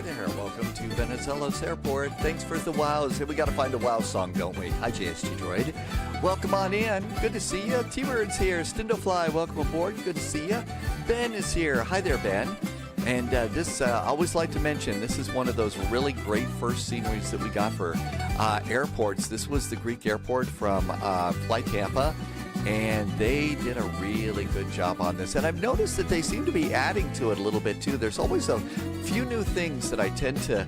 Hey there, welcome to Venizelos Airport. Thanks for the wows. Hey, we got to find a wow song, don't we? Hi, JSG Droid. Welcome on in. Good to see you. T-Bird's here. Stindofly, welcome aboard. Good to see you. Ben is here. Hi there, Ben. And I always like to mention, this is one of those really great first sceneries that we got for airports. This was the Greek airport from Flight Tampa, and they did a really good job on this. And I've noticed that they seem to be adding to it a little bit, too. There's always a few new things that I tend to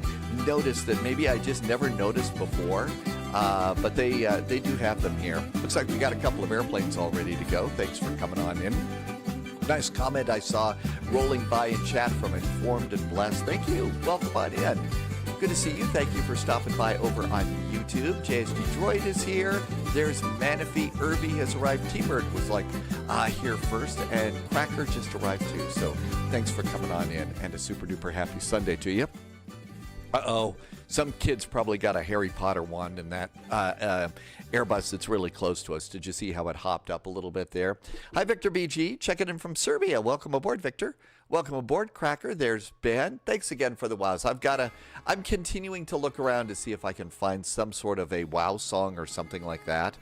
notice that maybe I just never noticed before. But they do have them here. Looks like we got a couple of airplanes all ready to go. Thanks for coming on in. Nice comment I saw rolling by in chat from Informed and Blessed. Thank you. Welcome on in. Good to see you. Thank you for stopping by over on YouTube. JSG Droid is here. There's Manaphy. Irby has arrived. T-Bird was like here first, and Cracker just arrived too. So thanks for coming on in, and a super duper happy Sunday to you. Uh-oh. Some kids probably got a Harry Potter wand in that Airbus that's really close to us. Did you see how it hopped up a little bit there? Hi, Victor BG. Checking in from Serbia. Welcome aboard, Victor. Welcome aboard, Cracker. There's Ben. Thanks again for the wows. I'm continuing to look around to see if I can find some sort of a wow song or something like that,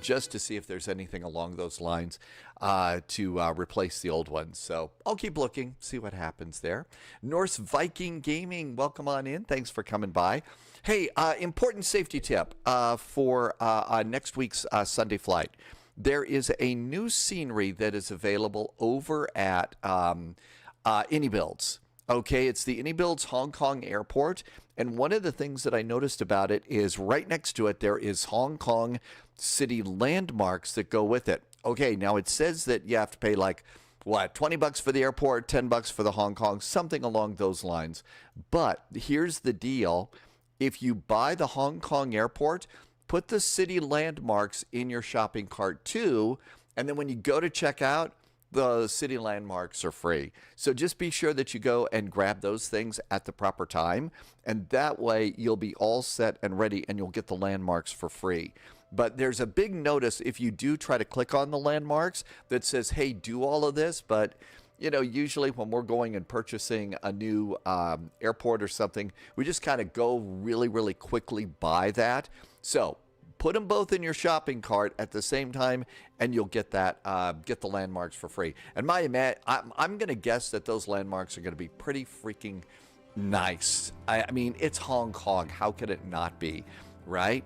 just to see if there's anything along those lines to replace the old ones. So I'll keep looking, see what happens there. Norse Viking Gaming, welcome on in. Thanks for coming by. Hey, important safety tip for next week's Sunday flight. There is a new scenery that is available over at AnyBuilds. Okay, it's the AnyBuilds Hong Kong Airport. And one of the things that I noticed about it is right next to it, there is Hong Kong city landmarks that go with it. Okay, now it says that you have to pay like, what, 20 bucks for the airport, 10 bucks for the Hong Kong, something along those lines. But here's the deal. If you buy the Hong Kong airport, put the city landmarks in your shopping cart too. And then when you go to check out, the city landmarks are free. So just be sure that you go and grab those things at the proper time. And that way you'll be all set and ready, and you'll get the landmarks for free. But there's a big notice if you do try to click on the landmarks that says, hey, do all of this. But, you know, usually when we're going and purchasing a new airport or something, we just kind of go really, really quickly by that. So put them both in your shopping cart at the same time, and you'll get that get the landmarks for free. And I'm going to guess that those landmarks are going to be pretty freaking nice. I mean, it's Hong Kong. How could it not be, right?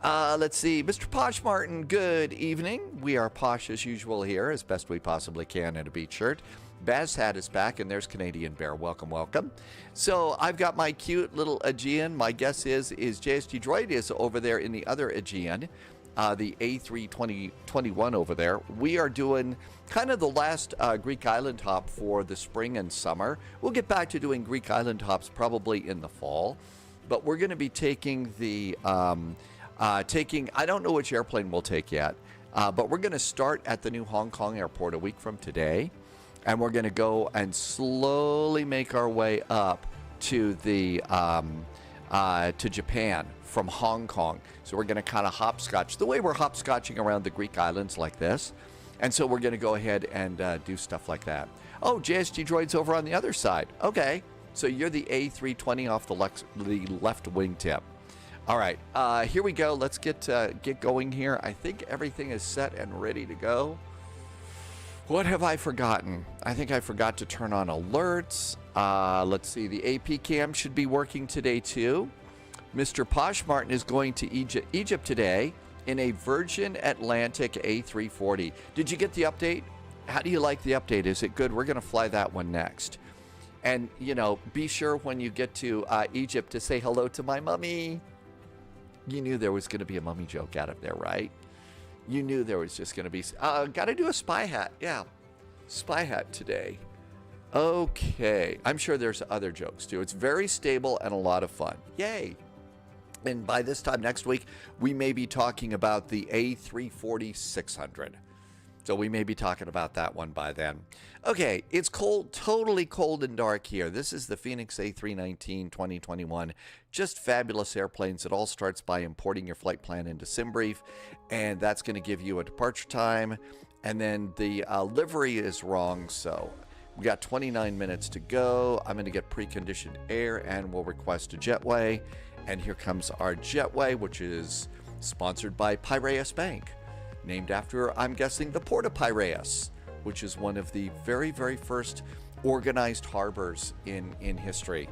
Let's see. Mr. Posh Martin, good evening. We are posh as usual here, as best we possibly can in a beach shirt. Baz Hat is back, and there's Canadian Bear. Welcome, welcome. So I've got my cute little Aegean. My guess is JSG Droid is over there in the other Aegean, the A320 over there. We are doing kind of the last Greek island hop for the spring and summer. We'll get back to doing Greek island hops probably in the fall, but we're going to be taking the I don't know which airplane we'll take yet, but we're going to start at the new Hong Kong airport a week from today, and we're going to go and slowly make our way up to the to Japan from Hong Kong. So we're going to kind of hopscotch the way we're hopscotching around the Greek islands like this, and so we're going to go ahead and do stuff like that. Oh, JSG Droid's over on the other side. Okay, so you're the A320 off the left wingtip. All right, here we go. Let's get going here. I think everything is set and ready to go. What have I forgotten? I think I forgot to turn on alerts. Let's see. The AP cam should be working today too. Mr. Posh Martin is going to Egypt today in a Virgin Atlantic A340. Did you get the update? How do you like the update? Is it good? We're going to fly that one next. And, you know, be sure when you get to Egypt to say hello to my mummy. You knew there was going to be a mummy joke out of there, right? You knew there was just going to be... got to do a spy hat. Yeah, spy hat today. Okay. I'm sure there's other jokes, too. It's very stable and a lot of fun. Yay. And by this time next week, we may be talking about the A340-600. So we may be talking about that one by then. Okay, it's cold, totally cold and dark here. This is the Phoenix A319 2021. Just fabulous airplanes. It all starts by importing your flight plan into SimBrief, and that's going to give you a departure time. And then the livery is wrong, so We got 29 minutes to go. I'm going to get preconditioned air and we'll request a jetway. And here comes our jetway, which is sponsored by Piraeus Bank, named after, I'm guessing, the Port of Piraeus, which is one of the very, very first organized harbors in history.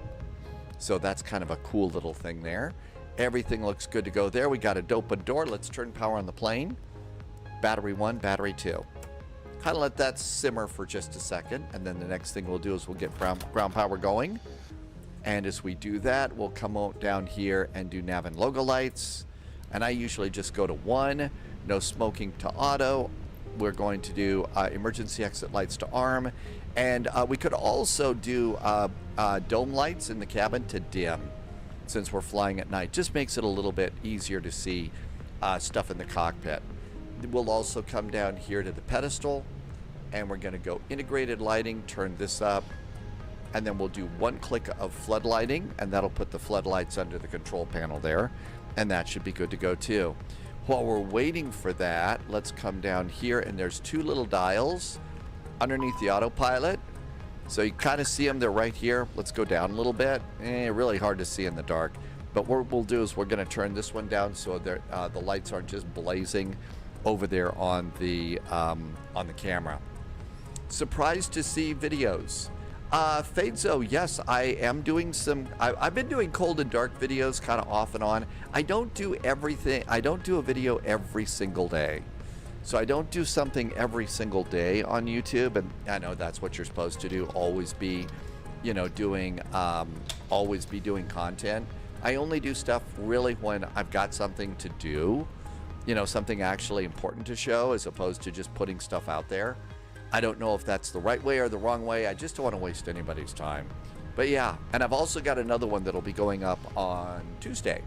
So that's kind of a cool little thing there. Everything looks good to go there. We got a open door. Let's turn power on the plane. Battery 1, battery 2. Kind of let that simmer for just a second, and then the next thing we'll do is we'll get ground power going. And as we do that, we'll come down here and do nav and logo lights. And I usually just go to 1, no smoking to auto. We're going to do emergency exit lights to arm. And we could also do dome lights in the cabin to dim, since we're flying at night. Just makes it a little bit easier to see stuff in the cockpit. We'll also come down here to the pedestal, and we're going to go integrated lighting, turn this up, and then we'll do 1 click of flood lighting, and that'll put the floodlights under the control panel there, and that should be good to go too. While we're waiting for that, let's come down here, and there's 2 little dials underneath the autopilot. So you kind of see them, they're right here. Let's go down a little bit. Really hard to see in the dark. But what we'll do is we're going to turn this one down so the lights aren't just blazing over there on the camera. Surprised to see videos. Fadezo, yes, I am doing some. I've been doing cold and dark videos kind of off and on. I don't do everything. I don't do a video every single day. So I don't do something every single day on YouTube, and I know that's what you're supposed to do. Always be, doing content. I only do stuff really when I've got something to do, something actually important to show, as opposed to just putting stuff out there. I don't know if that's the right way or the wrong way. I just don't want to waste anybody's time. But yeah, and I've also got another one that'll be going up on Tuesday.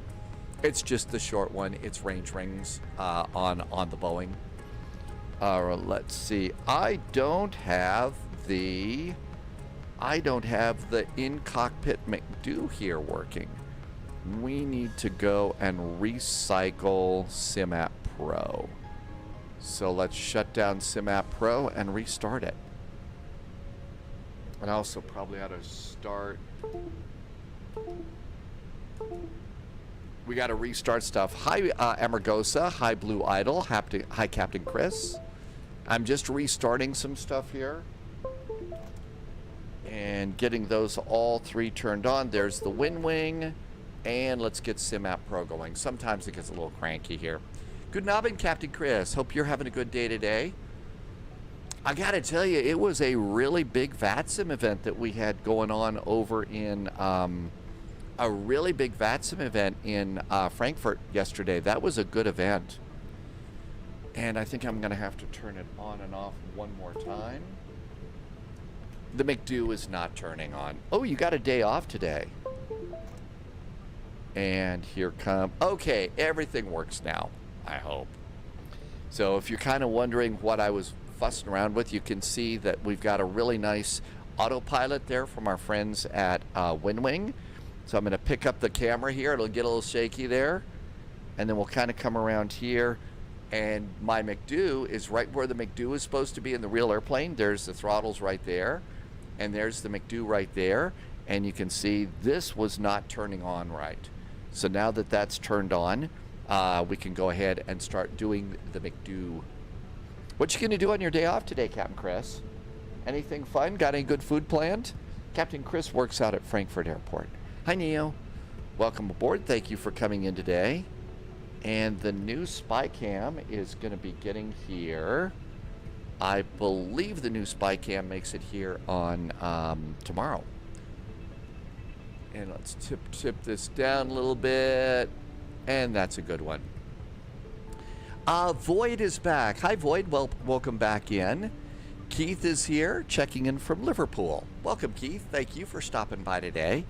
It's just the short one. It's range rings on the Boeing. Let's see. I don't have the in-cockpit McDo here working. We need to go and recycle SimApp Pro. So let's shut down SimApp Pro and restart it. And I also probably ought to start. We got to restart stuff. Hi, Amargosa. Hi, Blue Idol. Hi, Captain Chris. I'm just restarting some stuff here and getting those all 3 turned on. There's the Wind Wing, and let's get SimApp Pro going. Sometimes it gets a little cranky here. Good nobbing, Captain Chris. Hope you're having a good day today. I gotta tell you, it was a really big VATSIM event that we had going on over in a really big VATSIM event in Frankfurt yesterday. That was a good event. And I think I'm going to have to turn it on and off one more time. The McDo is not turning on. Oh, you got a day off today. And here come... Okay, everything works now, I hope. So if you're kind of wondering what I was fussing around with, you can see that we've got a really nice autopilot there from our friends at WindWing. So I'm going to pick up the camera here. It'll get a little shaky there. And then we'll kind of come around here. And my McDo is right where the McDo is supposed to be in the real airplane. There's the throttles right there. And there's the McDo right there. And you can see this was not turning on right. So now that that's turned on, we can go ahead and start doing the McDo. What you going to do on your day off today, Captain Chris? Anything fun? Got any good food planned? Captain Chris works out at Frankfurt Airport. Hi, Neo. Welcome aboard. Thank you for coming in today. And the new spy cam is going to be getting here. I believe the new spy cam makes it here on tomorrow. And let's tip this down a little bit. And that's a good one. Void is back. Hi, Void. Well, welcome back in. Keith is here, checking in from Liverpool. Welcome, Keith. Thank you for stopping by today.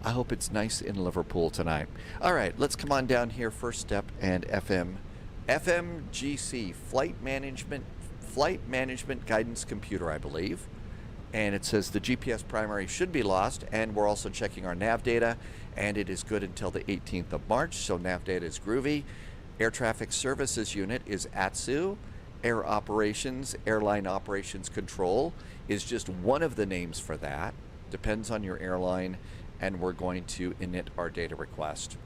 I hope it's nice in Liverpool tonight. All right, let's come on down here. First step and FMGC, Flight Management Guidance Computer, I believe. And it says the GPS primary should be lost, and we're also checking our nav data, and it is good until the 18th of March, so nav data is groovy. Air Traffic Services Unit is ATSU, Air Operations, Airline Operations Control is just one of the names for that. Depends on your airline, and we're going to init our data request.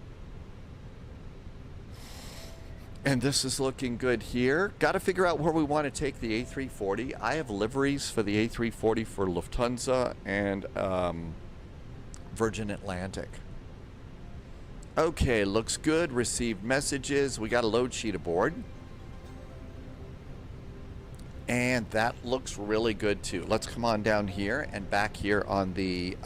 And this is looking good here. Got to figure out where we want to take the A340. I have liveries for the A340 for Lufthansa and Virgin Atlantic. Okay, looks good. Received messages. We got a load sheet aboard. And that looks really good too. Let's come on down here and back here on the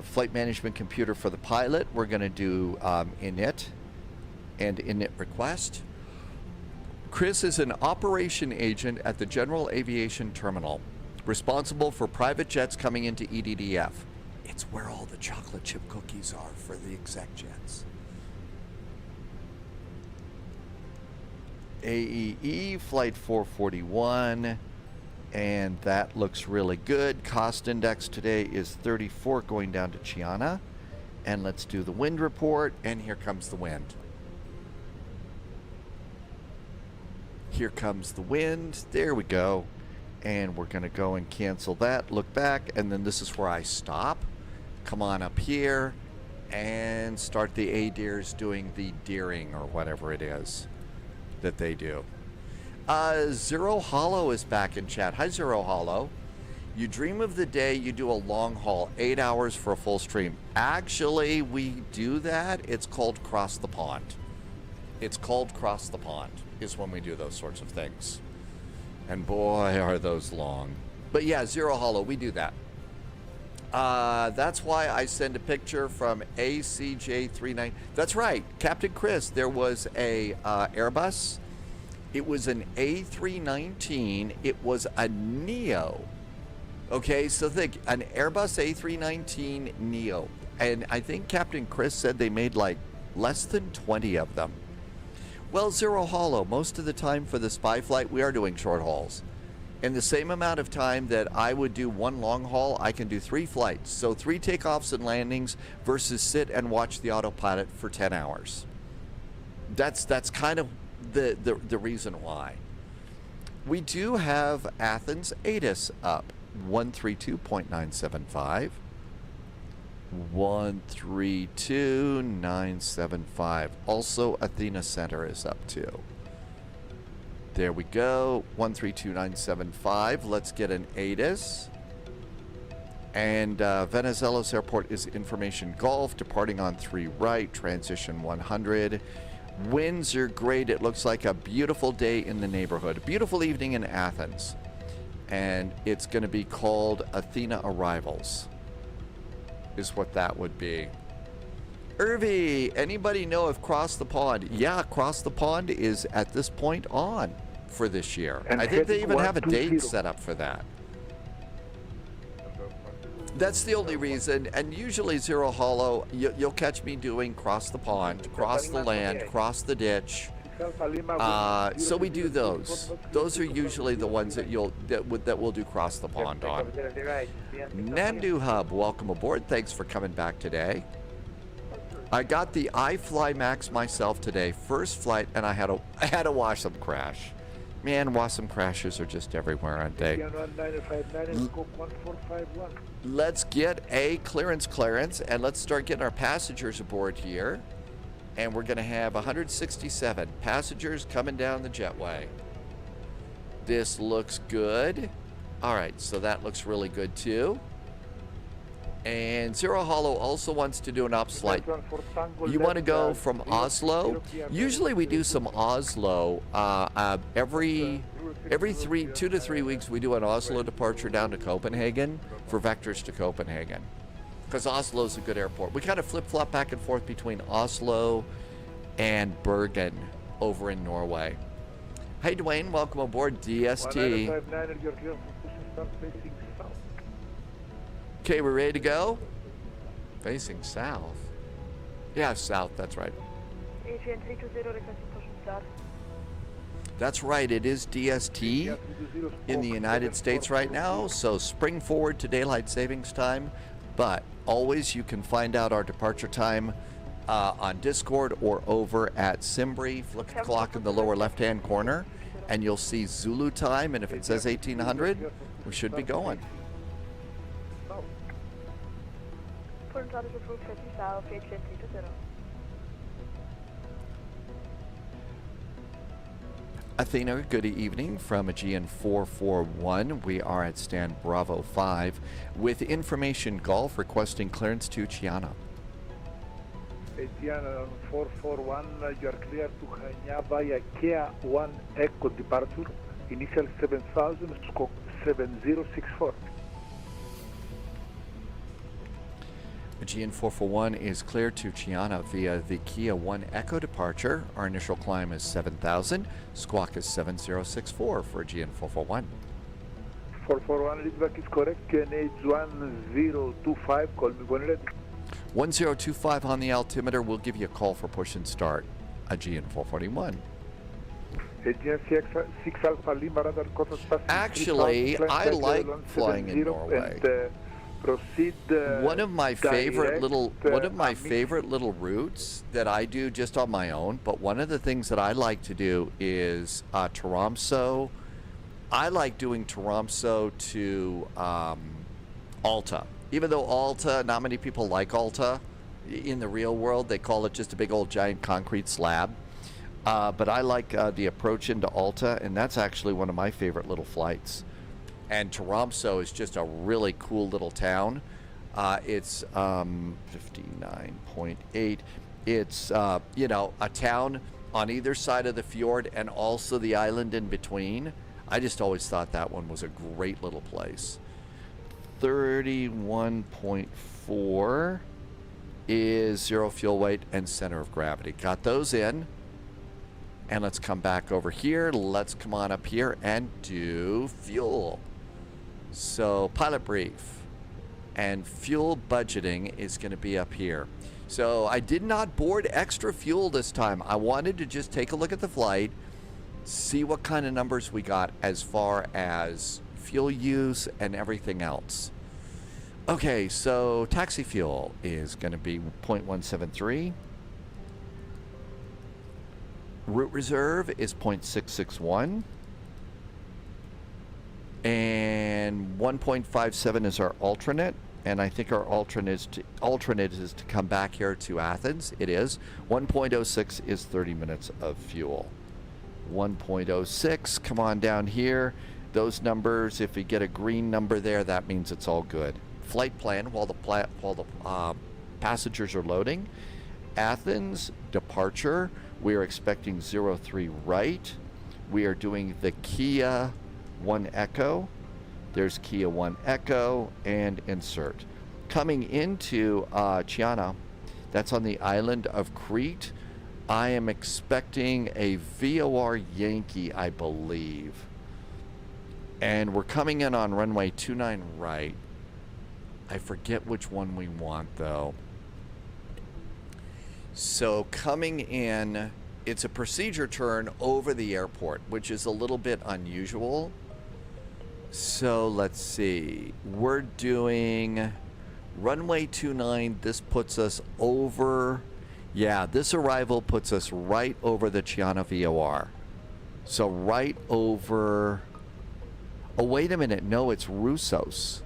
flight management computer for the pilot. We're going to do init and init request. Chris is an operation agent at the General Aviation Terminal, responsible for private jets coming into EDDF. It's where all the chocolate chip cookies are for the exec jets. AEE flight 441, and that looks really good. Cost index today is 34 going down to Chania. And let's do the wind report, and here comes the wind. Here comes the wind. There we go. And we're going to go and cancel that. Look back, and then this is where I stop. Come on up here and start the ADIRs doing the deering or whatever it is that they do. Zero Hollow is back in chat. Hi, Zero Hollow. You dream of the day you do a long haul, 8 hours for a full stream. Actually, we do that. It's called Cross the Pond. It's called Cross the Pond is when we do those sorts of things. And boy, are those long. But yeah, Zero Hollow, we do that. That's why I send a picture from ACJ39. That's right, Captain Chris. There was a Airbus. It was an A319. It was a Neo. Okay, so think an Airbus A319 Neo, and I think Captain Chris said they made like less than 20 of them. Well, Zero Hollow, most of the time for the spy flight, we are doing short hauls. In the same amount of time that I would do one long haul, I can do 3 flights. So 3 takeoffs and landings versus sit and watch the autopilot for 10 hours. That's kind of the reason why. We do have Athens ATIS up, 132.975. 132.975. Also, Athena Center is up too. There we go, 132.975. Let's get an ATIS. And Venizelos Airport is Information Golf, departing on 3 right, transition 100. Winds are great. It looks like a beautiful day in the neighborhood. Beautiful evening in Athens. And it's going to be called Athena Arrivals, is what that would be. Irvi, anybody know if Cross the Pond? Yeah, Cross the Pond is at this point on for this year. And I think they even have a date set up for that. That's the only reason. And usually Zero Hollow, you'll catch me doing Cross the Pond, Cross the Land, Cross the Ditch. So we do those. Those are usually the ones that we'll do Cross the Pond on. Nandu Hub, welcome aboard. Thanks for coming back today. I got the iFly Max myself today, first flight, and I had to watch them crash. Man, WASM crashes are just everywhere, aren't they? Let's get a clearance, and let's start getting our passengers aboard here. And we're going to have 167 passengers coming down the jetway. This looks good. All right, so that looks really good too. And Zero Hollow also wants to do an ops flight. You want to go from Oslo? Usually we do some Oslo. Every 2 to 3 weeks we do an Oslo departure down to Copenhagen for vectors to Copenhagen. Because Oslo is a good airport. We kind of flip-flop back and forth between Oslo and Bergen over in Norway. Hey Dwayne, welcome aboard DST. Okay, we're ready to go? Facing south. Yeah, south, that's right. That's right, it is DST in the United States right now, so spring forward to daylight savings time, but always you can find out our departure time on Discord or over at Simbri. Flip the clock in the lower left-hand corner, and you'll see Zulu time, and if it says 1800, we should be going. Athena, good evening from Aegean 441. We are at stand Bravo 5 with information Golf requesting clearance to Chania. Aegean 441, you are clear to Chania via Kia 1 Echo departure, initial 7000, scope 7064. Aegean 441 is clear to Chania via the Kia 1 Echo departure. Our initial climb is 7,000. Squawk is 7064 for Aegean 441. 441, feedback is correct. QNH 1025, call me when ready. 1025 on the altimeter. We'll give you a call for push and start. Aegean 441. Aegean 6 Alpha Lima, radar course passing. Actually, I like flying in Norway. And, proceed. One of my favorite little routes that I do just on my own. But one of the things that I like to do is Tromsø. I like doing Tromsø to Alta. Even though Alta, not many people like Alta. In the real world, they call it just a big old giant concrete slab. But I like the approach into Alta, and that's actually one of my favorite little flights. And Tromsø is just a really cool little town. It's 59.8. It's, you know, a town on either side of the fjord and also the island in between. I just always thought that one was a great little place. 31.4 is zero fuel weight and center of gravity. Got those in. And let's come back over here. Let's come on up here and do fuel. So pilot brief and fuel budgeting is going to be up here. So I did not board extra fuel this time. I wanted to just take a look at the flight, see what kind of numbers we got as far as fuel use and everything else. Okay, so taxi fuel is going to be 0.173. Route reserve is 0.661. And 1.57 is our alternate, and I think our alternate is to come back here to Athens. It is. 1.06 is 30 minutes of fuel. 1.06, come on down here. Those numbers, if we get a green number there, that means it's all good. Flight plan while the passengers are loading. Athens departure. We are expecting 03 right. We are doing the Kia 1 Echo. There's Kia 1 Echo and insert. Coming into Chania, that's on the island of Crete. I am expecting a VOR Yankee, I believe. And we're coming in on runway 29 right. I forget which one we want though. So coming in, it's a procedure turn over the airport, which is a little bit unusual. So let's see. We're doing runway 29. This puts us over. Yeah, this arrival puts us right over the Chania VOR. So right over. Oh, wait a minute. No, it's Roussos.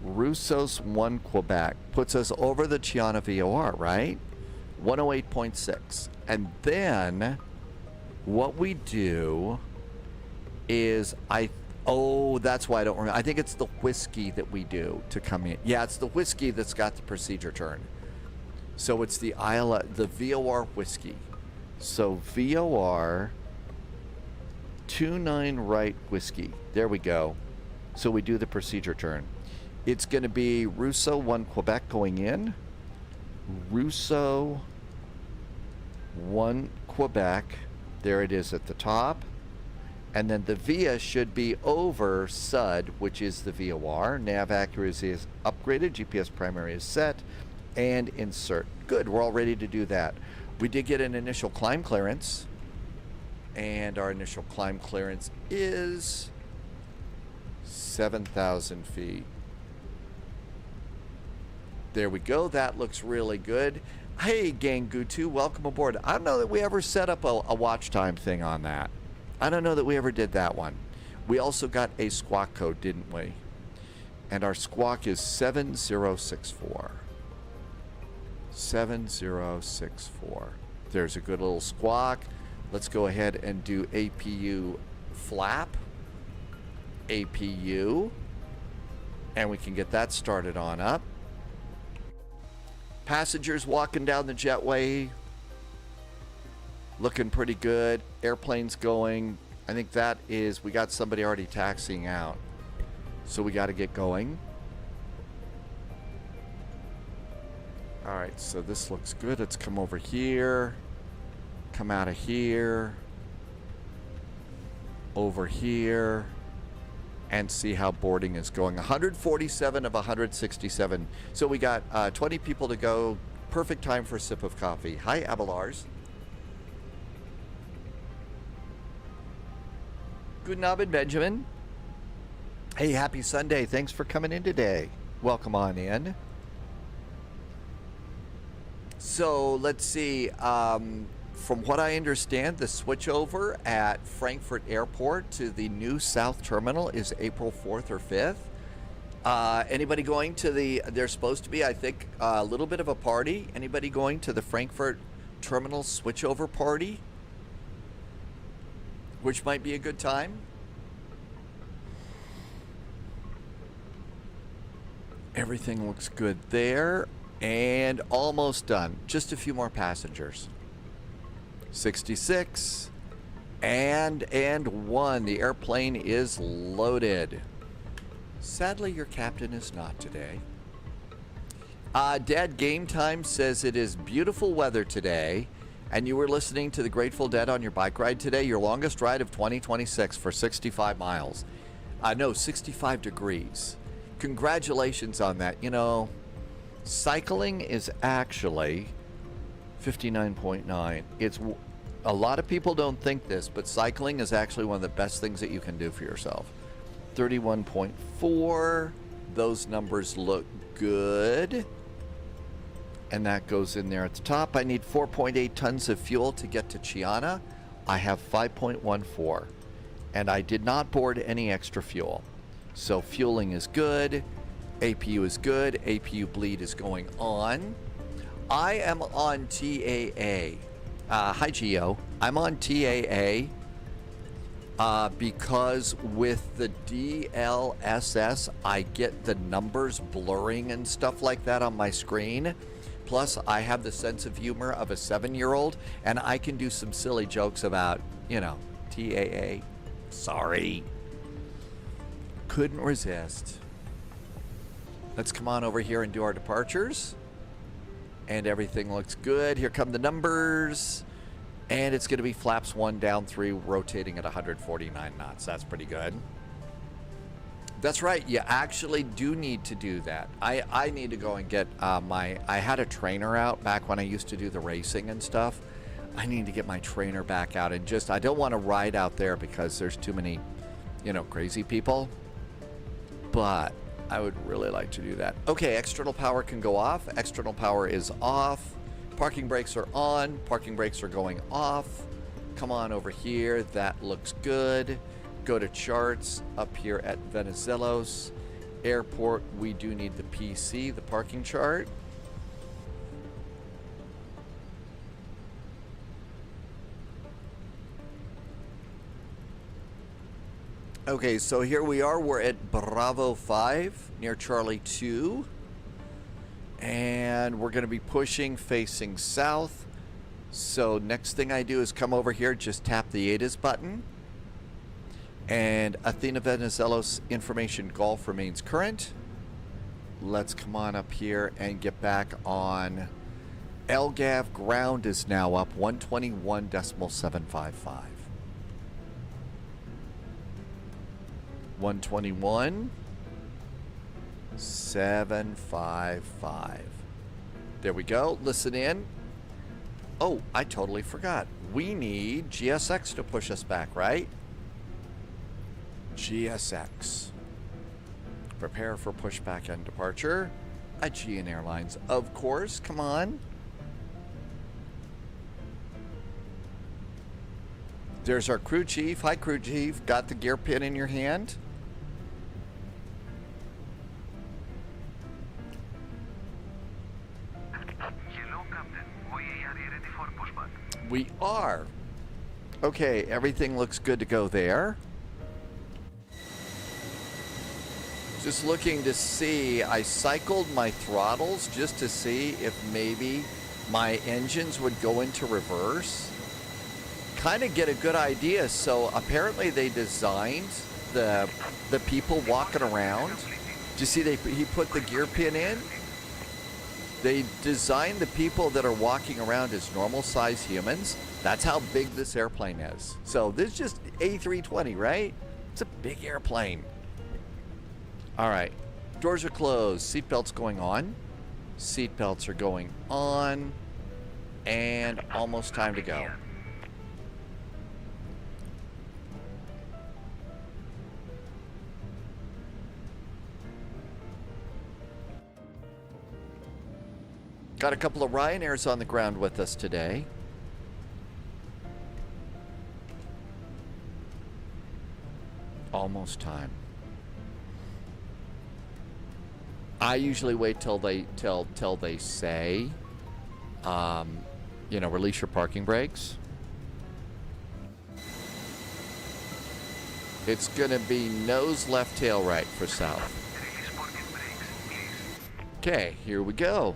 Roussos 1 Quebec puts us over the Chania VOR, right? 108.6. And then what we do is oh, that's why I don't remember. I think it's the whiskey that we do to come in. Yeah, it's the whiskey that's got the procedure turn. So it's the VOR whiskey. So VOR 29 right whiskey. There we go. So we do the procedure turn. It's going to be Rousseau 1 Quebec going in. Rousseau 1 Quebec. There it is at the top. And then the VIA should be over SUD, which is the VOR. Nav accuracy is upgraded. GPS primary is set. And insert. Good, we're all ready to do that. We did get an initial climb clearance. And our initial climb clearance is 7,000 feet. There we go. That looks really good. Hey, Gangutu, welcome aboard. I don't know that we ever set up a watch time thing on that. I don't know that we ever did that one. We also got a squawk code, didn't we? And our squawk is 7064. 7064. There's a good little squawk. Let's go ahead and do APU flap. APU. And we can get that started on up. Passengers walking down the jetway. Looking pretty good. Airplane's going. I think that is, we got somebody already taxiing out. So we got to get going. All right, so this looks good. Let's come over here. Come out of here. Over here. And see how boarding is going. 147 of 167. So we got 20 people to go. Perfect time for a sip of coffee. Hi, Abelars. Guten Abend, Benjamin. Hey, happy Sunday. Thanks for coming in today. Welcome on in. So let's see. From what I understand, the switchover at Frankfurt Airport to the new South Terminal is April 4th or 5th. Anybody going to there's supposed to be, I think, a little bit of a party. Anybody going to the Frankfurt Terminal switchover party? Which might be a good time. Everything looks good there. And almost done. Just a few more passengers. 66. And 1. The airplane is loaded. Sadly, your captain is not today. Dad Game Time says it is beautiful weather today. And you were listening to the Grateful Dead on your bike ride today. Your longest ride of 2026 for 65 miles. No, 65 degrees. Congratulations on that. You know, cycling is actually 59.9. It's a lot of people don't think this, but cycling is actually one of the best things that you can do for yourself. 31.4. Those numbers look good. And that goes in there at the top. I need 4.8 tons of fuel to get to Chania. I have 5.14. And I did not board any extra fuel. So fueling is good. APU is good. APU bleed is going on. I am on TAA. Hi, Geo. I'm on TAA because with the DLSS, I get the numbers blurring and stuff like that on my screen. Plus, I have the sense of humor of a 7-year-old, and I can do some silly jokes about, you know, TAA. Sorry. Couldn't resist. Let's come on over here and do our departures. And everything looks good. Here come the numbers. And it's going to be flaps 1 down 3, rotating at 149 knots. That's pretty good. That's right. You actually do need to do that. I need to go and get I had a trainer out back when I used to do the racing and stuff. I need to get my trainer back out and I don't want to ride out there because there's too many, you know, crazy people. But I would really like to do that. Okay, external power can go off. External power is off. Parking brakes are on. Parking brakes are going off. Come on over here. That looks good. Go to charts up here at Venizelos Airport. We do need the PC, the parking chart. Okay, so here we are. We're at Bravo 5 near Charlie 2. And we're going to be pushing facing south. So next thing I do is come over here, just tap the ADAS button. And Athena Venizelos information Golf remains current. Let's come on up here and get back on. LGAV ground is now up 121.755. 121.755. There we go. Listen in. Oh, I totally forgot. We need GSX to push us back, right? GSX. Prepare for pushback and departure. Aegean Airlines, of course. Come on. There's our crew chief. Hi, crew chief. Got the gear pin in your hand? Hello, Captain. We are ready for pushback. We are. Okay, everything looks good to go there. Just looking to see, I cycled my throttles just to see if maybe my engines would go into reverse. Kind of get a good idea. So apparently they designed the people walking around. Do you see he put the gear pin in? They designed the people that are walking around as normal size humans. That's how big this airplane is. So this is just A320, right? It's a big airplane. All right, doors are closed. Seatbelts going on. Seatbelts are going on. And almost time to go. Got a couple of Ryanairs on the ground with us today. Almost time. I usually wait till they say, release your parking brakes. It's gonna be nose left, tail right for south. Okay, here we go.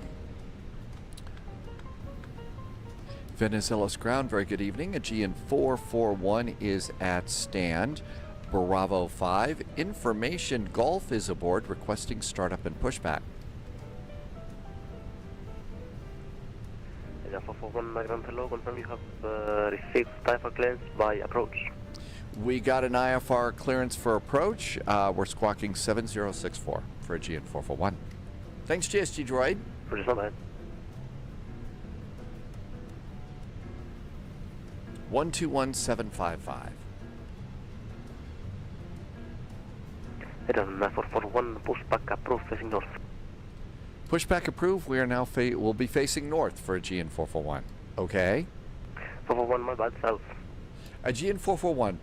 Venizelos ground, very good evening. Aegean 441 is at stand. Bravo 5, information Golf is aboard, requesting startup and pushback. Aegean 441 ground, hello, confirm you have received IFR clearance by approach. We got an IFR clearance for approach. We're squawking 7064 for Aegean 441. Thanks, GSG Droid. For just not bad. 121755. Aegean 441, pushback approved, facing north. Pushback approved. We are now we'll be facing north for Aegean 441. Okay. 441, my bad, south. Aegean 441,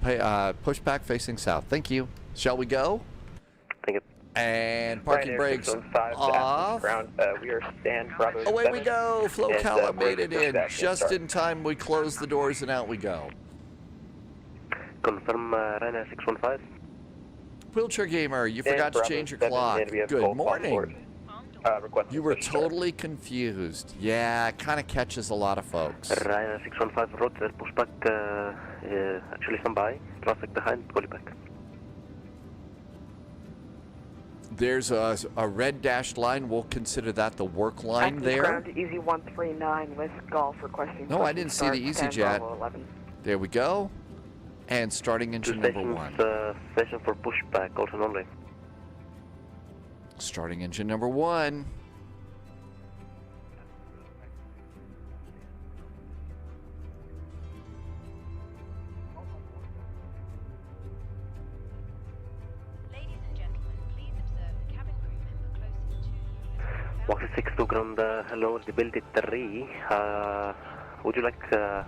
pushback facing south. Thank you. Shall we go? Thank you. And parking brakes off. Ground. We are stand Bravo. Away we go. Flow And, Cala we're made it in. back. Just Start. in time. We close the doors and out we go. Confirm Ryanair 615. Wheelchair Gamer, you Stand forgot to Bravo change your 7, clock. and we have Good Golf on morning. board. Requesting You were push start. totally confused. Yeah, it kind of catches a lot of folks. Ryanair 615, roger, pushback, actually stand by. Traffic behind, call you back. There's a red dashed line. We'll consider that the work line Athens there. ground, Easy 139 with Golf requesting. No, I push didn't see start, the stand EasyJet. Bravo 11. There we go. And starting engine number Stations, one. station for pushback, also only. Starting engine number one. Ladies and gentlemen, please observe the cabin crew member closest to Walk 62 ground, hello, Debility 3. Would you like a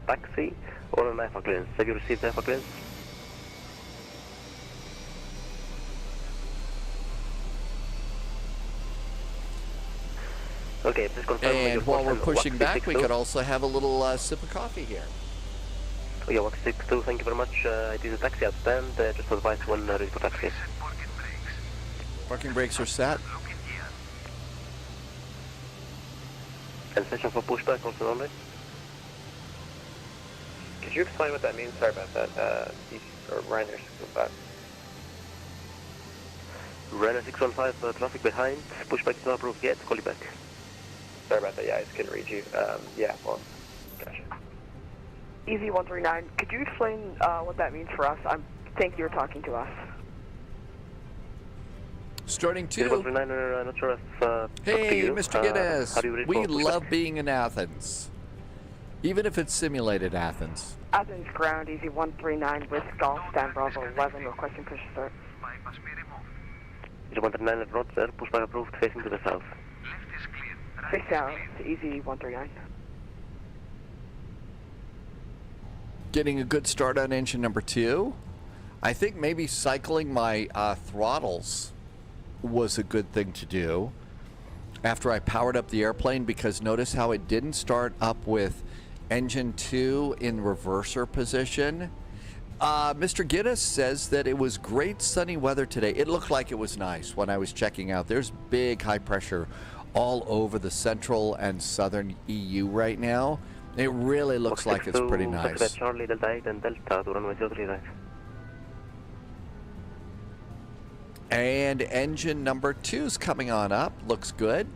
taxi or an IFA clearance? Have you received IFA clearance? Okay, please confirm. your And while we're portion, pushing Walk back, we 62. could also have a little sip of coffee here. Yeah, Walk 62, thank you very much. It is a taxi at stand. Just advise when ready for taxi. Parking brakes are set. And session for pushback, also only. Could you explain what that means? Sorry about that. Or Ryanair 615. Ryanair 615, traffic behind. Pushback is not approved yet. Call you back. Sorry about that. Yeah, I just couldn't read you. Yeah, well, gotcha. Easy 139, could you explain what that means for us? I think you're talking to us. Starting two. 039, not sure if talk to Hey, you. Mr. Guinness. How do you read We for pushback? love being in Athens. Even if it's simulated Athens. Athens ground, Easy 139 with Golf, stand Bravo 11, requesting push start. 019 roger, pushback approved, facing to the south. Face south, Easy 139. Getting a good start on engine number 2. I think maybe cycling my throttles was a good thing to do after I powered up the airplane, because notice how it didn't start up with engine 2 in reverser position. Mr. Guinness says that it was great sunny weather today. It looked like it was nice when I was checking out. There's big high pressure all over the central and southern EU right now. It really looks like it's pretty nice. Charlie Delta 8 and Delta to runway 03 right. And engine number 2's coming on up. Looks good.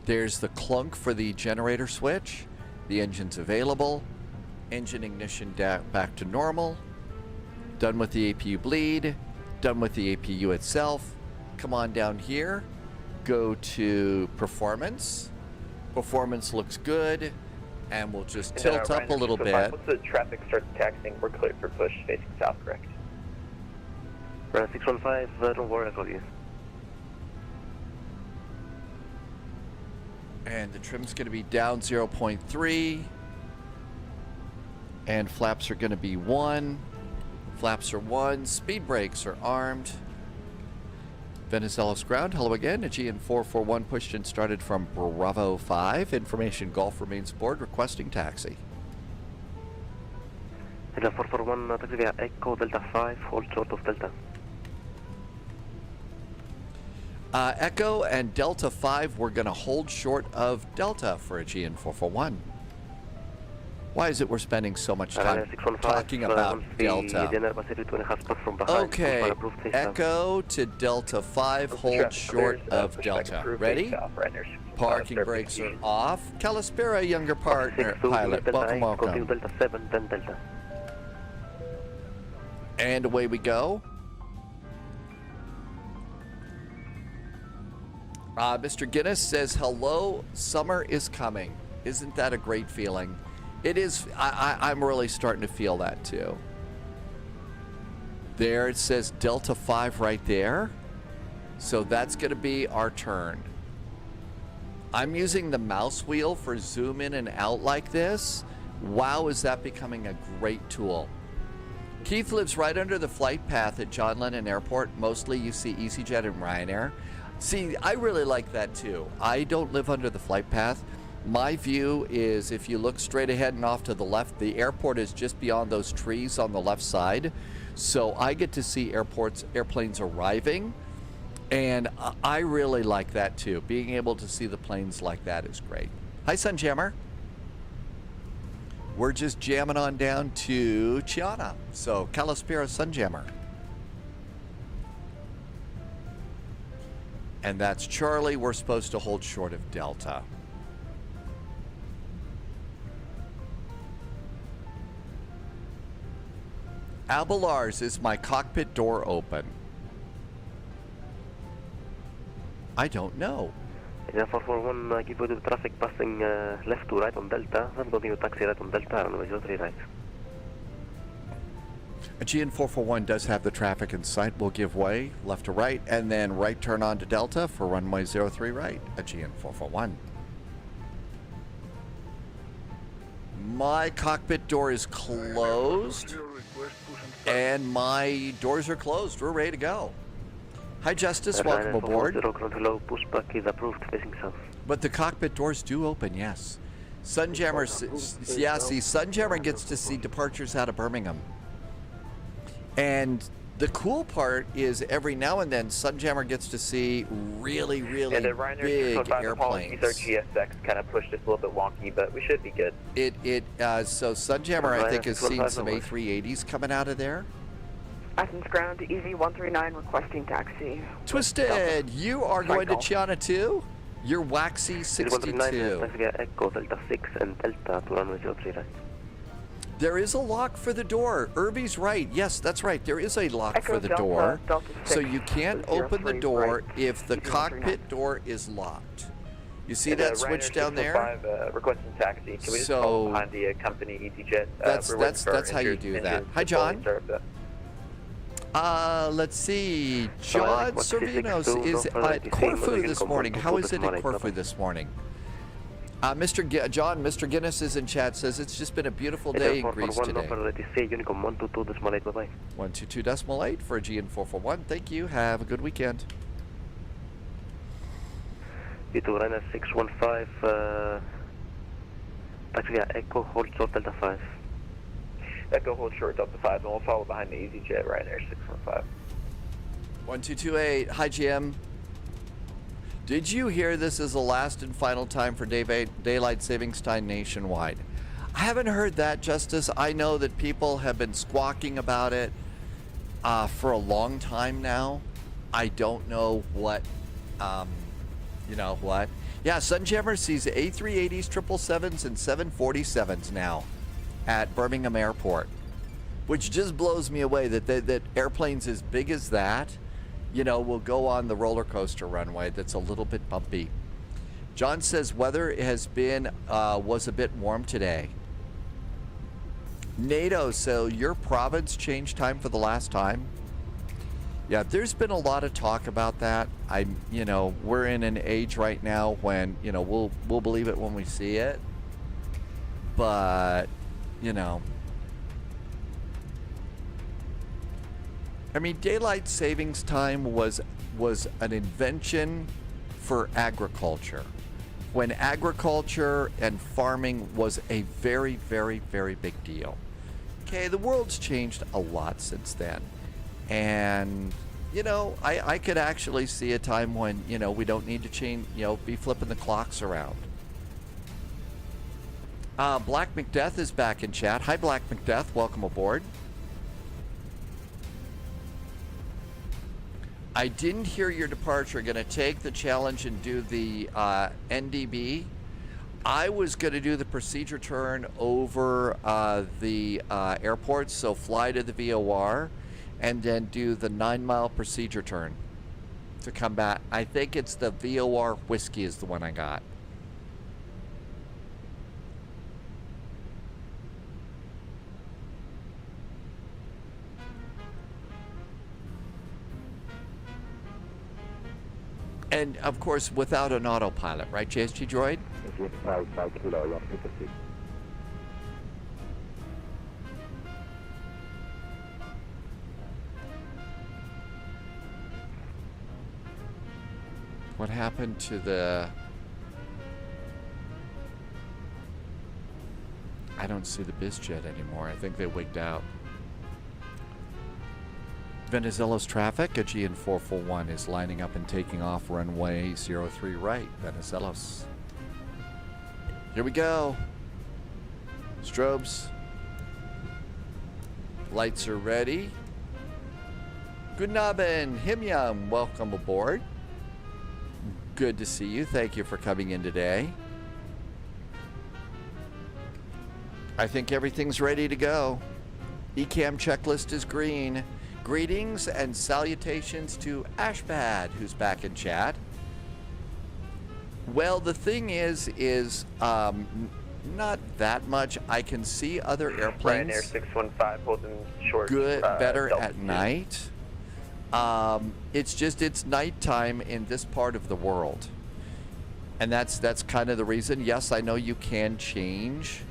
There's the clunk for the generator switch. The engine's available. Engine ignition back to normal. Done with the APU bleed. Done with the APU itself. Come on down here. Go to performance. Performance looks good. And we'll just tilt up a little bit. Once the traffic starts taxiing, we're clear for push facing south, correct? 615, don't worry, I'll call you. And the trim's going to be down 0.3. And flaps are going to be 1. Flaps are 1. Speed brakes are armed. Venizelos ground. Hello again. Aegean 441 pushed and started from Bravo 5. Information Golf remains aboard. Requesting taxi. Delta 441, taxi via Echo Delta 5, hold short of Delta. Echo and Delta 5, we're going to hold short of Delta for Aegean 441. Why is it we're spending so much time talking about Delta? Okay, Echo to Delta 5, hold short of Delta. Ready? Parking brakes are off. Kalispera, younger partner, pilot. Welcome, welcome. Delta 7, then Delta. And away we go. Mr. Guinness says, hello, summer is coming. Isn't that a great feeling? It is. I'm really starting to feel that too. There it says Delta 5 right there. So that's going to be our turn. I'm using the mouse wheel for zoom in and out like this. Wow, is that becoming a great tool. Keith lives right under the flight path at John Lennon Airport. Mostly you see EasyJet and Ryanair. See, I really like that too. I don't live under the flight path. My view is if you look straight ahead and off to the left, the airport is just beyond those trees on the left side. So I get to see airplanes arriving, and I really like that too. Being able to see the planes like that is great. Hi, Sunjammer. We're just jamming on down to Chania. So Kalispera Sunjammer. And that's Charlie. We're supposed to hold short of Delta. Abelars, is my cockpit door open? I don't know. Aegean 441, give you the traffic passing left to right on Delta. I'm going to taxi right on Delta, runway 03 right. Aegean 441 does have the traffic in sight. We'll give way left to right, and then right turn on to Delta for runway 03 right. Aegean 441. My cockpit door is closed, and my doors are closed. We're ready to go. Hi, Justice. Welcome aboard. Pushback is approved, facing south. But the cockpit doors do open, yes. Sunjammer, yeah, see, Sunjammer gets to see departures out of Birmingham. And the cool part is every now and then Sunjammer gets to see really, really big airplanes. Our GSX kind of pushed us a little bit wonky, but we should be good. So Sunjammer, I think, has seen some A380s coming out of there. Athens ground, EZ139 requesting taxi. Twisted, you are going to Chania too? You're Waxy 62. Echo Delta 6 and Delta to runway 03 right. There is a lock for the door. Irby's right. Yes, that's right. There is a lock Echo for the Delta, door. Delta 6, so you can't open the 03 door right. if the EZ139. cockpit door is locked. You see And, that switch down there? 615, requesting taxi. Can we just So, call behind the company EasyJet? That's how you do that. Hi, John. Let's see. John Servinos is at Corfu this morning. How is it at Corfu this morning? Mr. Guinness is in chat, says it's just been a beautiful day in Greece today. 122.8, bye-bye. 122.8 for Aegean 441. Thank you. Have a good weekend. U2 Ryanair 615, taxi via Echo, hold short Delta 5. Echo hold short Delta 5, and we'll follow behind the EasyJet Ryanair 615. 1228. Hi, GM. Did you hear this is the last and final time for daylight savings time nationwide? I haven't heard that, Justice. I know that people have been squawking about it for a long time now. I don't know what, you know what. Yeah, Sunjammer sees A380s, 777s, and 747s now at Birmingham Airport, which just blows me away that airplanes as big as that, you know, will go on the roller coaster runway that's a little bit bumpy. John says weather has been, was a bit warm today. NATO, so your province changed time for the last time? Yeah, there's been a lot of talk about that. You know, we're in an age right now when, you know, we'll believe it when we see it. But, you know, I mean, daylight savings time was an invention for agriculture, when agriculture and farming was a very, very, very big deal. Okay, the world's changed a lot since then. And, you know, I could actually see a time when, you know, we don't need to change, you know, be flipping the clocks around. Black McDeath is back in chat. Hi, Black McDeath. Welcome aboard. I didn't hear your departure. Going to take the challenge and do the NDB. I was going to do the procedure turn over the airport, so fly to the VOR, and then do the 9-mile procedure turn to come back. I think it's the VOR Whiskey is the one I got. And, of course, without an autopilot, right, JSG Droid? What happened to the... I don't see the BizJet anymore. I think they wigged out. Venizelos traffic, Aegean 441 is lining up and taking off runway 03 right, Venizelos. Here we go. Strobes. Lights are ready. Gunnaben, Himyam, welcome aboard. Good to see you. Thank you for coming in today. I think everything's ready to go. ECAM checklist is green. Greetings and salutations to Ashbad, who's back in chat. Well, the thing is not that much. I can see other airplanes. Ryanair 615 holding short. Good, better Delta at 2. night. It's just it's nighttime in this part of the world, and that's kind of the reason. Yes, I know you can change.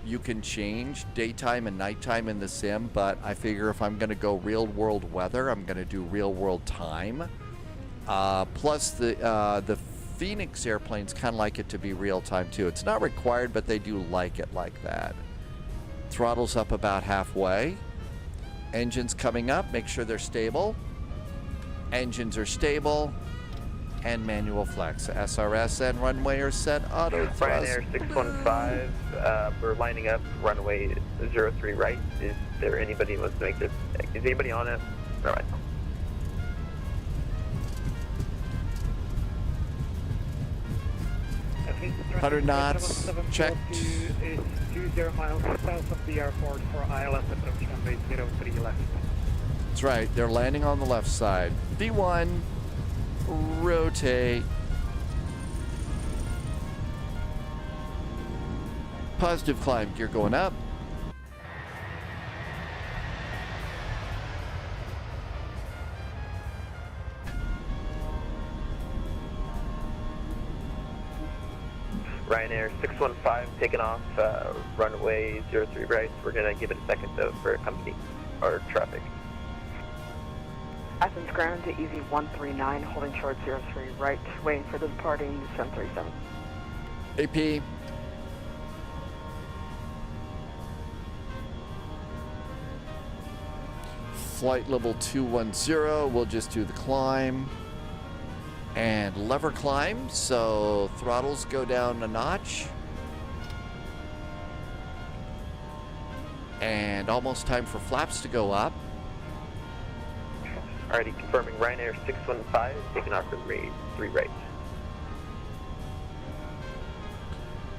You can change daytime and nighttime in the sim, but I figure if I'm going to go real world weather, I'm going to do real world time. Plus the Phoenix airplanes kind of like it to be real time too. It's not required, but they do like it like that. Throttle's up about halfway. Engines coming up. Make sure they're stable. Engines are stable. And manual flex. SRS and runway are set. Auto thrust. Ryanair 615, we're lining up runway 03 right. Is there anybody who wants to make this? Is anybody on it? All right. Okay, 100 knots. 772 Checked. is 20 miles south of the airport for ILS approach runway 03 left. That's right. They're landing on the left side. V1. Rotate. Positive climb. Gear going up. Ryanair 615 taking off, runway 03 right. We're gonna give it a second though for company or traffic. Athens ground to Easy 139, holding short 03 right, waiting for the departing 737. AP. Flight level 210, we'll just do the climb. And lever climb, so throttles go down a notch. And almost time for flaps to go up. Alrighty, confirming Ryanair 615 taking off runway 3 right.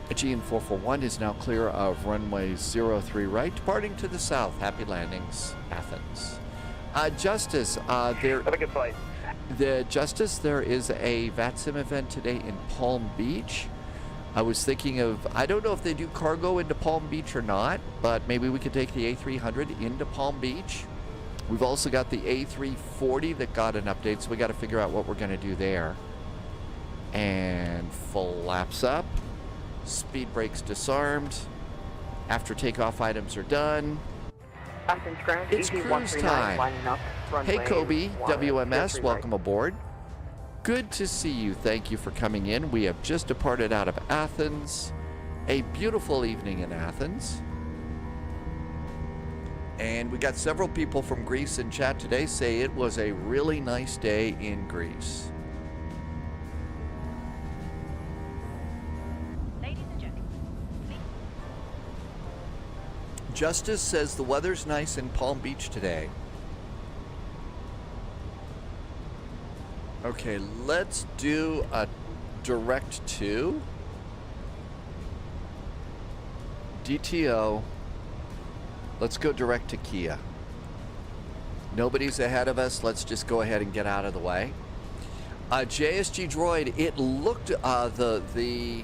Aegean 441 is now clear of runway 03 right, departing to the south. Happy landings, Athens. Justice, there. Have a good flight. Justice, there is a VATSIM event today in Palm Beach. I was thinking of, I don't know if they do cargo into Palm Beach or not, but maybe we could take the A300 into Palm Beach. We've also got the A340 that got an update, so we got to figure out what we're going to do there. And flaps up. Speed brakes disarmed. After takeoff items are done. Athens ground, It's Easy cruise 139, time. lining up, Hey runway Kobe, 1, WMS, 03 welcome right. aboard. Good to see you. Thank you for coming in. We have just departed out of Athens. A beautiful evening in Athens. And we got several people from Greece in chat today say it was a really nice day in Greece. Ladies and gentlemen, please. Justice says the weather's nice in Palm Beach today. Okay, let's do a direct to DTO. Let's go direct to Kia. Nobody's ahead of us. Let's just go ahead and get out of the way. JSG Droid, it looked the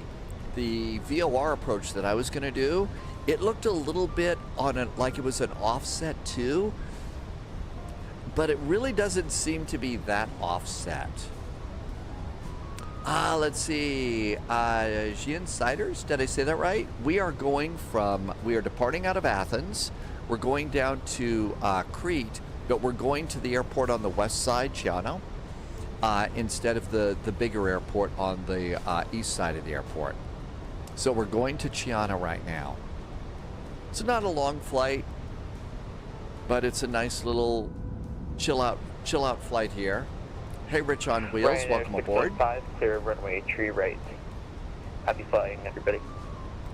VOR approach that I was going to do, it looked a little bit like it was an offset too, but it really doesn't seem to be that offset. Let's see. Aegean Siders, did I say that right? We are departing out of Athens. We're going down to Crete, but we're going to the airport on the west side, Chania, instead of the bigger airport on the east side of the airport. So we're going to Chania right now. It's not a long flight, but it's a nice little chill out flight here. Hey, Rich on Wheels, Ryanair welcome aboard. 615, clear runway 3 right. Happy flying, everybody.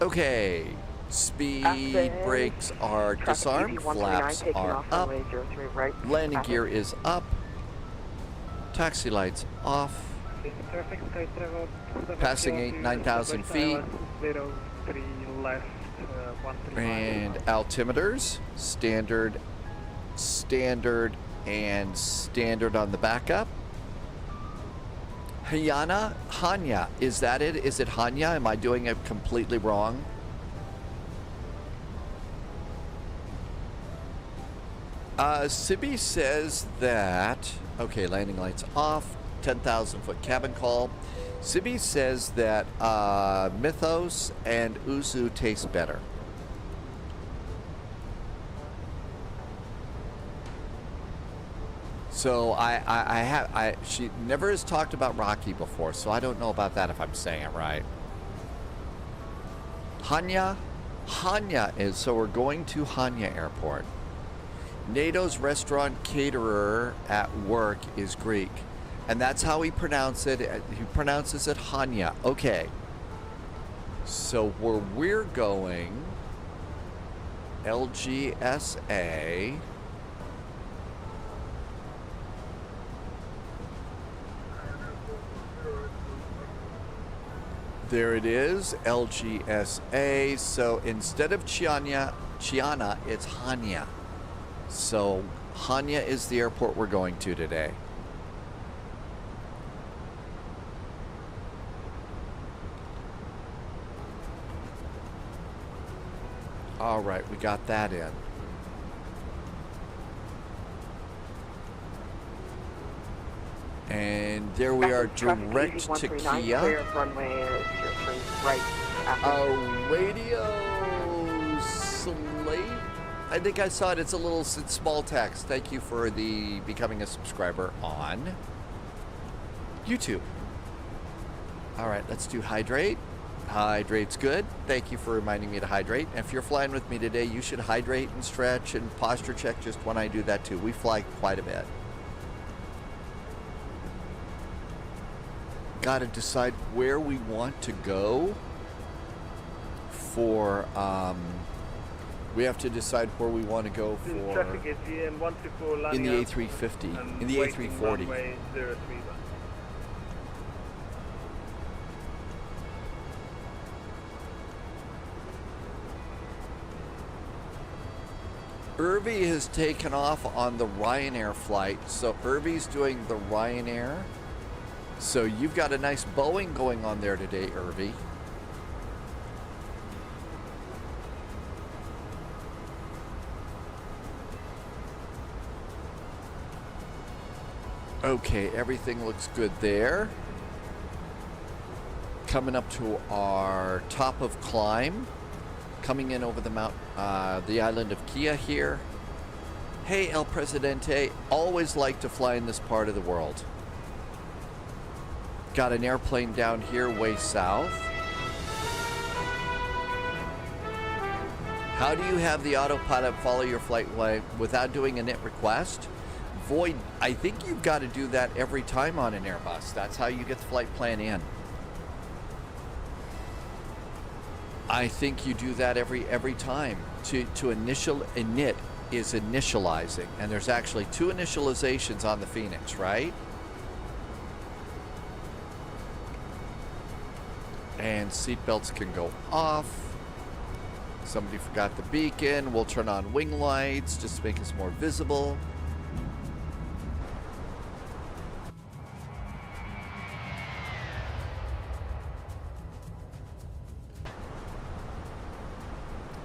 Okay, speed Athens, brakes are traffic disarmed, Easy 139, flaps taking are off, up, runway 03 right. landing Athens. gear is up, taxi lights off, passing 9,000 feet, 03 left, 135. and altimeters, standard, and standard on the backup. Hanya, is that it? Is it Hanya? Am I doing it completely wrong? Sibi says that, okay, landing lights off, 10,000 foot cabin call. Sibi says that Mythos and Uzu taste better. So she never has talked about Rocky before, so I don't know about that if I'm saying it right. Hanya is, so we're going to Hanya Airport. NATO's restaurant caterer at work is Greek, and that's how he pronounces it. He pronounces it Hanya. Okay. So where we're going, LGSA. There it is, LGSA. So instead of Chania, it's Hanya. So Hanya is the airport we're going to today. All right, we got that in. And there we are, Traffic direct Easy to 139, Kia. clear of runway 03 right. Athens. Radio Slate. I think I saw it. It's small text. Thank you for becoming a subscriber on YouTube. All right, let's do hydrate. Hydrate's good. Thank you for reminding me to hydrate. If you're flying with me today, you should hydrate and stretch and posture check just when I do that too. We fly quite a bit. Got to decide where we want to go for, we have to decide where we want to go for Traffic Aegean 124 in the lining up A350, and in the waiting A340. runway 031. Irvi has taken off on the Ryanair flight, so Irvi's doing the Ryanair. So you've got a nice Boeing going on there today, Irvi. Okay, everything looks good there. Coming up to our top of climb. Coming in over the the island of Kia here. Hey, El Presidente, always like to fly in this part of the world. Got an airplane down here way south. How do you have the autopilot follow your flight without doing a NIT request? Void, I think you've got to do that every time on an Airbus. That's how you get the flight plan in. I think you do that every time. To initial init is initializing, and there's actually 2 initializations on the Phoenix, right? And seatbelts can go off. Somebody forgot the beacon. We'll turn on wing lights just to make us more visible.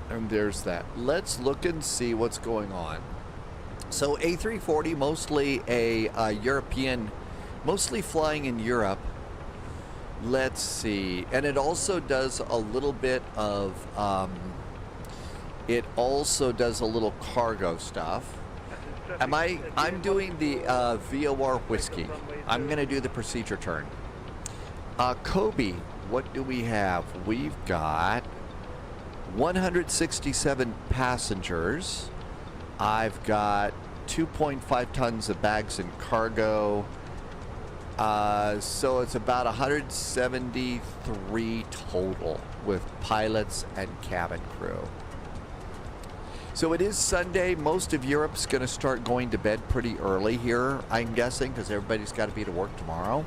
And there's that. Let's look and see what's going on. So A340, mostly a European, mostly flying in Europe. Let's see. And it also does a little bit of, it also does a little cargo stuff. I'm doing the VOR whiskey. I'm going to do the procedure turn. Kobe, what do we have? We've got 167 passengers. I've got 2.5 tons of bags and cargo. So it's about 173 total with pilots and cabin crew. So it is Sunday. Most of Europe's going to start going to bed pretty early here, I'm guessing, because everybody's got to be to work tomorrow.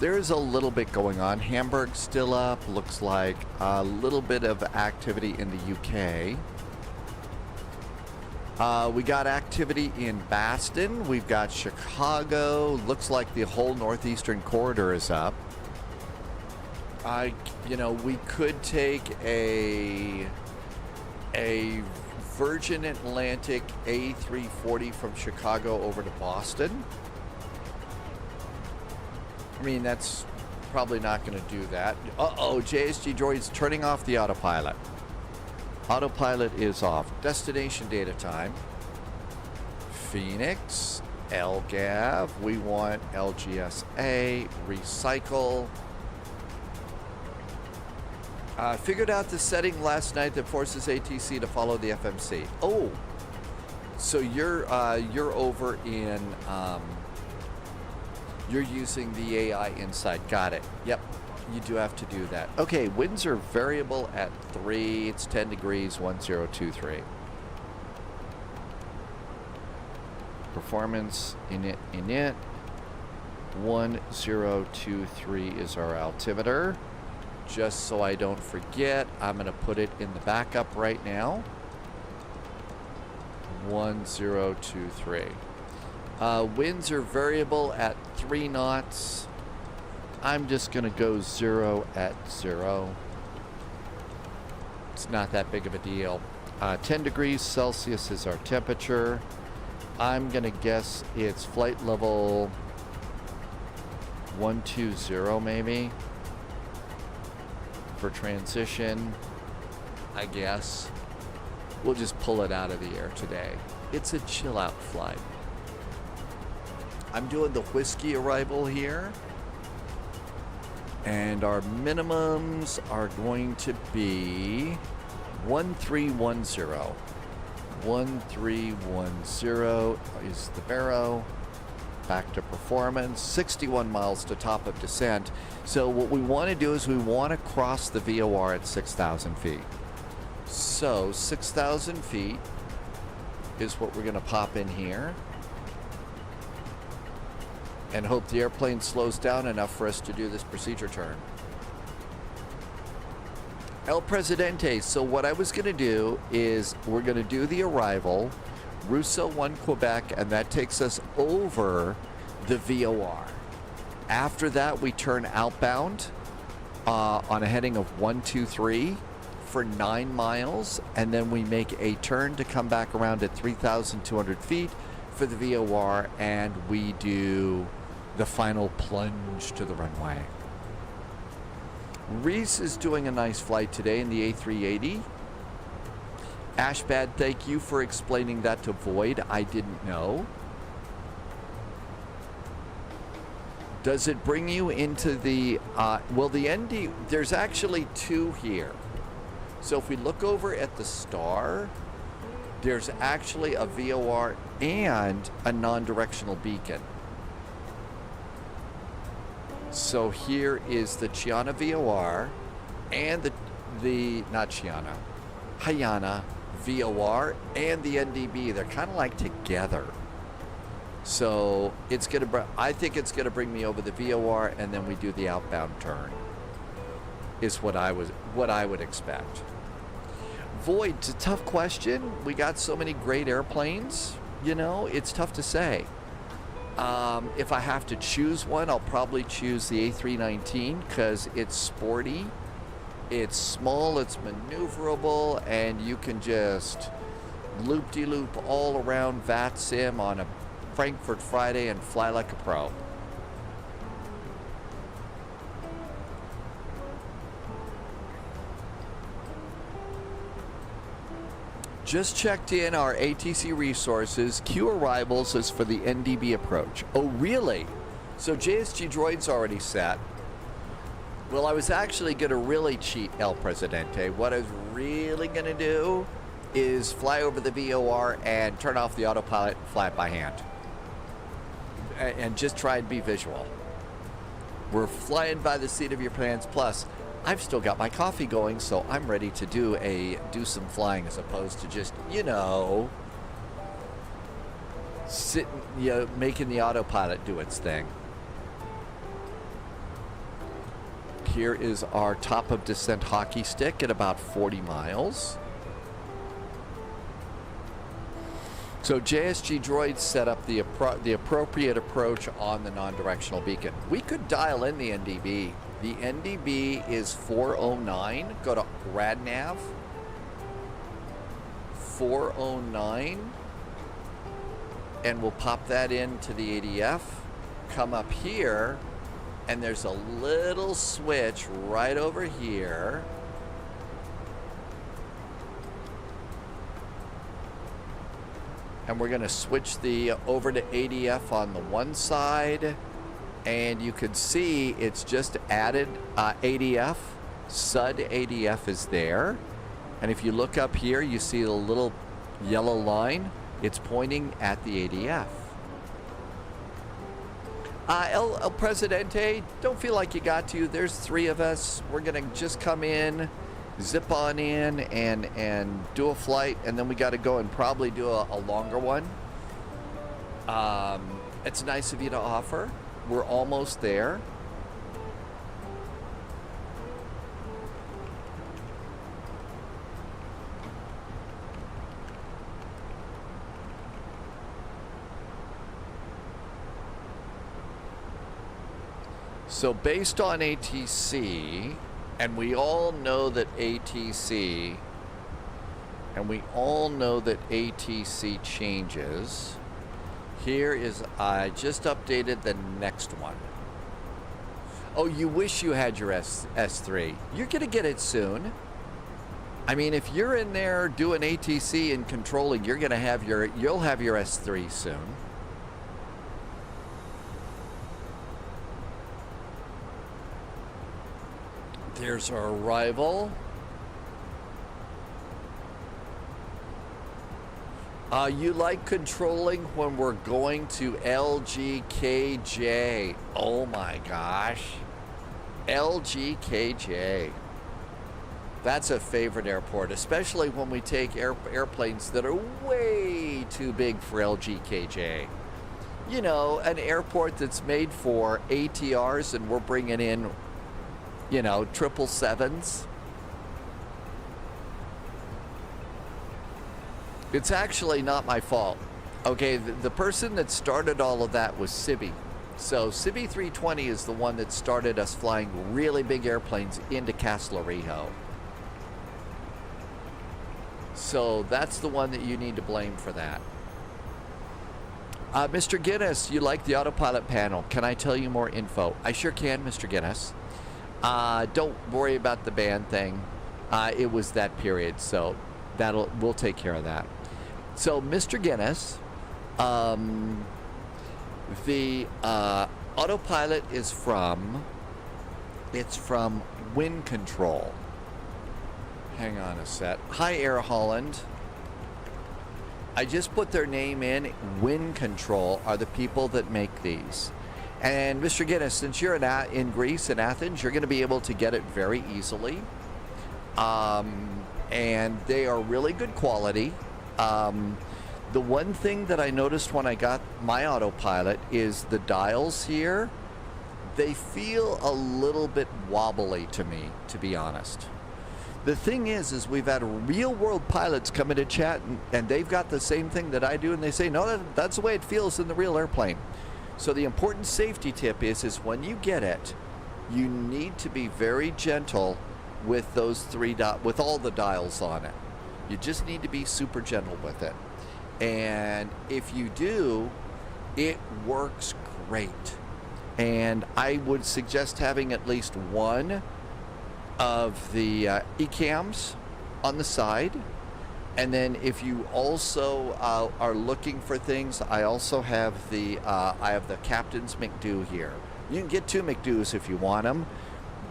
There's a little bit going on. Hamburg's still up. Looks like a little bit of activity in the UK. We got activity in Boston. We've got Chicago. Looks like the whole northeastern corridor is up. We could take a Virgin Atlantic A340 from Chicago over to Boston. I mean, that's probably not going to do that. Uh-oh, JSG Droid's turning off the autopilot. Autopilot is off. Destination data time. Phoenix, LGAV. We want LGSA, recycle. Figured out the setting last night that forces ATC to follow the FMC. Oh, so you're over in you're using the AI inside. Got it. Yep, you do have to do that. Okay, winds are variable at 3. It's 10 degrees, 1023. Performance init. 1023 is our altimeter. Just so I don't forget, I'm going to put it in the backup right now. 1023. Winds are variable at 3 knots. I'm just going to go 0 at 0. It's not that big of a deal. 10 degrees Celsius is our temperature. I'm going to guess it's flight level 120 maybe for transition, I guess. We'll just pull it out of the air today. It's a chill out flight. I'm doing the whiskey arrival here. And our minimums are going to be 1310. 1310 is the barrow. Back to performance. 61 miles to top of descent. So what we want to do is we want to cross the VOR at 6,000 feet. So 6,000 feet is what we're going to pop in here. And hope the airplane slows down enough for us to do this procedure turn. El Presidente, so what I was going to do is we're going to do the arrival, Russo 1 Quebec, and that takes us over the VOR. After that, we turn outbound on a heading of 123 for 9 miles, and then we make a turn to come back around at 3,200 feet for the VOR, and we do the final plunge to the runway. Reese is doing a nice flight today in the A380. Ashbad, thank you for explaining that to Void. I didn't know. Does it bring you into the, well, the ND, there's actually 2 here. So if we look over at the star, there's actually a VOR and a non-directional beacon. So here is the Chania VOR and the not Chania, Hyana VOR and the NDB. They're kind of like together. So it's gonna, I think it's gonna bring me over the VOR, and then we do the outbound turn. Is what I would expect. Void, it's a tough question. We got so many great airplanes. You know, it's tough to say. If I have to choose one, I'll probably choose the A319 because it's sporty, it's small, it's maneuverable, and you can just loop-de-loop all around VATSIM on a Frankfurt Friday and fly like a pro. Just checked in our ATC resources. Queue arrivals is for the NDB approach. Oh, really? So JSG droid's already set. Well, I was actually going to really cheat, El Presidente. What I was really going to do is fly over the VOR and turn off the autopilot and fly it by hand. And just try and be visual. We're flying by the seat of your pants. Plus, I've still got my coffee going, so I'm ready to do some flying as opposed to just, you know, sitting, you know, making the autopilot do its thing. Here is our top of descent hockey stick at about 40 miles. So JSG droid set up the appropriate approach on the non-directional beacon. We could dial in the NDB. The NDB is 409. Go to RadNav. 409. And we'll pop that into the ADF. Come up here. And there's a little switch right over here. And we're going to switch over to ADF on the one side. And you can see it's just added ADF. SUD ADF is there. And if you look up here, you see the little yellow line. It's pointing at the ADF. El Presidente, don't feel like you got to. There's 3 of us. We're going to just come in, zip on in, and do a flight. And then we got to go and probably do a longer one. It's nice of you to offer. We're almost there. So based on ATC, and we all know that ATC changes. Here is, I just updated the next one. Oh, you wish you had your S3. You're going to get it soon. I mean, if you're in there doing ATC and controlling, you'll have your S3 soon. There's our arrival. You like controlling when we're going to LGKJ. Oh my gosh. LGKJ. That's a favorite airport, especially when we take airplanes that are way too big for LGKJ. You know, an airport that's made for ATRs and we're bringing in, you know, 777s. It's actually not my fault. Okay, the person that started all of that was Cibi. So Cibi 320 is the one that started us flying really big airplanes into Castlerejo. So that's the one that you need to blame for that. Mr. Guinness, you like the autopilot panel. Can I tell you more info? I sure can, Mr. Guinness. Don't worry about the band thing. It was that period, so we'll take care of that. So, Mr. Guinness, the autopilot is from Wind Control. Hang on a sec. Hi, Air Holland. I just put their name in. Wind Control are the people that make these. And Mr. Guinness, since you're in Greece, in Athens, you're going to be able to get it very easily. And they are really good quality. The one thing that I noticed when I got my autopilot is the dials here. They feel a little bit wobbly to me, to be honest. The thing is we've had real world pilots come into chat and they've got the same thing that I do, and they say, no, that's the way it feels in the real airplane. So the important safety tip is when you get it, you need to be very gentle with those with all the dials on it. You just need to be super gentle with it. And if you do, it works great. And I would suggest having at least one of the ECAMs on the side. And then if you also are looking for things, I also have the Captain's McDo here. You can get 2 McDos if you want them.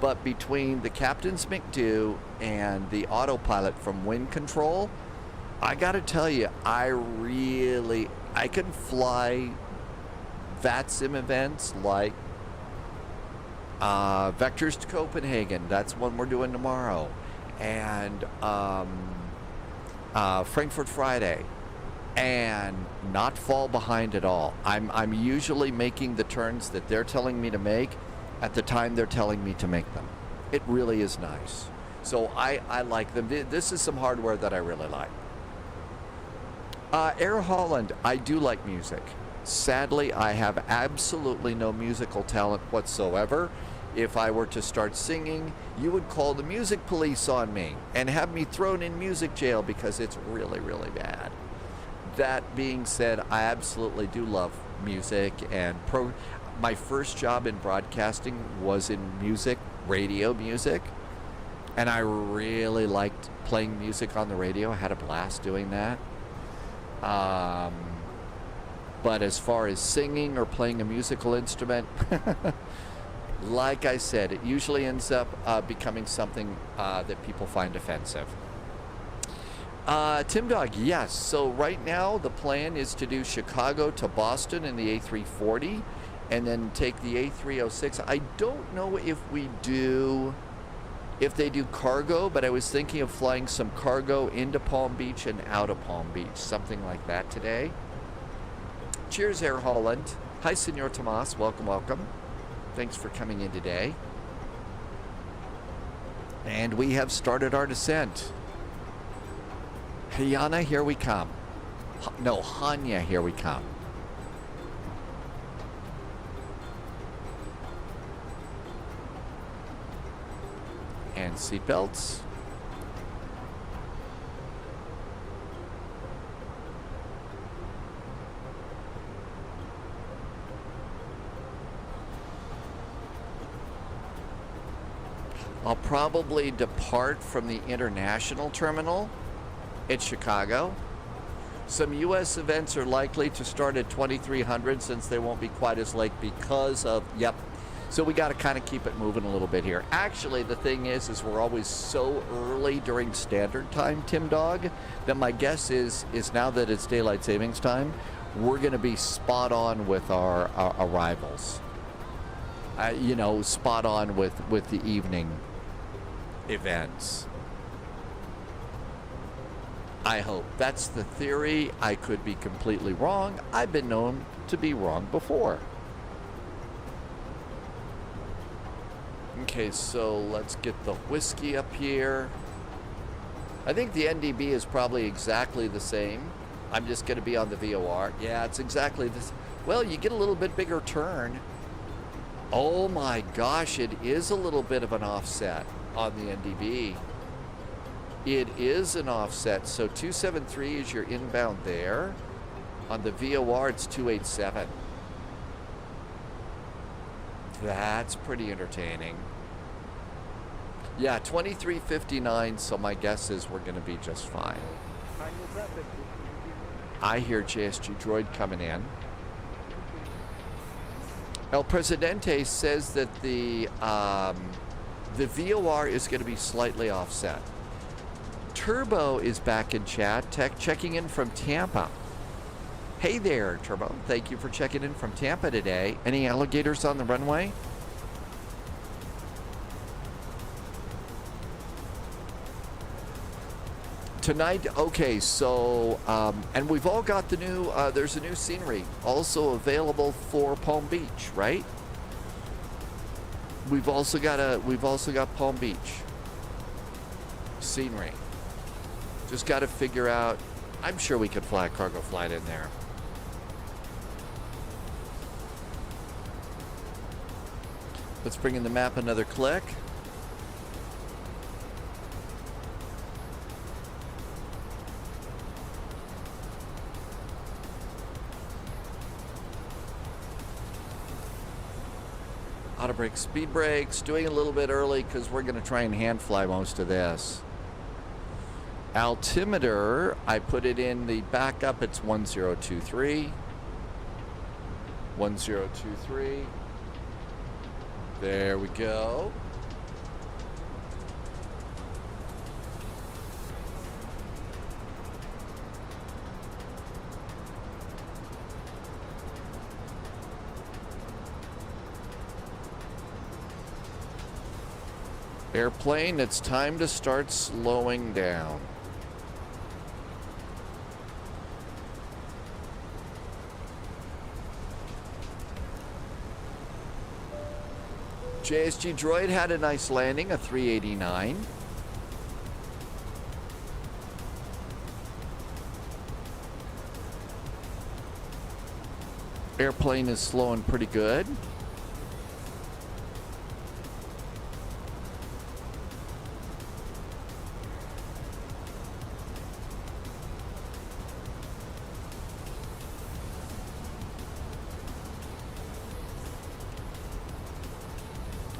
But between the Captain's McDo and the autopilot from Wind Control, I gotta tell you, I can fly VATSIM events like Vectors to Copenhagen. That's one we're doing tomorrow. And Frankfurt Friday. And not fall behind at all. I'm usually making the turns that they're telling me to make at the time they're telling me to make them. It really is nice. So I like them. This is some hardware that I really like. Air Holland, I do like music. Sadly, I have absolutely no musical talent whatsoever. If I were to start singing, you would call the music police on me and have me thrown in music jail because it's really, really bad. That being said, I absolutely do love music, and my first job in broadcasting was in music, radio music, and I really liked playing music on the radio. I had a blast doing that. But as far as singing or playing a musical instrument, like I said, it usually ends up becoming something that people find offensive. Tim Dog, yes. So right now the plan is to do Chicago to Boston in the A340 and then take the A306. I don't know if they do cargo, but I was thinking of flying some cargo into Palm Beach and out of Palm Beach, something like that today. Cheers, Air Holland. Hi, Senor Tomas. Welcome, welcome. Thanks for coming in today. And we have started our descent. Hyana, here we come. No, Chania, here we come. And seatbelts. I'll probably depart from the international terminal at Chicago. Some U.S. events are likely to start at 2300 since they won't be quite as late because of, yep. So we got to kind of keep it moving a little bit here. Actually, the thing is we're always so early during standard time, Tim Dog, that my guess is now that it's daylight savings time, we're going to be spot on with our arrivals. You know, spot on with the evening events. I hope. That's the theory. I could be completely wrong. I've been known to be wrong before. Okay, so let's get the whiskey up here. I think the NDB is probably exactly the same. I'm just going to be on the VOR. Yeah, it's exactly this. Well, you get a little bit bigger turn. Oh my gosh, it is a little bit of an offset on the NDB. It is an offset. So 273 is your inbound there. On the VOR, it's 287. That's pretty entertaining. Yeah, 2359, so my guess is we're going to be just fine. I hear JSG Droid coming in. El Presidente says that the VOR is going to be slightly offset. Turbo is back in chat, checking in from Tampa. Hey there, Turbo. Thank you for checking in from Tampa today. Any alligators on the runway? Tonight, okay, so, and we've all got the new, there's a new scenery also available for Palm Beach, right? We've also got Palm Beach scenery. Just got to figure out, I'm sure we could fly a cargo flight in there. Let's bring in the map another click. Auto brake, speed brakes, doing a little bit early because we're going to try and hand fly most of this. Altimeter, I put it in the backup, it's 1023. 1023. There we go. Airplane, it's time to start slowing down. JSG Droid had a nice landing, a 389. Airplane is slowing pretty good.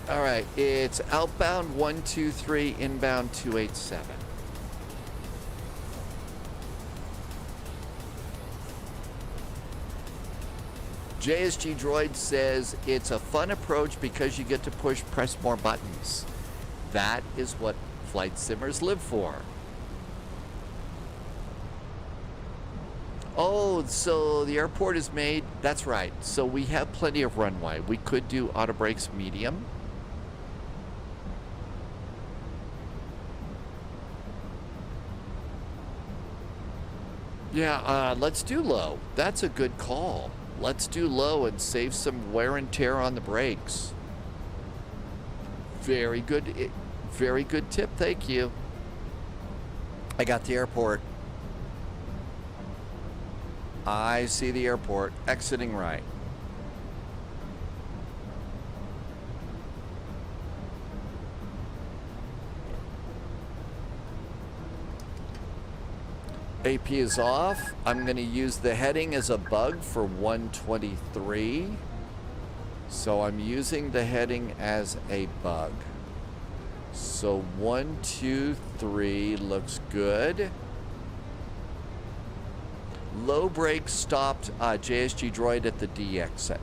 All right, it's outbound 123, inbound 287. JSG Droid says it's a fun approach because you get to press more buttons. That is what flight simmers live for. Oh, so the airport is made, that's right. So we have plenty of runway. We could do auto brakes medium. Yeah, let's do low. That's a good call. Let's do low and save some wear and tear on the brakes. Very good tip, thank you. I got the airport. I see the airport, exiting right. AP is off. I'm going to use the heading as a bug for 123. So I'm using the heading as a bug. So 1, 2, 3 looks good. Low brake stopped JSG droid at the D exit.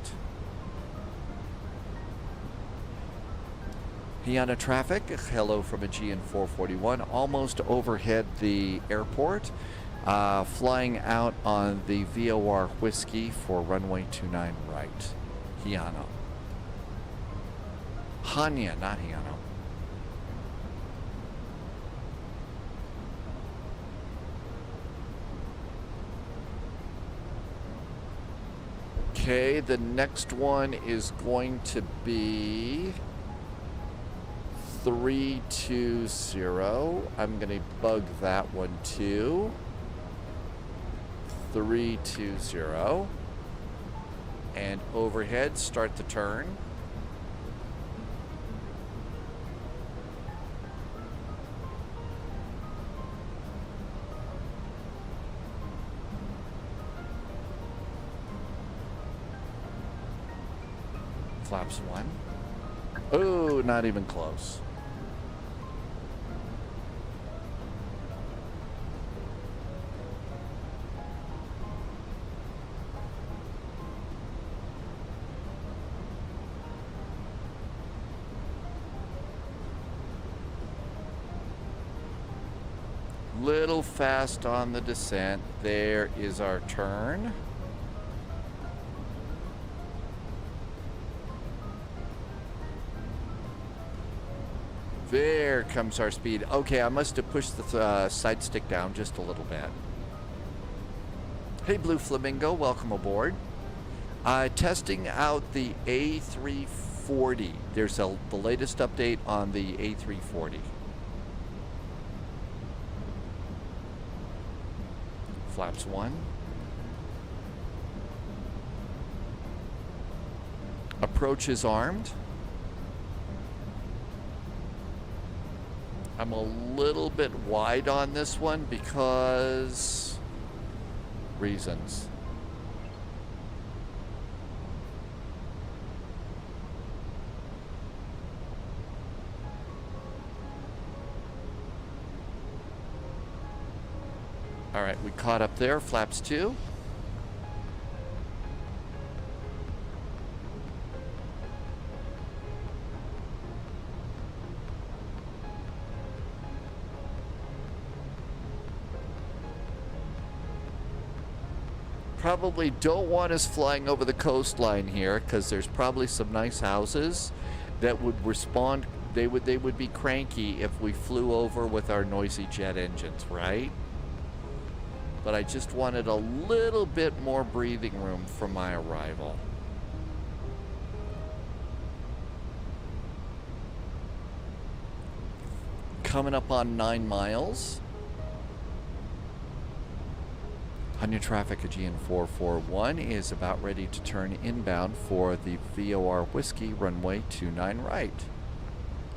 Hiana traffic, hello from Aegean 441, almost overhead the airport. Flying out on the VOR Whiskey for runway 29 right. Hiano. Chania, not Hiano. Okay, the next one is going to be 320. I'm going to bug that one too. 320. And overhead, start the turn. Flaps 1. Oh, not even close. Little fast on the descent. There is our turn. There comes our speed. Okay, I must have pushed the side stick down just a little bit. Hey, Blue Flamingo, welcome aboard. Testing out the A340. There's the latest update on the A340. Flaps 1. Approach is armed. I'm a little bit wide on this one because reasons. All right, we caught up there, flaps 2. Probably don't want us flying over the coastline here because there's probably some nice houses that would respond. They would be cranky if we flew over with our noisy jet engines, right? But I just wanted a little bit more breathing room for my arrival. Coming up on 9 miles. Chania traffic Aegean 441 is about ready to turn inbound for the VOR Whiskey runway 29 right.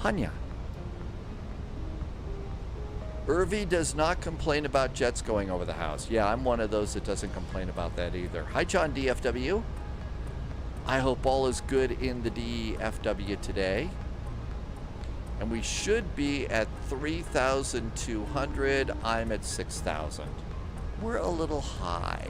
Chania. Irvi does not complain about jets going over the house. Yeah, I'm one of those that doesn't complain about that either. Hi, John DFW. I hope all is good in the DFW today. And we should be at 3,200. I'm at 6,000. We're a little high.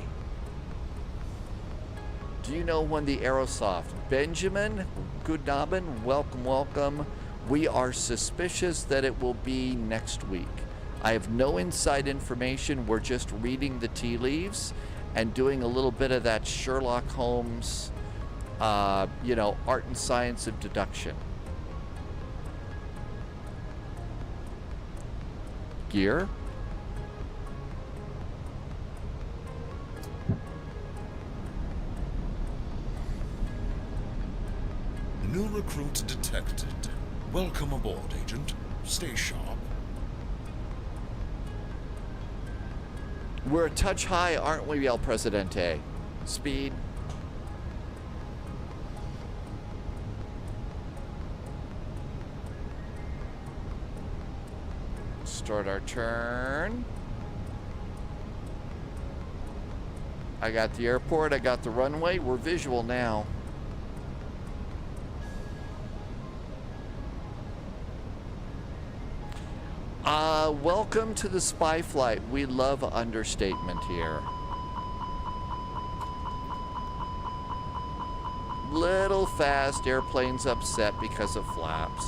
Do you know when the Aerosoft? Benjamin Goodnabin, welcome, welcome. We are suspicious that it will be next week. I have no inside information. We're just reading the tea leaves and doing a little bit of that Sherlock Holmes, art and science of deduction. Gear. New recruit detected. Welcome aboard, Agent. Stay sharp. We're a touch high, aren't we, El Presidente? Speed. Start our turn. I got the airport, I got the runway. We're visual now. Welcome to the spy flight. We love understatement here. Little fast, airplane's upset because of flaps.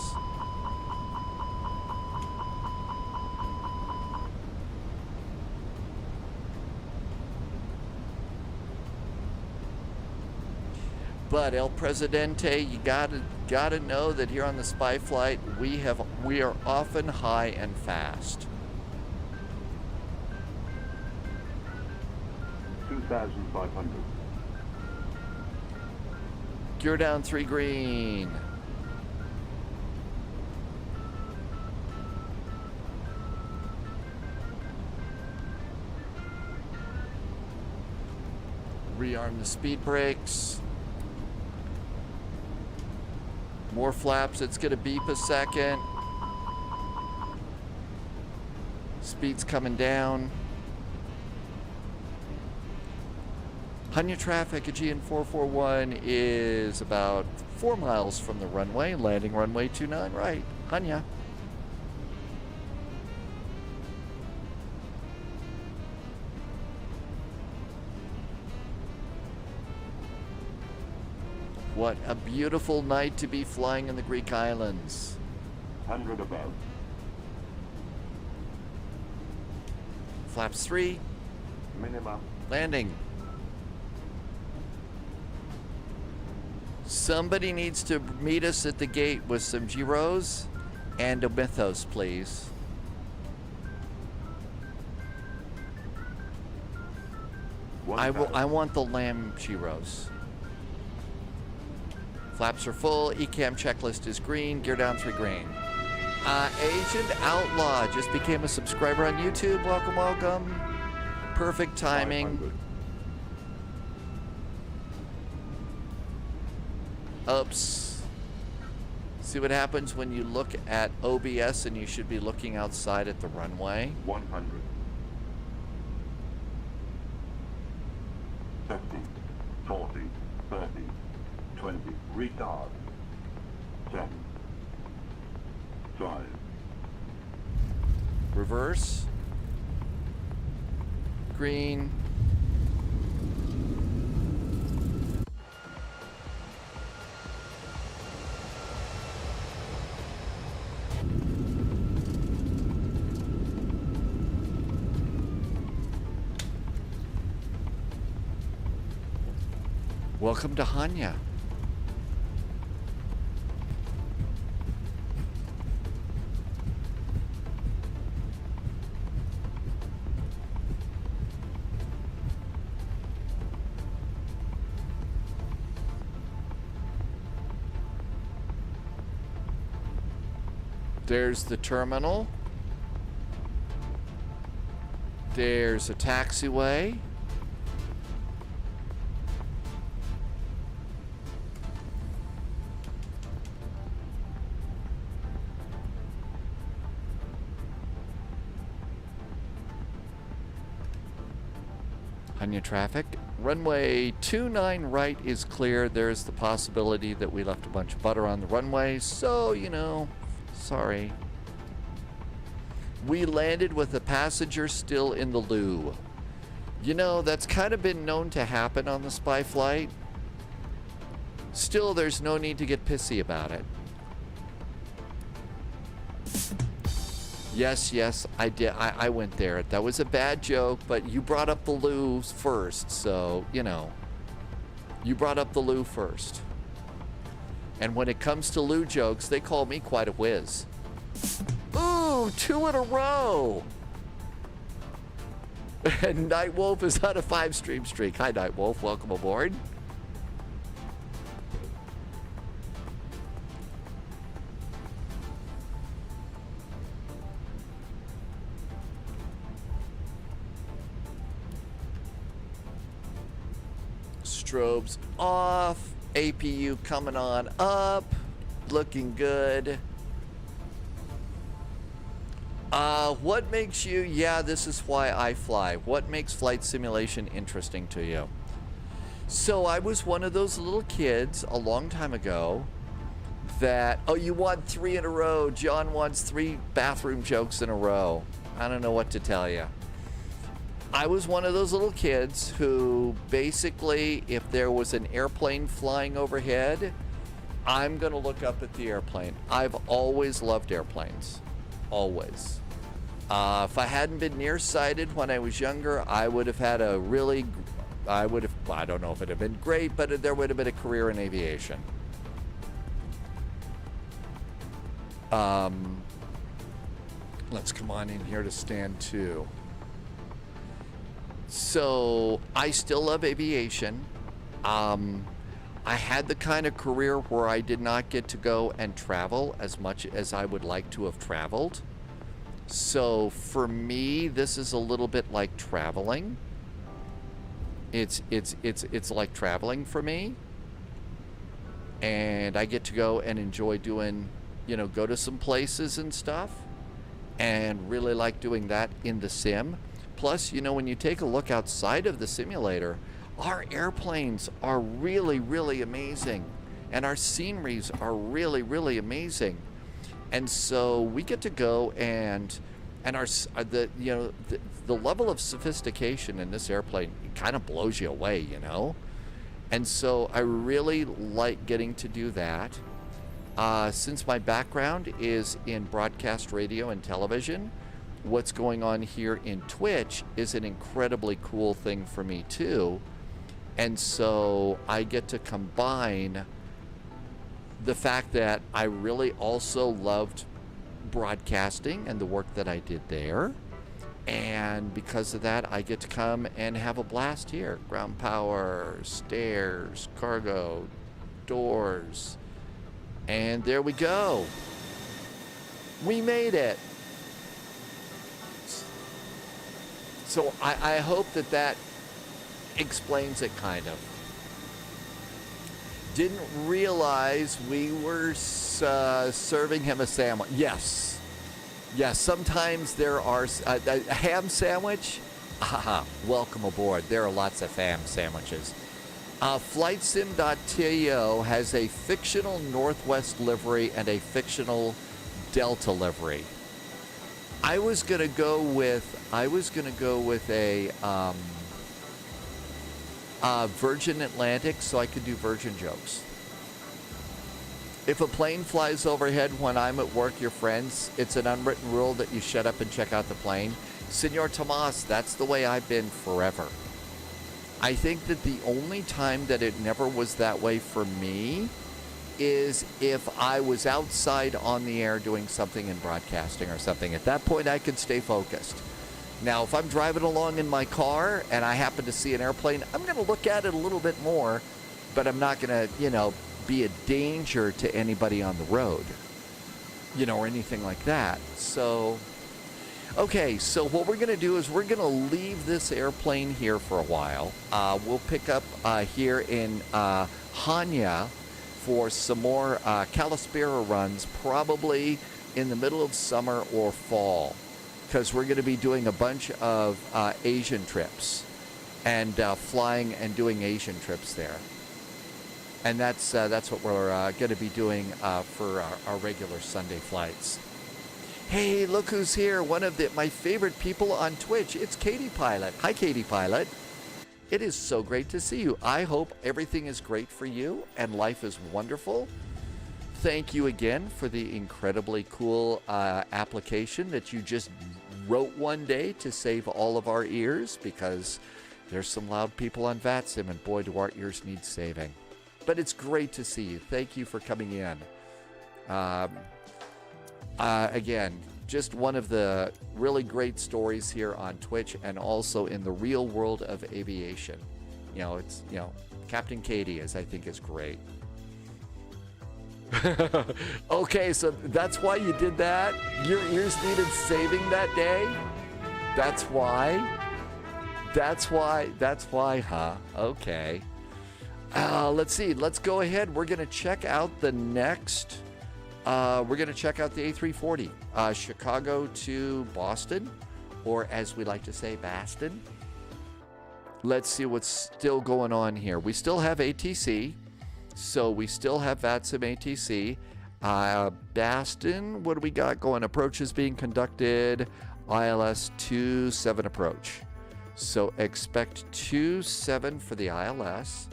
But El Presidente, you gotta know that here on the spy flight, we are often high and fast. 2,500. Gear down 3 green. Rearm the speed brakes. More flaps, it's gonna beep a second. Speed's coming down. Chania traffic, Aegean 441 is about 4 miles from the runway, landing runway 29 right. Chania. What a beautiful night to be flying in the Greek islands. 100 above. Flaps 3. Minimum. Landing. Somebody needs to meet us at the gate with some gyros and a mythos, please. I want the lamb gyros. Flaps are full. ECAM checklist is green. Gear down 3 green. Agent Outlaw just became a subscriber on YouTube. Welcome, welcome. Perfect timing. 500. Oops. See what happens when you look at OBS and you should be looking outside at the runway. 100. 50. 40. 30. 20. Retard. 10. 5. Reverse. Green. Welcome to Chania. There's the terminal. There's a taxiway. Chania traffic. Runway 29 right is clear. There's the possibility that we left a bunch of butter on the runway, so, you know, sorry. We landed with a passenger still in the loo. You know, that's kind of been known to happen on the spy flight. Still, there's no need to get pissy about it. Yes, yes, I did. I went there. That was a bad joke, but you brought up the loo first, so, you know. You brought up the loo first. And when it comes to loo jokes, they call me quite a whiz. Ooh, 2 in a row! And Night Wolf is on a 5-stream streak. Hi, Night Wolf. Welcome aboard. Strobes off. APU coming on up. Looking good. What makes you, yeah, this is why I fly. What makes flight simulation interesting to you? So I was one of those little kids a long time ago that, oh, you want 3 in a row. John wants 3 bathroom jokes in a row. I don't know what to tell you. I was one of those little kids who basically, if there was an airplane flying overhead, I'm going to look up at the airplane. I've always loved airplanes. Always. If I hadn't been nearsighted when I was younger, I would have had a really, I don't know if it would have been great, but there would have been a career in aviation. Let's come on in here to stand 2. So I still love aviation. I had the kind of career where I did not get to go and travel as much as I would like to have traveled. So for me, this is a little bit like traveling. It's like traveling for me. And I get to go and enjoy doing, go to some places and stuff, and really like doing that in the sim. Plus, when you take a look outside of the simulator, our airplanes are really, really amazing. And our sceneries are really, really amazing. And so we get to go and the level of sophistication in this airplane kind of blows you away, And so I really like getting to do that. Since my background is in broadcast radio and television, what's going on here in Twitch is an incredibly cool thing for me too. And so I get to combine the fact that I really also loved broadcasting and the work that I did there. And because of that, I get to come and have a blast here. Ground power, stairs, cargo, doors. And there we go. We made it. So I hope that explains it kind of. Didn't realize we were serving him a sandwich. Yes. Yes, sometimes there are a ham sandwich. Welcome aboard. There are lots of ham sandwiches. FlightSim.to has a fictional Northwest livery and a fictional Delta livery. I was gonna go with a Virgin Atlantic so I could do Virgin jokes. If a plane flies overhead when I'm at work, your friends, it's an unwritten rule that you shut up and check out the plane. Senor Tomas, that's the way I've been forever. I think that the only time that it never was that way for me is if I was outside on the air doing something in broadcasting or something. At that point, I can stay focused. Now, if I'm driving along in my car and I happen to see an airplane, I'm going to look at it a little bit more, but I'm not going to, be a danger to anybody on the road, or anything like that. So, okay, so what we're going to do is we're going to leave this airplane here for a while. We'll pick up here in Chania for some more Kalispera runs, probably in the middle of summer or fall, because we're going to be doing a bunch of Asian trips and flying and doing Asian trips there. And that's what we're going to be doing for our regular Sunday flights. Hey, look who's here. One of my favorite people on Twitch. It's Katie Pilot. Hi, Katie Pilot. It is so great to see you. I hope everything is great for you and life is wonderful. Thank you again for the incredibly cool application that you just wrote one day to save all of our ears, because there's some loud people on VATSIM, and boy, do our ears need saving. But it's great to see you. Thank you for coming in. Again, just one of the really great stories here on Twitch and also in the real world of aviation. Captain Katie I think is great. Okay, so that's why you did that? Your ears needed saving that day? That's why? That's why, huh? Okay. Let's see. Let's go ahead. We're going to check out the next. We're going to check out the A340. Chicago to Boston, or as we like to say, Baston. Let's see what's still going on here. We still have ATC. So we still have VATSIM ATC. Baston, what do we got going? Approach is being conducted. ILS 27 approach. So expect 27 for the ILS.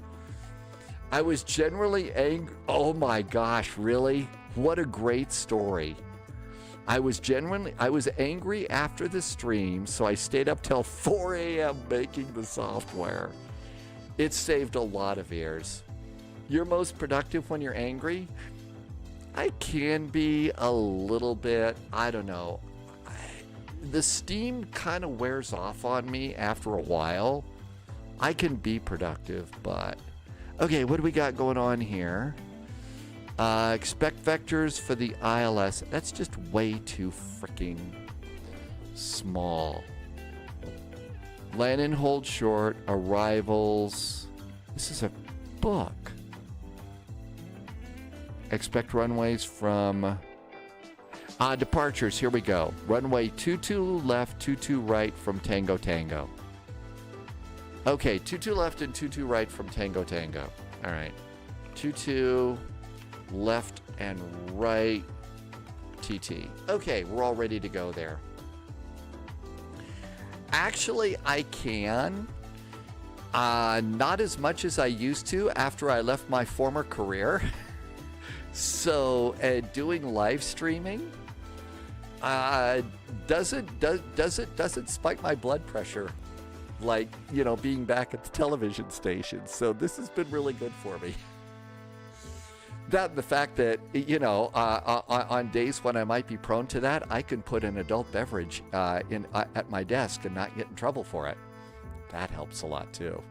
I was generally angry. Oh my gosh, really? What a great story. I was angry after the stream, so I stayed up till 4 a.m. making the software. It saved a lot of ears. You're most productive when you're angry? I can be a little bit, I don't know. The steam kind of wears off on me after a while. I can be productive, but... Okay, what do we got going on here? Expect vectors for the ILS. That's just way too freaking small. Land and hold short. Arrivals. This is a book. Expect runways from... departures. Here we go. Runway 22 left, 22 right from Tango Tango. Okay, 22 left and 22 right from Tango Tango. All right. 22 left and right TT. Okay, we're all ready to go there. Actually, I can. Not as much as I used to after I left my former career. So, doing live streaming doesn't spike my blood pressure like, you know, being back at the television station. So this has been really good for me. That and the fact that, you know, on days when I might be prone to that, I can put an adult beverage at my desk and not get in trouble for it. That helps a lot too.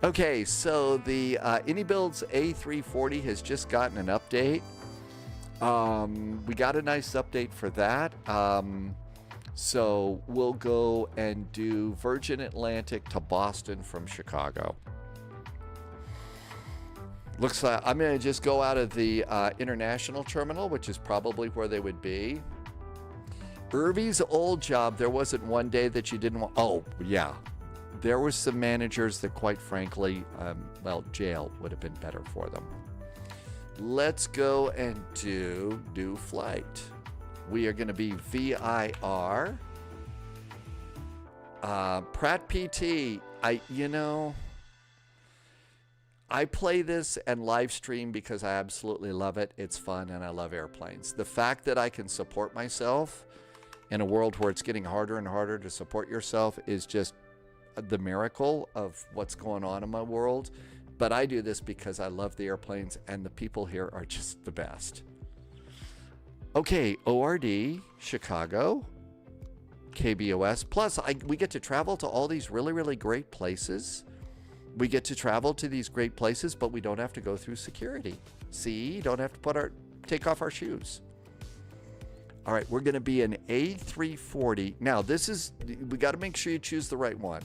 Okay, so the AnyBuilds A340 has just gotten an update. We got a nice update for that. So we'll go and do Virgin Atlantic to Boston from Chicago. Looks like I'm going to just go out of the international terminal, which is probably where they would be. Irvy's old job, there wasn't one day that you didn't want... Oh, yeah. There were some managers that, quite frankly, well, jail would have been better for them. Let's go and do new flight. We are going to be VIR. Pratt PT. I play this and live stream because I absolutely love it. It's fun and I love airplanes. The fact that I can support myself in a world where it's getting harder and harder to support yourself is just the miracle of what's going on in my world. But I do this because I love the airplanes and the people here are just the best. Okay, ORD, Chicago, KBOS. Plus, we get to travel to all these really, really great places. We get to travel to these great places, but we don't have to go through security. See, don't have to take off our shoes. All right, we're going to be an A340. Now, we got to make sure you choose the right one.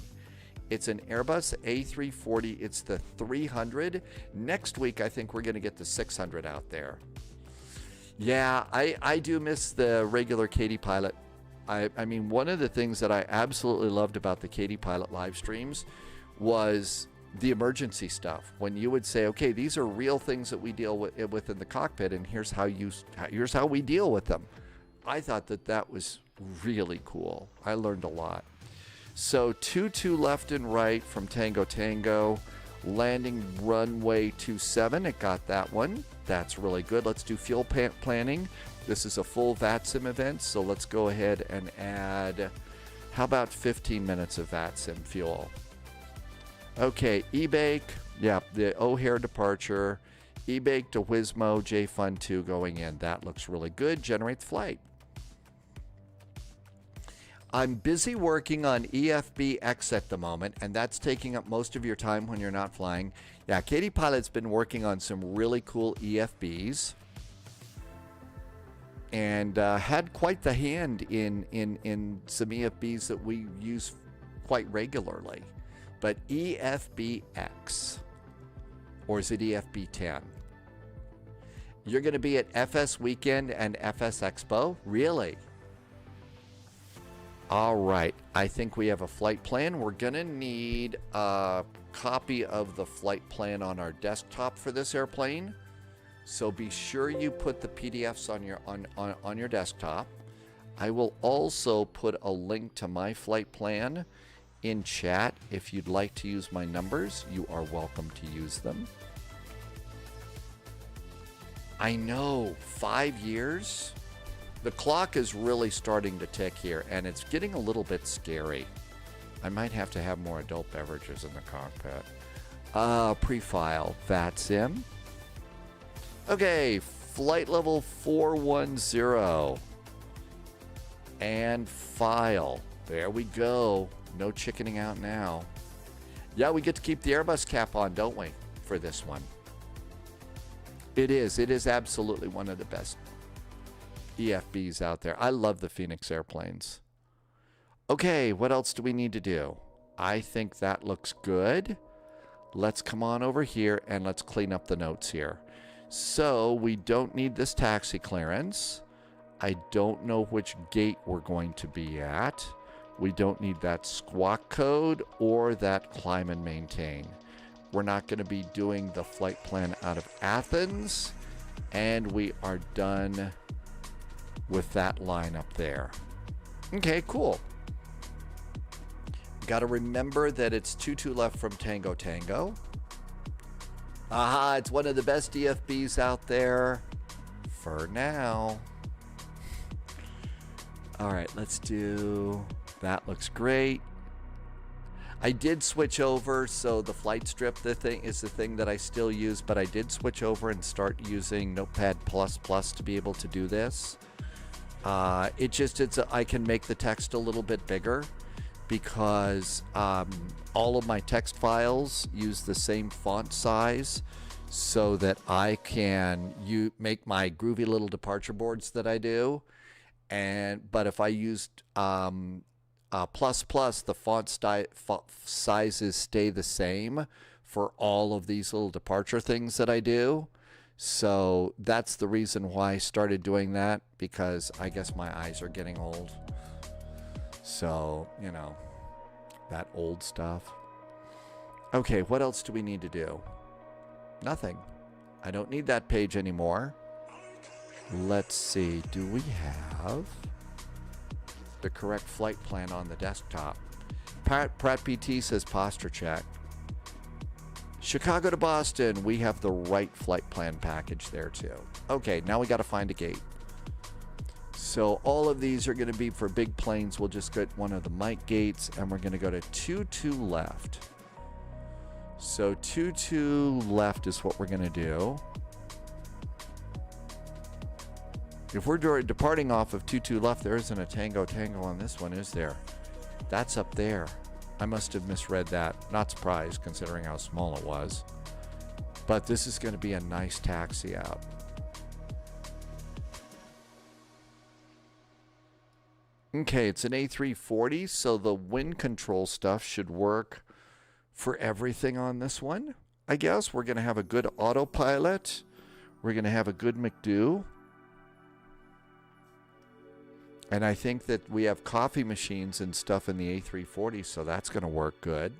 It's an Airbus A340. It's the 300. Next week, I think we're going to get the 600 out there. Yeah, I do miss the regular Katie Pilot. I mean, one of the things that I absolutely loved about the Katie Pilot live streams was the emergency stuff. When you would say, okay, these are real things that we deal with in the cockpit, and here's how we deal with them. I thought that was really cool. I learned a lot. So 22 left and right from Tango Tango, landing runway 27. It got that one. That's really good. Let's do fuel planning. This is a full VATSIM event, so let's go ahead and add, how about 15 minutes of VATSIM fuel? Okay, eBake, yeah, the O'Hare departure, eBake to Wizmo, JFun 2 going in. That looks really good. Generate the flight. I'm busy working on EFBX at the moment, and that's taking up most of your time when you're not flying. Yeah, Katie Pilot's been working on some really cool EFBs and had quite the hand in some EFBs that we use quite regularly. But EFBX, or is it EFB10? You're going to be at FS Weekend and FS Expo? Really? All right, I think we have a flight plan. We're going to need a copy of the flight plan on our desktop for this airplane. So be sure you put the PDFs on your desktop. I will also put a link to my flight plan in chat. If you'd like to use my numbers, you are welcome to use them. I know, 5 years? The clock is really starting to tick here, and it's getting a little bit scary. I might have to have more adult beverages in the cockpit. Pre-file, VATSIM. Okay, flight level 410. And file. There we go. No chickening out now. Yeah, we get to keep the Airbus cap on, don't we, for this one? It is. It is absolutely one of the best EFBs out there. I love the Phoenix airplanes. Okay, what else do we need to do? I think that looks good. Let's come on over here and let's clean up the notes here. So we don't need this taxi clearance. I don't know which gate we're going to be at. We don't need that squawk code or that climb and maintain. We're not going to be doing the flight plan out of Athens. And we are done with that line up there. Okay, cool. Got to remember that it's 22 left from Tango Tango. Aha, it's one of the best DFBs out there for now. All right, let's do, that looks great. I did switch over, so the flight strip is the thing that I still use, but I did switch over and start using Notepad++ to be able to do this. I can make the text a little bit bigger because all of my text files use the same font size so that I can make my groovy little departure boards that I do. But if I used the font sizes stay the same for all of these little departure things that I do. So that's the reason why I started doing that, because I guess my eyes are getting old. So, you know, that old stuff. Okay, what else do we need to do? Nothing. I don't need that page anymore. Let's see, do we have the correct flight plan on the desktop? Pratt PT says posture check. Chicago to Boston, we have the right flight plan package there too. Okay, now we got to find a gate. So all of these are going to be for big planes. We'll just get one of the mic gates, and we're going to go to 22 left. So 22 left is what we're going to do. If we're departing off of 22 left, there isn't a Tango Tango on this one, is there? That's up there. I must have misread that. Not surprised, considering how small it was. But this is going to be a nice taxi out. Okay, it's an A340, so the wind control stuff should work for everything on this one. I guess we're going to have a good autopilot. We're going to have a good McDo. And I think that we have coffee machines and stuff in the A340, so that's going to work good.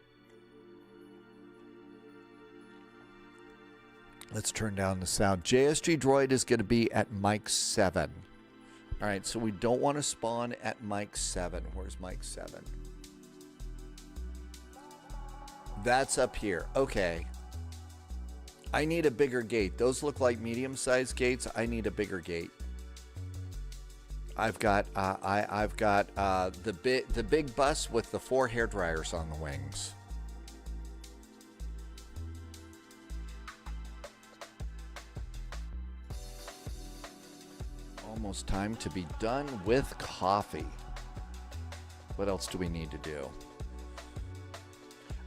Let's turn down the sound. JSG Droid is going to be at mic 7. All right, so we don't want to spawn at mic 7. Where's mic 7? That's up here. Okay. I need a bigger gate. Those look like medium-sized gates. I need a bigger gate. I've got the big bus with the 4 hair dryers on the wings. Almost time to be done with coffee. What else do we need to do?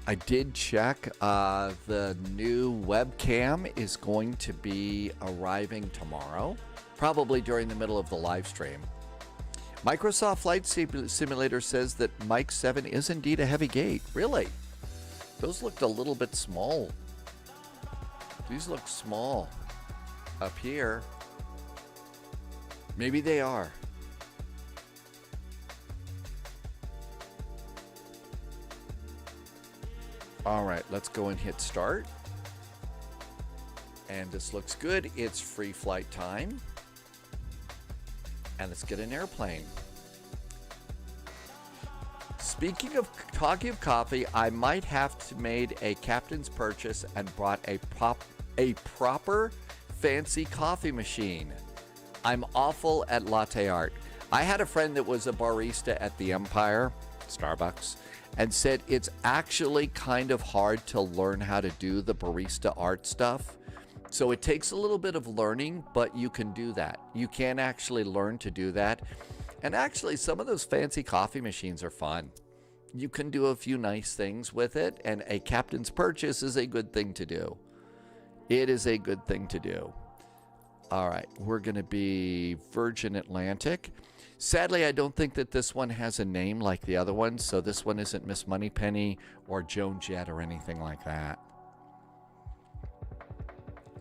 I did check. The new webcam is going to be arriving tomorrow, probably during the middle of the live stream. Microsoft Flight Simulator says that mic 7 is indeed a heavy gate. Really? Those looked a little bit small. These look small up here. Maybe they are. All right, let's go and hit start. And this looks good. It's free flight time. And let's get an airplane. Speaking of talking of coffee, I might have to made a captain's purchase and brought a proper fancy coffee machine. I'm awful at latte art. I had a friend that was a barista at the Empire, Starbucks, and said it's actually kind of hard to learn how to do the barista art stuff. So it takes a little bit of learning, but you can do that. You can actually learn to do that. And actually, some of those fancy coffee machines are fun. You can do a few nice things with it, and a captain's purchase is a good thing to do. It is a good thing to do. All right, we're going to be Virgin Atlantic. Sadly, I don't think that this one has a name like the other ones, so this one isn't Miss Moneypenny or Joan Jett or anything like that.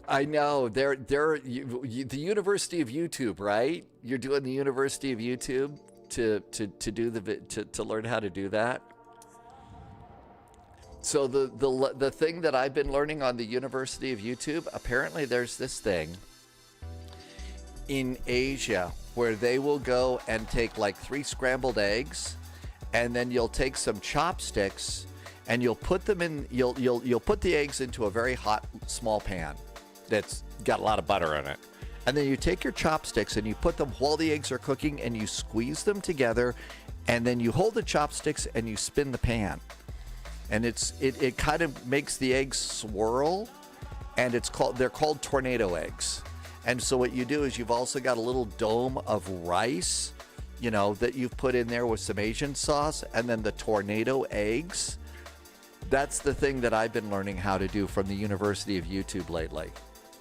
I know, they're the University of YouTube, right? You're doing the University of YouTube to learn how to do that. So the thing that I've been learning on the University of YouTube, apparently there's this thing in Asia where they will go and take like 3 scrambled eggs, and then you'll take some chopsticks and you'll put them in. You'll put the eggs into a very hot small pan that's got a lot of butter in it. And then you take your chopsticks and you put them while the eggs are cooking and you squeeze them together, and then you hold the chopsticks and you spin the pan. And it kind of makes the eggs swirl, and they're called tornado eggs. And so what you do is you've also got a little dome of rice, that you've put in there with some Asian sauce, and then the tornado eggs. That's the thing that I've been learning how to do from the University of YouTube lately.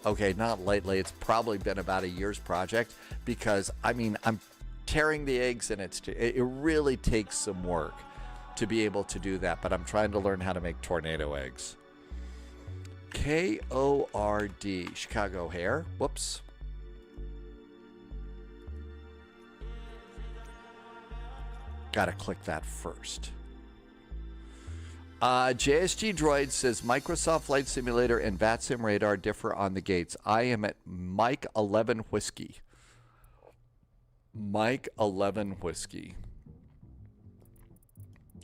Okay, not lately. It's probably been about a year's project because, I'm tearing the eggs, and it really takes some work to be able to do that. But I'm trying to learn how to make tornado eggs. KORD, Chicago O'Hare. Whoops. Got to click that first. JSG Droid says Microsoft Flight Simulator and VATSIM radar differ on the gates. I am at Mike 11 Whiskey. Mike 11 Whiskey.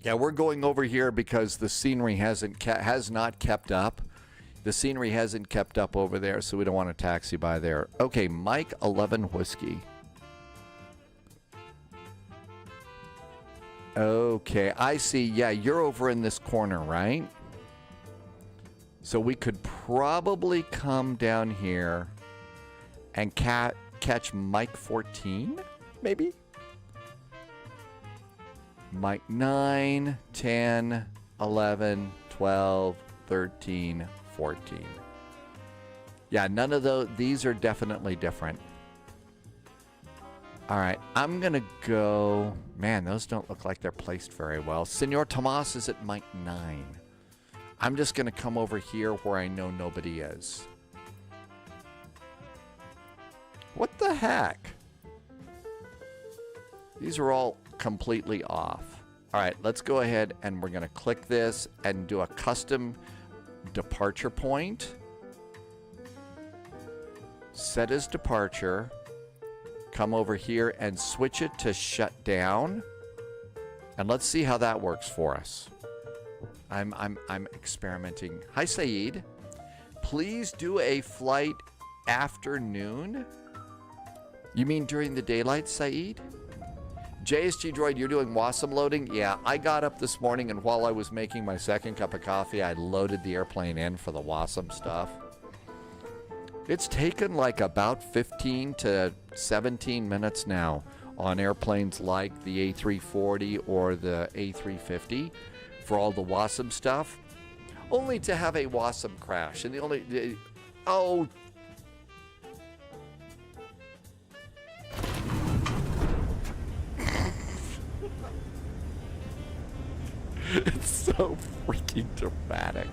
Yeah, we're going over here because the scenery has not kept up. The scenery hasn't kept up over there, so we don't want to taxi by there. Okay, Mike 11 Whiskey. Okay, I see. Yeah, you're over in this corner, right? So we could probably come down here and catch Mike 14, maybe? Mike 9, 10, 11, 12, 13, 14. Yeah, none of those. These are definitely different. All right, I'm going to go... Man, those don't look like they're placed very well. Senor Tomas is at Mike 9. I'm just going to come over here where I know nobody is. What the heck? These are all completely off. All right, let's go ahead and we're going to click this and do a custom departure point. Set as departure. Come over here and switch it to shut down. And let's see how that works for us. I'm experimenting. Hi, Saeed. Please do a flight afternoon. You mean during the daylight, Saeed? JSG Droid, you're doing WASM loading? Yeah, I got up this morning, and while I was making my second cup of coffee, I loaded the airplane in for the WASM stuff. It's taken like about 15 to 17 minutes now on airplanes like the A340 or the A350 for all the WASM stuff, only to have a WASM crash. And oh. It's so freaking dramatic.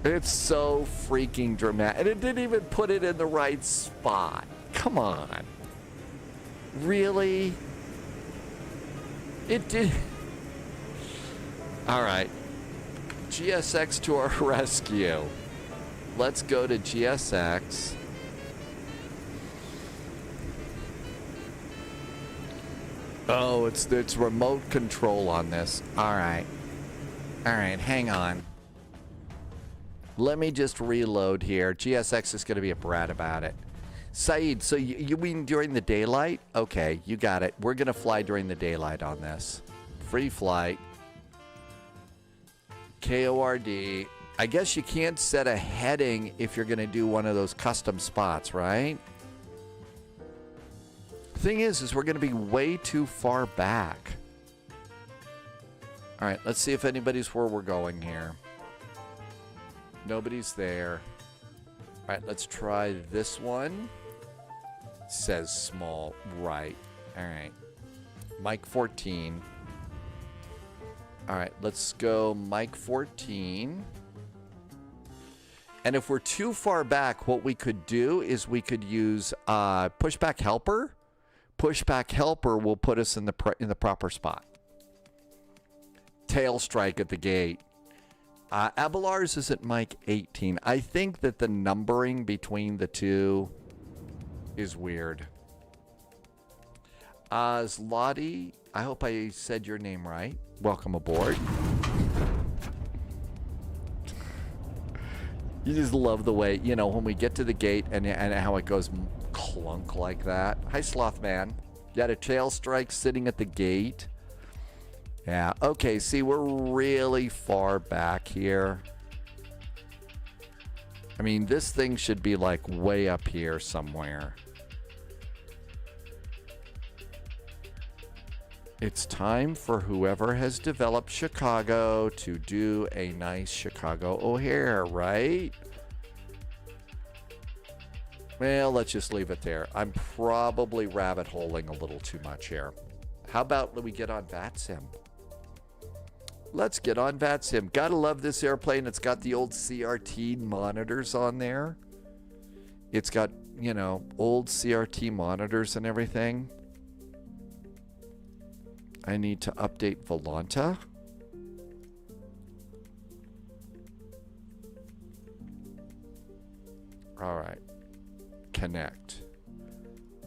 It's so freaking dramatic. And it didn't even put it in the right spot. Come on. Really? It did. All right. GSX to our rescue. let's go to GSX. Oh, it's remote control on this. All right, hang on. Let me just reload here. GSX is going to be a brat about it. Saeed, so you mean during the daylight? Okay, you got it. We're going to fly during the daylight on this. Free flight. KORD. I guess you can't set a heading if you're going to do one of those custom spots, right? Thing is we're going to be way too far back. All right, let's see if anybody's where we're going here. Nobody's there. All right, let's try this one. Says small, right. All right. Mike 14. All right, let's go Mike 14. And if we're too far back, what we could do is we could use Pushback Helper. Pushback Helper will put us in the proper spot. Tail strike at the gate. Abelar's is at Mike 18. I think that the numbering between the two is weird. Zlati, I hope I said your name right. Welcome aboard. You just love the way, you know, when we get to the gate and how it goes clunk like that. Hi, Slothman. You had a tail strike sitting at the gate. Yeah, okay, see, we're really far back here. I mean, this thing should be like way up here somewhere. It's time for whoever has developed Chicago to do a nice Chicago O'Hare, right? Well, let's just leave it there. I'm probably rabbit holing a little too much here. How about we get on VATSIM? Let's get on VATSIM. Gotta love this airplane. It's got the old CRT monitors on there. It's got, you know, old CRT monitors and everything. I need to update Volanta. All right. Connect.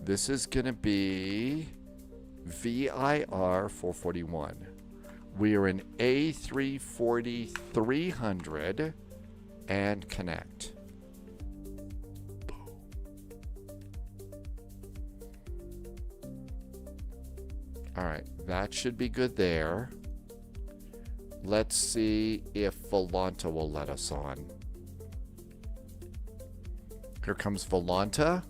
This is going to be VIR 441. We are in A340 300 and connect. All right, that should be good there. Let's see if Volanta will let us on. Here comes Volanta.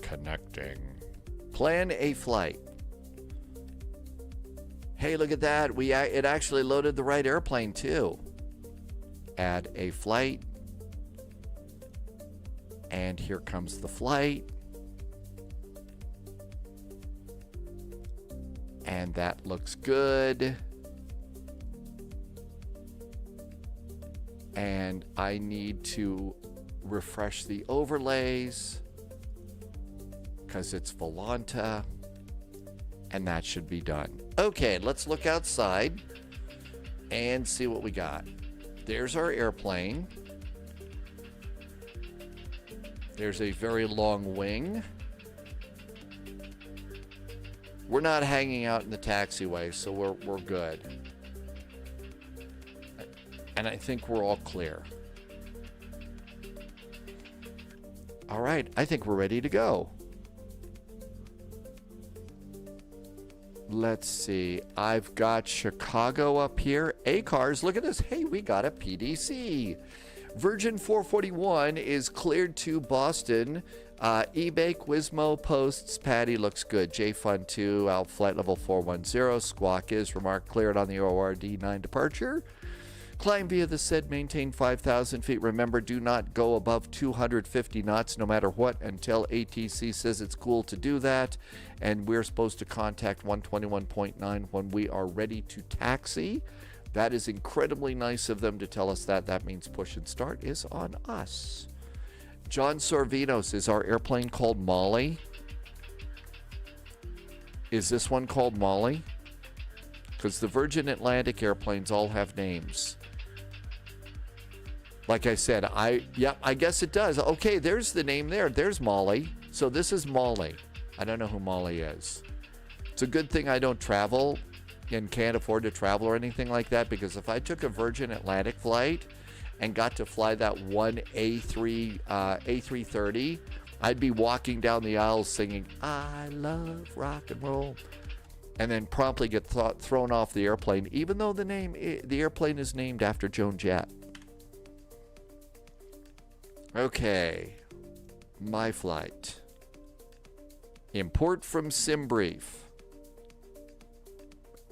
Connecting. Plan a flight. Hey, look at that. It actually loaded the right airplane too. Add a flight. And here comes the flight. And that looks good. And I need to refresh the overlays because it's Volanta. And that should be done. Okay, let's look outside and see what we got. There's our airplane. There's a very long wing. We're not hanging out in the taxiway, so we're good. And I think we're all clear. All right, I think we're ready to go. Let's see. I've got Chicago up here. A-Cars, look at this. Hey, we got a PDC. Virgin 441 is cleared to Boston. eBay, Quizmo, Posts, Patty looks good. JFun 2, out flight level 410. Squawk is remark cleared on the ORD 9 departure. Climb via the said, maintain 5,000 feet. Remember, do not go above 250 knots no matter what until ATC says it's cool to do that. And we're supposed to contact 121.9 when we are ready to taxi. That is incredibly nice of them to tell us that. That means push and start is on us. John Sorvinos, is our airplane called Molly? Is this one called Molly? Because the Virgin Atlantic airplanes all have names. Like I said, I guess it does. Okay, there's the name there. There's Molly. So this is Molly. I don't know who Molly is. It's a good thing I don't travel and can't afford to travel or anything like that, because if I took a Virgin Atlantic flight and got to fly that one A330, I'd be walking down the aisles singing, I love rock and roll, and then promptly get thrown off the airplane, even though the airplane is named after Joan Jett. Okay, my flight. Import from SimBrief.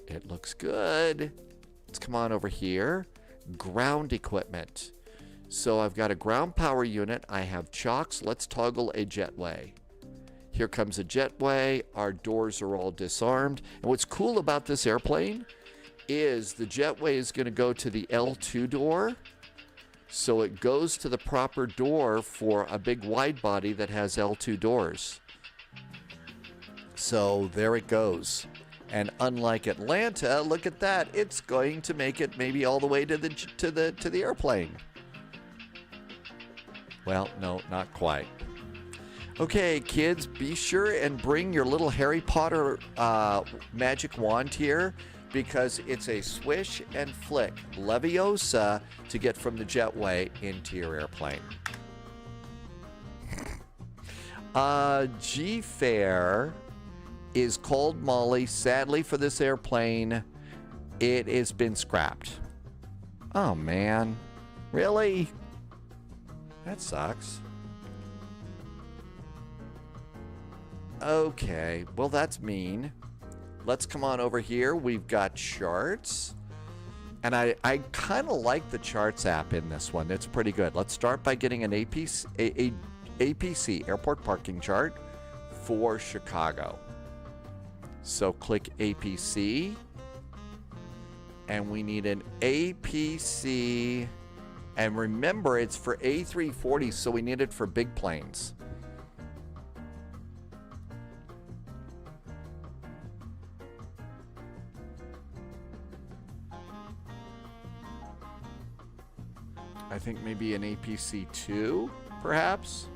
It looks good. Let's come on over here. Ground equipment. So I've got a ground power unit. I have chocks. Let's toggle a jetway. Here comes a jetway. Our doors are all disarmed. And what's cool about this airplane is the jetway is going to go to the L2 door. So it goes to the proper door for a big wide body that has L2 doors. So there it goes. And unlike Atlanta, look at that. It's going to make it maybe all the way to the airplane. Well, no, not quite. Okay, kids, be sure and bring your little Harry Potter magic wand here, because it's a swish and flick Leviosa to get from the jetway into your airplane. G-Fare is called Molly. Sadly for this airplane, it has been scrapped. Oh man, really? That sucks. Okay, well that's mean. Let's come on over here. We've got charts. And I kind of like the charts app in this one. It's pretty good. Let's start by getting an APC, airport parking chart, for Chicago. So click APC. And we need an APC. And remember, it's for A340, so we need it for big planes. I think maybe an APC2, perhaps?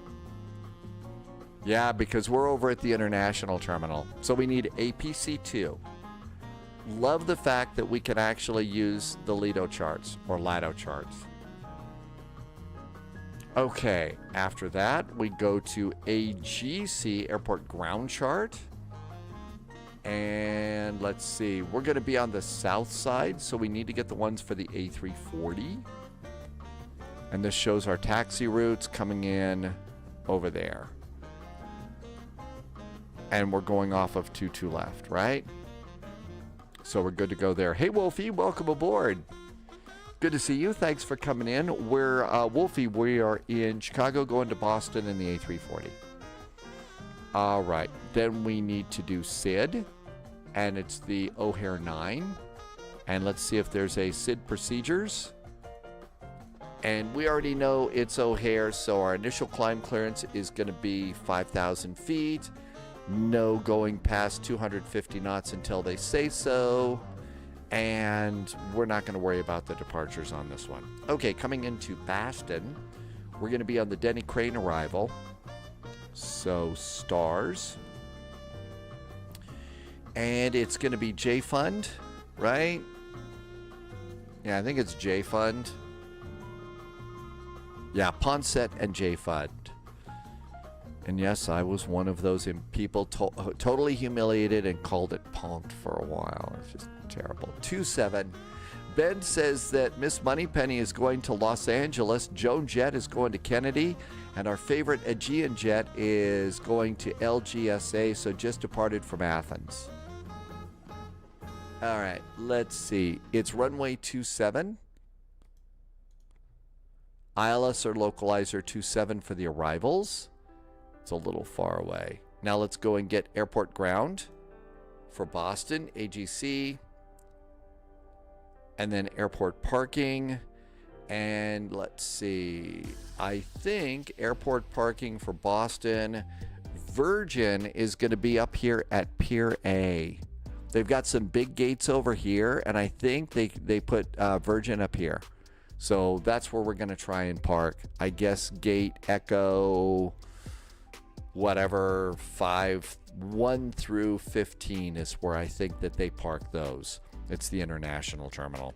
Yeah, because we're over at the international terminal. So we need APC2. Love the fact that we can actually use the LIDO charts, or LADO charts. Okay, after that, we go to AGC, Airport Ground Chart. And let's see, we're going to be on the south side, so we need to get the ones for the A340. And this shows our taxi routes coming in over there. And we're going off of 22 left, right? So we're good to go there. Hey, Wolfie, welcome aboard. Good to see you. Thanks for coming in. We're, Wolfie, we are in Chicago going to Boston in the A340. All right. Then we need to do SID. And it's the O'Hare 9. And let's see if there's a SID procedures. And we already know it's O'Hare, so our initial climb clearance is going to be 5,000 feet. No going past 250 knots until they say so. And we're not going to worry about the departures on this one. Okay, coming into Boston, we're going to be on the Denny Crane arrival. So, stars. And it's going to be J-Fund, right? Yeah, I think it's J-Fund. Yeah, Ponset and J-Fund. And yes, I was one of those people totally humiliated and called it punked for a while. It's just terrible. 2-7. Ben says that Miss Moneypenny is going to Los Angeles. Joan Jett is going to Kennedy. And our favorite Aegean jet is going to LGSA, so just departed from Athens. All right, let's see. It's runway 27. ILS or localizer 27 for the arrivals. It's a little far away. Now let's go and get airport ground for Boston, AGC, and then airport parking. And let's see, I think airport parking for Boston, Virgin is going to be up here at Pier A. They've got some big gates over here, and I think they put Virgin up here. So that's where we're going to try and park. I guess gate Echo, whatever, 1 through 15 is where I think that they park those. It's the international terminal.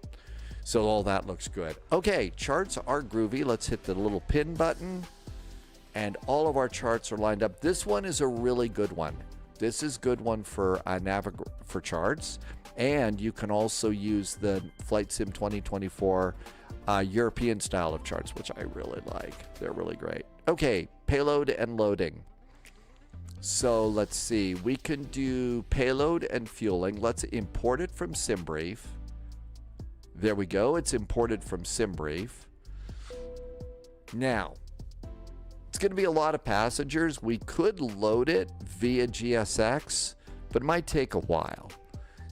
So all that looks good. Okay, charts are groovy. Let's hit the little pin button. And all of our charts are lined up. This one is a really good one. This is a good one for for charts. And you can also use the FlightSim 2024 European style of charts, which I really like. They're really great. Okay, payload and loading. So let's see. We can do payload and fueling. Let's import it from SimBrief. There we go. It's imported from SimBrief. Now, it's going to be a lot of passengers. We could load it via GSX, but it might take a while.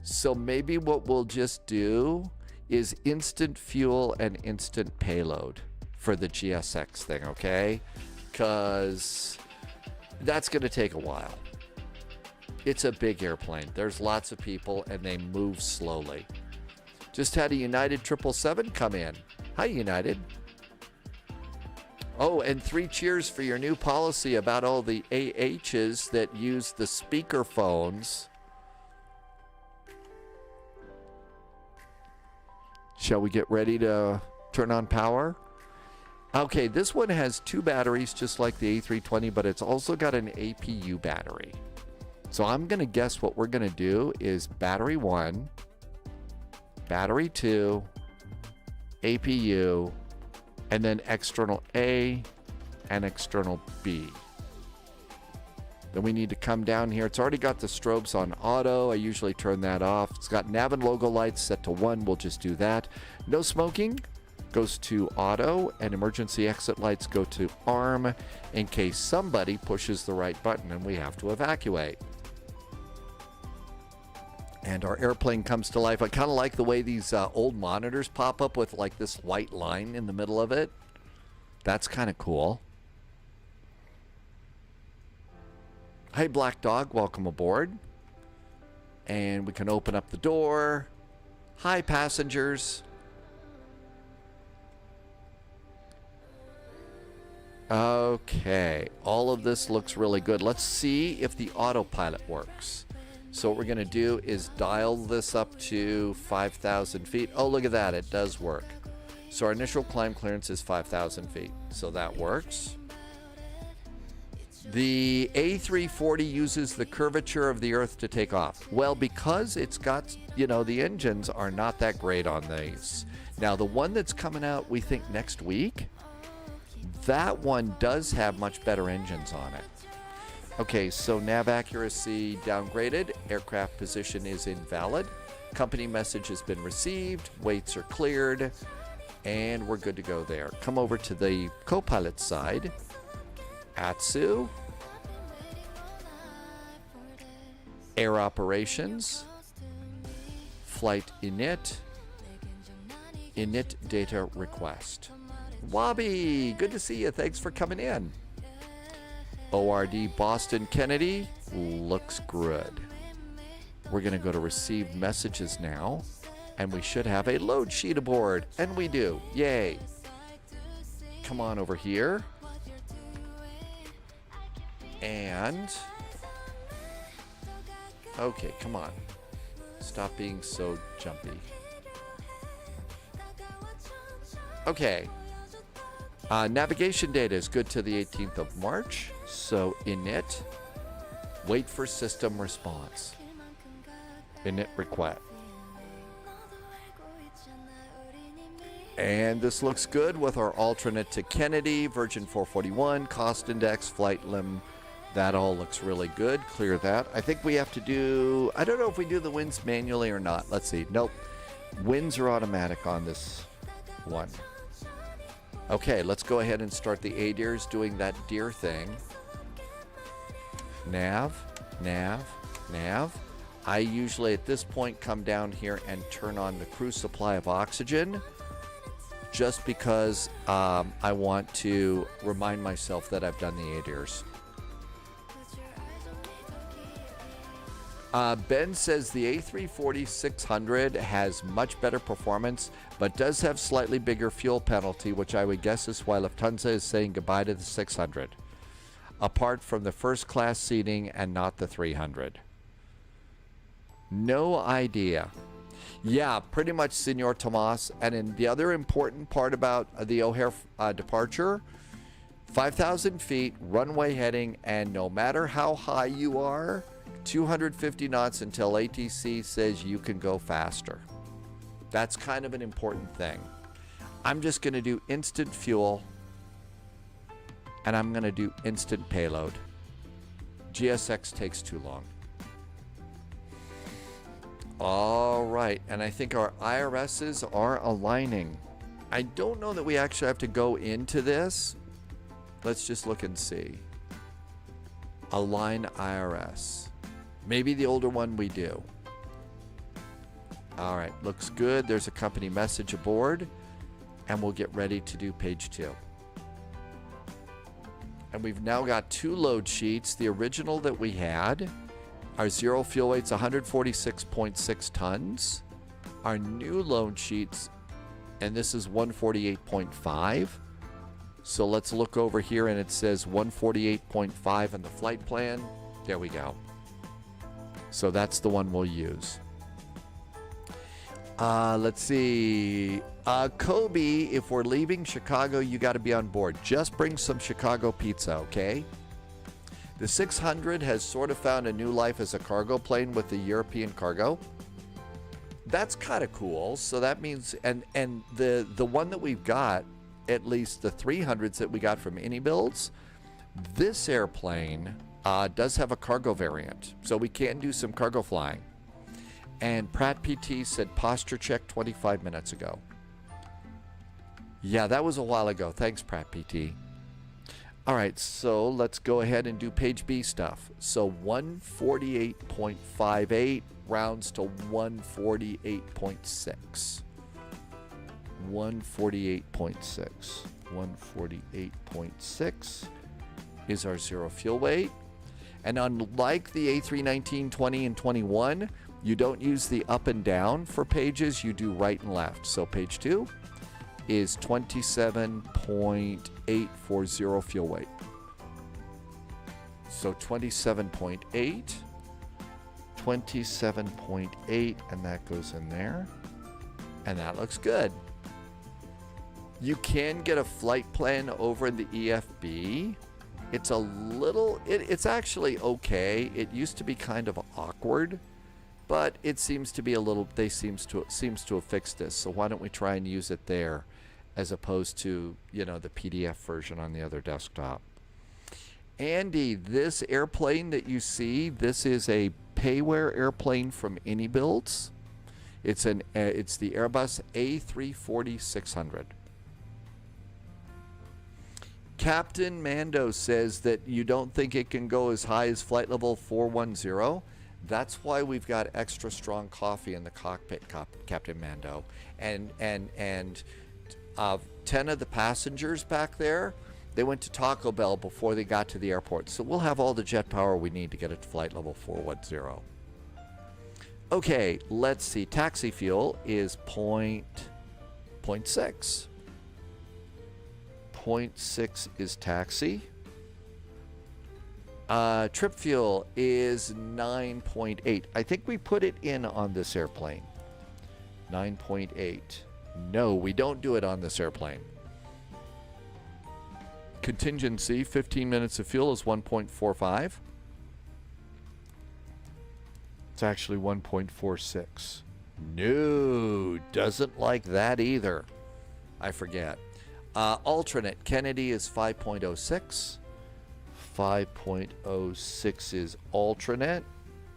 So maybe what we'll just do is instant fuel and instant payload for the GSX thing, okay? Because that's going to take a while. It's a big airplane. There's lots of people, and they move slowly. Just had a United 777 come in. Hi, United. Oh, and 3 cheers for your new policy about all the AHs that use the speaker phones. Shall we get ready to turn on power? Okay, this one has 2 batteries just like the A320, but it's also got an APU battery. So I'm going to guess what we're going to do is battery 1, battery 2, APU, and then external A and external B. Then we need to come down here. It's already got the strobes on auto. I usually turn that off. It's got nav and logo lights set to 1. We'll just do that. No smoking goes to auto, and emergency exit lights go to arm in case somebody pushes the right button and we have to evacuate. And our airplane comes to life. I kind of like the way these old monitors pop up with like this white line in the middle of it. That's kind of cool. Hey, Black Dog, welcome aboard. And we can open up the door. Hi, passengers. Okay, all of this looks really good. Let's see if the autopilot works. So what we're going to do is dial this up to 5,000 feet. Oh, look at that. It does work. So our initial climb clearance is 5,000 feet. So that works. The A340 uses the curvature of the Earth to take off. Well, because it's got, the engines are not that great on these. Now, the one that's coming out, we think next week, that one does have much better engines on it. Okay, so nav accuracy downgraded. Aircraft position is invalid. Company message has been received. Weights are cleared. And we're good to go there. Come over to the co-pilot side. ASUS. Air operations. Flight init. Init data request. Wobby, good to see you. Thanks for coming in. ORD Boston Kennedy looks good. We're going to go to receive messages now, and we should have a load sheet aboard, and we do. Yay. Come on over here. And okay, come on. Stop being so jumpy. Okay. Navigation data is good to the 18th of March. So init, wait for system response. Init request. And this looks good with our alternate to Kennedy, Virgin 441, cost index, flight lim. That all looks really good. Clear that. I think we have to do, I don't know if we do the winds manually or not. Let's see. Nope. Winds are automatic on this one. Okay, let's go ahead and start the ADIRS doing that deer thing. Nav, nav, nav. I usually at this point come down here and turn on the crew supply of oxygen just because I want to remind myself that I've done the ADIRS. Ben says the A340-600 has much better performance, but does have slightly bigger fuel penalty, which I would guess is why Lufthansa is saying goodbye to the 600, apart from the first class seating and not the 300. No idea. Yeah, pretty much, Senor Tomas. And in the other important part about the O'Hare departure, 5,000 feet, runway heading, and no matter how high you are, 250 knots until ATC says you can go faster. That's kind of an important thing. I'm just going to do instant fuel, and I'm going to do instant payload. GSX takes too long. All right, and I think our IRSs are aligning. I don't know that we actually have to go into this. Let's just look and see. Align IRS. Maybe the older one we do. All right, looks good. There's a company message aboard, and we'll get ready to do page 2. And we've now got 2 load sheets. The original that we had, our zero fuel weight's 146.6 tons. Our new load sheets, and this is 148.5. So let's look over here, and it says 148.5 in the flight plan. There we go. So that's the one we'll use. Let's see. Kobe, if we're leaving Chicago, you got to be on board. Just bring some Chicago pizza, okay? The 600 has sort of found a new life as a cargo plane with the European cargo. That's kind of cool. So that means, and the one that we've got, at least the 300s that we got from AnyBuilds, this airplane does have a cargo variant. So we can do some cargo flying. And Pratt PT said posture check 25 minutes ago. Yeah, that was a while ago. Thanks, Pratt PT. All right, so let's go ahead and do page B stuff. So 148.58 rounds to 148.6. 148.6. 148.6 is our zero fuel weight. And unlike the A319, 20, and 21, you don't use the up and down for pages, you do right and left. So page 2 is 27.8 for zero fuel weight. So 27.8, 27.8, and that goes in there. And that looks good. You can get a flight plan over in the EFB. It's a little, it's actually okay. It used to be kind of awkward, but it seems to be a little, they seems to have fixed this. So why don't we try and use it there as opposed to, you know, the PDF version on the other desktop. Andy, this airplane that you see, this is a payware airplane from AnyBuilds. It's the Airbus A340-600. Captain Mando says that you don't think it can go as high as flight level 410. That's why we've got extra strong coffee in the cockpit, Captain Mando. And 10 of the passengers back there, they went to Taco Bell before they got to the airport. So we'll have all the jet power we need to get it to flight level 410. Okay, let's see. Taxi fuel is 0.6. 0.6 is taxi. Trip fuel is 9.8. I think we put it in on this airplane. 9.8. No, we don't do it on this airplane. Contingency, 15 minutes of fuel is 1.45. It's actually 1.46. No, doesn't like that either. I forget. Alternate, Kennedy is 5.06. 5.06 is alternate.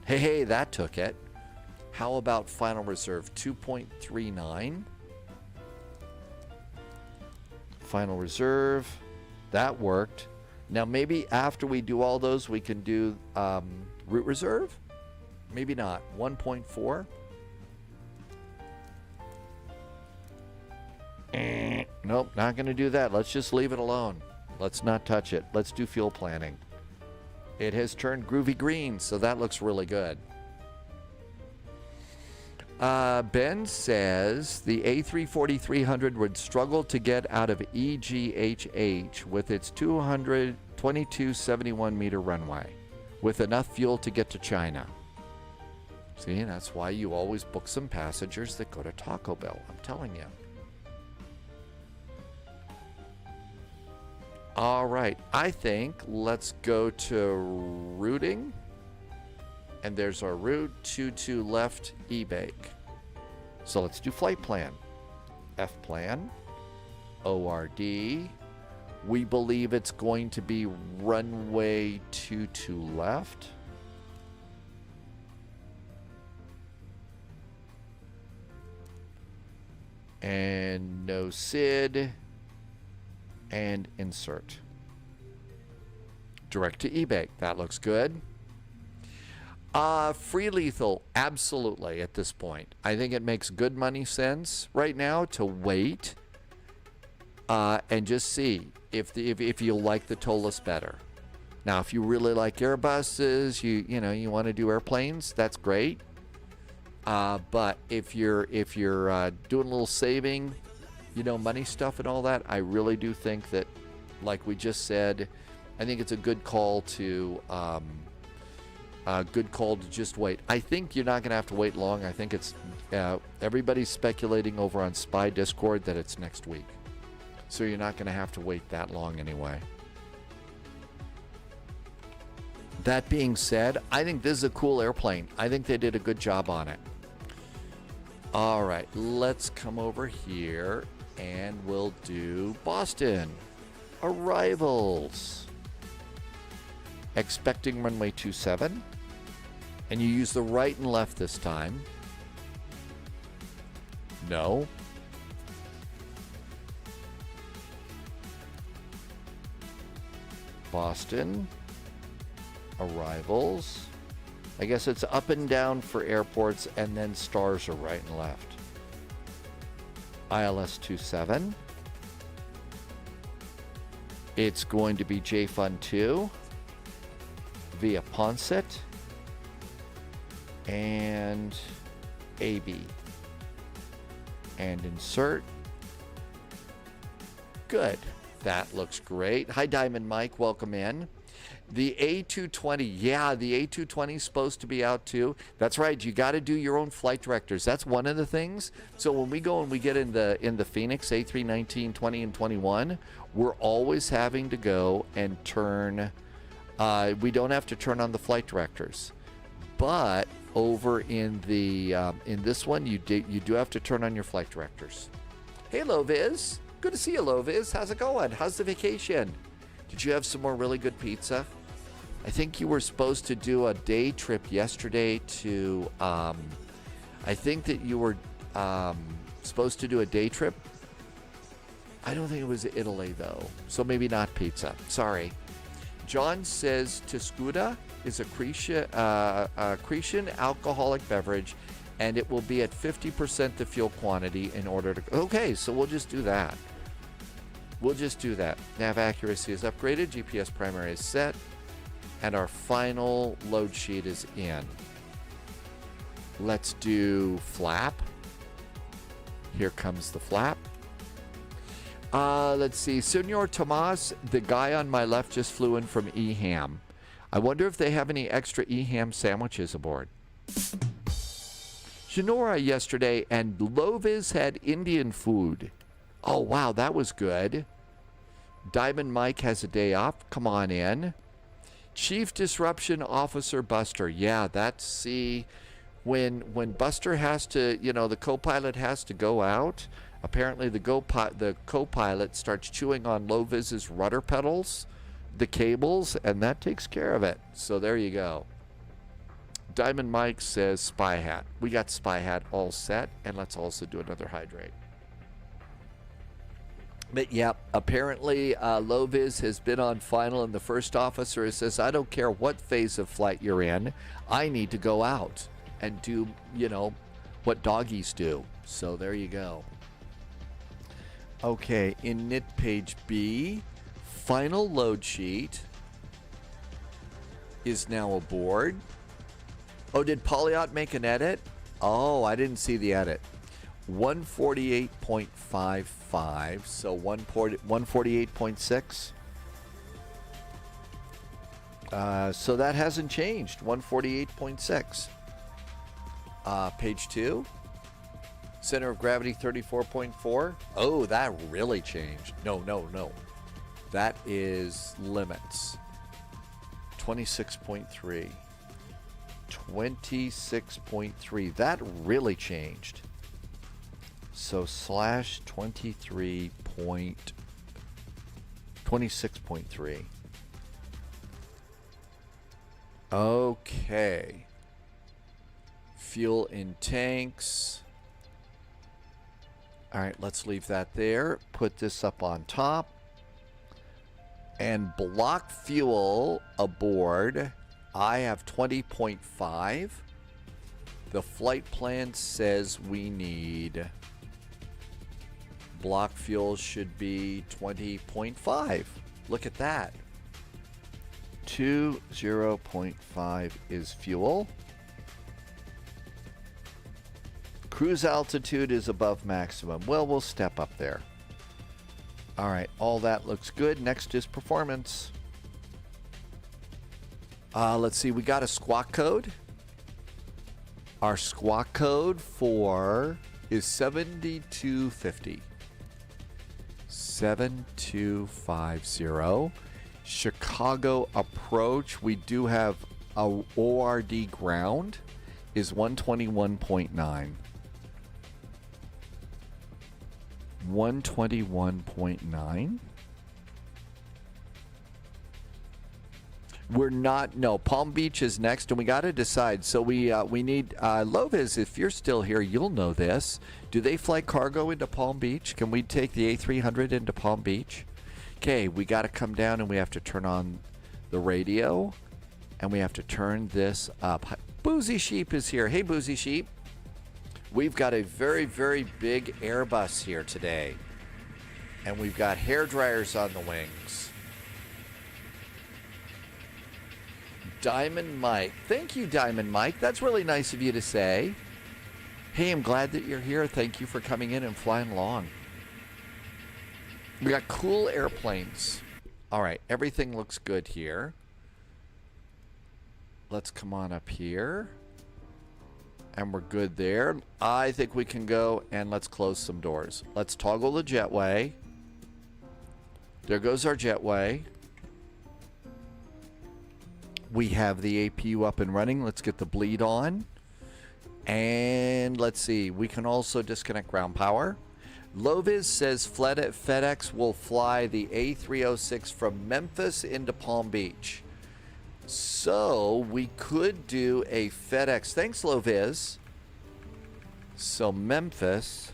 Hey, that took it. How about final reserve, 2.39. Final reserve, that worked. Now maybe after we do all those, we can do route reserve. Maybe not. 1.4. Nope, not going to do that. Let's just leave it alone. Let's not touch it. Let's do fuel planning. It has turned groovy green, so that looks really good. Ben says the A340-300 would struggle to get out of EGHH with its 2271 meter runway with enough fuel to get to China. See, that's why you always book some passengers that go to Taco Bell. I'm telling you. All right, I think let's go to routing. And there's our route, 22 left, E-bake. So let's do flight plan. F-plan, ORD. We believe it's going to be runway 22 left. And no SID. And insert. Direct to E-bake. That looks good. Free lethal, absolutely at this point. I think it makes good money sense right now to wait and just see if you like the TOLUS better. Now, if you really like Airbuses, you want to do airplanes, that's great. But if you're doing a little saving, money stuff and all that, I really do think that, like we just said, I think it's a good call to just wait. I think you're not going to have to wait long. I think it's everybody's speculating over on Spy Discord that it's next week, so you're not going to have to wait that long anyway. That being said, I think this is a cool airplane. I think they did a good job on it. All right, let's come over here and we'll do Boston. Arrivals. Expecting runway 27. And you use the right and left this time. No. Boston. Arrivals. I guess it's up and down for airports, and then stars are right and left. ILS 27. It's going to be JFun 2 via Ponset and AB. And insert. Good. That looks great. Hi, Diamond Mike. Welcome in. The A220, yeah, the A220 is supposed to be out too. That's right. You got to do your own flight directors. That's one of the things. So when we go and we get in the Phoenix A319, 20, and 21, we're always having to go and turn. We don't have to turn on the flight directors, but over in the in this one, you do have to turn on your flight directors. Hey, Loviz. Good to see you, Loviz. How's it going? How's the vacation? Did you have some more really good pizza? I think you were supposed to do a day trip yesterday to, I think that you were supposed to do a day trip. I don't think it was Italy, though. So maybe not pizza. Sorry. John says Tescuda is a Cretian alcoholic beverage, and it will be at 50% the fuel quantity in order to... Okay, so we'll just do that. We'll just do that. Nav accuracy is upgraded. GPS primary is set. And our final load sheet is in. Let's do flap. Here comes the flap. Let's see. Senor Tomas, the guy on my left just flew in from EHAM. I wonder if they have any extra EHAM sandwiches aboard. Genora yesterday, and Loviz had Indian food. Oh, wow, that was good. Diamond Mike has a day off. Come on in. Chief Disruption Officer Buster. Yeah, that's, see, when Buster has to, the co-pilot has to go out, apparently the co-pilot starts chewing on Loviz's rudder pedals, the cables, and that takes care of it. So there you go. Diamond Mike says Spy Hat. We got Spy Hat all set, and let's also do another hydrate. But yeah, apparently Loviz has been on final, and the first officer says, I don't care what phase of flight you're in, I need to go out and do, what doggies do. So there you go. Okay, in NIT page B, final load sheet is now aboard. Oh, did Polyot make an edit? Oh, I didn't see the edit. 148.55, so 148.6. So that hasn't changed. 148.6. Page 2. Center of gravity 34.4. Oh, that really changed. No. That is limits. 26.3. 26.3. That really changed. So slash 26.3. Okay. Fuel in tanks. All right, let's leave that there. Put this up on top. And block fuel aboard. I have 20.5. The flight plan says we need block fuel should be 20.5. Look at that. 20.5 is fuel. Cruise altitude is above maximum. Well, we'll step up there. All right, all that looks good. Next is performance. Let's see, we got a squawk code. Our squawk code for is 7250. 7250. Chicago approach, we do have a ORD ground is 121.9. 121.9. We're not, no, Palm Beach is next, and we got to decide. So we need, Lovis, if you're still here, you'll know this. Do they fly cargo into Palm Beach? Can we take the A300 into Palm Beach? Okay, we got to come down and we have to turn on the radio, and we have to turn this up. Boozy Sheep is here. Hey, Boozy Sheep. We've got a very, very big Airbus here today, and we've got hair dryers on the wings. Diamond Mike. Thank you, Diamond Mike. That's really nice of you to say. Hey, I'm glad that you're here. Thank you for coming in and flying along. We got cool airplanes. All right, everything looks good here. Let's come on up here. And we're good there. I think we can go and let's close some doors. Let's toggle the jetway. There goes our jetway. We have the APU up and running. Let's get the bleed on. And let's see. We can also disconnect ground power. Lovis says FedEx will fly the A306 from Memphis into Palm Beach. So we could do a FedEx. Thanks, Lovis. So Memphis,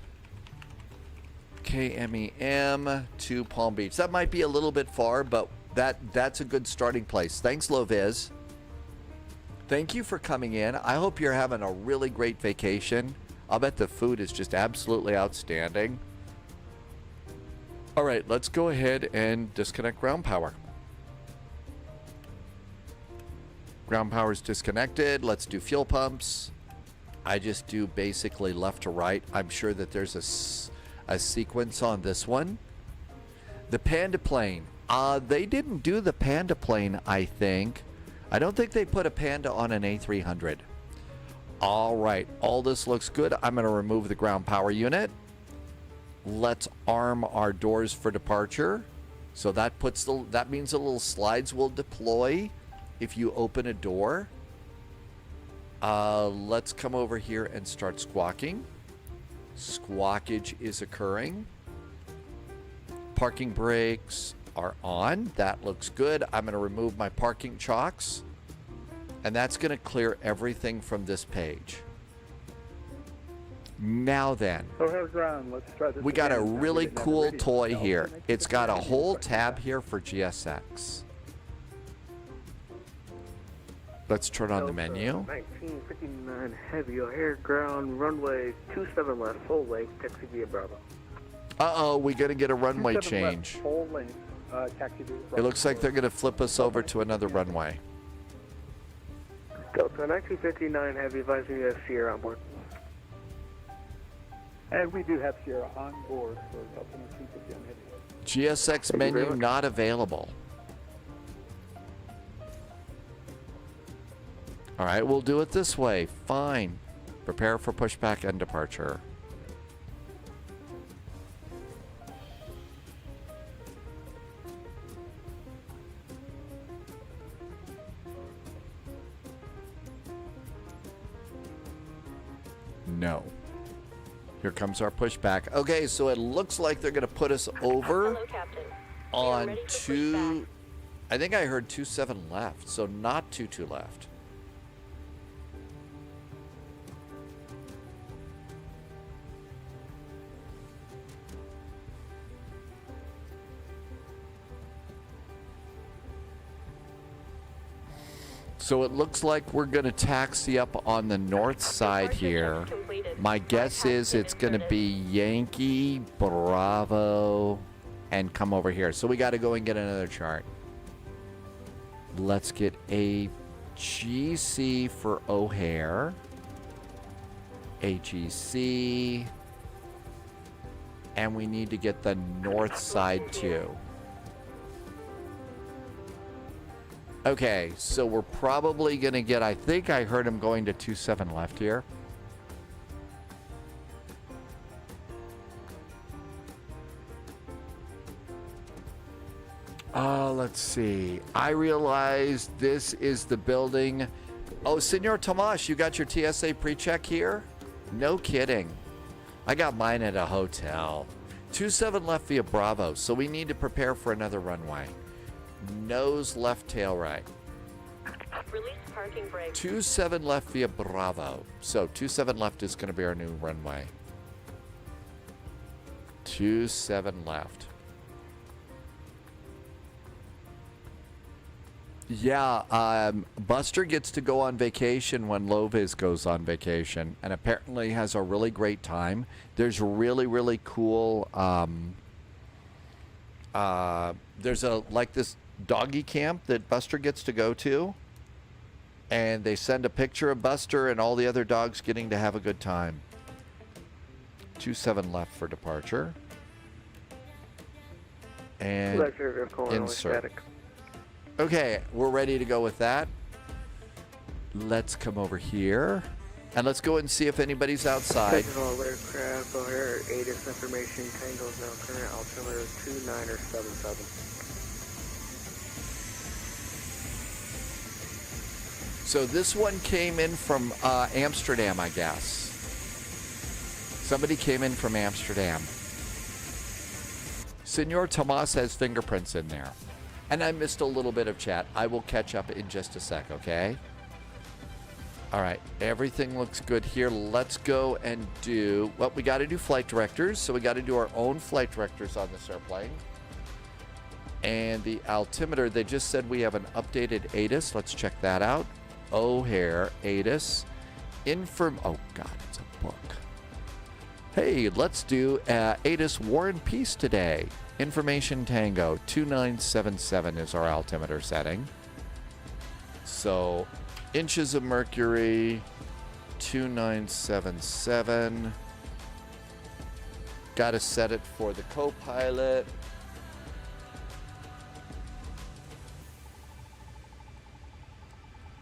KMEM to Palm Beach. That might be a little bit far, but that's a good starting place. Thanks, Lovis. Thank you for coming in. I hope you're having a really great vacation. I'll bet the food is just absolutely outstanding. All right, let's go ahead and disconnect ground power. Ground power is disconnected. Let's do fuel pumps. I just do basically left to right. I'm sure that there's a sequence on this one. The Panda plane. They didn't do the Panda plane, I think. I don't think they put a Panda on an A300. All right, all this looks good. I'm going to remove the ground power unit. Let's arm our doors for departure. So that means the little slides will deploy if you open a door. Let's come over here and start squawking. Squawkage is occurring. Parking brakes are on. That looks good. I'm going to remove my parking chocks, and that's going to clear everything from this page. Now then, let's try this we got a again. really cool toy here. It's got a whole tab here for GSX. Let's turn on the menu. 1959 heavy air ground runway 27 left full length taxi via Bravo. Uh-oh, we got to get a runway 27 left, change. full length, taxi to It looks like they're going to flip us over to another runway. Delta 1959 Heavy advising you have Sierra on board. And we do have Sierra on board for Delta 1959 Heavy. GSX menu not available. All right, we'll do it this way. Fine. Prepare for pushback and departure. No. Here comes our pushback. Okay, so it looks like they're going to put us over on two. I think I heard 27 left, so not 22 left. So it looks like we're going to taxi up on the north side here. My guess is it's going to be Yankee, Bravo, and come over here. So we got to go and get another chart. Let's get a GC for O'Hare. AGC. And we need to get the north side too. Okay, so we're probably going to get, I think I heard him going to 27 left here. Let's see. I realize this is the building. Oh, Senor Tomas, you got your TSA pre-check here? No kidding. I got mine at a hotel. 27 left via Bravo, so we need to prepare for another runway. Nose left, tail right. Release parking brake. 27 left via Bravo. So 27 left is going to be our new runway. 27 left. Yeah, Buster gets to go on vacation when Loviz goes on vacation, and apparently has a really great time. There's really, really cool. There's like this doggy camp that Buster gets to go to, and they send a picture of Buster and all the other dogs getting to have a good time. 27 left for departure. And insert. Okay, we're ready to go with that. Let's come over here. And let's go and see if anybody's outside. All aircraft, O'Hare, ATIS information, Tango's now current, altimeter 2977. So this one came in from Amsterdam, I guess. Somebody came in from Amsterdam. Senor Tomas has fingerprints in there. And I missed a little bit of chat. I will catch up in just a sec, okay? All right, everything looks good here. Let's go and do, well, we got to do flight directors. So we got to do our own flight directors on this airplane. And the altimeter, they just said we have an updated ATIS. Let's check that out. O'Hare, ATIS. Oh, God, it's a book. Hey, let's do ATIS War and Peace today. Information Tango, 2977 is our altimeter setting. So, inches of mercury, 2977. Got to set it for the co-pilot.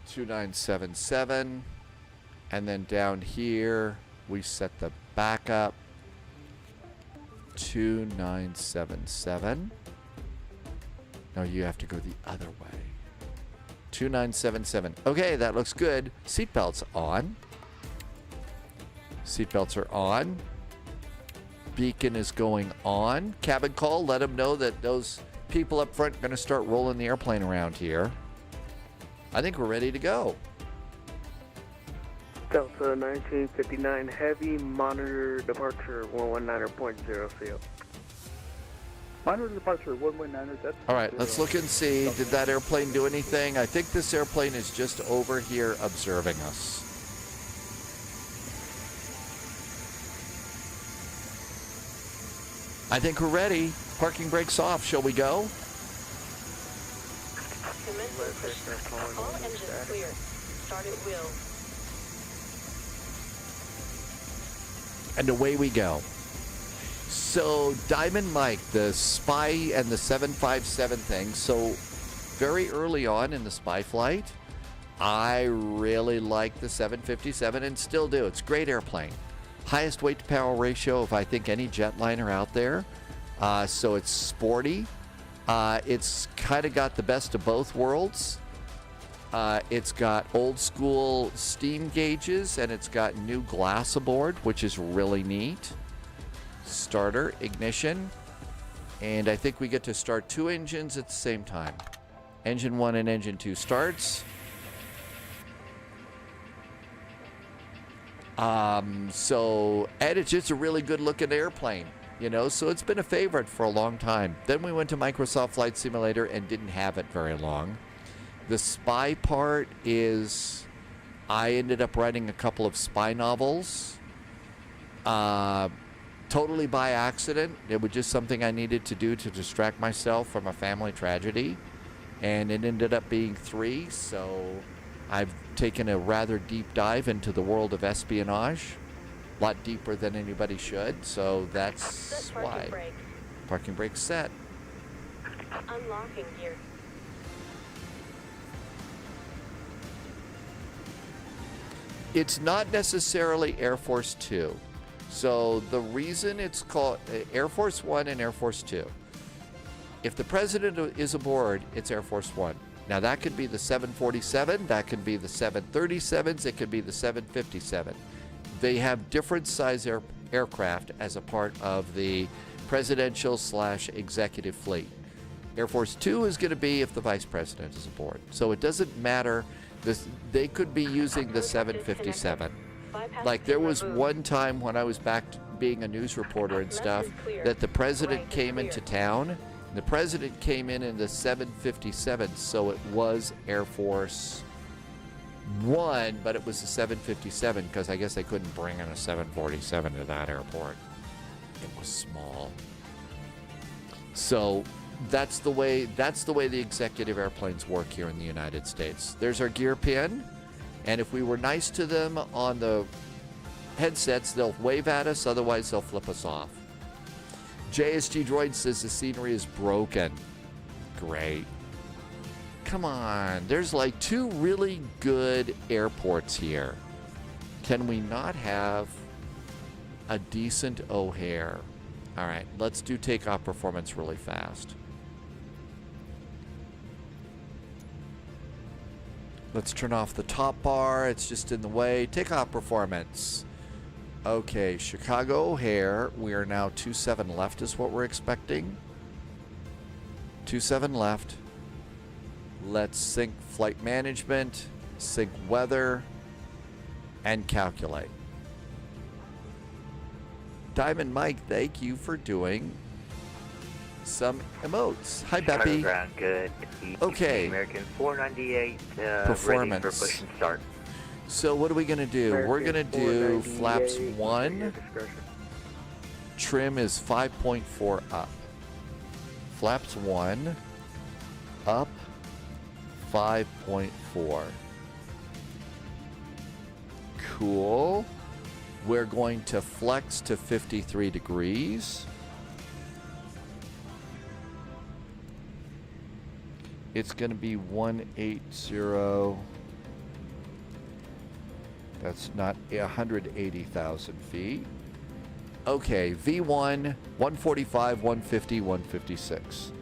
$2977. And then down here, we set the backup. 2977. No, you have to go the other way. 2977. Okay, that looks good. Seatbelts on. Seatbelts are on. Beacon is going on. Cabin call. Let them know that those people up front are going to start rolling the airplane around here. I think we're ready to go. Delta 1959 Heavy, monitor departure 119.0 CO. Monitor departure 119. That's all right, let's look and see. Did that airplane do anything? I think this airplane is just over here observing us. I think we're ready. Parking brakes off. Shall we go? All engines clear. Start at will. And away we go. So Diamond Mike, the spy and the 757 thing. So very early on in the spy flight, I really liked the 757 and still do. It's a great airplane. Highest weight to power ratio of I think any jetliner out there. So it's sporty. It's kind of got the best of both worlds. It's got old school steam gauges and it's got new glass aboard, which is really neat. Starter, ignition, and I think we get to start 2 engines at the same time. Engine 1 and engine 2 starts. And it's just a really good looking airplane, you know, so it's been a favorite for a long time. Then we went to Microsoft Flight Simulator and didn't have it very long. The spy part is I ended up writing a couple of spy novels. Totally by accident. It was just something I needed to do to distract myself from a family tragedy. And it ended up being 3, so I've taken a rather deep dive into the world of espionage. A lot deeper than anybody should, so that's why. Parking brake set. Unlocking gear. It's not necessarily Air Force 2. So the reason it's called Air Force 1 and Air Force 2. If the president is aboard, it's Air Force 1. Now that could be the 747, that could be the 737s, it could be the 757. They have different size aircraft as a part of the presidential / executive fleet. Air Force 2 is going to be if the vice president is aboard. So it doesn't matter. They could be using the 757. Like there was one time when I was back being a news reporter and stuff that the president came into town. The president came in the 757, so it was Air Force 1, but it was the 757 because I guess they couldn't bring in a 747 to that airport. It was small. So that's the way the executive airplanes work here in the United States. There's our gear pin. And if we were nice to them on the headsets, they'll wave at us, otherwise they'll flip us off. JSG Droid says the scenery is broken. Great. Come on, there's like 2 really good airports here. Can we not have a decent O'Hare? All right, let's do takeoff performance really fast. Let's turn off the top bar. It's just in the way. Takeoff performance. Okay, Chicago O'Hare. We are now 27 left is what we're expecting. 27 left. Let's sync flight management, sync weather, and calculate. Diamond Mike, thank you for doing some emotes. Hi, Beppy. Ground, good. Okay. American 498, performance. ready for push and start. So what are we going to do? We're going to do flaps 1. Trim is 5.4 up. Flaps 1 up 5.4. Cool. We're going to flex to 53 degrees. It's going to be 180. That's not 180,000 feet. Okay, V1, 145, 150, 156.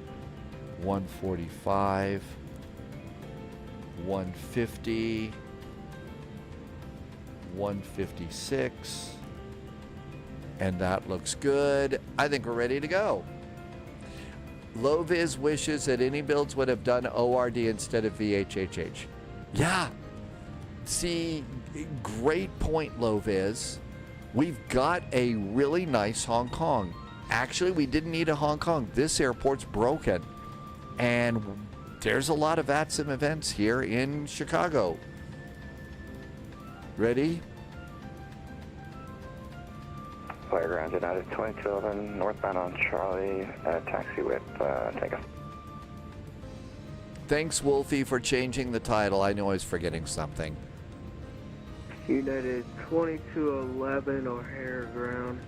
145, 150, 156. And that looks good. I think we're ready to go. Loviz wishes that any builds would have done ORD instead of VHHH. Yeah. See, great point, Loviz. We've got a really nice Hong Kong. Actually, we didn't need a Hong Kong. This airport's broken. And there's a lot of VATSIM events here in Chicago. Ready? Flight ground United 2211, northbound on Charlie, taxi with takeoff. Thanks, Wolfie, for changing the title. I knew I was forgetting something. United 2211 O'Hare ground,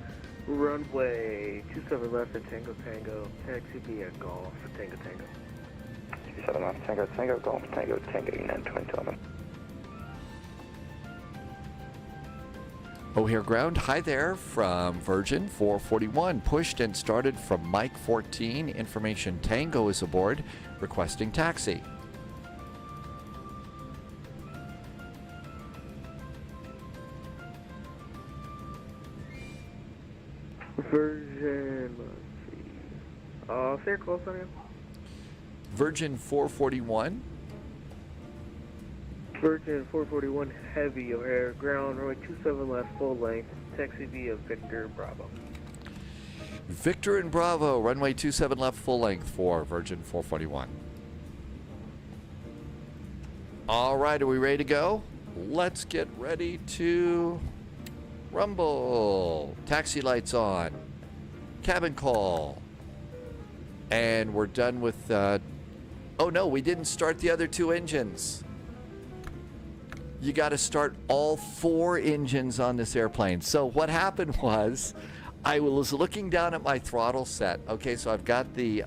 runway 27 left at Tango Tango, taxi via Golf, Tango Tango. 27 left, Tango Tango, Golf, Tango Tango, United 2211. O'Hare ground, hi there from Virgin 441. Pushed and started from Mike 14. Information Tango is aboard, requesting taxi. Virgin, let's see. Say your call sign again. Virgin 441. Virgin 441 heavy O'Hare ground, runway 27 left, full length, taxi via Victor Bravo. Victor and Bravo, runway 27 left, full length for Virgin 441. All right, are we ready to go? Let's get ready to rumble. Taxi lights on. Cabin call. And we're done with, oh no, we didn't start the other two engines. You got to start all 4 engines on this airplane. So what happened was, I was looking down at my throttle set. Okay, so I've got the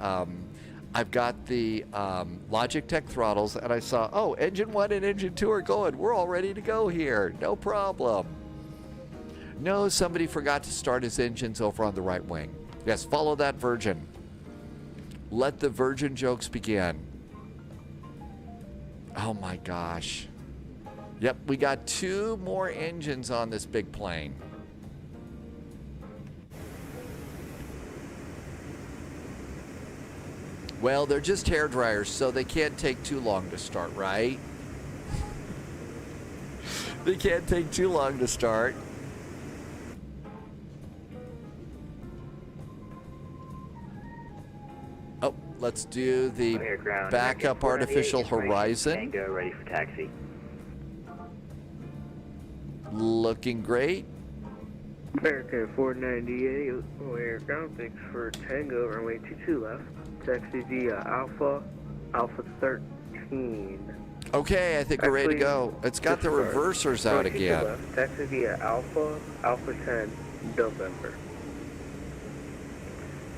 Logitech throttles, and I saw, oh, engine 1 and engine 2 are going. We're all ready to go here. No problem. No, somebody forgot to start his engines over on the right wing. Yes, follow that Virgin. Let the Virgin jokes begin. Oh my gosh. Yep, we got 2 more engines on this big plane. Well, they're just hair dryers, so they can't take too long to start, right? They can't take too long to start. Oh, let's do the backup artificial horizon. Tango, ready for taxi. Looking great. American 498 O'Hare ground, thanks for Tango, runway 22 left, taxi via Alpha 13. Okay, I think we're ready to go. It's got the reversers out again. Left, taxi via Alpha 10, November.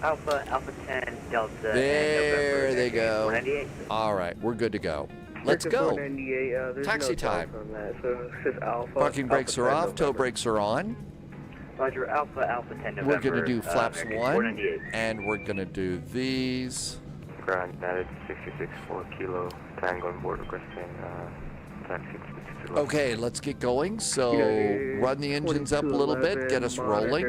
Alpha 10, Delta, there November, they go. 498. All right, we're good to go. Let's go. 498, there's Taxi no time. on that, so it says Alpha. Parking brakes are off, tow brakes are on. Roger, Alpha 10, November. We're going to do flaps 1, 498. and we're going to do these. Ground United 66 4 Kilo Tango on board requesting taxi. Okay, let's get going. So run the engines up a little bit, get us rolling.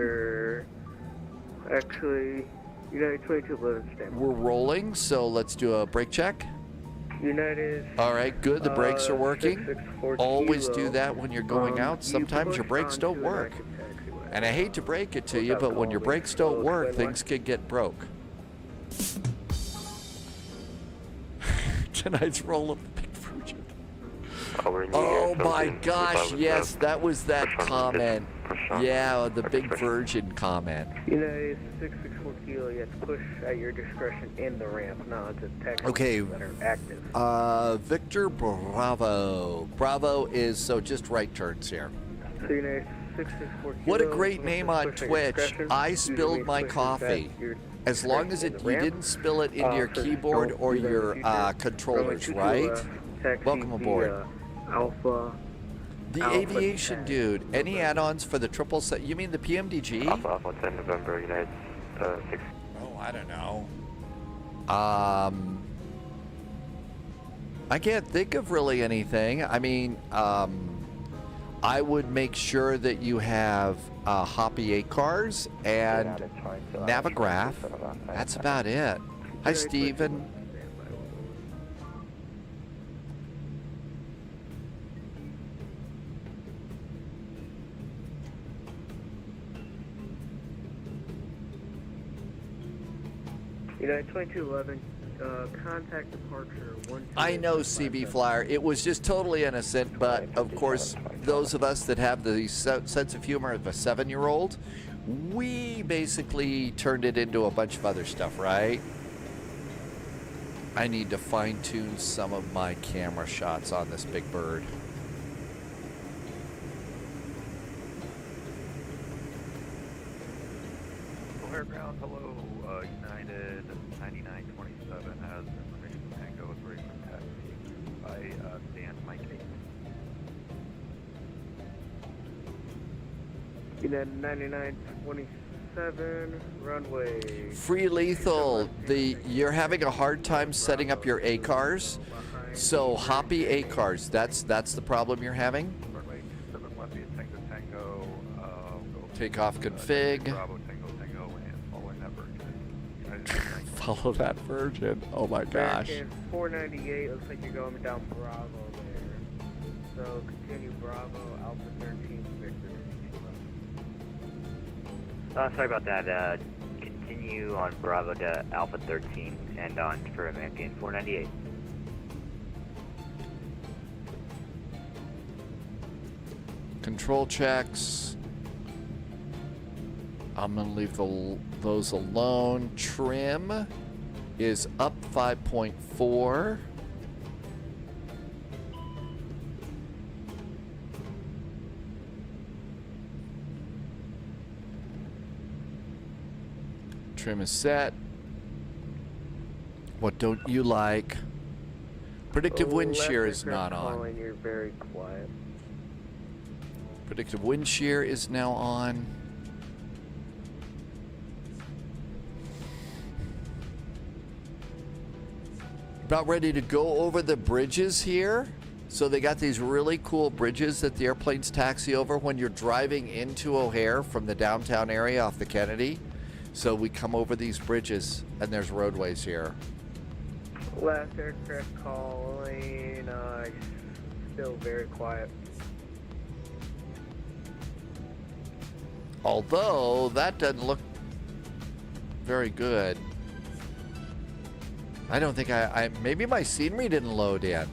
Actually, United 2211 standby. We're rolling, so let's do a brake check. United. All right, good. The brakes are working. 664 Always Kilo. do that when you're going out. Sometimes your brakes don't work. And I hate to break it to you, but when your brakes don't work, things can get broke. Tonight's roll of the Big Virgin. Oh my gosh, yes, that was that comment. Yeah, the Big Virgin comment. United 664 Kilo, yes, push at your discretion in the ramp, not to taxi Okay. that are active. Victor Bravo. Bravo is, so just right turns here. So United 664 Kilo. What a great name on push at your Twitch. discretion. I Usually spilled my push coffee. at your As long as discretion in you the ramp. didn't spill it into your So keyboard don't or do that in the your future. controllers, Runway right? 22, taxi Welcome aboard. via Alpha. The Alpha aviation 10. dude. Any add-ons for the 777? You mean the PMDG? Alpha 10 November United 6. Oh, I don't know. I can't think of really anything. I mean, I would make sure that you have Hoppy 8 cars and Navigraph. That's about it. Hi, Steven. United 2211, contact departure 1. I know, CB Flyer. It was just totally innocent, but of course, those of us that have the sense of humor of a 7-year-old, we basically turned it into a bunch of other stuff, right? I need to fine-tune some of my camera shots on this big bird. Empire Ground, hello, United 9927 has information from Tango is ready for taxi. I stand Mike 8. United 9927, runway. Free lethal. You're having a hard time setting up your ACARs. So hoppy ACARs. That's the problem you're having. Runway 27 left via Tango Tango. Takeoff config. Bravo Tango Tango and following that version. Follow that version. Oh my gosh. American 498, looks like you're going down Bravo there. So continue Bravo, Alpha 13, Victor. Sorry about that. Continue on Bravo to Alpha 13 and on for American 498. Control checks. I'm gonna leave those alone. Trim is up 5.4. Trim is set. What don't you like? Predictive wind shear is not on. You're very quiet. Predictive wind shear is now on. About ready to go over the bridges here. So they got these really cool bridges that the airplanes taxi over when you're driving into O'Hare from the downtown area off the Kennedy. So we come over these bridges and there's roadways here. Last aircraft calling, still very quiet. Although that doesn't look very good. I don't think maybe my scenery didn't load in.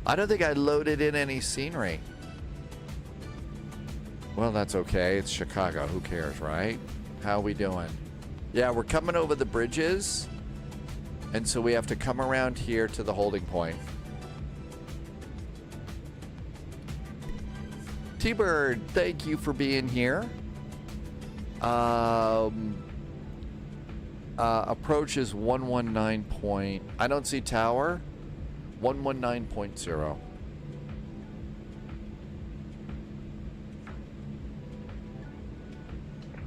I don't think I loaded in any scenery. Well, that's okay. It's Chicago. Who cares, right? How are we doing? Yeah, we're coming over the bridges. And so we have to come around here to the holding point. T-Bird, thank you for being here. Approach is 119 point. I don't see tower. 119.0.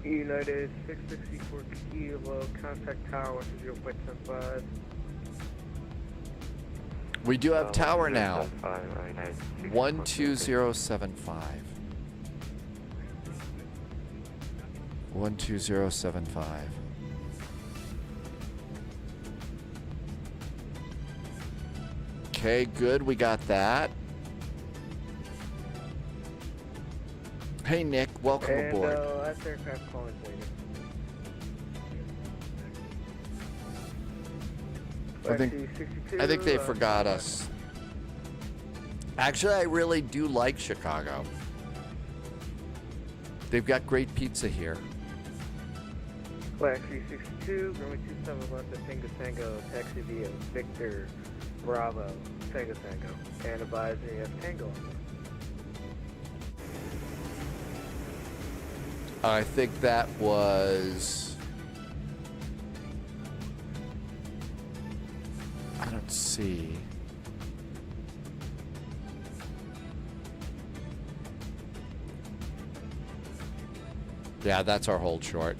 United 664 Kilo, contact tower 0.75. We do have tower now. 12075. 12075. Okay, good. We got that. Hey, Nick. Welcome aboard. That's aircraft calling waiting. I think they forgot us. Actually, I really do like Chicago. They've got great pizza here. Flag 362, runway 27 left at Tango Tango, taxi via Victor Bravo, Tango Tango, and advisory of Tango. I think that was... I don't see. Yeah, that's our hold short.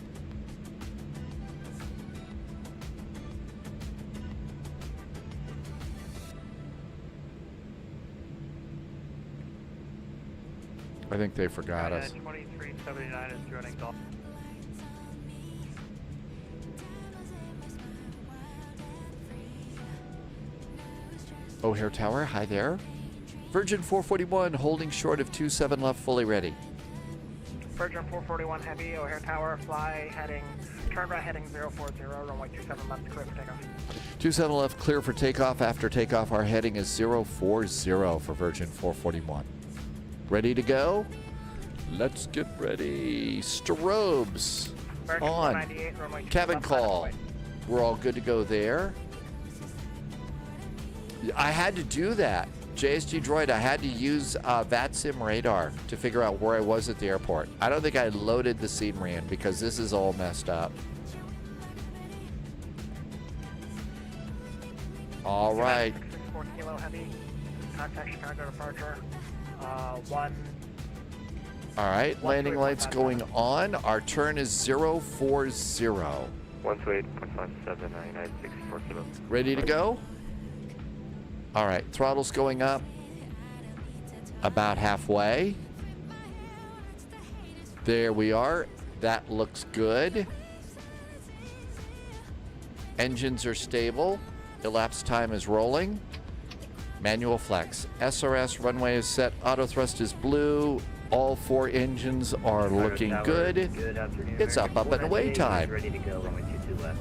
I think they forgot us. 2379 is joining Dolphin. O'Hare Tower, hi there. Virgin 441 holding short of 27 left, fully ready. Virgin 441 Heavy, O'Hare Tower, fly heading, turn right heading 040, runway 27 left, clear for takeoff. 27 left, clear for takeoff. After takeoff, our heading is 040 for Virgin 441. Ready to go? Let's get ready. Strobes Virgin on. 498, runway 27 Cabin left, call. right. We're all good to go there. I had to do that JSG Droid, I had to use VATSIM radar to figure out where I was at the airport. I don't think I loaded the scenery in because this is all messed up. All right. 664 Kilo Heavy. Contact Chicago departure. 1. All right, landing lights going on. Our turn is 040. 128.57, Kilo. Ready to go? All right, throttle's going up about halfway. There we are. That looks good. Engines are stable. Elapsed time is rolling. Manual flex. SRS runway is set. Auto thrust is blue. All 4 engines are looking good. It's up and away time. Ready to go, runway 22 left.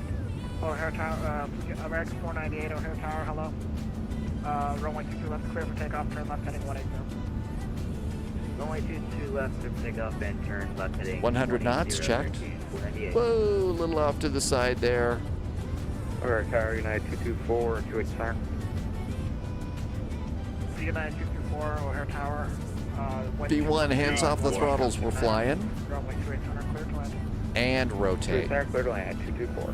O'Hare Tower, American 498, O'Hare Tower, hello. Runway 22 left, clear for takeoff, turn left heading 180. Runway 22 left, clear for takeoff and turn left heading 100 knots, checked. Whoa, a little off to the side there. O'Hare Tower, United 224, 28 siren. United 224, O'Hare Tower. B1, hands off the throttles, we're flying. Runway 2800, clear to land. And rotate. Clear to land, 224.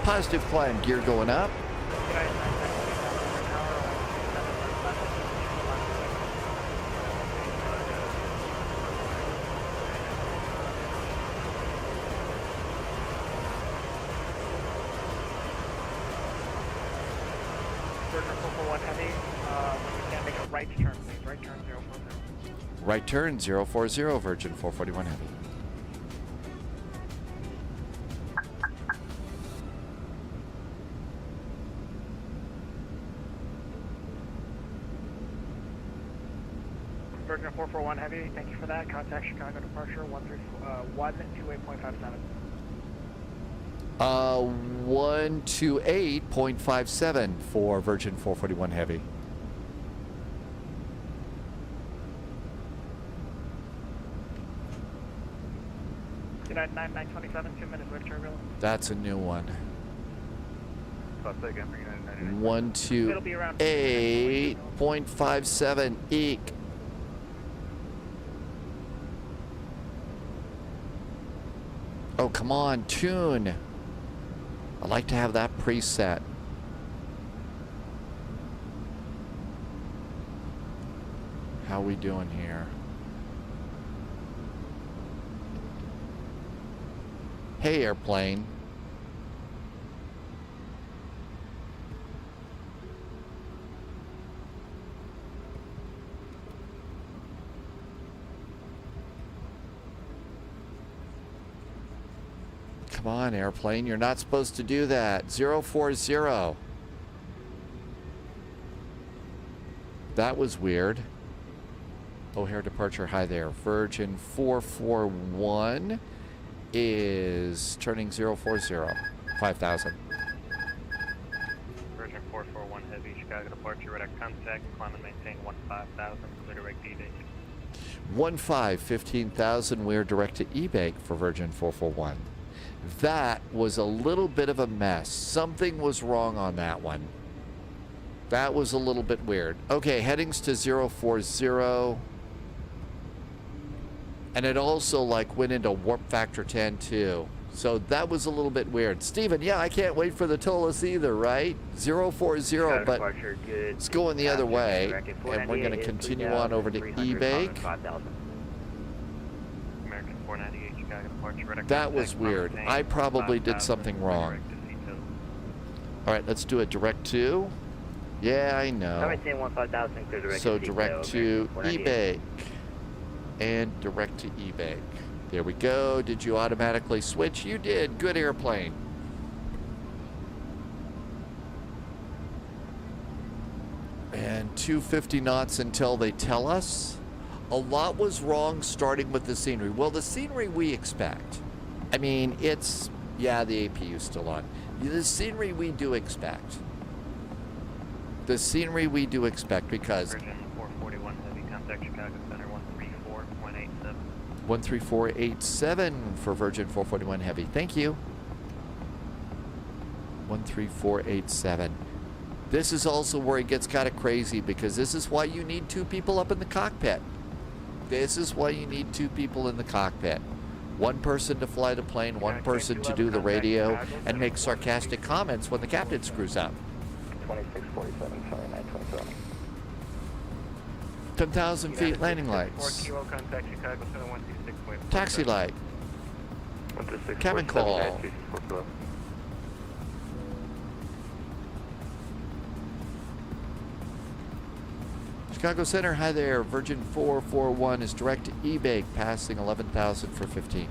Positive climb, gear going up. Right turn, please. Right turn 040. Right turn 040, Virgin 441 Heavy. Virgin 441 Heavy, thank you for that. Contact Chicago departure 128.57. 128.57 for Virgin 441 Heavy. United 9927, 2 minutes with turbulence. That's a new one. 128.57 eek. Oh, come on, tune. I like to have that preset. How we doing here? Hey, airplane. Come on, airplane. You're not supposed to do that. 040. That was weird. O'Hare departure. Hi there. Virgin 441 is turning 040. 5,000. Virgin 441 Heavy, Chicago departure, radar contact, climb and maintain 15,000, clear direct E-bake. 15,000, we're direct to E-bake for Virgin 441. That was a little bit of a mess. Something was wrong on that one. That was a little bit weird. Okay, headings to 040. And it also like went into warp factor 10 too. So that was a little bit weird. Steven, yeah, I can't wait for the TOLUS either, right? 040, but it's going the other way. And we're going to continue on over to E-bake. American 498, Chicago departure, radar That was contact, weird. maintain I probably did 5,000, something wrong. direct to Seattle. All right, let's do it direct to. Yeah, I know. Maintain 15,000, clear direct So to direct to E-bake. And direct to E-bake. There we go. Did you automatically switch? You did. Good airplane. And 250 knots until they tell us. A lot was wrong starting with the scenery. Well, the scenery we expect. I mean, it's, yeah, the APU's still on. The scenery we do expect. The scenery we do expect because... Virgin 441 Heavy, contact Chicago Center 134.87. 13487 for Virgin 441 Heavy. Thank you. 13487. This is also where it gets kind of crazy because this is why you need 2 people up in the cockpit. This is why you need 2 people in the cockpit. 1 person to fly the plane, 1 person to do the radio and make sarcastic comments when the captain screws up. 2647, sorry, 927. 10,000 feet landing lights. Taxi light. Cabin call. Chicago Center, hi there. Virgin 441 is direct to eBay, passing 11,000 for 15.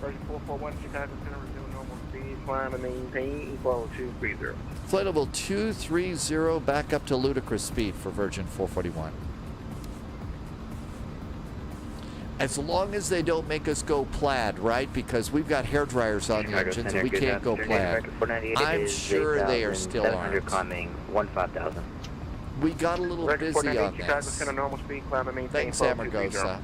Virgin 441, Chicago Center, resume normal speed, climb and maintain, equal 230. Flight level 230, back up to ludicrous speed for Virgin 441. As long as they don't make us go plaid, right? Because we've got hair dryers on the engines and we can't go plaid. I'm sure they are still armed. Climbing 15,000. We got a little busy on this. Thanks, Amargosa.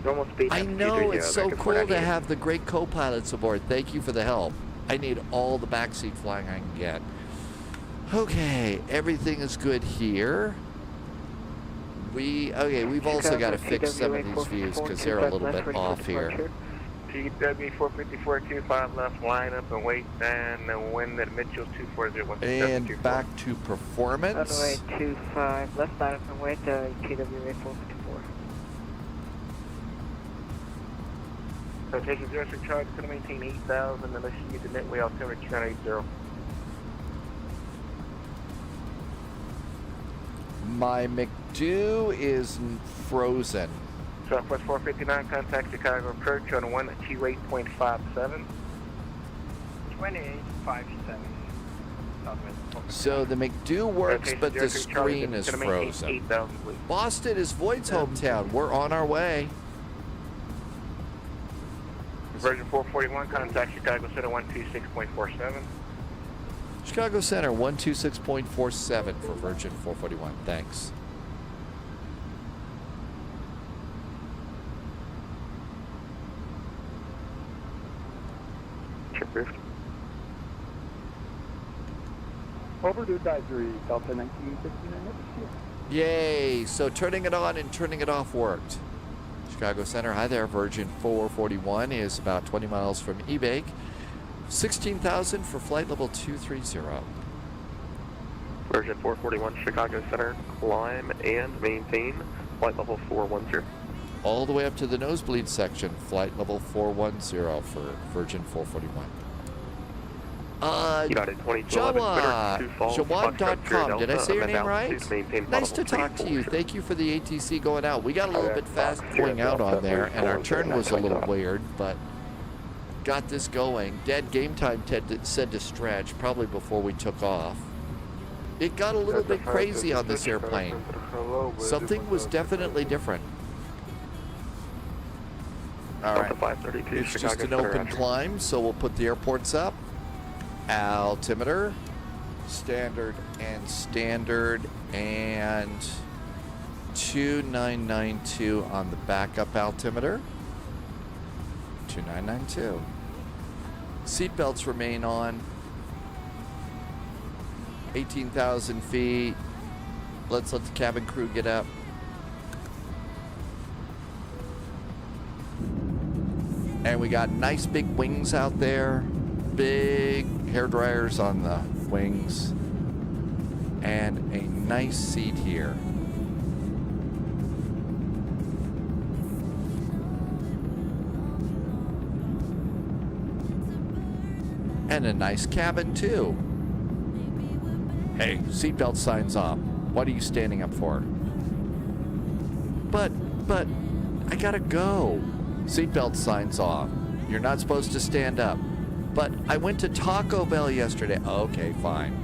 Normal speed. I know, it's so cool to have the great co-pilots aboard. Thank you for the help. I need all the backseat flying I can get. Okay, everything is good here. We've also got to fix some of these views because they're a little bit off here. TW 45425 left, line up and wait, and wind at Mitchell 240. And back to performance. Runway 25, left, line up and wait, TWA 454. Rotation 06 charge, going to maintain 8,000 unless you use the netway altimeter 280. My McDo is frozen. Southwest 459, contact Chicago approach on 128.57. 2857. So the McDo works, but the screen is frozen. Boston is Voight's hometown. We're on our way. Virgin 441, contact Chicago Center 126.47. Chicago Center 126.47 for Virgin 441. Thanks. Overdue advisory, Delta 1959. Yay! So turning it on and turning it off worked. Chicago Center, hi there. Virgin 441 is about 20 miles from eBay. 16,000 for flight level 230. Virgin 441, Chicago Center, climb and maintain, flight level 410. All the way up to the nosebleed section, flight level 410 for Virgin 441. Jawan.com. Did I say your name right? Nice to talk to you. Thank you for the ATC going out. We got a little bit fast going out on there, and our turn was a little weird, but got this going. Dead game time, Ted said to stretch, probably before we took off. It got a little bit crazy on this airplane. Something was definitely different. All right, it's just an open climb, so we'll put the airports up. Altimeter, standard, and 2992 on the backup altimeter. 2992. Seatbelts remain on. 18,000 feet. Let's let the cabin crew get up. And we got nice big wings out there. Big hair dryers on the wings. And a nice seat here. And a nice cabin too. Hey, seatbelt signs off. What are you standing up for? But, I gotta go. Seatbelt signs off. You're not supposed to stand up. But I went to Taco Bell yesterday. Okay, fine.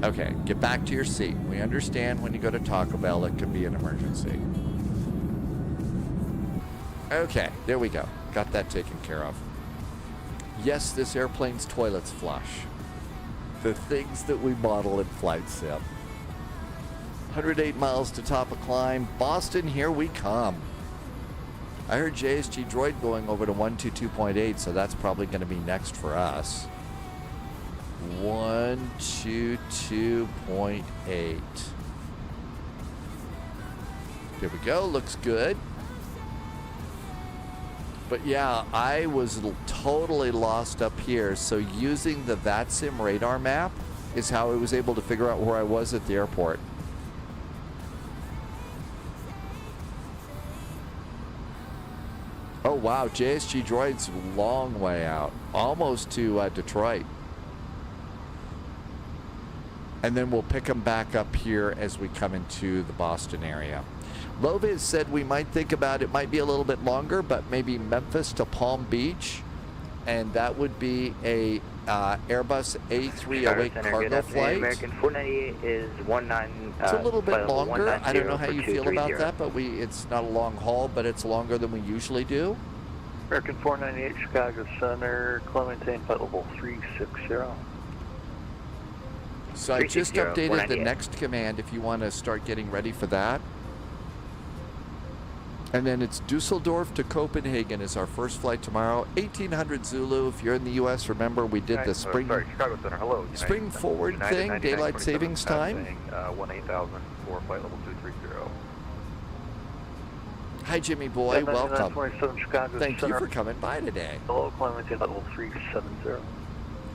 Okay, get back to your seat. We understand when you go to Taco Bell, it could be an emergency. Okay, there we go. Got that taken care of. Yes, this airplane's toilets flush. The things that we model in Flight Sim. 108 miles to top of climb. Boston, here we come. I heard JSG Droid going over to 122.8, so that's probably going to be next for us. 122.8. There we go. Looks good. But yeah, I was totally lost up here. So using the VATSIM radar map is how I was able to figure out where I was at the airport. Oh wow, JSG Droid's a long way out. Almost to Detroit. And then we'll pick them back up here as we come into the Boston area. Loviz said we might think about it might be a little bit longer, but maybe Memphis to Palm Beach. And that would be a Airbus A308 cargo flight. American 498 is 19. It's a little bit longer. I don't know how you feel about that, but it's not a long haul, but it's longer than we usually do. American 498 Chicago Center, Clementine, flight level 360. So I just updated the next command if you want to start getting ready for that. And then it's Dusseldorf to Copenhagen is our first flight tomorrow. 1800 Zulu. If you're in the U.S., remember we did the spring Chicago Center, hello. spring forward thing, daylight savings time. 18,000 for flight level 230. Hi, Jimmy boy. Welcome. Thank you Center. for coming by today. Hello, Clementine, level 370.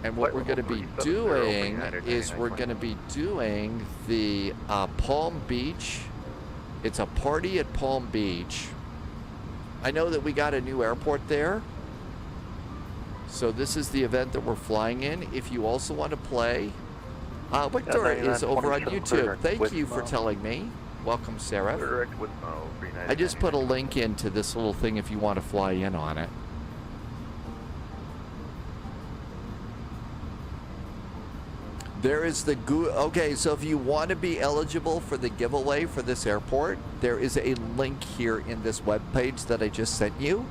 And what we're going to be doing is we're going to be doing the Palm Beach. It's a party at Palm Beach. I know that we got a new airport there. So this is the event that we're flying in. If you also want to play, Victor is over on YouTube. Thank you for telling me. Welcome, Sarah. I just put a link into this little thing if you want to fly in on it. There is the okay, so if you want to be eligible for the giveaway for this airport, there is a link here in this webpage that I just sent you.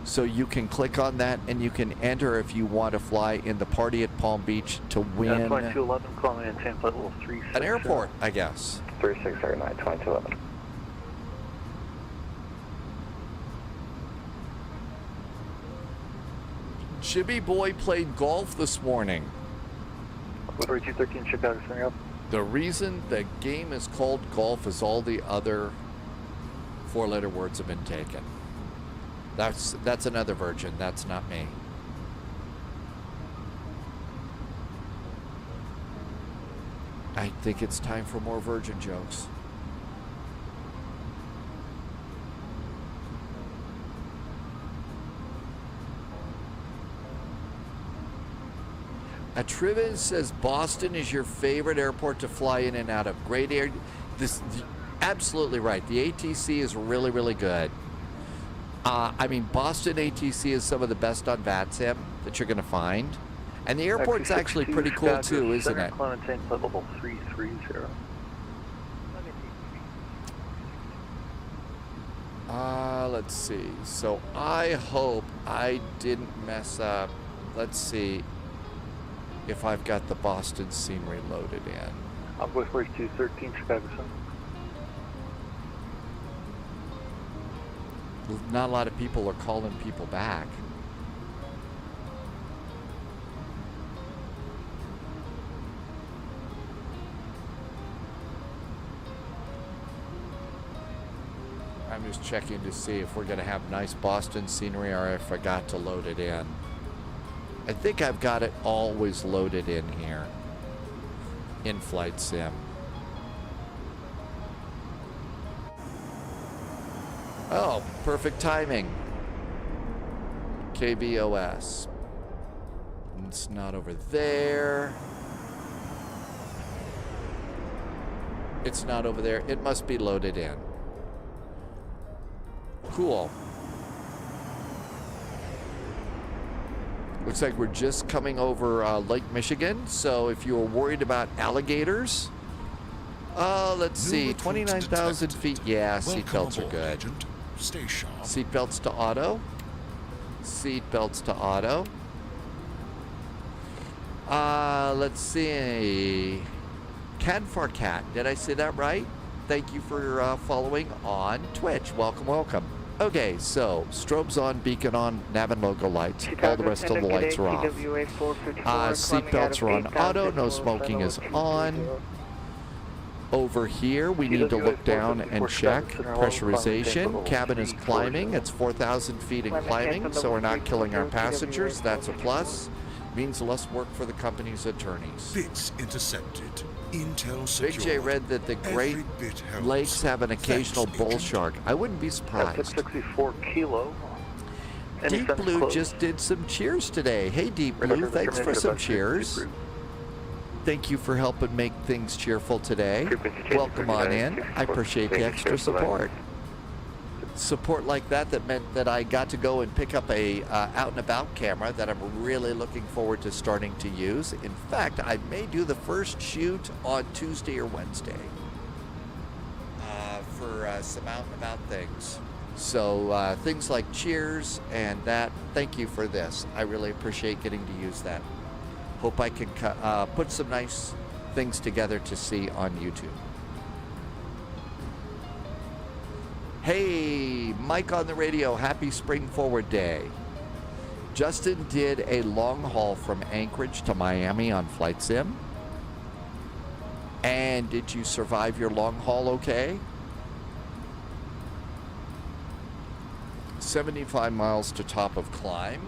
So you can click on that and you can enter if you want to fly in the party at Palm Beach to win 2211, calling in 10 flight level 360. an airport, I guess. 3609, 2211. Chibi Boy played golf this morning. 213 Chicago Center up. The reason the game is called golf is all the other four-letter words have been taken. That's another virgin. That's not me. I think it's time for more virgin jokes. Triven says Boston is your favorite airport to fly in and out of. Great air. Absolutely right. The ATC is really, really good. I mean, Boston ATC is some of the best on VATSIM that you're going to find. And the airport's actually pretty cool too, isn't it? Clementine, flight level 330. Let's see. So I hope I didn't mess up. Let's see if I've got the Boston scenery loaded in. I'm going for 213 Chicago Center. Not a lot of people are calling people back. I'm just checking to see if we're going to have nice Boston scenery or if I forgot to load it in. I think I've got it always loaded in here in Flight Sim. Oh, perfect timing. KBOS. It's not over there. It's not over there. It must be loaded in. Cool. Looks like we're just coming over Lake Michigan. So if you were worried about alligators, let's see, 29,000 feet. Yeah, seatbelts are good. Stay sharp. Seatbelts to auto. Seatbelts to auto. Let's see. Cadfarcat, did I say that right? Thank you for following on Twitch. Welcome, welcome. Okay, so strobes on, beacon on, nav and logo lights. All the rest of the lights are off. Seatbelts are on auto. No smoking is on. Over here, we need to look down and check pressurization. Cabin is climbing. It's 4,000 feet and climbing, so we're not killing our passengers. That's a plus. Means less work for the company's attorneys. Bits intercepted. Intel secured. Big J read that the Great Lakes have an occasional bull shark. I wouldn't be surprised. 664 kilo. Deep Blue just did some cheers today. Hey, Deep Blue, thanks for some cheers. Thank you for helping make things cheerful today. Welcome on in. I appreciate the extra support. Support like that meant that I got to go and pick up a out and about camera that I'm really looking forward to starting to use. In fact, I may do the first shoot on Tuesday or Wednesday for some out and about things. So things like cheers and that, thank you for this. I really appreciate getting to use that. Hope I can put some nice things together to see on YouTube. Hey, Mike on the radio, happy Spring Forward Day. Justin did a long haul from Anchorage to Miami on FlightSim. And did you survive your long haul okay? 75 miles to top of climb.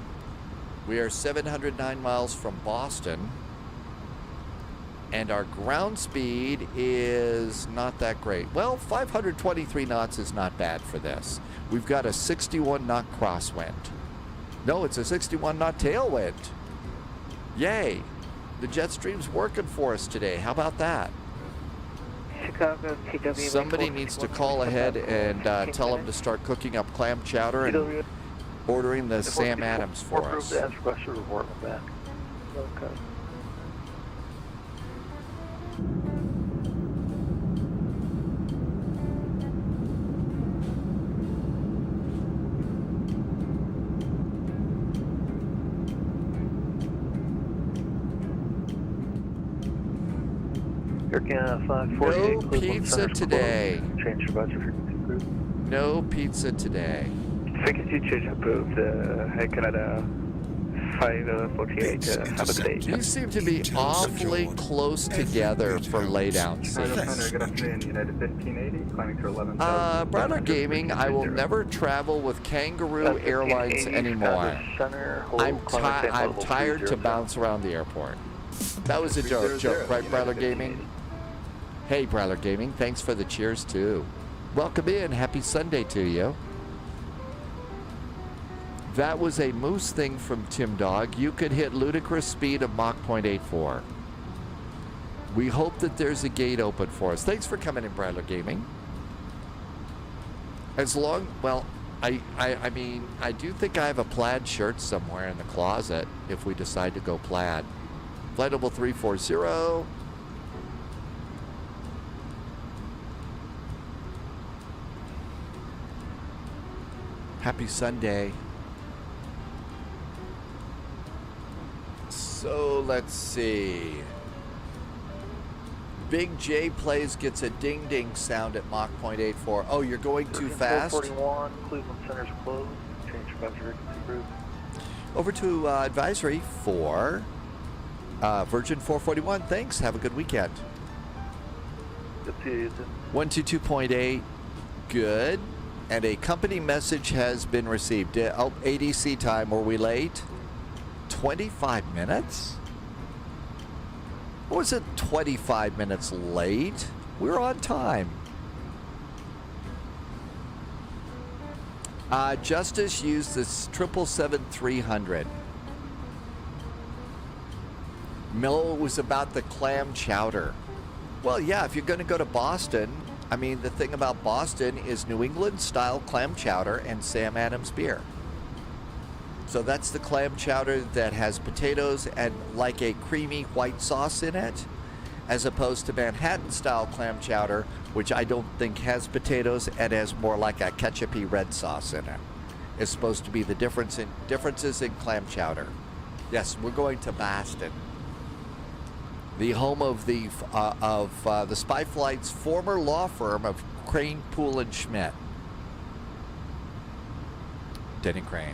We are 709 miles from Boston. And our ground speed is not that great. Well, 523 knots is not bad for this. We've got a 61 knot crosswind. No, it's a 61 knot tailwind. Yay. The jet stream's working for us today. How about that? Chicago, TW. Somebody needs to call ahead and tell them to start cooking up clam chowder and ordering the Sam Adams for us. Okay. No pizza today. Change your budget frequency, please. No pizza today. Frequency change approved. Hey, Canada 548. Have a good day. You seem to be awfully close together for laydown seats. Good afternoon, United 1580, climbing to 11,000. Brother Gaming, I will never travel with Kangaroo Airlines anymore. I'm tired to bounce around the airport. That was a joke, right, Brother Gaming? Hey, Brother Gaming, thanks for the cheers, too. Welcome in. Happy Sunday to you. That was a moose thing from Tim Dog. You could hit ludicrous speed of Mach 0.84. We hope that there's a gate open for us. Thanks for coming in, Bradler Gaming. Well, I mean, I do think I have a plaid shirt somewhere in the closet if we decide to go plaid. Flight level 340. Happy Sunday. So let's see. Big J plays gets a ding ding sound at Mach 0.84. Oh, you're going too fast? 441, Cleveland Center's closed. Change your budget frequency, approved. Over to advisory for Virgin 441. Thanks. Have a good weekend. Good to see you. 122.8. Good. And a company message has been received. ADC time. Were we late? 25 minutes? What was it 25 minutes late? We were on time. Justice used this 777-300. Miller was about the clam chowder. Well, yeah, if you're going to go to Boston, I mean, the thing about Boston is New England-style clam chowder and Sam Adams beer. So that's the clam chowder that has potatoes and like a creamy white sauce in it, as opposed to Manhattan-style clam chowder, which I don't think has potatoes and has more like a ketchupy red sauce in it. It's supposed to be the differences in clam chowder. Yes, we're going to Boston. the home of the Spy Flight's former law firm of Crane, Poole, and Schmidt. Denny Crane.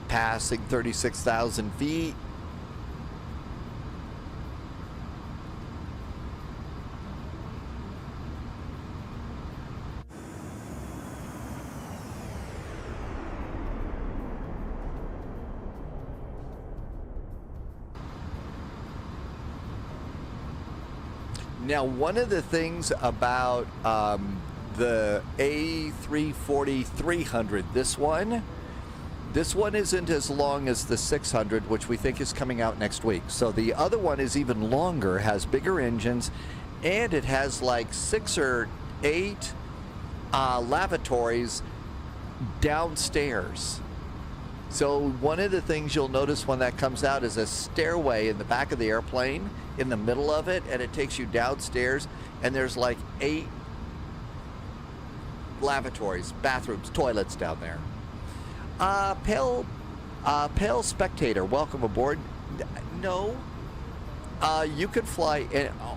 Passing 36,000 feet. Now, one of the things about the A340-300, this one isn't as long as the 600, which we think is coming out next week. So the other one is even longer, has bigger engines, and it has like 6 or 8 lavatories downstairs. So one of the things you'll notice when that comes out is a stairway in the back of the airplane in the middle of it, and it takes you downstairs, and there's like 8 lavatories, bathrooms, toilets down there. Pale Spectator, welcome aboard. No, you could fly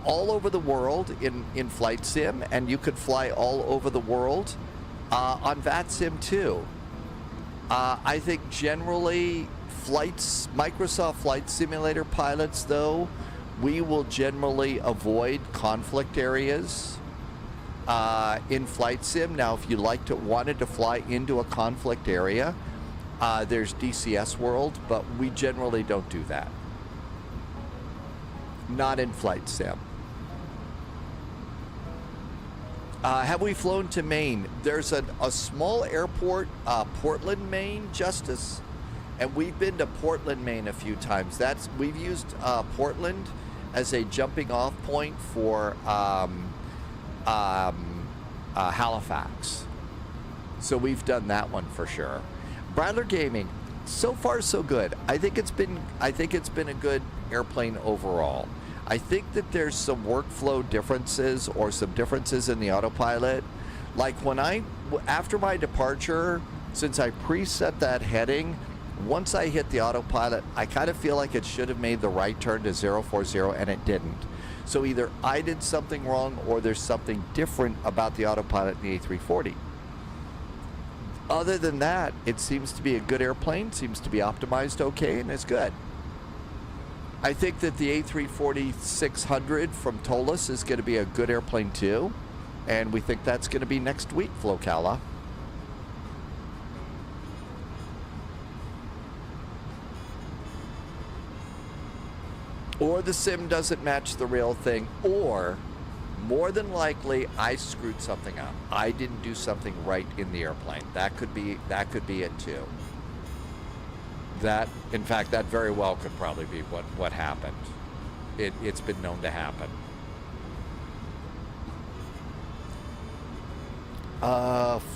all over the world in Flight Sim, and you could fly all over the world on VATSIM too. I think generally Microsoft Flight Simulator pilots, though, we will generally avoid conflict areas in Flight Sim. Now, if you wanted to fly into a conflict area, there's DCS World, but we generally don't do that. Not in Flight Sim. Have we flown to Maine? There's a small airport, Portland, Maine, Justice, and we've been to Portland, Maine a few times. We've used Portland as a jumping off point for Halifax. So we've done that one for sure. Bradler Gaming, so far so good. I think it's been a good airplane overall. I think that there's some workflow differences or some differences in the autopilot. Like after my departure, since I preset that heading, once I hit the autopilot, I kind of feel like it should have made the right turn to 040, and it didn't. So either I did something wrong or there's something different about the autopilot in the A340. Other than that, it seems to be a good airplane, seems to be optimized okay, and it's good. I think that the A340-600 from Tolis is going to be a good airplane too, and we think that's going to be next week, Flocala. Or the sim doesn't match the real thing, or more than likely I screwed something up. I didn't do something right in the airplane. That could be it too. In fact, that very well could probably be what happened. It's been known to happen.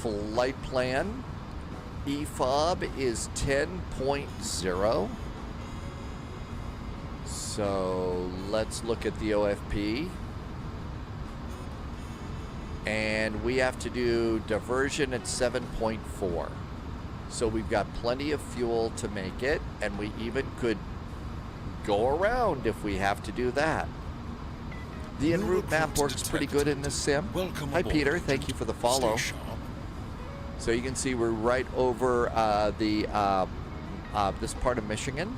Flight plan. EFOB is 10.0. So let's look at the OFP. And we have to do diversion at 7.4. So we've got plenty of fuel to make it, and we even could go around if we have to do that. The en route map works pretty good in this sim. Hi Peter, thank you for the follow. So you can see we're right over this part of Michigan.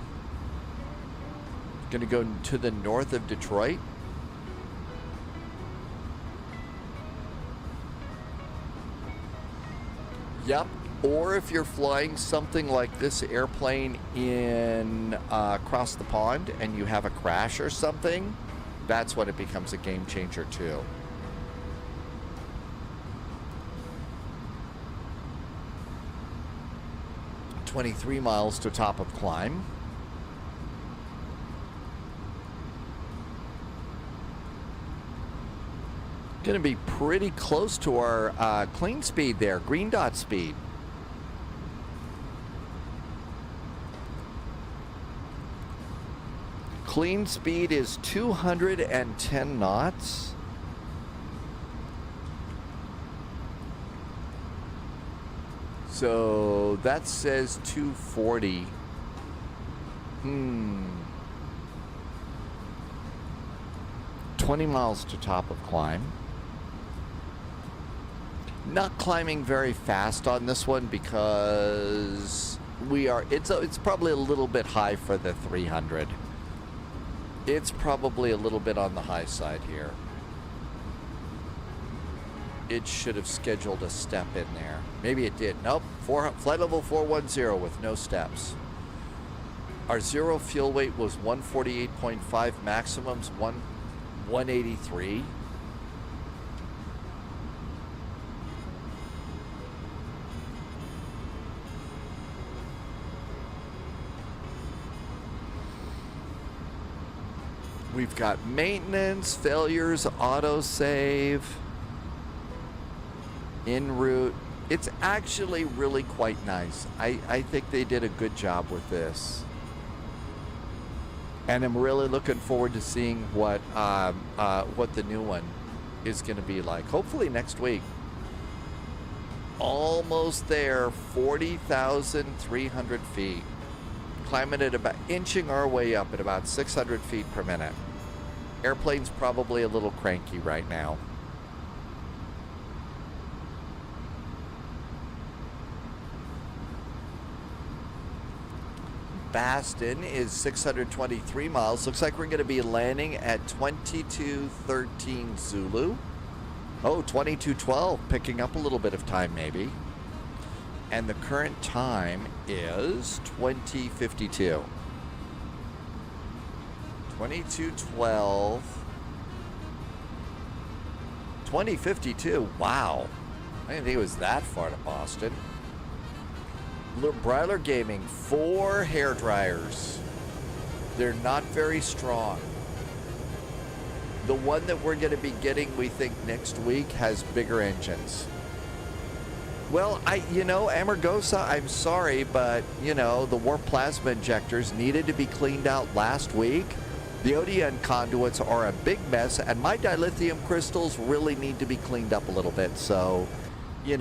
Going to go to the north of Detroit. Yep. Or if you're flying something like this airplane in across the pond and you have a crash or something, that's when it becomes a game changer too. $23 miles to top of climb. Going to be pretty close to our clean speed there, green dot speed. Clean speed is 210 knots. So that says 240. 20 miles to top of climb. Not climbing very fast on this one because it's probably a little bit high for the 300. It's probably a little bit on the high side here. It should have scheduled a step in there. Maybe it did. Nope. Flight level 410 with no steps. Our zero fuel weight was 148.5, maximums 183. We've got maintenance, failures, autosave, en route. It's actually really quite nice. I think they did a good job with this. And I'm really looking forward to seeing what the new one is going to be like. Hopefully next week. Almost there, 40,300 feet. Climbing at about, inching our way up at about 600 feet per minute. Airplane's probably a little cranky right now. Baston is 623 miles. Looks like we're going to be landing at 2213 Zulu. Oh, 2212, picking up a little bit of time maybe. And the current time is 2052. 2212. 2052. Wow. I didn't think it was that far to Boston. Bryler Gaming, 4 hair dryers. They're not very strong. The one that we're going to be getting, we think, next week has bigger engines. Well, Amargosa, I'm sorry, but, the warp plasma injectors needed to be cleaned out last week. The ODN conduits are a big mess, and my dilithium crystals really need to be cleaned up a little bit. So, you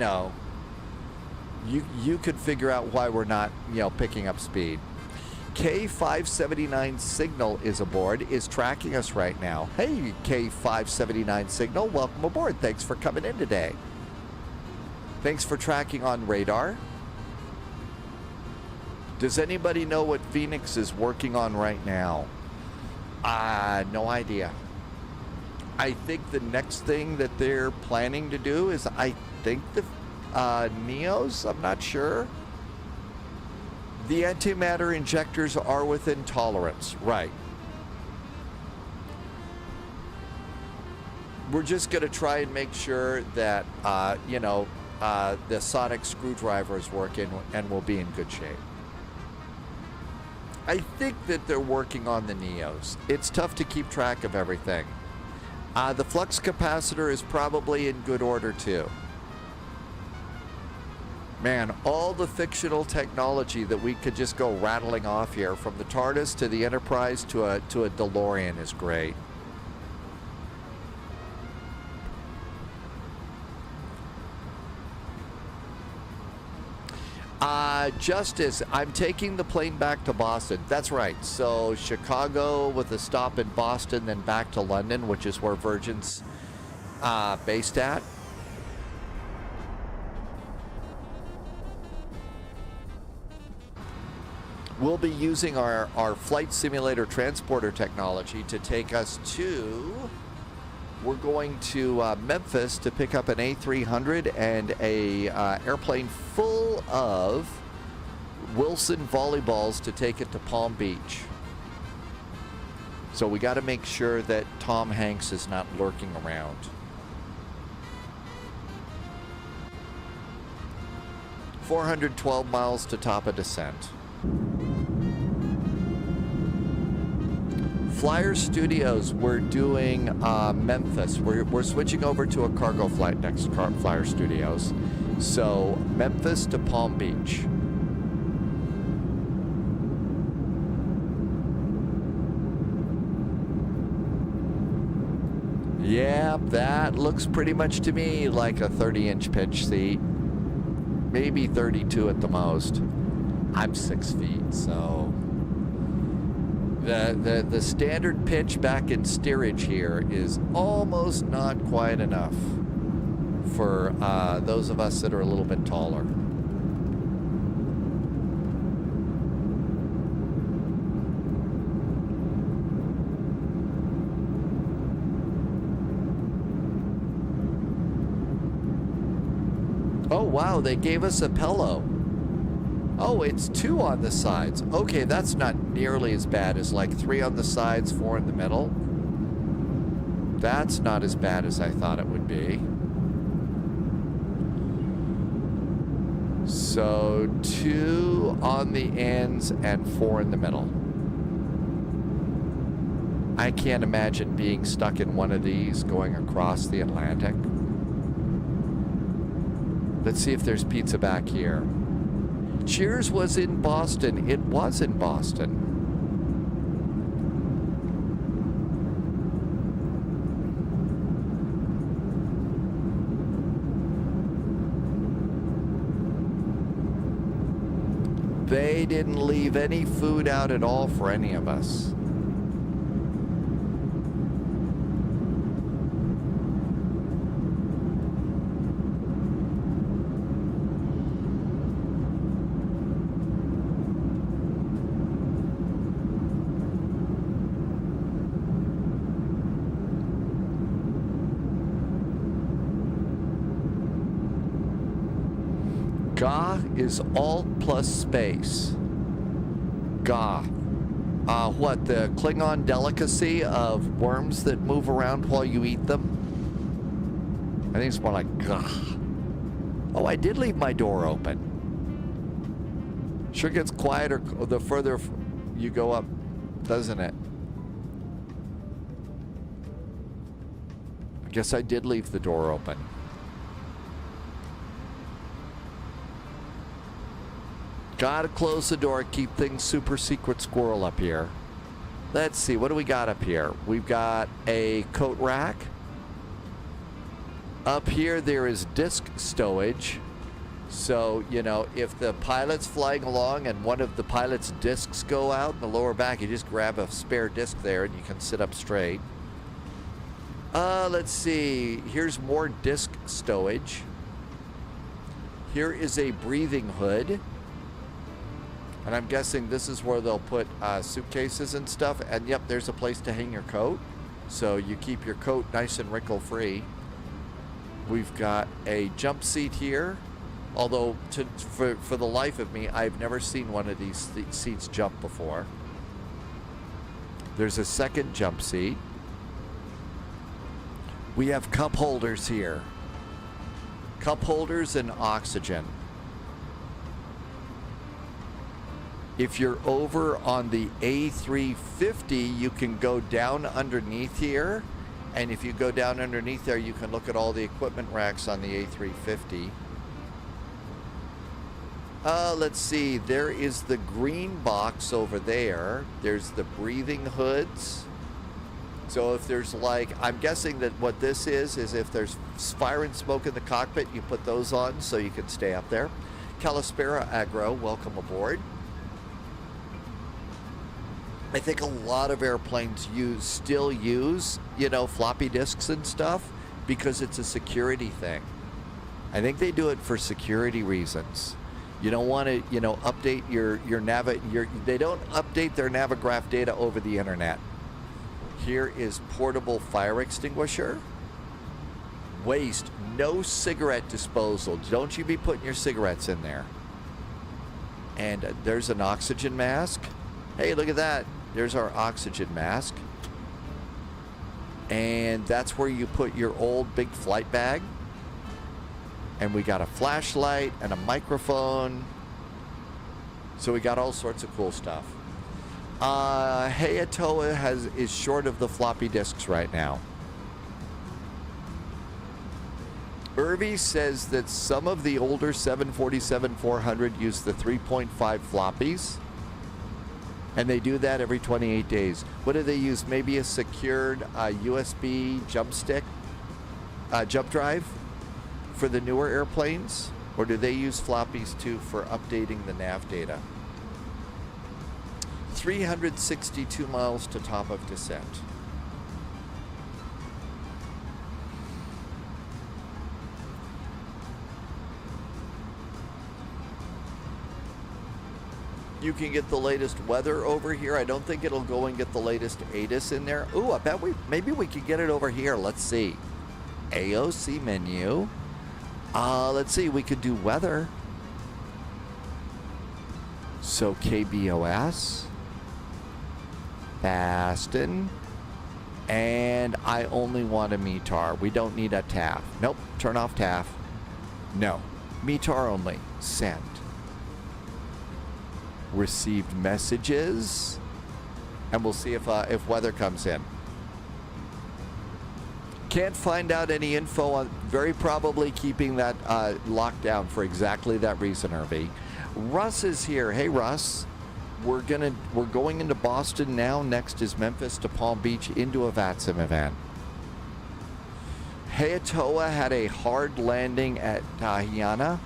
could figure out why we're not, picking up speed. K579 Signal is aboard, is tracking us right now. Hey, K579 Signal, welcome aboard. Thanks for coming in today. Thanks for tracking on radar. Does anybody know what Phoenix is working on right now? No idea. I think the next thing that they're planning to do is, I think the Neos, I'm not sure. The antimatter injectors are within tolerance, right. We're just going to try and make sure that, the sonic screwdriver is working and we'll be in good shape. I think that they're working on the Neos. It's tough to keep track of everything. The flux capacitor is probably in good order too. Man, all the fictional technology that we could just go rattling off here, from the TARDIS to the Enterprise to a DeLorean, is great. Justice, I'm taking the plane back to Boston. That's right. So Chicago with a stop in Boston, then back to London, which is where Virgin's based at. We'll be using our flight simulator transporter technology to take us to... We're going to Memphis to pick up an A300 and a airplane full of Wilson volleyballs to take it to Palm Beach. So we got to make sure that Tom Hanks is not lurking around. $412 miles to top of descent. Flyer Studios, we're doing Memphis. We're switching over to a cargo flight next, Flyer Studios. So Memphis to Palm Beach. Yeah, that looks pretty much to me like a 30-inch pitch seat. Maybe 32 at the most. I'm 6 feet, so... The standard pitch back in steerage here is almost not quite enough for those of us that are a little bit taller. Oh, wow, they gave us a pillow. Oh, it's 2 on the sides. Okay, that's not nearly as bad as like 3 on the sides, 4 in the middle. That's not as bad as I thought it would be. So 2 on the ends and 4 in the middle. I can't imagine being stuck in one of these going across the Atlantic. Let's see if there's pizza back here. Cheers was in Boston. It was in Boston. They didn't leave any food out at all for any of us. GA is alt plus space. GA. What, the Klingon delicacy of worms that move around while you eat them? I think it's more like GA. Oh, I did leave my door open. Sure gets quieter the further you go up, doesn't it? I guess I did leave the door open. Gotta close the door, keep things super secret squirrel up here. Let's see, what do we got up here? We've got a coat rack. Up here, there is disc stowage. So, you know, if the pilot's flying along and one of the pilot's discs go out in the lower back, you just grab a spare disc there and you can sit up straight. Let's see, here's more disc stowage. Here is a breathing hood. And I'm guessing this is where they'll put suitcases and stuff. And yep, there's a place to hang your coat. So you keep your coat nice and wrinkle-free. We've got a jump seat here. Although, for the life of me, I've never seen one of these seats jump before. There's a second jump seat. We have cup holders here. Cup holders and oxygen. If you're over on the A350, you can go down underneath here. And if you go down underneath there, you can look at all the equipment racks on the A350. Let's see, there is the green box over there. There's the breathing hoods. So if there's like, I'm guessing that what this is if there's fire and smoke in the cockpit, you put those on so you can stay up there. Calispera Agro, welcome aboard. I think a lot of airplanes still use, you know, floppy disks and stuff because it's a security thing. I think they do it for security reasons. You don't want to, you know, update they don't update their Navigraph data over the internet. Here is portable fire extinguisher. Waste, no cigarette disposal. Don't you be putting your cigarettes in there. And there's an oxygen mask. Hey, look at that. There's our oxygen mask. And that's where you put your old big flight bag. And we got a flashlight and a microphone. So we got all sorts of cool stuff. Hayatoa is short of the floppy disks right now. Irvi says that some of the older 747-400 use the 3.5 floppies. And they do that every 28 days. What do they use? Maybe a secured USB jump stick, jump drive for the newer airplanes? Or do they use floppies too for updating the nav data? 362 miles to top of descent. You can get the latest weather over here. I don't think it'll go and get the latest ATIS in there. Ooh, I bet maybe we could get it over here. Let's see. AOC menu. Let's see. We could do weather. So KBOS. Baston. And I only want a METAR. We don't need a TAF. Nope. Turn off TAF. No. METAR only. Send. Received messages, and we'll see if weather comes in. Can't find out any info on, very probably keeping that locked down for exactly that reason, Irby. Russ is here. Hey Russ, we're going into Boston now. Next is Memphis to Palm Beach into a VATSIM event. Hayatoa had a hard landing at Chania.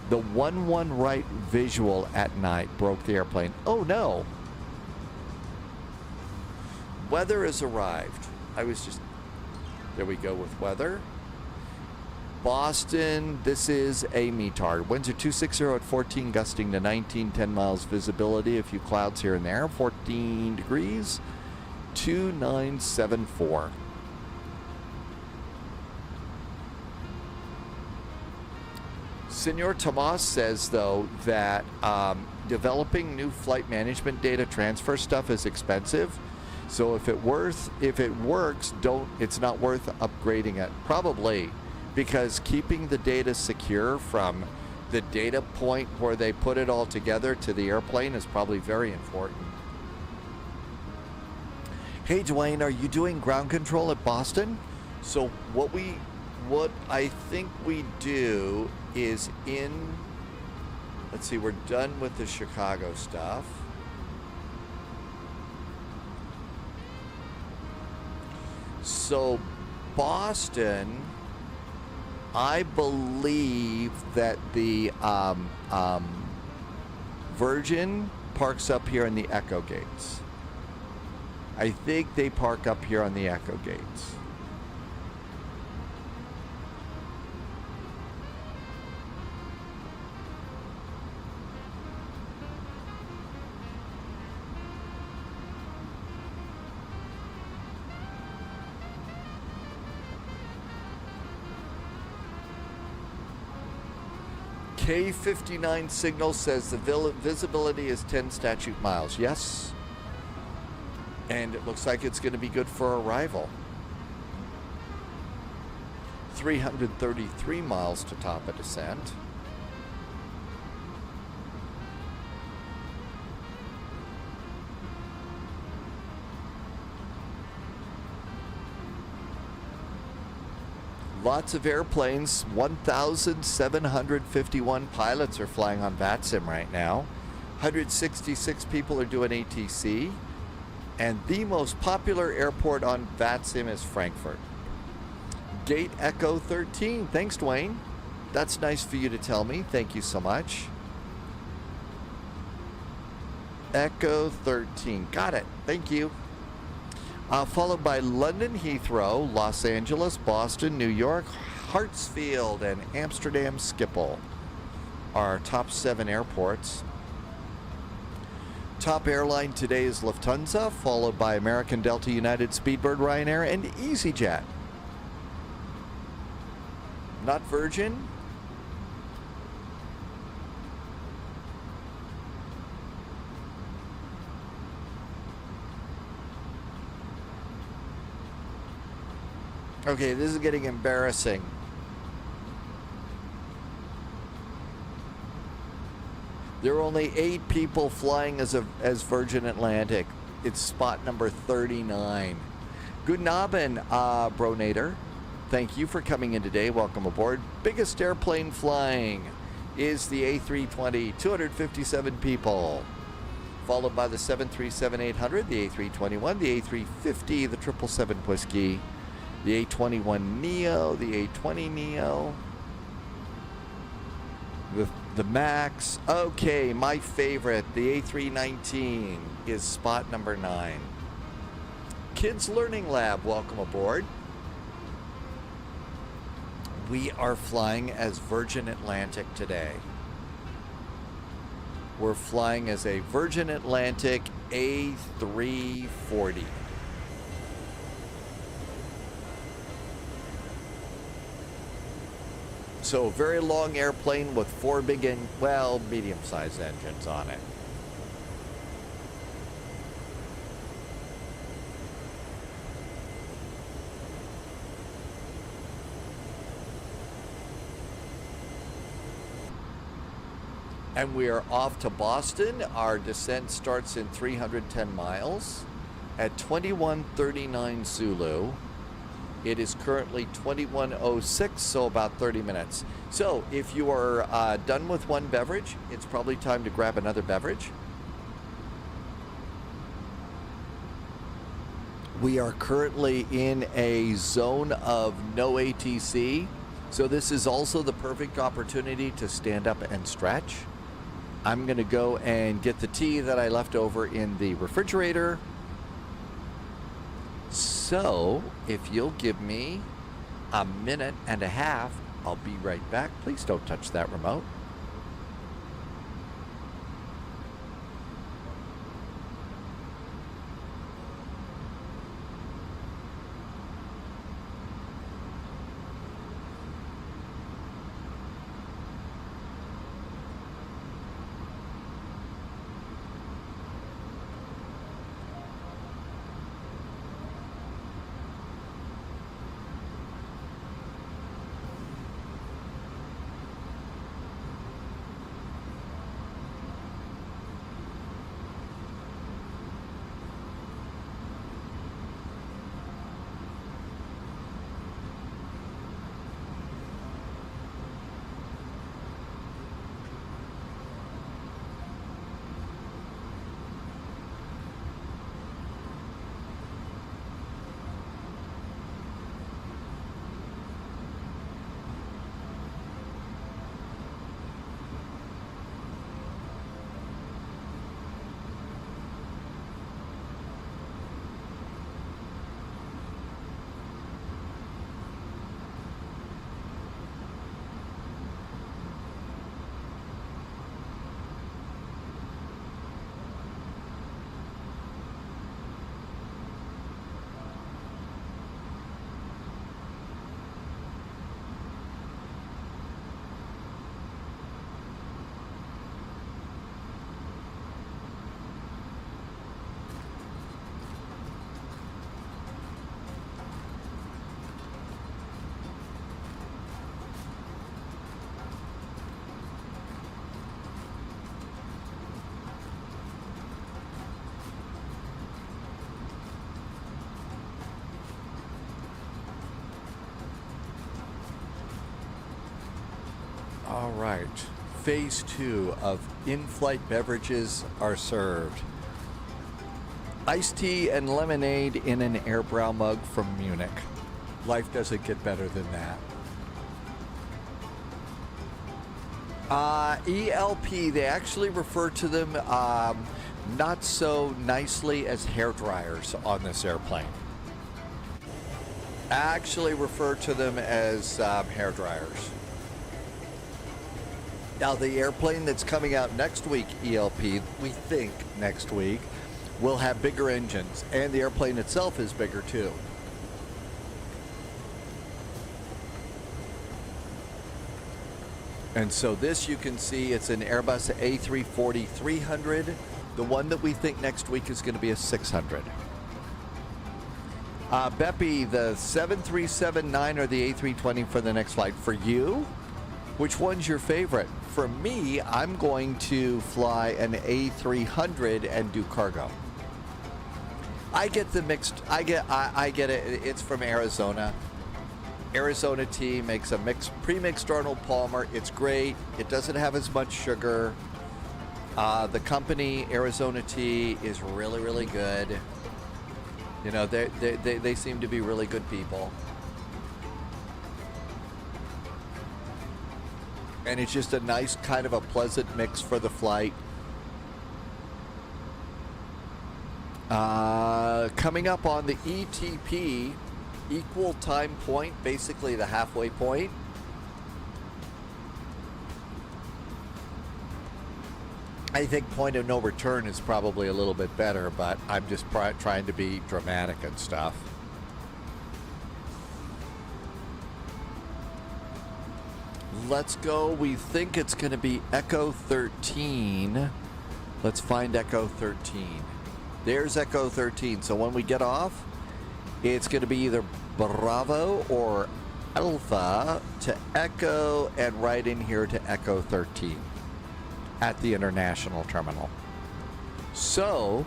The 1-1 right visual at night broke the airplane. Oh no. Weather has arrived. There we go with weather. Boston, this is a METAR. Winds are 260 at 14, gusting to 19, 10 miles visibility. A few clouds here and there. 14 degrees, 2974. Senor Tomas says, though, that developing new flight management data transfer stuff is expensive. So if it works, it's not worth upgrading it. Probably, because keeping the data secure from the data point where they put it all together to the airplane is probably very important. Hey, Dwayne, are you doing ground control at Boston? So what I think we do is let's see, we're done with the Chicago stuff. So Boston, I believe that the Virgin parks up here in the Echo Gates. I think they park up here on the Echo Gates. K59 signal says the visibility is 10 statute miles. Yes. And it looks like it's going to be good for arrival. 333 miles to top of descent. Lots of airplanes. 1,751 pilots are flying on VATSIM right now. 166 people are doing ATC. And the most popular airport on VATSIM is Frankfurt. Gate Echo 13. Thanks, Dwayne. That's nice for you to tell me. Thank you so much. Echo 13. Got it. Thank you. Followed by London Heathrow, Los Angeles, Boston, New York, Hartsfield, and Amsterdam Schiphol are our top 7 airports. Top airline today is Lufthansa, followed by American, Delta, United, Speedbird, Ryanair, and EasyJet. Not Virgin. Okay, this is getting embarrassing. There are only 8 people flying as Virgin Atlantic. It's spot number 39. Good Abend, Bronator. Thank you for coming in today. Welcome aboard. Biggest airplane flying is the A320, 257 people. Followed by the 737-800, the A321, the A350, the 777 Whiskey, the A21 Neo, the A20 Neo. The Max. Okay, my favorite, the A319 is spot number 9. Kids Learning Lab, welcome aboard. We are flying as Virgin Atlantic today. We're flying as a Virgin Atlantic A340. So a very long airplane with 4 big, medium-sized engines on it. And we are off to Boston. Our descent starts in 310 miles at 2139 Zulu. It is currently 2106, so about 30 minutes. So if you are done with one beverage, it's probably time to grab another beverage. We are currently in a zone of no ATC, so this is also the perfect opportunity to stand up and stretch. I'm going to go and get the tea that I left over in the refrigerator. So, if you'll give me a minute and a half, I'll be right back. Please don't touch that remote. All right, phase 2 of in-flight beverages are served. Iced tea and lemonade in an air brow mug from Munich. Life doesn't get better than that. ELP, they actually refer to them not so nicely as hair dryers on this airplane. Actually refer to them as hair dryers. Now, the airplane that's coming out next week, ELP, we think next week, will have bigger engines, and the airplane itself is bigger too. And so this, you can see, it's an Airbus A340-300. The one that we think next week is going to be a 600. Beppy, the 737-9 or the A320 for the next flight. For you, which one's your favorite? For me, I'm going to fly an A300 and do cargo. I get the mixed, I get it. It's from Arizona. Arizona tea makes a pre-mixed Arnold Palmer. It's great. It doesn't have as much sugar. The company, Arizona Tea, is really, really good. You know, they seem to be really good people. And it's just a nice kind of a pleasant mix for the flight. Coming up on the ETP, equal time point, basically the halfway point. I think point of no return is probably a little bit better, but I'm just trying to be dramatic and stuff. Let's go. We think it's going to be Echo 13. Let's find Echo 13. There's Echo 13. So when we get off, it's going to be either Bravo or Alpha to Echo and right in here to Echo 13 at the international terminal. So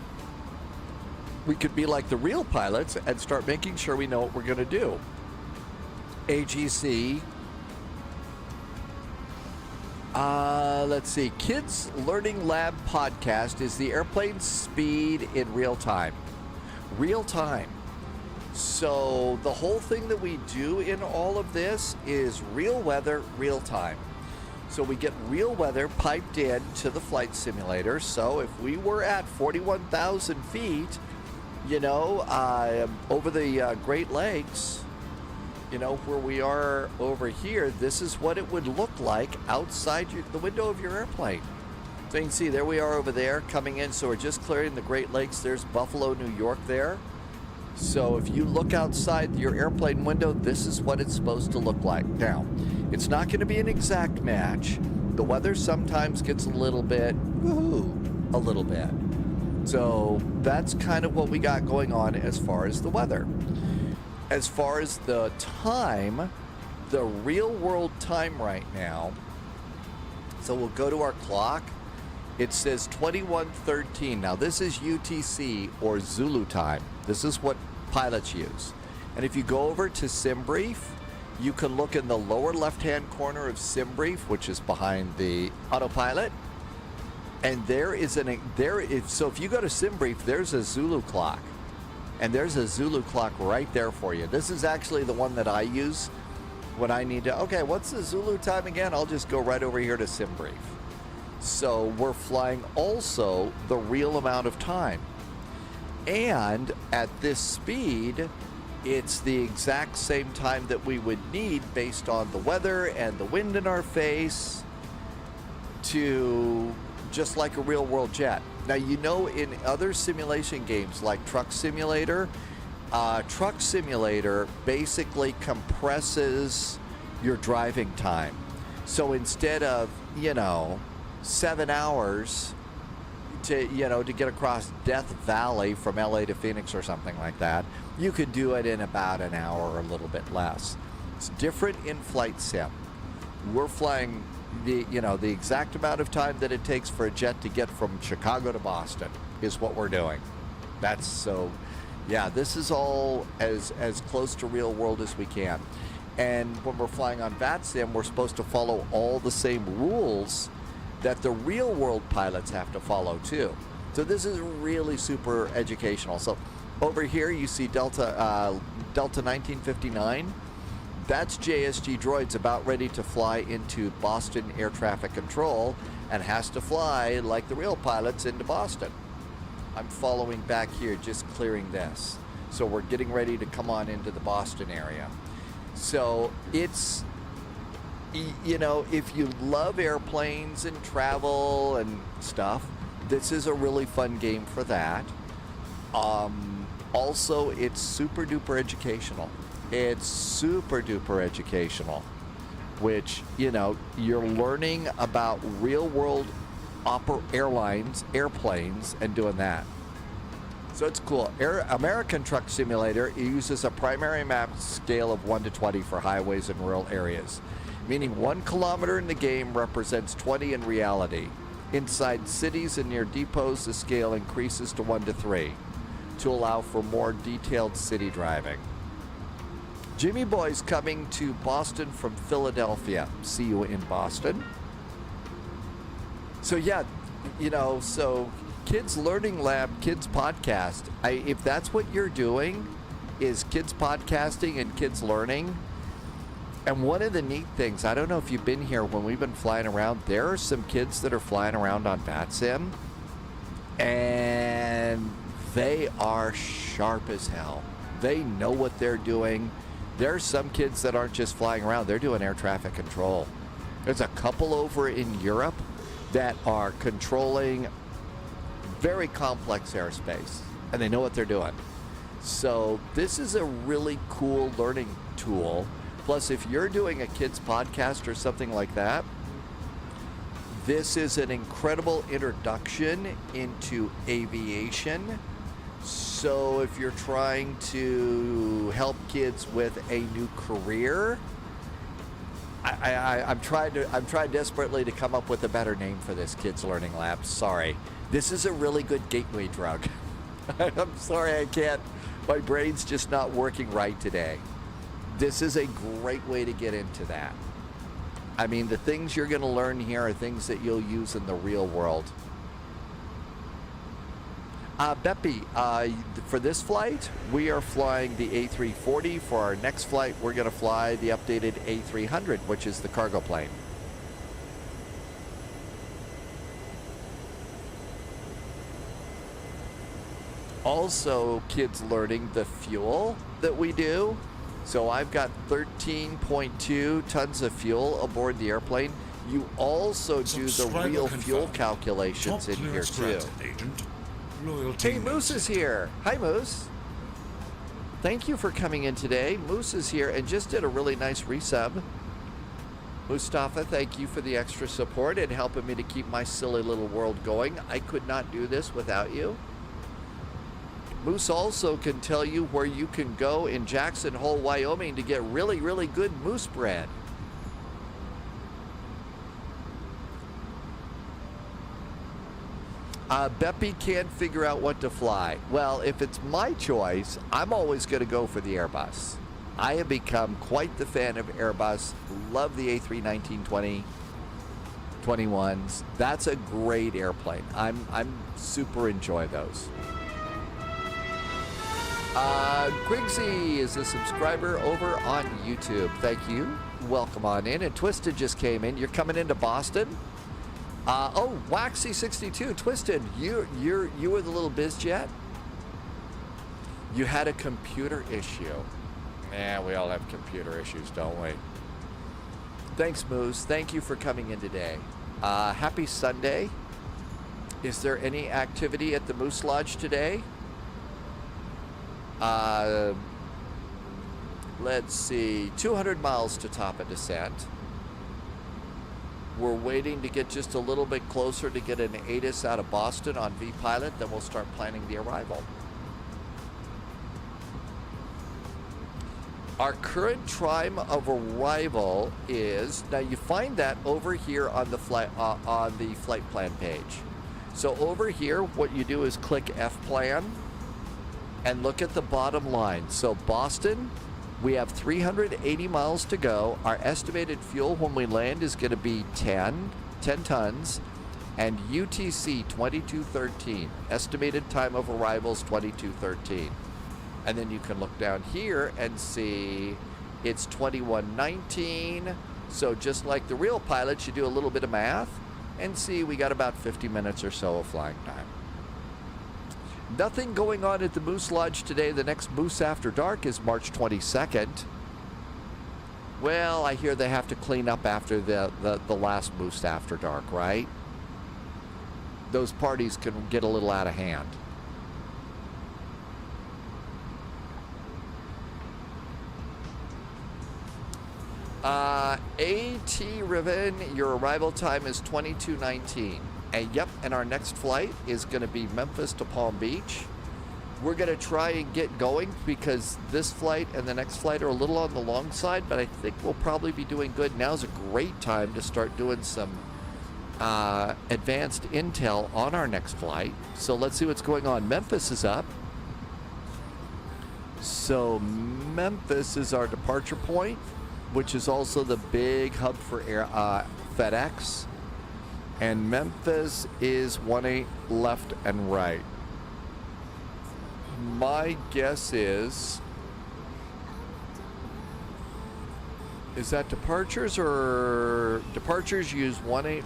we could be like the real pilots and start making sure we know what we're going to do. AGC. Let's see. Kids Learning Lab podcast is the airplane speed in real time. Real time. So the whole thing that we do in all of this is real weather, real time. So we get real weather piped in to the flight simulator. So if we were at 41,000 feet, you know, over the Great Lakes, you know, where we are over here, this is what it would look like outside the window of your airplane. So you can see there we are over there coming in. So we're just clearing the Great Lakes. There's Buffalo, New York there. So if you look outside your airplane window, this is what it's supposed to look like. Now, it's not going to be an exact match. The weather sometimes gets a little bit, a little bit. So that's kind of what we got going on as far as the weather. As far as the time, the real world time right now, so we'll go to our clock. It says 21:13. Now this is UTC or Zulu time. This is what pilots use. And if you go over to SimBrief, you can look in the lower left-hand corner of SimBrief, which is behind the autopilot. And so if you go to SimBrief, there's a Zulu clock. And there's a Zulu clock right there for you. This is actually the one that I use when I need to, okay, what's the Zulu time again? I'll just go right over here to SimBrief. So we're flying also the real amount of time. And at this speed, it's the exact same time that we would need based on the weather and the wind in our face to just like a real world jet. Now, you know, in other simulation games like Truck Simulator basically compresses your driving time. So instead of, 7 hours to get across Death Valley from LA to Phoenix or something like that, you could do it in about an hour or a little bit less. It's different in flight sim. We're flying the exact amount of time that it takes for a jet to get from Chicago to Boston is what we're doing. That's so, yeah, this is all as close to real world as we can. And when we're flying on VATSIM, we're supposed to follow all the same rules that the real world pilots have to follow too. So this is really super educational. So over here you see Delta 1959. That's JSG Droids about ready to fly into Boston Air Traffic Control and has to fly like the real pilots into Boston. I'm following back here, just clearing this. So we're getting ready to come on into the Boston area. So it's, if you love airplanes and travel and stuff, this is a really fun game for that. Also, it's super duper educational. It's super duper educational, which, you're learning about real world airplanes, and doing that. So it's cool. American Truck Simulator uses a primary map scale of 1 to 20 for highways and rural areas, meaning 1 kilometer in the game represents 20 in reality. Inside cities and near depots, the scale increases to 1 to 3 to allow for more detailed city driving. Jimmy Boy's coming to Boston from Philadelphia. See you in Boston. So yeah, so Kids Learning Lab, Kids Podcast. If that's what you're doing, is kids podcasting and kids learning, And one of the neat things, I don't know if you've been here when we've been flying around, there are some kids that are flying around on VATSIM, and they are sharp as hell. They know what they're doing. There's some kids that aren't just flying around, they're doing air traffic control. There's a couple over in Europe that are controlling very complex airspace, and they know what they're doing. So this is a really cool learning tool. Plus, if you're doing a kids podcast or something like that, this is an incredible introduction into aviation. So if you're trying to help kids with a new career, I'm trying desperately to come up with a better name for this kids learning lab. Sorry. This is a really good gateway drug. I'm sorry I can't. My brain's just not working right today. This is a great way to get into that. I mean, the things you're going to learn here are things that you'll use in the real world. Beppy, for this flight, we are flying the A340. For our next flight, we're going to fly the updated A300, which is the cargo plane. Also, kids learning the fuel that we do. So I've got 13.2 tons of fuel aboard the airplane. You also do the real fuel calculations in here too. Hey, Moose is here. Hi, Moose. Thank you for coming in today. Moose is here and just did a really nice resub. Mustafa, thank you for the extra support and helping me to keep my silly little world going. I could not do this without you. Moose also can tell you where you can go in Jackson Hole, Wyoming to get really, really good moose bread. Beppy can't figure out what to fly. Well, if it's my choice, I'm always going to go for the Airbus. I have become quite the fan of Airbus. Love the A319-20, 21s. That's a great airplane. I'm super enjoy those. Griggsy is a subscriber over on YouTube. Thank you. Welcome on in. And Twisted just came in. You're coming into Boston? Oh, Waxy62. Twisted, you were the little biz jet? You had a computer issue. Man, we all have computer issues, don't we? Thanks, Moose. Thank you for coming in today. Happy Sunday. Is there any activity at the Moose Lodge today? Let's see, 200 miles to top of descent. We're waiting to get just a little bit closer to get an ATIS out of Boston on V-Pilot, then we'll start planning the arrival. Our current time of arrival is, now you find that over here on the flight plan page. So over here, what you do is click F-Plan and look at the bottom line. So Boston, we have 380 miles to go. Our estimated fuel when we land is going to be 10 tons, and UTC 2213. Estimated time of arrival is 2213. And then you can look down here and see it's 2119. So just like the real pilots, you do a little bit of math and see we got about 50 minutes or so of flying time. Nothing going on at the Moose Lodge today. The next Moose After Dark is March 22nd. Well, I hear they have to clean up after the last Moose After Dark, right? Those parties can get a little out of hand. AT Riven, your arrival time is 22:19. And yep, and our next flight is going to be Memphis to Palm Beach. We're going to try and get going because this flight and the next flight are a little on the long side, but I think we'll probably be doing good. Now's a great time to start doing some advanced intel on our next flight. So let's see what's going on. Memphis is up. So Memphis is our departure point, which is also the big hub for FedEx. And Memphis is 18 left and right. My guess is Is that departures or departures use 18?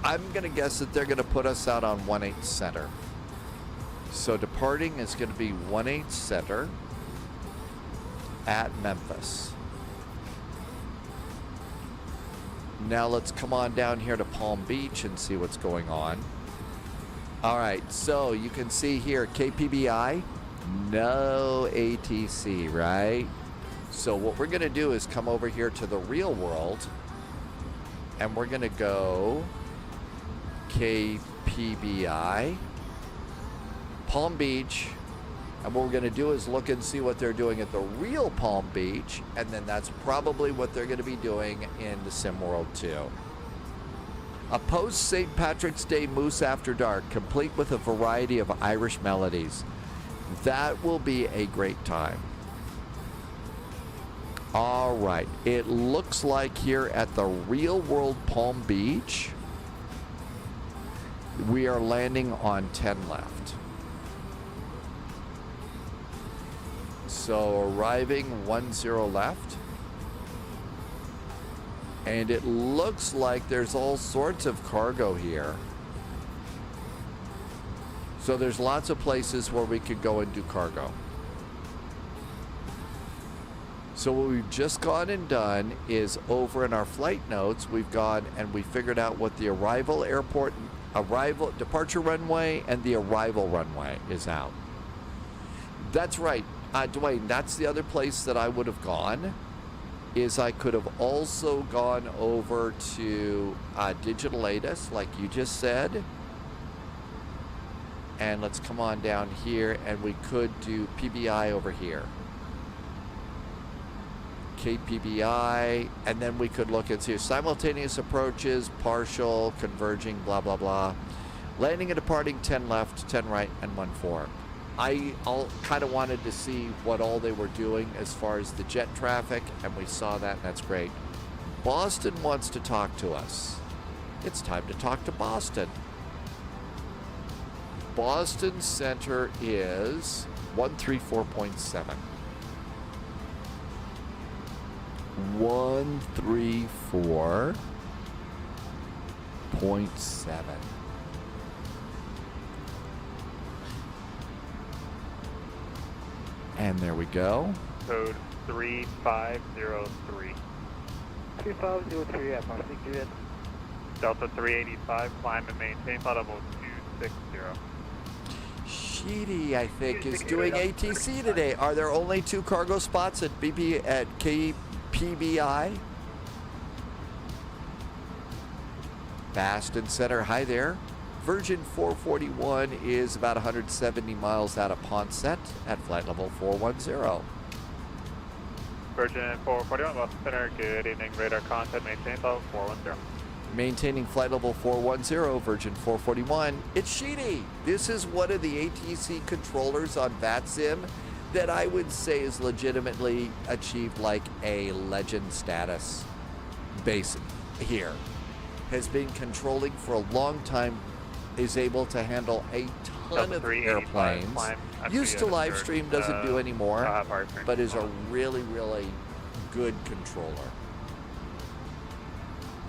I'm going to guess that they're going to put us out on 18 center. So departing is going to be 18 center at Memphis. Now let's come on down here to Palm Beach and see what's going on. All right, so you can see here KPBI, no ATC, right? So what we're going to do is come over here to the real world, and we're going to go KPBI, Palm Beach, and what we're going to do is look and see what they're doing at the real Palm Beach, and then that's probably what they're going to be doing in the Sim World too. A post-St. Patrick's Day Moose After Dark, complete with a variety of Irish melodies. That will be a great time. All right, it looks like here at the real world Palm Beach, we are landing on 10 left. So arriving 10 left. And it looks like there's all sorts of cargo here. So there's lots of places where we could go and do cargo. So what we've just gone and done is over in our flight notes, we've gone and we figured out what the departure runway and the arrival runway is out. That's right, Dwayne, that's the other place that I would have gone. Is I could have also gone over to Digital ATIS, like you just said. And let's come on down here, and we could do PBI over here. KPBI, and then we could look and see simultaneous approaches, partial, converging, blah, blah, blah. Landing and departing, 10 left, 10 right, and 14. I kind of wanted to see what all they were doing as far as the jet traffic, and we saw that, and that's great. Boston wants to talk to us. It's time to talk to Boston. Boston Center is 134.7. 134.7. And there we go. Code 3503. 3503 at Boston, good. Delta 385, climb and maintain flight level 260. Sheedy, I think, is doing ATC today. Are there only 2 cargo spots at KPBI? Baston Center, hi there. Virgin 441 is about 170 miles out of Ponset at flight level 410. Virgin 441, Boston Center, good evening. Radar contact, maintain flight level 410. Maintaining flight level 410, Virgin 441. It's Sheedy. This is one of the ATC controllers on VATSIM that I would say is legitimately achieved like a legend status base here. Has been controlling for a long time, is able to handle a ton of airplanes. Used to live stream, doesn't do anymore, but is a really, really good controller.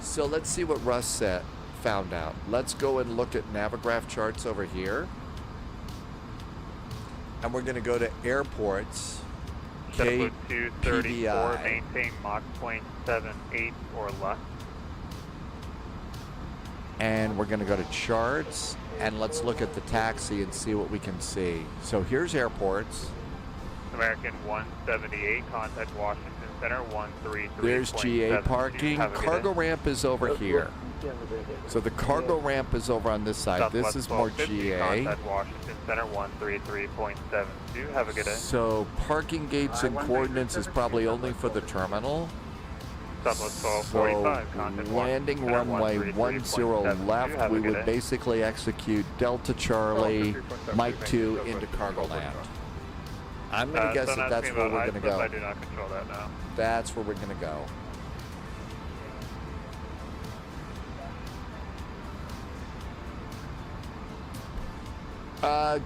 So let's see what Russ found out. Let's go and look at Navigraph charts over here. And we're going to go to airports. KPBI. Maintain Mach 0.78 or less. And we're going to go to charts, and let's look at the taxi and see what we can see. So here's airports. American 178, contact Washington Center 133. There's GA parking. Cargo ramp is over here. So the cargo ramp is over on this side. This is more GA. Contact Washington Center 133.72. Have a good day. So parking gates and coordinates is probably only for the terminal. So landing runway 10 left, we would basically execute Delta Charlie, Mike 2 into cargo land. I'm going to guess that that's where we're going to go. I do not control that now. That's where we're going to go.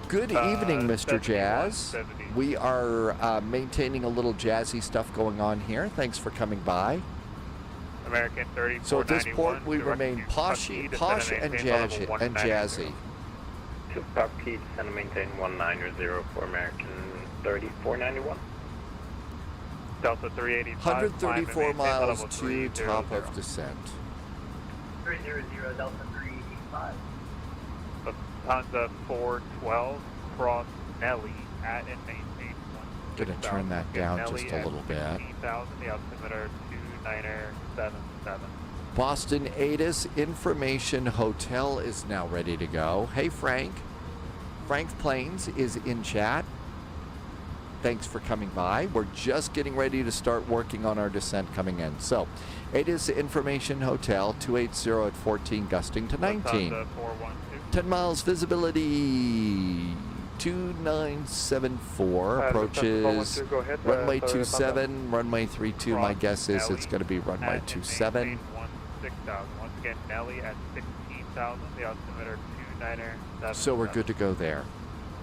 Good evening, Mr. Jazz. We are maintaining a little jazzy stuff going on here. Thanks for coming by. American 3491. So at this point, we remain posh and jazzy. To Cockpit, descend and maintain 190 for American 3491. Delta 385. 134 miles to top of descent. 300 Delta 385. Lufthansa 412, cross Nelly at and maintain 1. Gonna turn that down just a little bit. 15,000, the altimeter 2977. Boston ATIS Information Hotel is now ready to go. Hey, Frank. Frank Plains is in chat. Thanks for coming by. We're just getting ready to start working on our descent coming in. So, ATIS Information Hotel, 280 at 14, gusting to 19. 10 miles visibility. 2974 approaches runway 27, runway 32. My guess is it's going to be runway 27. 6,000. Once again, Nelly at 16,000. The altimeter 2977. So we're good to go there.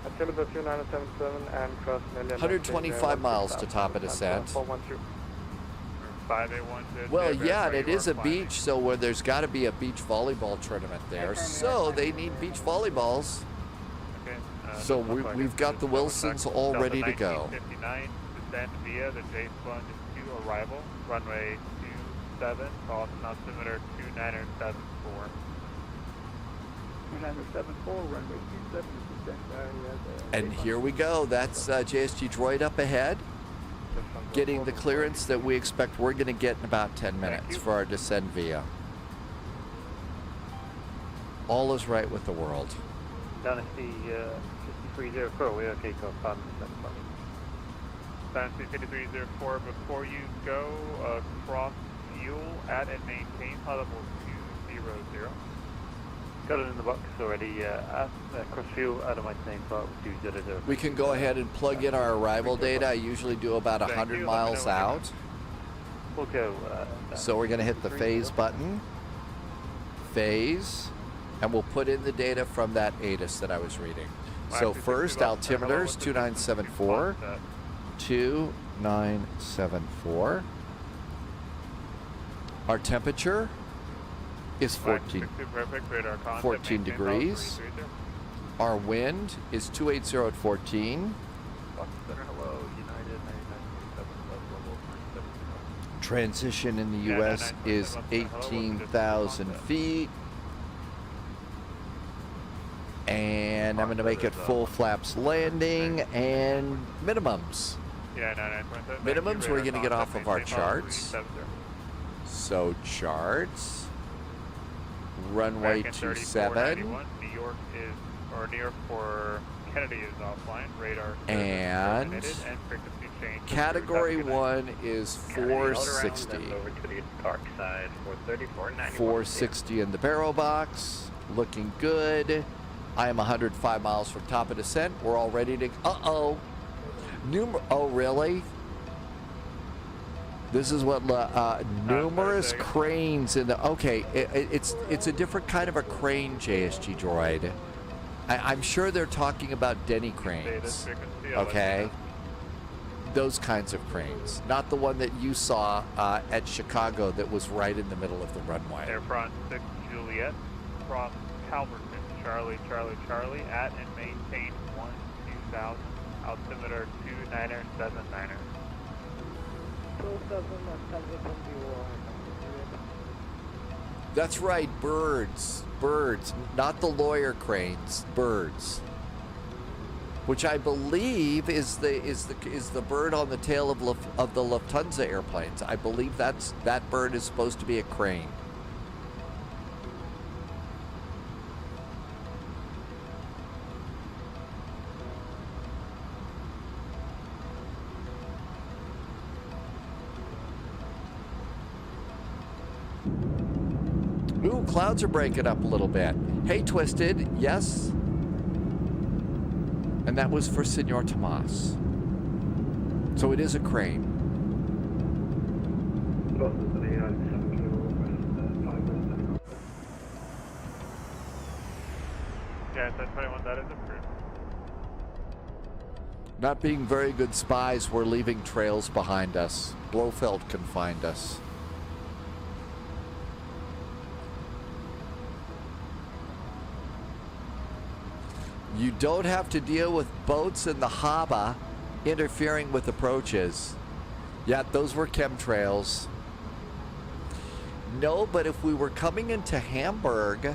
Altimeter 2977 and cross Nelly. 125 miles to top of descent. 5812. Well, yeah, and it is a beach, so where there's got to be a beach volleyball tournament there. So they need beach volleyballs. So we've got the Wilsons all ready to go. 59, descend via the J Sponge to arrival, runway 27, Boston altimeter 2974. 2974, runway 27, descend. And here we go. That's JSG Droid up ahead, getting the clearance that we expect we're going to get in about 10 minutes for our descend via. All is right with the world. Dynasty 5304, we are takeoff on Dynasty 5304, before you go across fuel at and maintain level 200. Got it in the box already, cross fuel out of my same spot, 200. We can go ahead and plug in our arrival data. I usually do about 100 miles out. We'll go. So we're going to hit the phase button. Phase. And we'll put in the data from that ATIS that I was reading. So first, altimeters 2974. 2974. Our temperature is 14 degrees. Our wind is 280 at 14. Transition in the U.S. is 18,000 feet. And I'm going to make it full flaps landing and minimums. Minimums, we're going to get off of our charts. So charts, runway 27. New York is, or New York for Kennedy is offline, radar. And category 1 is 460. Over to the dark side, 430, 460 in the barrel box, looking good. I am 105 miles from top of descent. We're all ready to. Oh, really? This is what numerous cranes in the. Okay, it's a different kind of a crane, JSG Droid. I'm sure they're talking about Denny cranes. Okay, those kinds of cranes, not the one that you saw at Chicago that was right in the middle of the runway. Air France 6 Juliet, cross Calverton. Charlie, at and maintain 2000, altimeter 2979. That's right, birds, not the lawyer cranes, birds. Which I believe is the bird on the tail of the Lufthansa airplanes. I believe that bird is supposed to be a crane. Ooh, clouds are breaking up a little bit. Hey, Twisted, yes? And that was for Senor Tomas. So it is a crane. Yeah, 1021, that is approved. Not being very good spies, we're leaving trails behind us. Blofeld can find us. You don't have to deal with boats in the harbor interfering with approaches. Yeah, those were chemtrails. No, but if we were coming into Hamburg,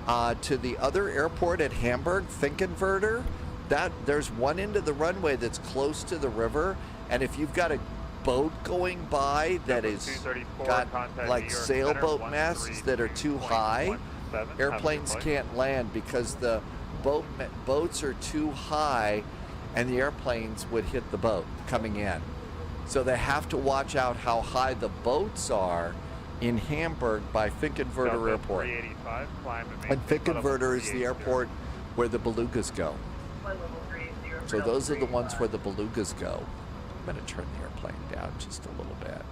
to the other airport at Hamburg, Finkenwerder, there's one end of the runway that's close to the river, and if you've got a boat going by that is got like sailboat masts that are too high, airplanes can't land because the boats are too high and the airplanes would hit the boat coming in. So they have to watch out how high the boats are in Hamburg by Finkenwerder Airport. And Finkenwerder is the airport where the belugas go. So those are the ones where the belugas go. I'm going to turn the airplane down just a little bit.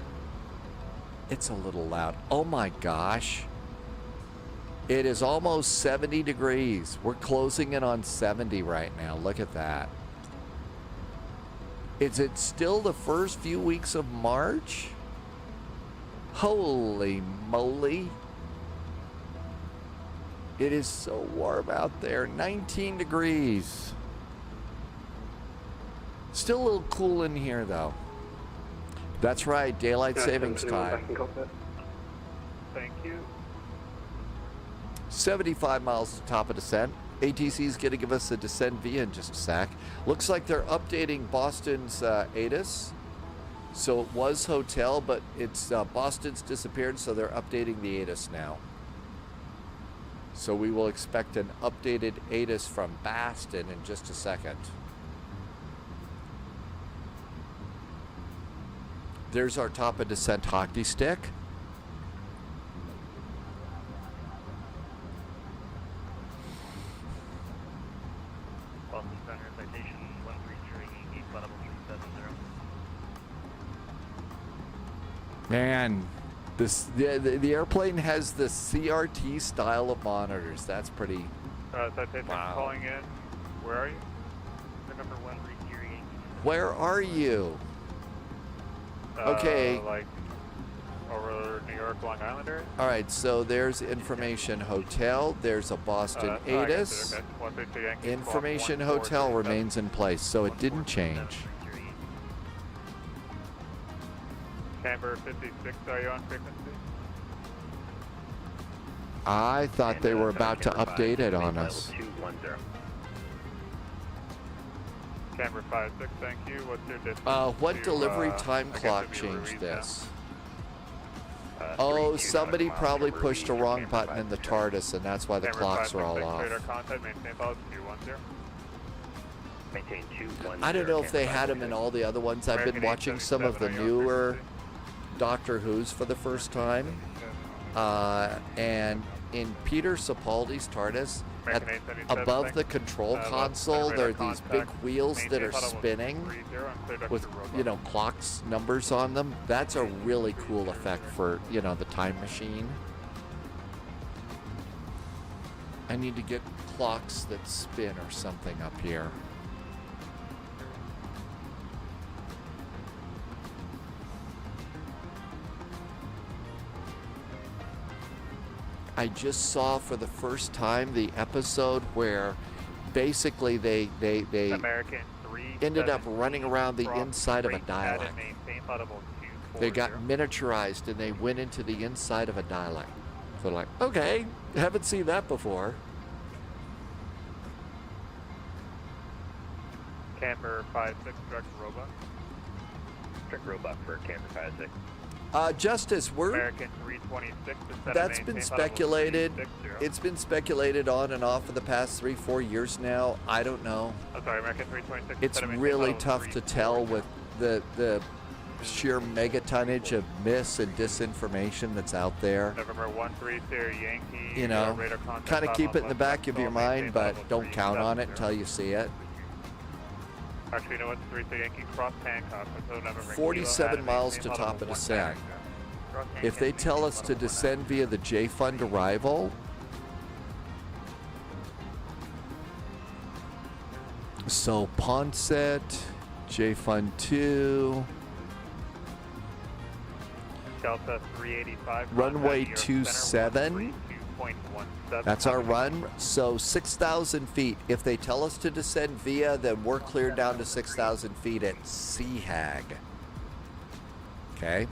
It's a little loud. Oh my gosh. It is almost 70 degrees. We're closing in on 70 right now. Look at that. Is it still the first few weeks of March? Holy moly. It is so warm out there. 19 degrees. Still a little cool in here though. That's right, daylight savings time. Thank you. 75 miles to top of descent. ATC is going to give us a descent via in just a sec. Looks like they're updating Boston's ATIS. So it was hotel, but it's Boston's disappeared, so they're updating the ATIS now. So we will expect an updated ATIS from Boston in just a second. There's our top of descent hockey stick. Boston Center, citation 133, flight level 370. Man, the airplane has the CRT style of monitors. That's pretty. Citation calling in. Where are you? Number 133. Where are you? Okay. Like over New York, Long Island area? All right, so there's Information Hotel. There's a Boston ATIS. Information Hotel remains in place, so it didn't change. Camber 56, are you on frequency? I thought they were about to update it on us. Camber 56, thank you. What's your distance? What delivery time clock changed this? Oh, somebody probably pushed a wrong button in the TARDIS, and that's why the clocks are all off. I don't know if they had them in all the other ones. I've been watching some of the newer Doctor Who's for the first time. And in Peter Capaldi's TARDIS, above the control console, there are these big wheels that are spinning with, clocks, numbers on them. That's a really cool effect for, the time machine. I need to get clocks that spin or something up here. I just saw for the first time the episode where basically they ended up running around the inside of a dialect. They got miniaturized and they went into the inside of a dialect. So like, okay, haven't seen that before. Camper 56, direct robot. Direct robot for Camper 56. Justice, American 326. That's been speculated. It's been speculated on and off for the past 3-4 years now. I don't know. I'm sorry, American 326. It's really tough to tell with the sheer megatonnage of myths and disinformation that's out there. November 13, Yankee. Kind of keep it in the back of your mind, but don't count on it until you see it. Actually, you know what? 33 Yankee cross Hancock. 47 miles to top of descent. If they tell us to descend via the J-Fund arrival, so Ponset, J-Fund 2, Delta 385, runway 27, 7. That's our run. So 6,000 feet. If they tell us to descend via, then we're cleared down to 6,000 feet at CHAG. Okay.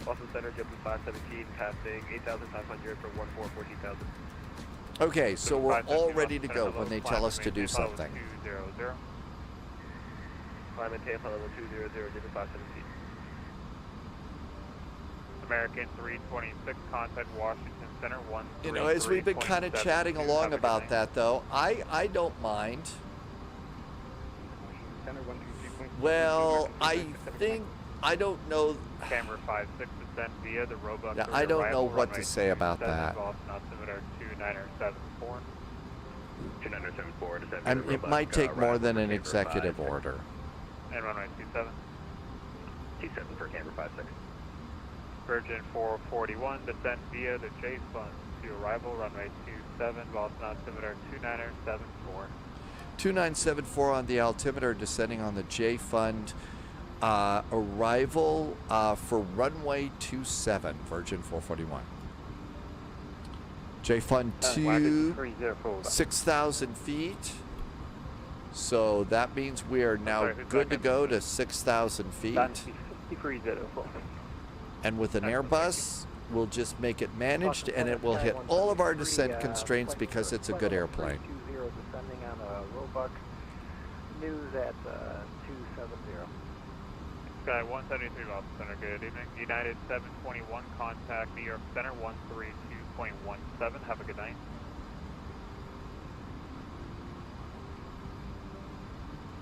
Boston Center, jumping 517, passing 8,500 for 14,000. Okay, so we're all ready to go when they tell us to do something. 200. Climb and tail level 200, jumping 517. American 326, contact Washington Center 1. You know, as we've been kind of chatting along about that, though, I don't mind. Well, I think, I don't know. Camera 56 descend via the Roebuck. Yeah, I don't know what to say about that. Altimeter 2974. 2974, descend via And the it Roebuck, might take more than an camber executive 56. order. And runway 27. 27 for camera 56. Virgin 441, descend via the J Fund to arrival, runway 27, Boston altimeter 2974. 2974 on the altimeter, descending on the J Fund. Arrival for runway 27, Virgin 441. J Fund 2, 6,000 feet. So that means we are now good to go to 6,000 feet. And with an Airbus, we'll just make it managed, and it will hit all of our descent constraints because it's a good airplane. Descending on a Roebuck. News at 270. Sky 173 Boston Center, good evening. United 721, contact New York Center 132.17. Have a good night.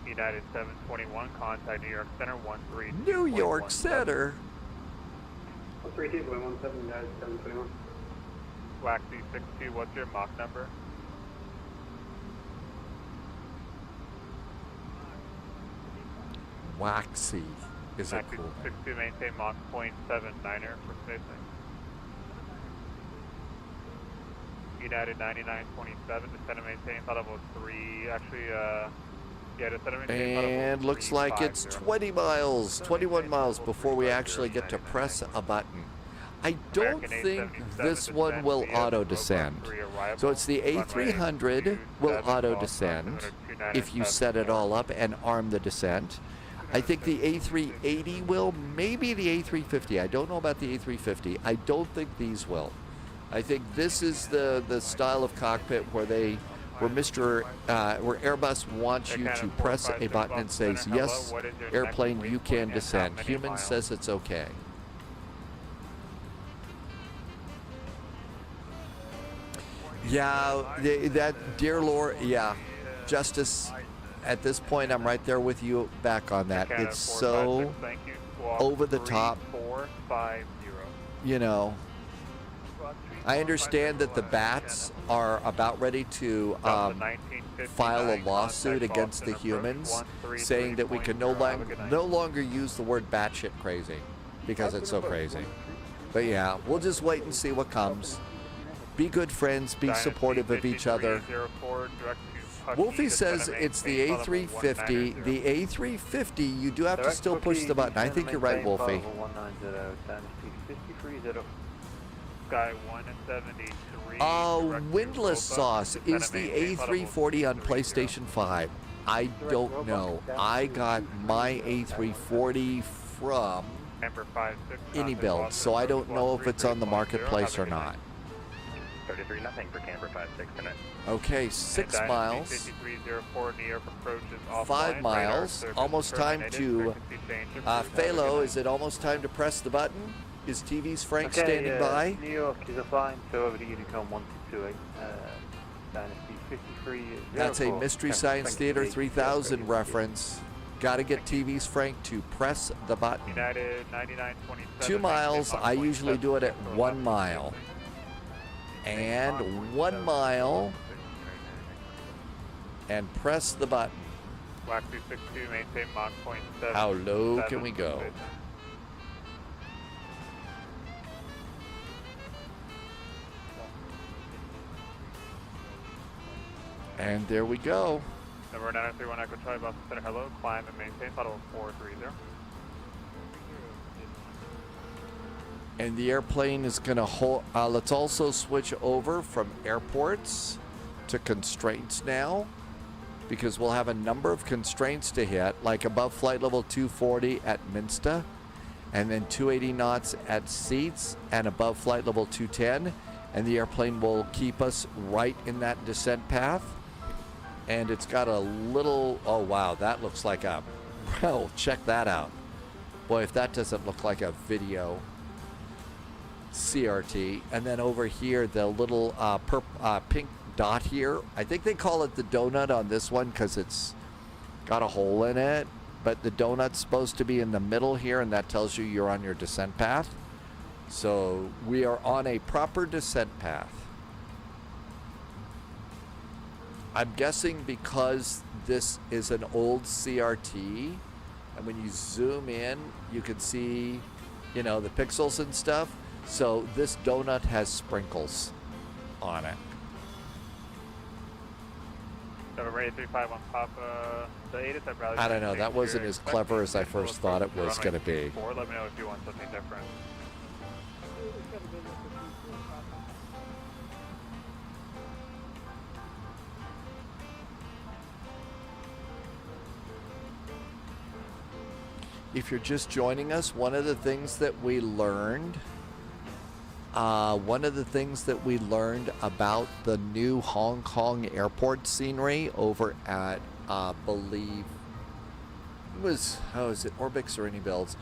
United 721, contact New York Center 132.17. New York Center. 132.17, United 721. Waxy 62, what's your Mach number? Waxy is a Waxy cool name. 62, maintain Mach .79er for spacing. United 9927, descend and maintain thought level 3, actually, yeah, descend and maintain thought level And looks like it's 20 miles, 21 miles before we actually get to press a button. I don't think this one will auto descend. So it's the A300 will auto descend if you set it all up and arm the descent. I think the A380 will, maybe the A350. I don't know about the A350. I don't think these will. I think this is the style of cockpit where where Airbus wants you to press a button and says, yes, airplane, you can descend. Human says it's okay. Yeah, that, dear Lord, yeah, Justice, at this point, I'm right there with you back on that. It's so over the top. You know, I understand that the bats are about ready to file a lawsuit against the humans, saying that we can no longer use the word batshit crazy because it's so crazy. But yeah, we'll just wait and see what comes. Be good friends, be supportive of each other. Wolfie says it's the A350. The A350, you do have to still push the button. I think you're right, Wolfie. Sky 173. Windless sauce is the A340 on PlayStation 5. I don't know. I got my A340 from any build, so I don't know if it's on the marketplace or not. 33 nothing for camber 56 tonight. Okay, 6 miles. 5304 New York approaches 5 miles. Almost time to Phalo, is it almost time to press the button? Is TV's Frank standing by? New York is a flying, so over to Unicom 1228, Dynasty 53. That's a Mystery Science Theater 3000 reference. Gotta get TV's Frank to press the button. United 9927. 2 miles, I usually do it at 1 mile. And 1 mile. And press the button. Waxy 62, maintain Mach .7. How low can we go? And there we go. Number 931 Echo Charlie, Boston Center, hello, climb and maintain, level 430. And the airplane is going to hold. Let's also switch over from airports to constraints now, because we'll have a number of constraints to hit, like above flight level 240 at Minsta, and then 280 knots at Seats, and above flight level 210. And the airplane will keep us right in that descent path. And it's got a little, oh wow, that looks like a, well, check that out. Boy, if that doesn't look like a video CRT. And then over here, the little pink dot here, I think they call it the donut on this one because it's got a hole in it, but the donut's supposed to be in the middle here, and that tells you you're on your descent path. So we are on a proper descent path. I'm guessing because this is an old CRT, and when you zoom in, you can see, you know, the pixels and stuff. So this donut has sprinkles on it. Ready 351 Papa. The ATIS at Bradley. I don't know. That wasn't as clever as I first thought it was going to be. Let me know if you want something different. If you're just joining us, one of the things that we learned about the new Hong Kong airport scenery over at, believe, it was, is it Orbix or Anybuilds?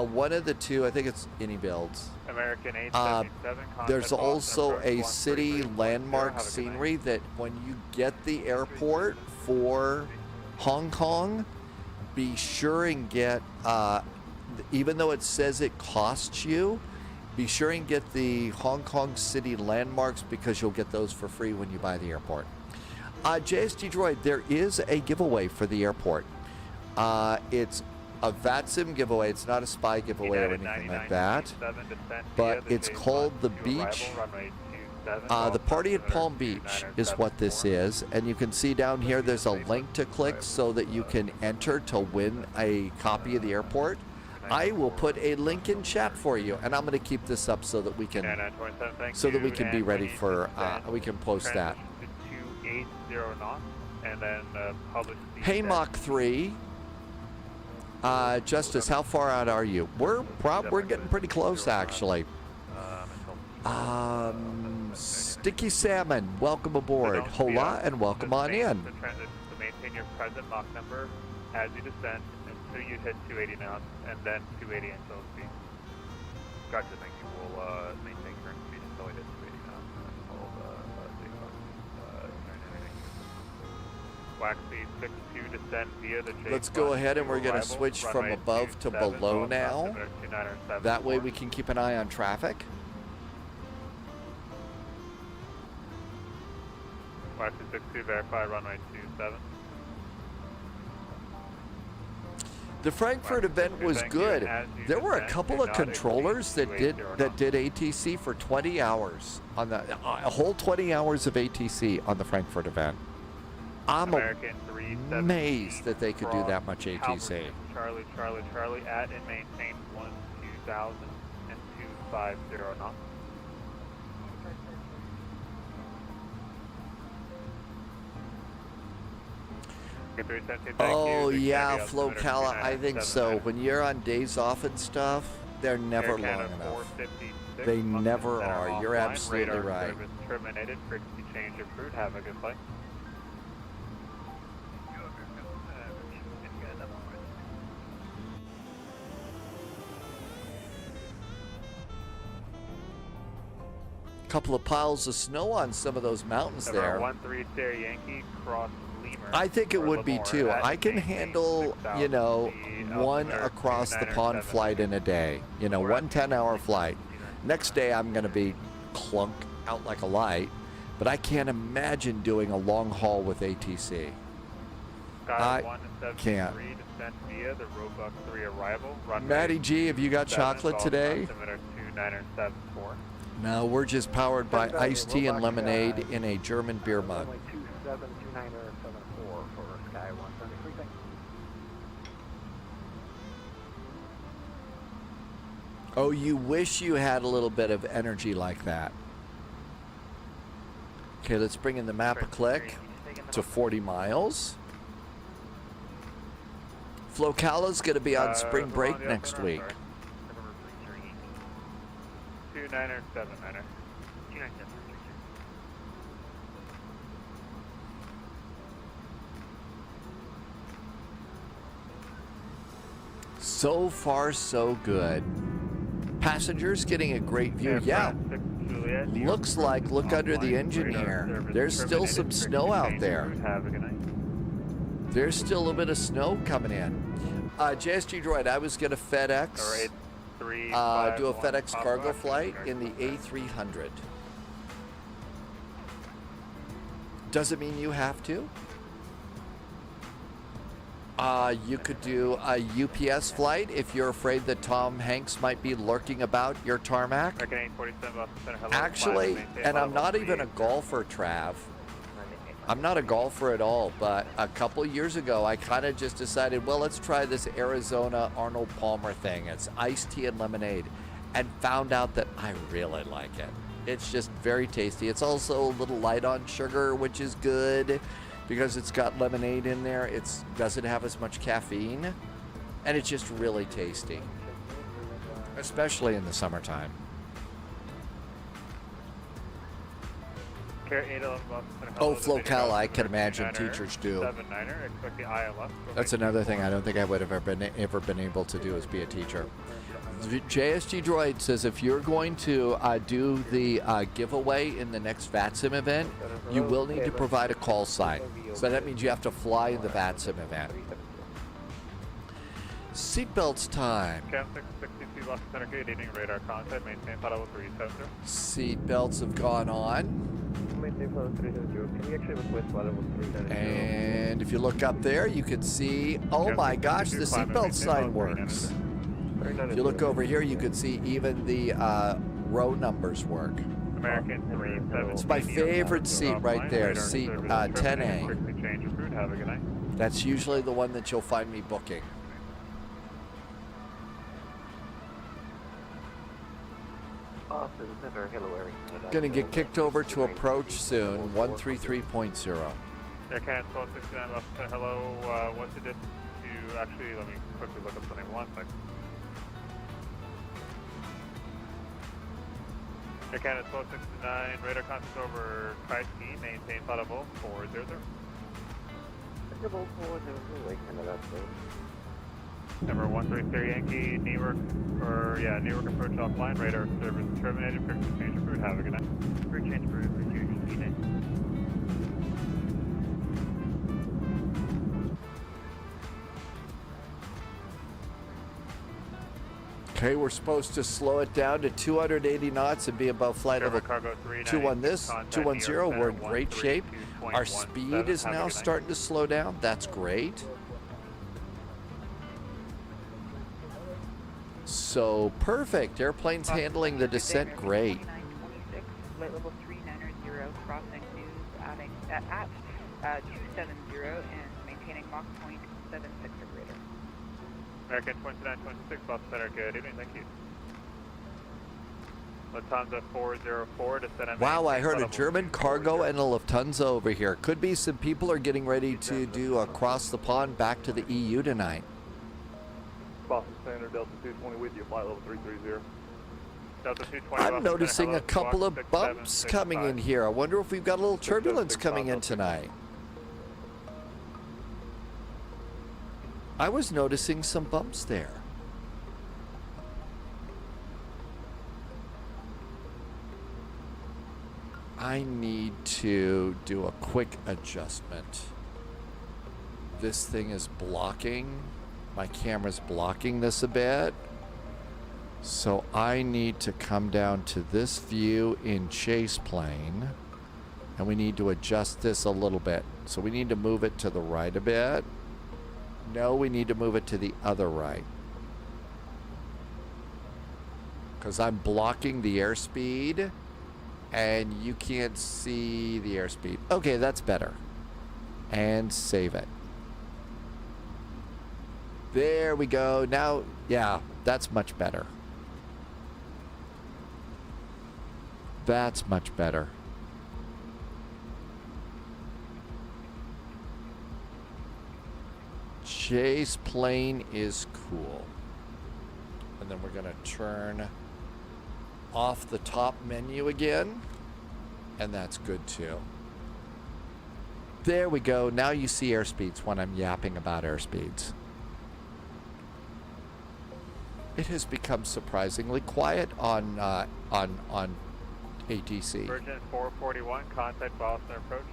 One of the two, I think it's Anybuilds. American 877. There's also a city landmark scenery that when you get the airport for Hong Kong, be sure and get, even though it says it costs you, be sure and get the Hong Kong city landmarks because you'll get those for free when you buy the airport. JSG Droid, there is a giveaway for the airport. It's a VATSIM giveaway. It's not a spy giveaway or anything like that. But it's called the Beach. The Party at Palm Beach is what this is. And you can see down here there's a link to click so that you can enter to win a copy of the airport. I will put a link in chat for you, and I'm going to keep this up so that we can be ready for we can post that. Hey Mach 3, Justice, how far out are you? We're getting pretty close actually. Sticky Salmon, welcome aboard. Hola and welcome on in. Maintain your present Mach number as you descend until you hit 280 knots, and then 280 until speed. Gotcha, thank you. We'll maintain current speed until we hit 280 knots, and then hold wax speed 62, descend via the chase. Let's go ahead and we're going to switch from above to below now. That way we can keep an eye on traffic. Wax 62, verify runway 27. The Frankfurt event was good. There were a couple of controllers that did ATC for 20 hours on the a whole 20 hours of ATC on the Frankfurt event. I'm amazed that they could do that much ATC. Charlie, Charlie, Charlie, at and maintain 12,000 and 250 knots. Oh yeah, Flocala, I think so. When you're on days off and stuff, they're never long enough. They never are. You're absolutely right. Terminated. Frequency change approved. Have a good flight. Couple of piles of snow on some of those mountains there. 13 Sierra Yankee cross Lemur. I think it would be too. I can handle, you know, one across the pond flight in a day. You know, 1 10-hour flight. Next day I'm going to be clunk out like a light, but I can't imagine doing a long haul with ATC. I can't. Matty G, have you got chocolate today? No, we're just powered by iced tea and lemonade in a German beer mug. Oh, you wish you had a little bit of energy like that. Okay, let's bring in the map a click to 40 miles. Flocala's going to be on spring break next week. 29er, 79er. 297. So far, so good. Passengers getting a great view. Yeah. Looks like, look under the engine here. There's still some snow out there. There's still a little bit of snow coming in. JSG Droid, I was going to FedEx, do a FedEx cargo flight in the A300. Does it mean you have to? You could do a UPS flight if you're afraid that Tom Hanks might be lurking about your tarmac. Actually, and I'm not even a golfer, Trav. I'm not a golfer at all, but a couple years ago, I kind of just decided, well, let's try this Arizona Arnold Palmer thing. It's iced tea and lemonade, and found out that I really like it. It's just very tasty. It's also a little light on sugar, which is good because it's got lemonade in there. It doesn't have as much caffeine, and it's just really tasty, especially in the summertime. Oh, Flocal, I can imagine teachers do. That's another thing I don't think I would have ever been able to do is be a teacher. JSG Droid says if you're going to do the giveaway in the next VATSIM event, you will need to provide a call sign. So that means you have to fly in the VATSIM event. Seatbelts time. Seatbelts have gone on. And if you look up there, you can see, oh my gosh, the seatbelt sign works. If you look over here, you can see even the row numbers work. It's my favorite seat right there, seat 10A. That's usually the one that you'll find me booking. Gonna get kicked over to approach soon, 133.0. Aircan 1269 left, hello, what's the distance to, actually, let me quickly look up something, 1 second. Aircan 1269, radar contact over Crete, maintain flight level 400. Number 133 Yankee, Newark approach offline, radar service terminated, frequency change approved, have a good night. Frequency change approved, frequency change. Okay, we're supposed to slow it down to 280 knots and be above flight level 210. We're in great shape. Our speed is now starting to slow down. That's great. So perfect. Airplane's handling the descent great. Flight level 3900, crossing news at 270 and maintaining Mach point 76 or greater. American 2926, Boston Center, good evening, thank you. Lufthansa 404, descend on Wow, I heard a German cargo and a Lufthansa over here. Could be some people are getting ready to do across the pond back to the EU tonight. Boston Center, Delta 220 with you, flight level 330. Delta 220, I'm noticing a couple of bumps coming in here. I wonder if we've got a little turbulence coming in tonight. I was noticing some bumps there. I need to do a quick adjustment. This thing is blocking. My camera's blocking this a bit. So I need to come down to this view in chase plane. And we need to adjust this a little bit. So we need to move it to the right a bit. No, we need to move it to the other right. Because I'm blocking the airspeed. And you can't see the airspeed. Okay, that's better. And save it. There we go. Now, yeah, that's much better. That's much better. Chase plane is cool. And then we're going to turn off the top menu again. And that's good too. There we go. Now you see airspeeds when I'm yapping about airspeeds. It has become surprisingly quiet on ATC. Virgin 441, contact Boston approach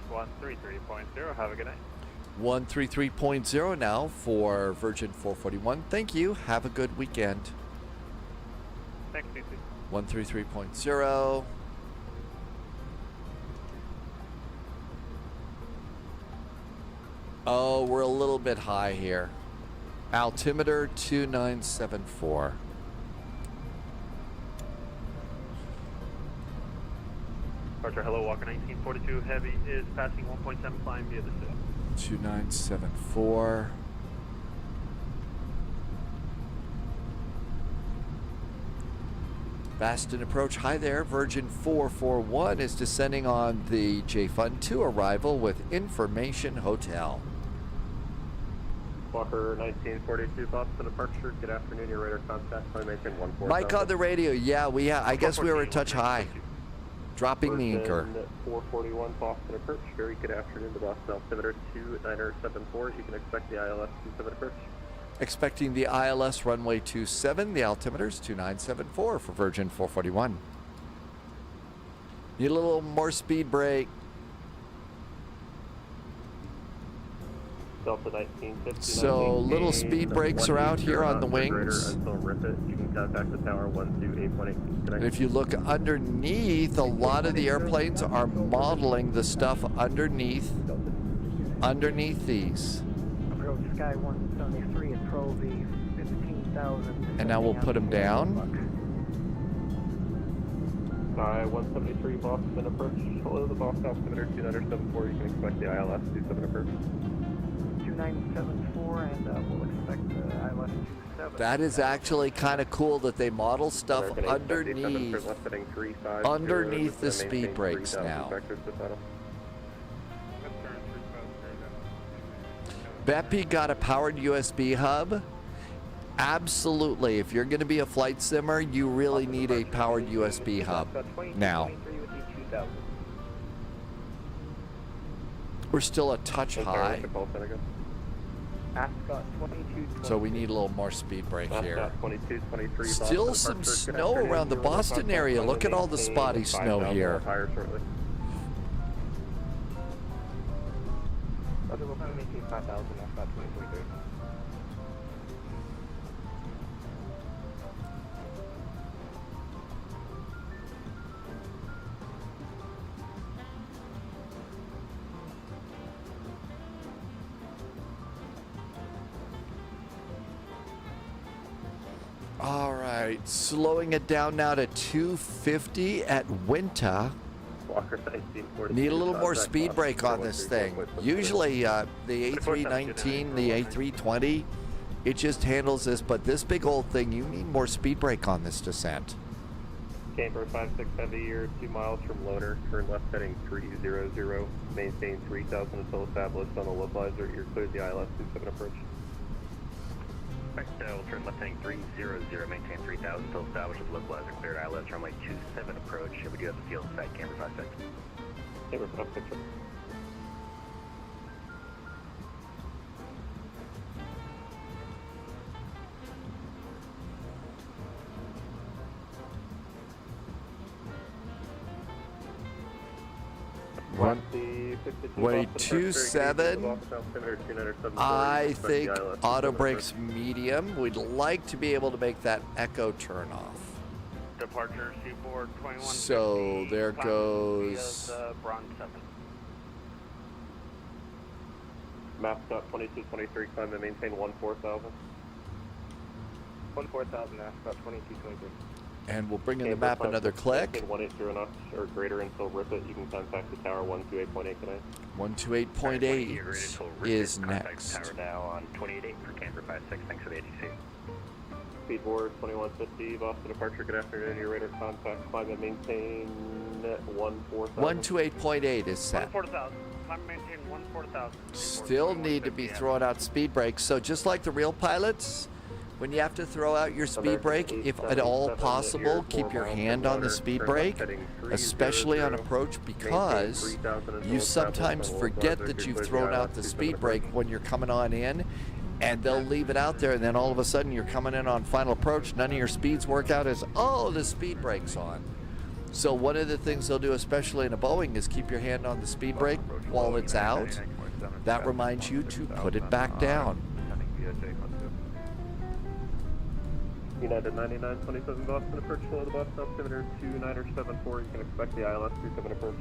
133.0. Have a good night. 133.0 now for Virgin 441. Thank you. Have a good weekend. Thanks, CC. 133.0. Oh, we're a little bit high here. Altimeter 2974. Departure, hello, Walker 1942, heavy is passing 1.7, climb via the SIP. 2974. Baston approach. Hi there. Virgin 441 is descending on the J-Fun to arrival with Information Hotel. Walker 1942, Boston departure. Good afternoon. Your radar contact. Climb maintain 14. Mike on the radio. Yeah, I guess we were a touch high. Dropping the anchor. 441, Boston approach. Very good afternoon to Boston altimeter 2974. You can expect the ILS 27 approach. Expecting the ILS runway 27. The altimeter is 2974 for Virgin 441. Need a little more speed brake. Delta 1950. So little speed brakes are out here on the wings. Until rip it. You can contact the tower 128.8. And if you look underneath, a lot of the airplanes are modeling the stuff underneath these. Approach Sky 173 and Pro V 15,000. And now we'll put them down. Sky 173 Boston approach. Hello, the Boston altimeter 2974. You can expect the ILS 27 approach. 2974, and we'll expect the ILS 27. That is actually kind of cool that they model stuff underneath the speed brakes now. Beppy got a powered USB hub. Absolutely. If you're going to be a flight simmer, you really need a powered USB hub now. We're still a touch high. So we need a little more speed brake here. Still some snow around the Boston area. Look at all the spotty snow here. All right, slowing it down now to 250 at Winter. Need a little more speed brake on this thing. Usually the A319, the A320, it just handles this, but this big old thing, you need more speed brake on this descent. Camber 56 heavy, you're 2 miles from Loner, turn left heading 300, maintain 3000 until established on the localizer. You're cleared the ILS 27 approach. Right, we'll turn left heading 300, maintain 3000 until established with localizer cleared ILS runway 27 approach. We do have the field side, Camber 56. Camber 56. Runway 27. I think auto brakes medium. We'd like to be able to make that echo turn off. Departure Seaboard 21. So there goes. Bronze 7. Map stop 2223, climb and maintain 14,000. 14,000, map stop 2223. And we'll bring in the map another click. 180 knots or greater until rip it. You can contact the tower 128.8 tonight. 128.8 is next. Tower now on 28.8 for Camber 56. Thanks for the ATC. Speedboard 2150, Boston departure, good afternoon, your radar contact, climb and maintain 14000. 128.8 is set. 140,000. Climb and maintain 140,000. Still need to be throwing out speed brakes. So just like the real pilots, when you have to throw out your speed brake, if at all possible, keep your hand on the speed brake, especially on approach, because you sometimes forget that you've thrown out the speed brake when you're coming on in, and they'll leave it out there, and then all of a sudden you're coming in on final approach, none of your speeds work out as, oh, the speed brake's on. So one of the things they'll do, especially in a Boeing, is keep your hand on the speed brake while it's out. That reminds you to put it back down. United 9927 Boston approach, below the Boston altimeter 2974, you can expect the ILS 27 approach.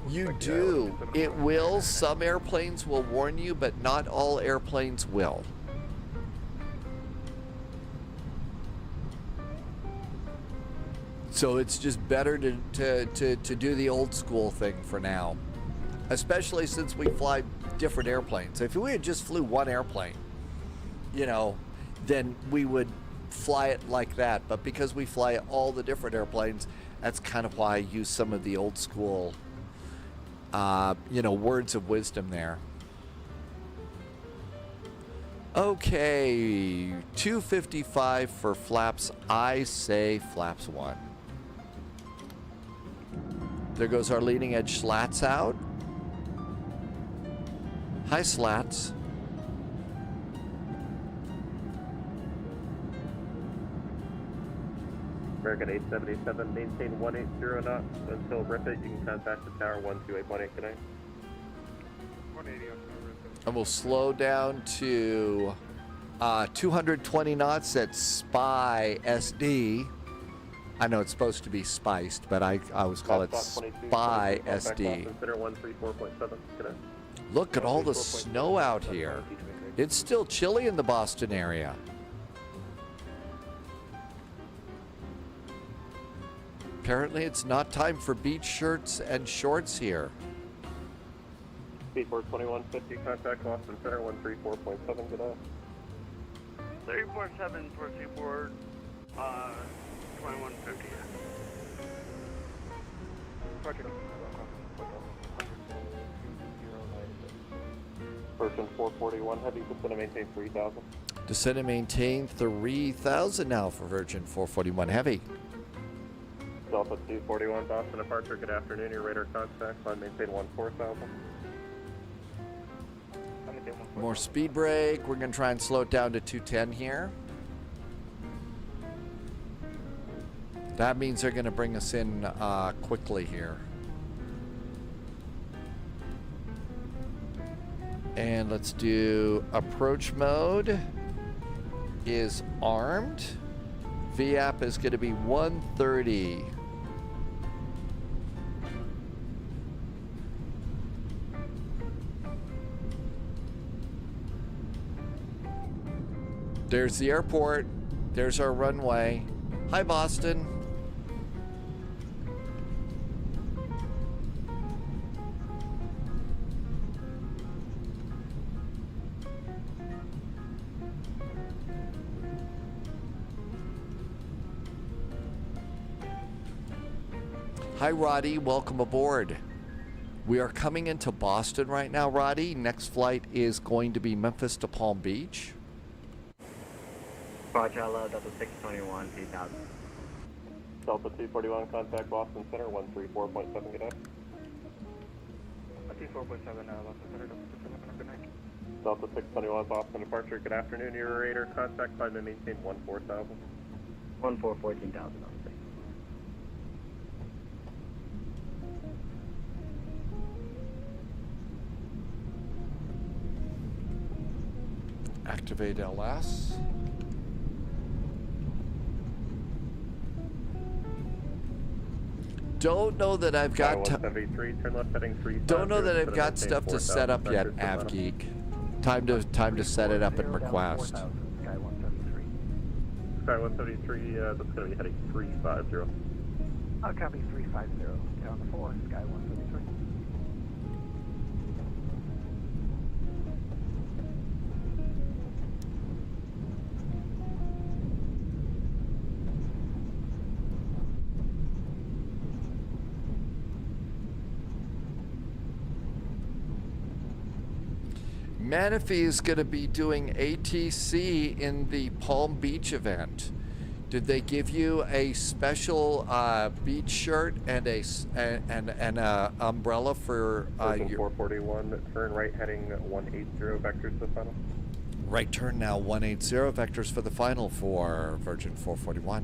You do. It will. Some airplanes will warn you, but not all airplanes will. So it's just better to do the old school thing for now. Especially since we fly different airplanes. If we had just flew one airplane, you know, then we would fly it like that. But because we fly all the different airplanes, that's kind of why I use some of the old school you know, words of wisdom there. Okay, 255 for flaps. I say flaps 1. There goes our leading edge slats out. Hi, slats. American 877, maintain 180 knots until Riffit. You can contact the tower 128.8 tonight. 180 on And we'll slow down to 220 knots at Spy SD. I know it's supposed to be spiced, but I always call it Spy SD. Consider 134.7 tonight. Look at all the snow out here. It's still chilly in the Boston area. Apparently it's not time for beach shirts and shorts here. Speedboard 2150, contact Boston Center 134.7, good day. 347 for Seaboard 2150. Virgin 441 heavy, descend and maintain 3000. Descend and maintain 3,000 now for Virgin 441 heavy. Delta 241 Boston departure, good afternoon, your radar contact, climb maintain 14,000. More speed brake. We're going to try and slow it down to 210 here. That means they're going to bring us in quickly here. And let's do approach mode is armed. VAP is going to be 130. There's the airport. There's our runway. Hi, Boston. Hi, Roddy. Welcome aboard. We are coming into Boston right now, Roddy. Next flight is going to be Memphis to Palm Beach. Coachella, Delta 621, 3000. Delta 241, contact Boston Center 134.7, good day. 4.7, Boston Center, good night. Delta 621 Boston departure, good afternoon, your radar contact, climb and maintain 14,000. 14,000 on six. Activate LS. Don't know that I've got don't know that I've got stuff to set up yet, AvGeek. Time to set it up and request. Sky 173, that's going to be heading 350. I'll copy 350. Down to 4, Sky 173. Manaphy is going to be doing ATC in the Palm Beach event. Did they give you a special beach shirt and a umbrella for your 441, turn right heading 180 vectors to the final? Right turn now 180 vectors for the final for Virgin 441.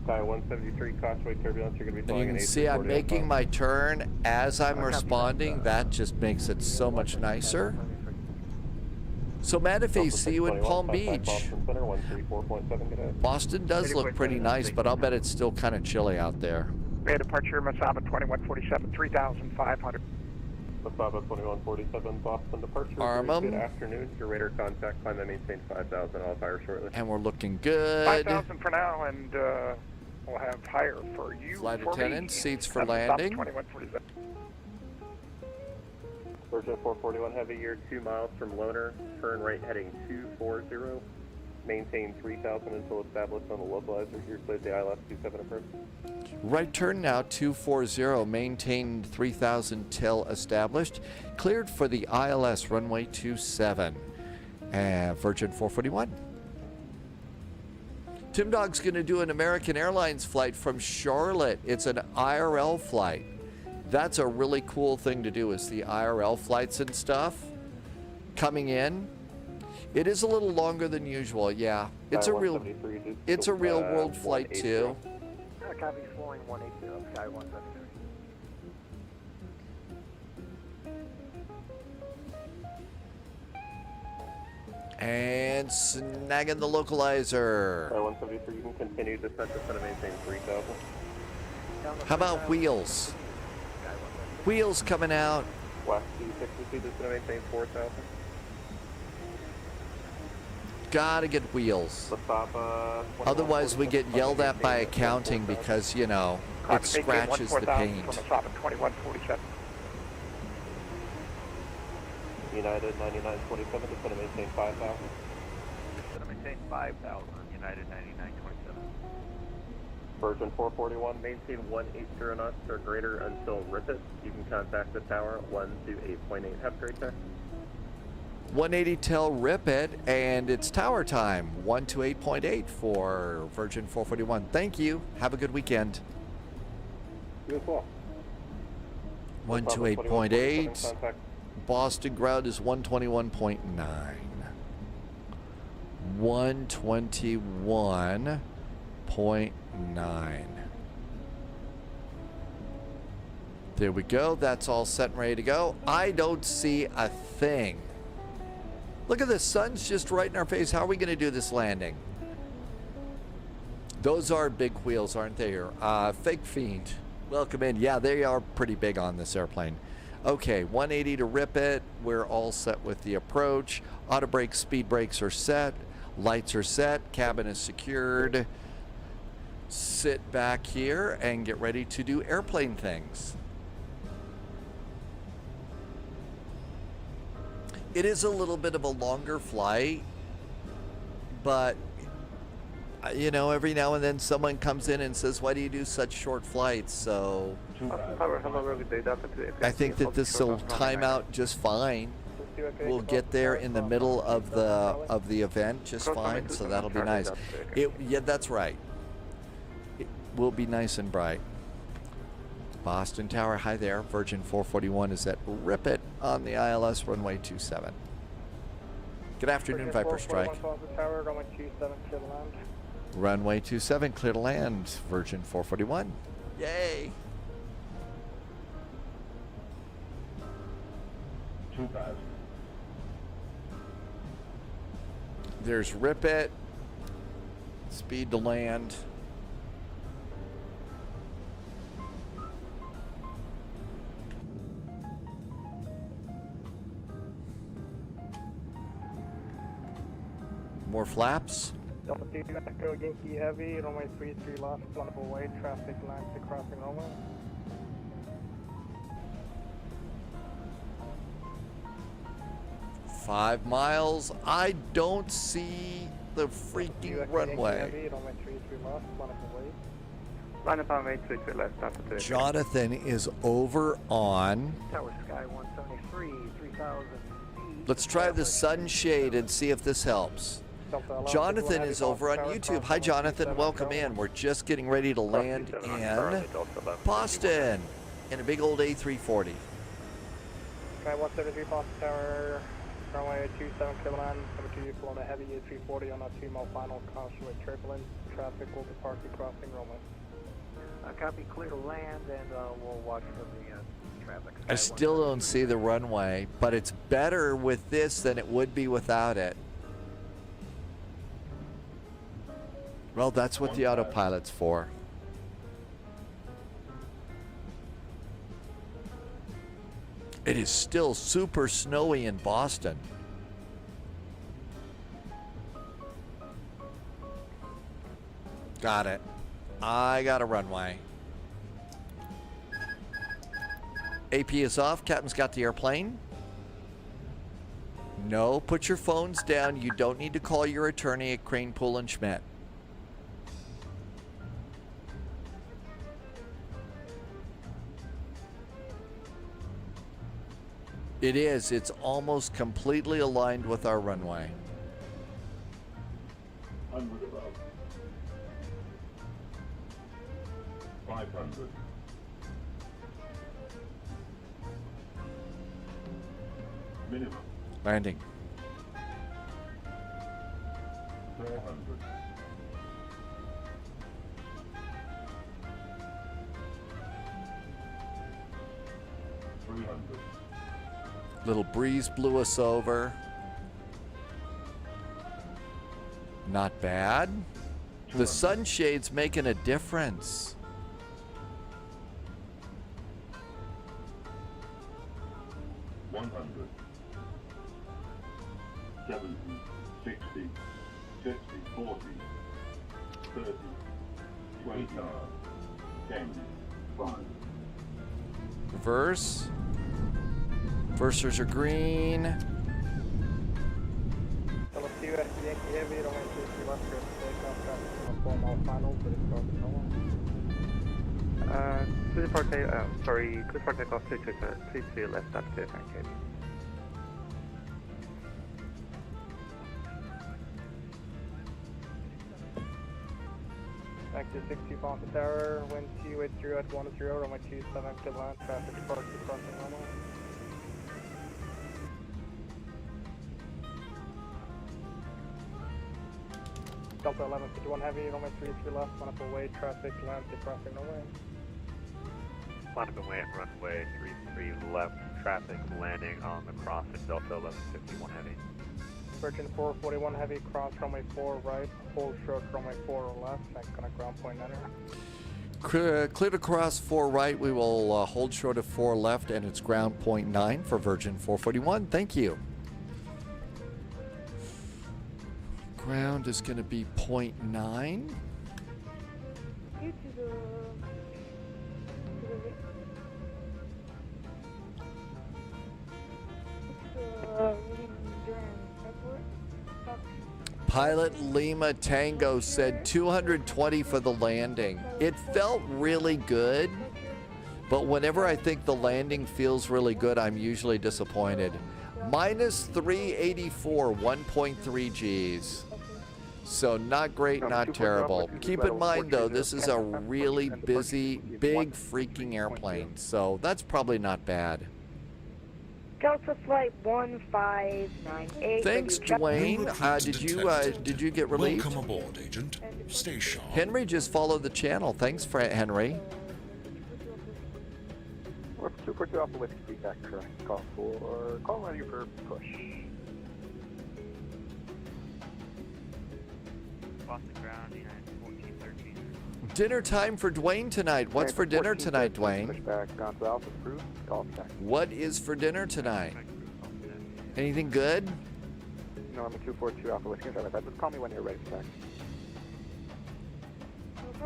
Sky 173 causeway turbulence, you're going to be flying and you can see I'm making my turn as I'm responding. That just makes it so much nicer. So Manaphy, see you in Palm Beach. Boston does look pretty nice, but I'll bet it's still kind of chilly out there. Bay departure, Masaba 2147, 3,500. Masaba 2147, Boston departure. Armum. Good afternoon. Your radar contact, climb and maintain 5,000. I'll fire shortly. And we're looking good. 5,000 for now, and we'll have higher for you. Flight for attendant, me. seats for Masaba landing. 2147. Virgin 441 Heavy, you're 2 miles from Loner. Turn right heading 240. Maintain 3,000 until established on the localizer. You're cleared the ILS 27 approach. Right turn now 240. Maintain 3,000 till established. Cleared for the ILS runway 27. Virgin 441. Tim Dog's going to do an American Airlines flight from Charlotte. It's an IRL flight. That's a really cool thing to do, is the IRL flights and stuff coming in. It is a little longer than usual, yeah. It's a real world flight too. Copy, flying 180, Sky 173. And snagging the localizer. 173, you can continue descent to maintain 3,000. How about wheels? Wheels coming out. West 262, just going to maintain 4,000. Gotta get wheels. Otherwise we get yelled at by accounting because, you know, it scratches the paint. United 9927, just going to maintain 5,000. Going to maintain 5,000, United 9927. Virgin 441, maintain 180 knots or greater until Rippet. You can contact the tower at 128.8. Have a great day. 180 till Rippet, and it's tower time. 128.8 for Virgin 441. Thank you. Have a good weekend. You as well. 128.8. Boston ground is 121.9. 121.9. There we go. That's all set and ready to go. I don't see a thing. Look at the sun's just right in our face. How are we going to do this landing? Those are big wheels, aren't they? Fake Fiend. Welcome in. Yeah, they are pretty big on this airplane. Okay, 180 to Rippet. We're all set with the approach. Auto brakes, speed brakes are set. Lights are set. Cabin is secured. Sit back here and get ready to do airplane things. It is a little bit of a longer flight, but you know, every now and then someone comes in and says, why do you do such short flights? So I think that this will time out just fine. We'll get there in the middle of the event just fine, so that'll be nice. Yeah, that's right. It will be nice and bright. Boston Tower, hi there. Virgin 441 is at Rippet on the ILS runway 27. Good afternoon, Viper Strike. Tower, runway 27, clear to land. Runway 27, clear to land. Virgin 441. Yay! 2,000. There's Rippet. Speed to land. More flaps. Delta 2, Echo Yankee Heavy, runway 33 left, flammable way, traffic lines to crossing runway. Five miles. I don't see the freaking runway. Heavy, runway 33 left, flammable way. Line up on 822 left, altitude. Jonathan is over on. Tower Sky 173, 3,000 feet. Let's try the sunshade and see if this helps. Jonathan is over on YouTube. Hi, Jonathan. Welcome in. We're just getting ready to land in Boston in a big old A340. Sky 173 Boston Tower, runway 27 Kiloline, number 2, flown a heavy A340 on a 2-mile final, caution with turbulence, traffic will depart the crossing runway. Copy, clear to land, and we'll watch for the traffic. I still don't see the runway, but it's better with this than it would be without it. Well, that's what the autopilot's for. It is still super snowy in Boston. Got it. I got a runway. AP is off. Captain's got the airplane. No, put your phones down. You don't need to call your attorney at Crane, Pool & Schmidt. It is. It's almost completely aligned with our runway. 100 above. 500. Minimum. Landing. 400. 300. Little breeze blew us over. Not bad. The sunshade's making a difference. 100. 70. 60. 50. 40. 30. 20. 10. 5. Reverse. Reversers are green. Level 2, Yankee Heavy, runway 23 left, clear for takeoff, traffic on 4-mile final, but it's crossing runway. Clear for takeoff 32 left, altitude, thank you. Back to 60 Boston Tower, wind 280 at 10, runway 27 Kiloline, traffic departs the crossing runway. Delta 1151 Heavy, runway 33 left, line up away, traffic, land to crossing runway. Line up away at runway 33 left, traffic landing on the crossing, Delta 1151 Heavy. Virgin 441 Heavy, cross runway 4 right, hold short runway 4 left, and connect ground point enter. Clear to cross 4 right. We will hold short of 4 left, and it's ground point 9 for Virgin 441. Thank you. Ground is going to be 0.9. Pilot Lima Tango said 220 for the landing. It felt really good, but whenever I think the landing feels really good, I'm usually disappointed. Minus 384, 1.3 Gs. So not great, not terrible. Keep in mind though, this is a really busy, big freaking airplane, so that's probably not bad. Delta Flight 1598. Thanks, Dwayne. Did you get relieved? Welcome aboard, Agent. Stay sharp. Henry just followed the channel. Thanks, Henry. We're 242 Alpha with feedback, call for call ready for push. Boston ground, United 1413. Dinner time for Dwayne tonight. What's for dinner tonight, Dwayne? Pushback, down to Alpha approved, call check. What is for dinner tonight? Anything good? No, I'm a 242 Alpha with just call me when you're ready, check.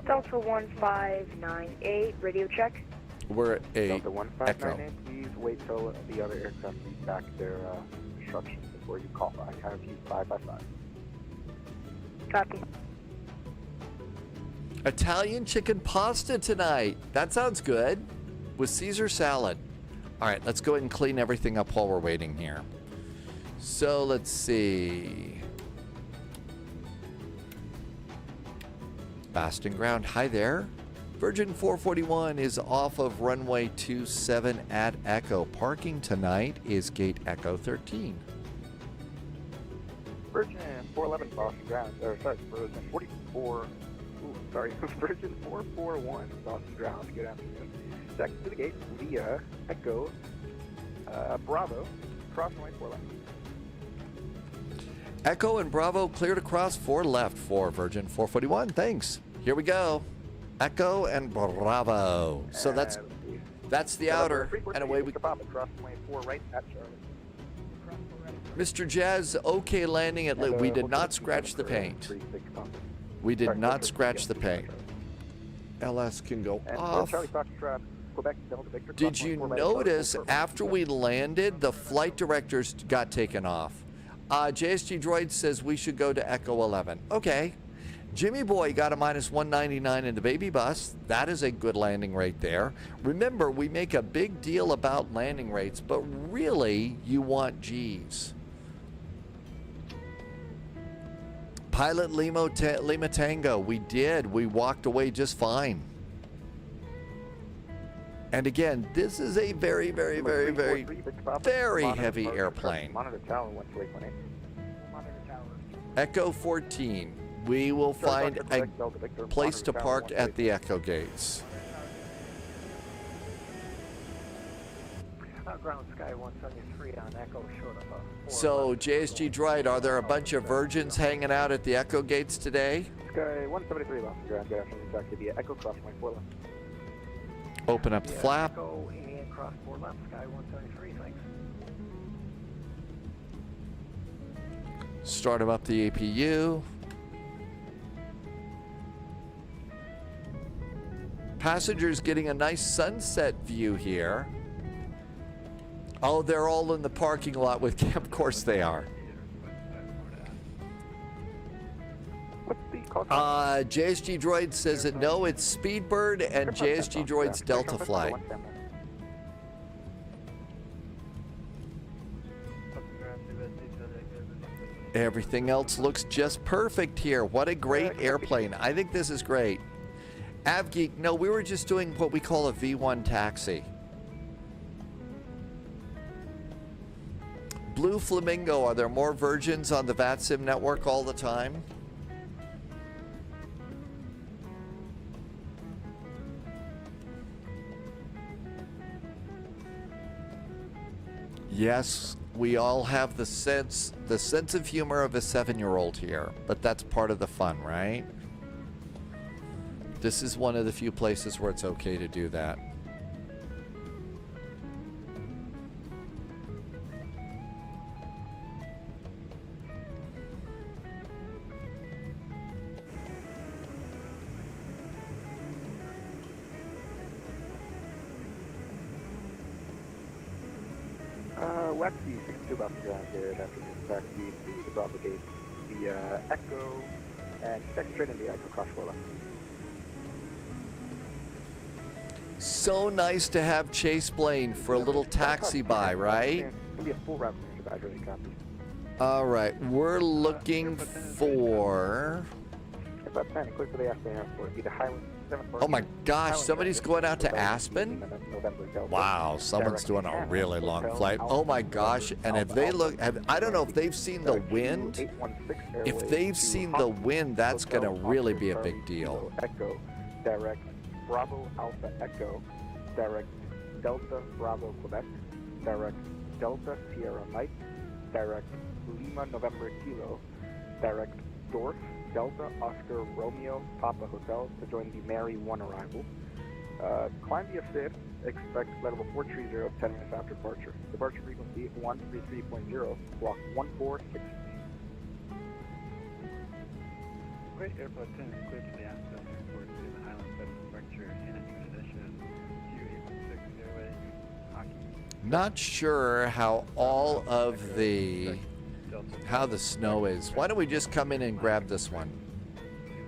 Delta 1598, radio check. We're at a Delta 1598, please wait till the other aircraft read back their instructions before you call. I have you 5 by 5. Copy. Italian chicken pasta tonight. That sounds good. With Caesar salad. All right, let's go ahead and clean everything up while we're waiting here. So let's see. Basting Ground, hi there. Virgin 441 is off of runway 27 at Echo. Parking tonight is gate Echo 13. Virgin 411 Boston Ground, or sorry, Virgin 44, Virgin 441 Boston Ground, good afternoon. Second to the gate via Echo Bravo, cross runway 4 left. Echo and Bravo clear to cross 4 left for Virgin 441. Thanks. Here we go. Echo and Bravo. So that's the outer, and away we go. Mr. Jazz, okay landing at lit. We did not scratch the paint. We did not scratch the paint. LS can go off. Did you notice after we landed, the flight directors got taken off? JSG Droid says we should go to Echo 11. Okay. Jimmy Boy got a -199 in the baby bus. That is a good landing rate there. Remember, we make a big deal about landing rates, but really, you want G's. Pilot Lima Tango, we did. We walked away just fine. And again, this is a very, very, very, very, very heavy airplane. Echo 14. We will find a place to park at the Echo gates. Ground Sky 173 on Echo short of a So, JSG Droid, are there a bunch of virgins hanging out at the Echo gates today? Sky 173 Boston Ground, good afternoon, back to the Echo cross runway 4 left. Open up the flap. Echo and cross 4 left, Sky 173, thanks. Start him up the APU. Passengers getting a nice sunset view here. Oh, they're all in the parking lot with Camp. Of course they are. JSG Droid says that no, it's Speedbird and JSG Droid's Delta flight. Everything else looks just perfect here. What a great airplane. I think this is great. AvGeek, no, we were just doing what we call a V1 taxi. Blue Flamingo, are there more virgins on the VATSIM network all the time? Yes, we all have the sense of humor of a 7-year-old here, but that's part of the fun, right? This is one of the few places where it's okay to do that. Waxy 62 Boston Ground, good afternoon, back to the Bravo gate, the Echo, and second straight in the Echo cross 4 left. So nice to have Chase Blaine for a little taxi by, right? It'll be a full route range of really copy. All right, we're looking for... About 10, clear for the Aspen Airport, either Highland 7. Oh my gosh, somebody's going out to Aspen? Wow, someone's doing a really long flight. Oh my gosh, and if they look, I don't know if they've seen the wind. If they've seen the wind, that's going to really be a big deal. Echo, direct Bravo Alpha Echo, direct Delta Bravo Quebec, direct Delta Sierra Mike, direct Lima November Kilo, direct Dorf Delta Oscar Romeo Papa Hotel to join the Mary 1 arrival. Climb via 5th, expect flight level 430 10 minutes after departure. Departure frequency 133.0, block 146. Great Airport 10 is clear to the Aspen Airport to the Highland 7 departure and transition to 816 Airway Hockey. Not sure how all of the, how the snow is. Why don't we just come in and grab this one?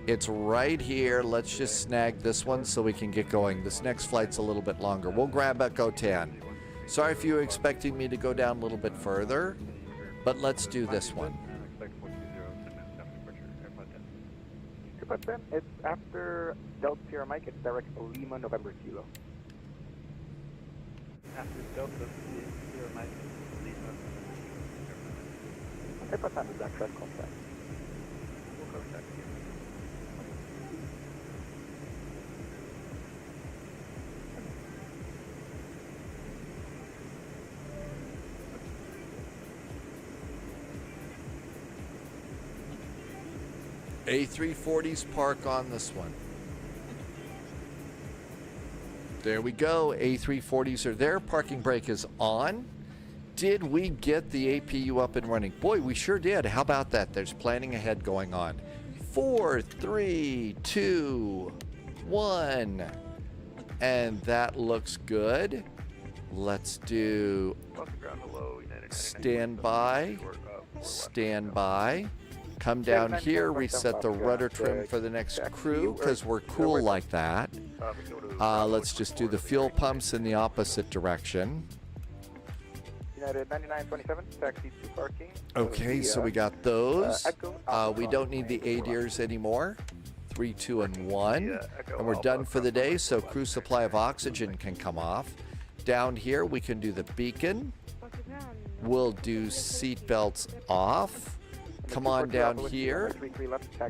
It's right here. Let's just snag this one so we can get going. This next flight's a little bit longer. We'll grab Echo 10. Sorry if you were expecting me to go down a little bit further, but let's do this one. Airport 10, it's after Delta Sierra Mike, it's direct Lima November Kilo. After Delta Sierra Mike, Lima. Airport 10 is that trust contact. We'll contact you. A340s park on this one. There we go. A340s are there. Parking brake is on. Did we get the APU up and running? Boy, we sure did. How about that? There's planning ahead going on. 4, 3, 2, 1. And that looks good. Let's do standby. Standby. Come down here, reset the rudder trim for the next crew because we're cool like that. Let's just do the fuel pumps in the opposite direction. United 9927, taxi to parking. Okay, so we got those. We don't need the ADIRs anymore. 3, 2, and 1. And we're done for the day, so crew supply of oxygen can come off. Down here, we can do the beacon. We'll do seat belts off. Come on down here.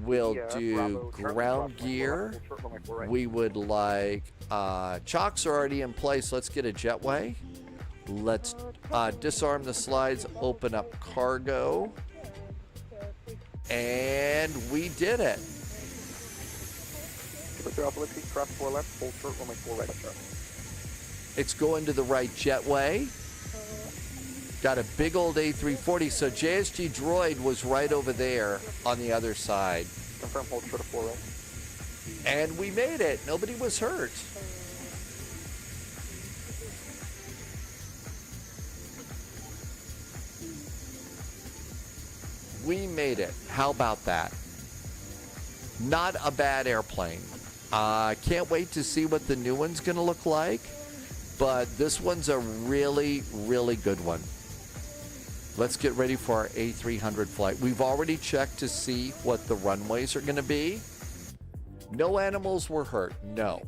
We'll do ground gear. We would like chocks are already in place. Let's get a jetway. Let's disarm the slides, open up cargo, and we did it. It's going to the right jetway. Got a big old A340, so JSG Droid was right over there on the other side. Confirm hold short of 4 right. And we made it. Nobody was hurt. We made it. How about that? Not a bad airplane. Can't wait to see what the new one's going to look like, but this one's a really, really good one. Let's get ready for our A300 flight. We've already checked to see what the runways are going to be. No animals were hurt, no.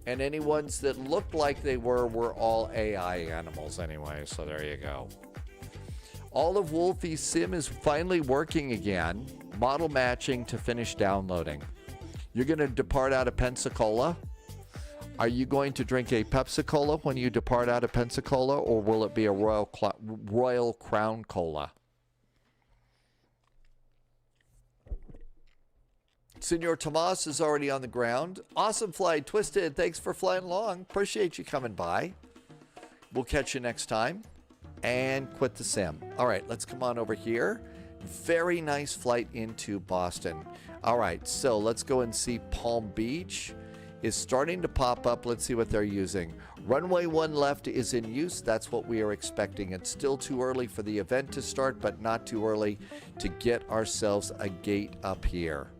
And any ones that looked like they were all AI animals anyway, so there you go. All of Wolfie's sim is finally working again. Model matching to finish downloading. You're going to depart out of Pensacola. Are you going to drink a Pepsi-Cola when you depart out of Pensacola, or will it be a Royal Crown Cola? Senor Tomas is already on the ground. Awesome flight, Twisted. Thanks for flying along. Appreciate you coming by. We'll catch you next time. And quit the sim. All right, let's come on over here. Very nice flight into Boston. All right, so let's go and see Palm Beach is starting to pop up. Let's see what they're using. Runway 1 left is in use. That's what we are expecting. It's still too early for the event to start, but not too early to get ourselves a gate up here.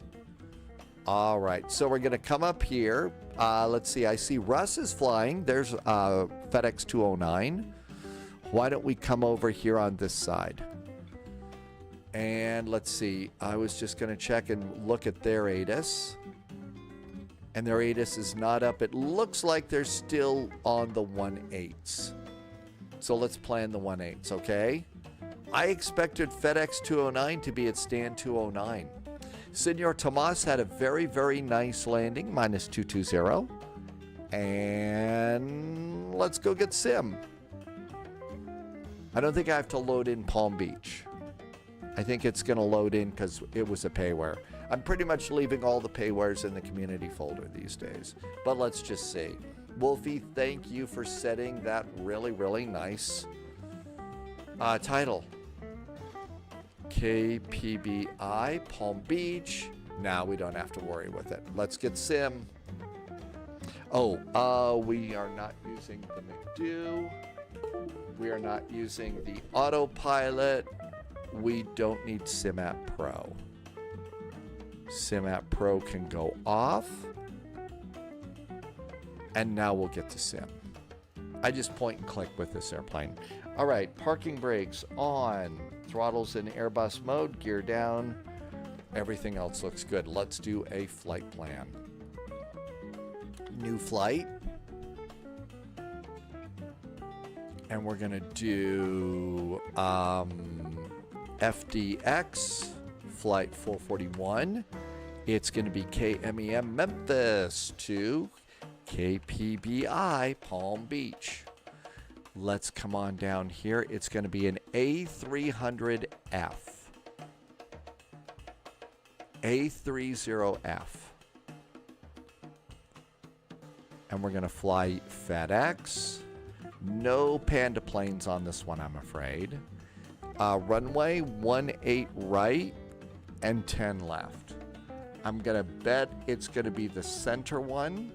All right, so we're going to come up here. Let's see. I see Russ is flying. There's FedEx 209. Why don't we come over here on this side? And let's see. I was just going to check and look at their ATIS. And their ATIS is not up. It looks like they're still on the 1.8s. So let's plan the 1.8s, okay? I expected FedEx 209 to be at stand 209. Senor Tomas had a very, very nice landing, minus 220. And let's go get sim. I don't think I have to load in Palm Beach. I think it's going to load in because it was a payware. I'm pretty much leaving all the paywares in the community folder these days. But let's just see. Wolfie, thank you for setting that really, really nice title. KPBI, Palm Beach. Now we don't have to worry with it. Let's get sim. Oh, we are not using the McDo. We are not using the autopilot. We don't need SimApp Pro. Sim App Pro can go off. And now we'll get to sim. I just point and click with this airplane. All right, parking brakes on. Throttles in Airbus mode, gear down. Everything else looks good. Let's do a flight plan. New flight. And we're going to do FDX, flight 441. It's going to be KMEM Memphis to KPBI Palm Beach. Let's come on down here. It's going to be an A300F. A30F. And we're going to fly FedEx. No Panda planes on this one, I'm afraid. Runway 18 right and 10 left. I'm going to bet it's going to be the center one.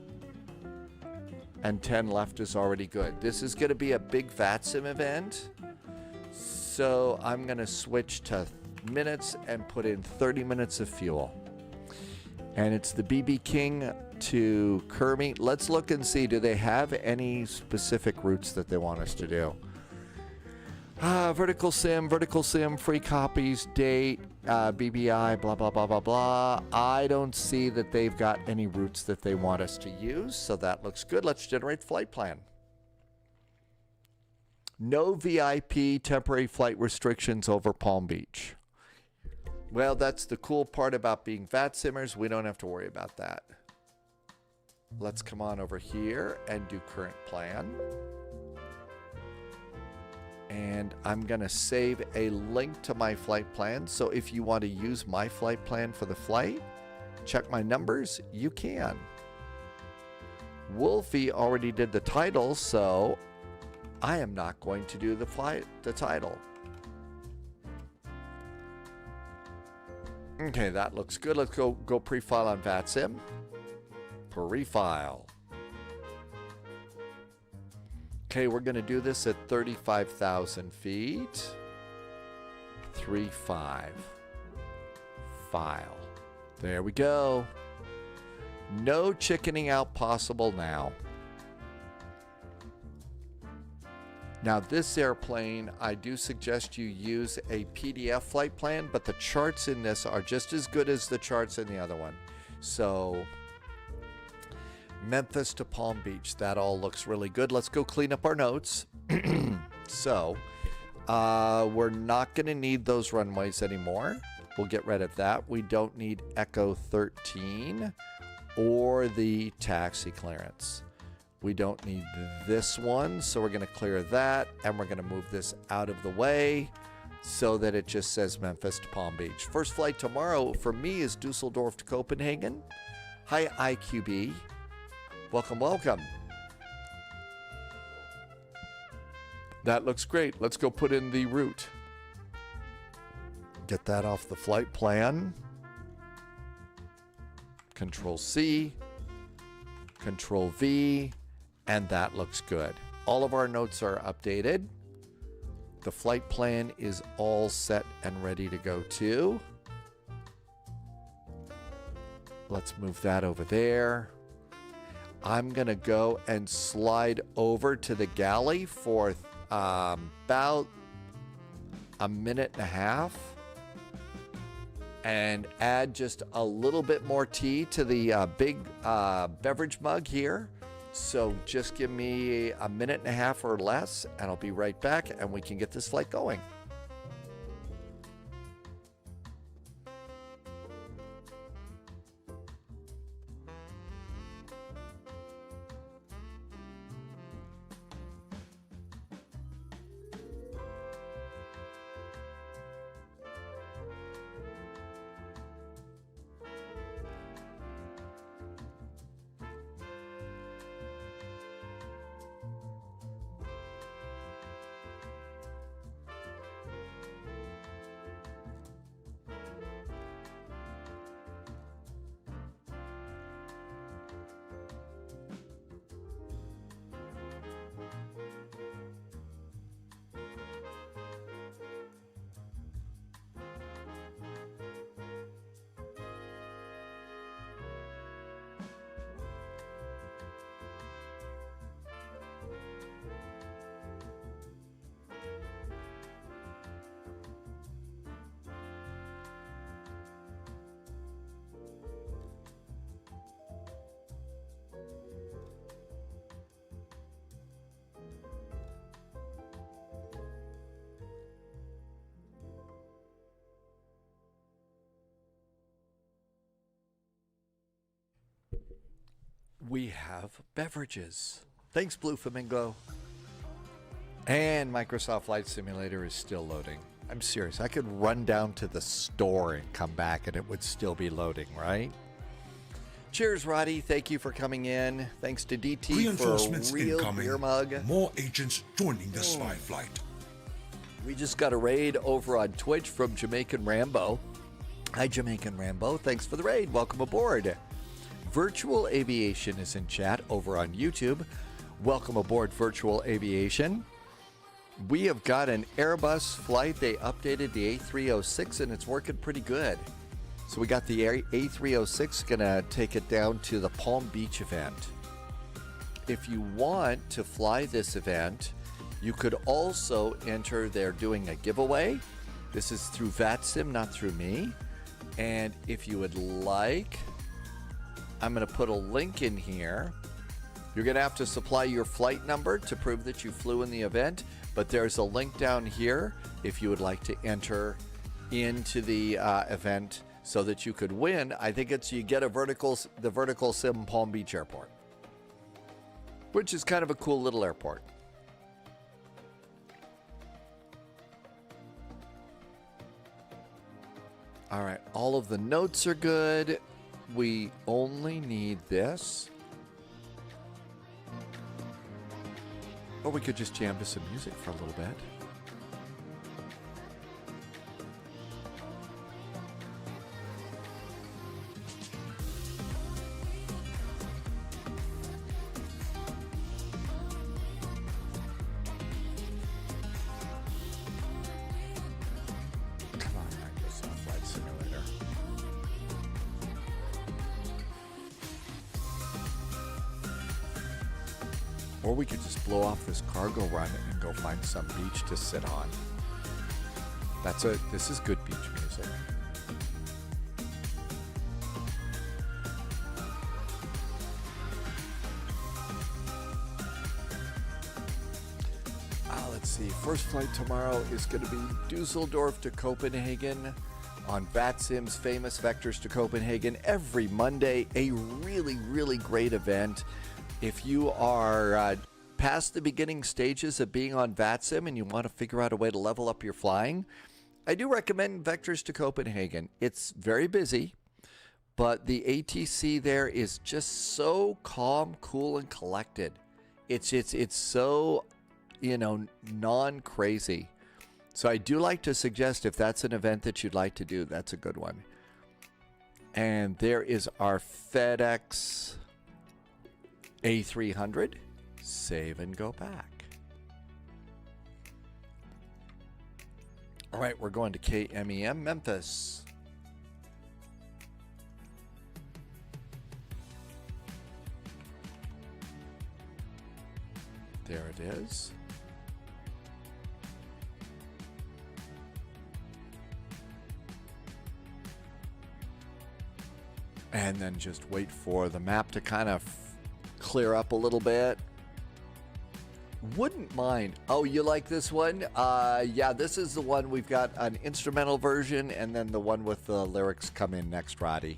And 10 left is already good. This is going to be a big VATSIM event. So I'm going to switch to minutes and put in 30 minutes of fuel. And it's the BB King to Kermit. Let's look and see, do they have any specific routes that they want us to do? Vertical sim, free copies, date, BBI, blah, blah, blah, blah, blah. I don't see that they've got any routes that they want us to use, so that looks good. Let's generate flight plan. No VIP temporary flight restrictions over Palm Beach. Well, that's the cool part about being VATSIMers. We don't have to worry about that. Let's come on over here and do current plan. And I'm going to save a link to my flight plan. So if you want to use my flight plan for the flight, check my numbers, you can. Wolfie already did the title, so I am not going to do the title. Okay, that looks good. Let's go pre-file on VATSIM. Pre-file. Okay, we're going to do this at 35,000 feet. 35. File. There we go. No chickening out possible now. Now this airplane, I do suggest you use a PDF flight plan, but the charts in this are just as good as the charts in the other one. So Memphis to Palm Beach, that all looks really good. Let's go clean up our notes. So we're not going to need those runways anymore. We'll get rid of that. We don't need Echo 13 or the taxi clearance. We don't need this one, so we're going to clear that, and we're going to move this out of the way so that it just says Memphis to Palm Beach. First flight tomorrow for me is Dusseldorf to Copenhagen. Hi, IQB. Welcome, welcome. That looks great. Let's go put in the route. Get that off the flight plan. Control C, Control V, and that looks good. All of our notes are updated. The flight plan is all set and ready to go too. Let's move that over there. I'm going to go and slide over to the galley for about a minute and a half and add just a little bit more tea to the big beverage mug here. So just give me a minute and a half or less and I'll be right back and we can get this flight going. we have beverages. Thanks, Blue Flamingo. And Microsoft Flight Simulator is still loading. I'm serious. I could run down to the store and come back and it would still be loading, right? Cheers, Roddy. Thank you for coming in. Thanks to DT for a real incoming. beer mug. More agents joining the spy flight. We just got a raid over on Twitch from Jamaican Rambo. Hi, Jamaican Rambo. Thanks for the raid. Welcome aboard. Virtual Aviation is in chat over on YouTube. Welcome aboard, Virtual Aviation. We have got an Airbus flight. They updated the A306 and it's working pretty good. So we got the A306 gonna take it down to the Palm Beach event. If you want to fly this event, you could also enter. They're doing a giveaway. This is through VATSIM, not through me. And if you would like, I'm gonna put a link in here. You're gonna have to supply your flight number to prove that you flew in the event, but there's a link down here if you would like to enter into the event so that you could win. I think it's you get the vertical sim Palm Beach Airport, which is kind of a cool little airport. All right, all of the notes are good. We only need this. Or we could just jam to some music for a little bit. Come on, Microsoft Flight Simulator. Or we could just blow off this cargo run and go find some beach to sit on. This is good beach music. Let's see. First flight tomorrow is going to be Dusseldorf to Copenhagen on VATSIM's famous Vectors to Copenhagen every Monday. A really, really great event. If you are past the beginning stages of being on VATSIM and you want to figure out a way to level up your flying, I do recommend Vectors to Copenhagen. It's very busy, but the ATC there is just so calm, cool, and collected. It's so, non-crazy. So I do like to suggest if that's an event that you'd like to do, that's a good one. And there is our FedEx A300. Save and go back. All right, we're going to KMEM Memphis. There it is. And then just wait for the map to kind of clear up a little bit. Wouldn't mind. Oh, you like this one? Yeah, this is the one. We've got an instrumental version and then the one with the lyrics come in next, Roddy.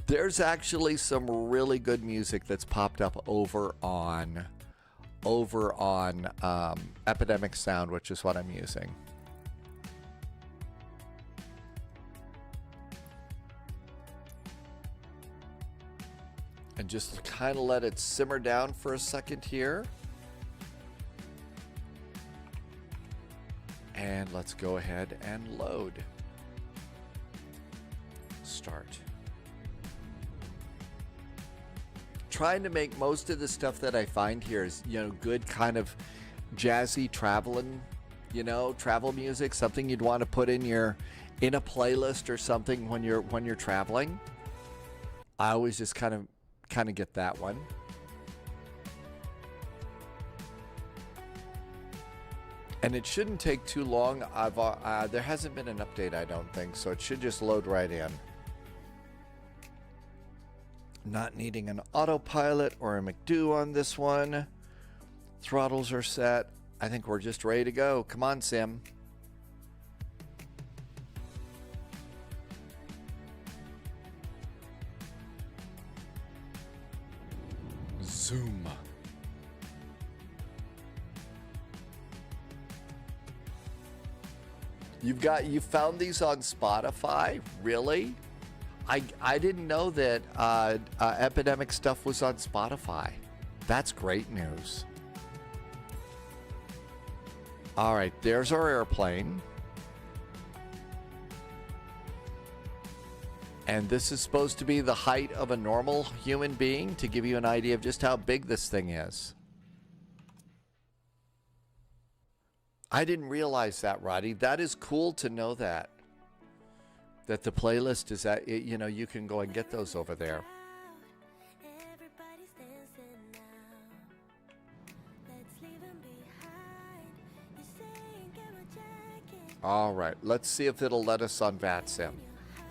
There's actually some really good music that's popped up over on Epidemic Sound, which is what I'm using. And just kind of let it simmer down for a second here. And let's go ahead and load. Start. Trying to make most of the stuff that I find here is, good kind of jazzy traveling, travel music, something you'd want to put in a playlist or something when you're traveling. I always just kind of get that one. And it shouldn't take too long. There hasn't been an update, I don't think, so it should just load right in. Not needing an autopilot or a McDo on this one. Throttles are set. I think we're just ready to go. Come on, Sim. Zoom. You found these on Spotify? Really? I didn't know that Epidemic stuff was on Spotify. That's great news. All right, there's our airplane. And this is supposed to be the height of a normal human being to give you an idea of just how big this thing is. I didn't realize that, Roddy. That is cool to know that. That the playlist is at, you know, you can go and get those over there. All right, let's see if it'll let us on VATSIM.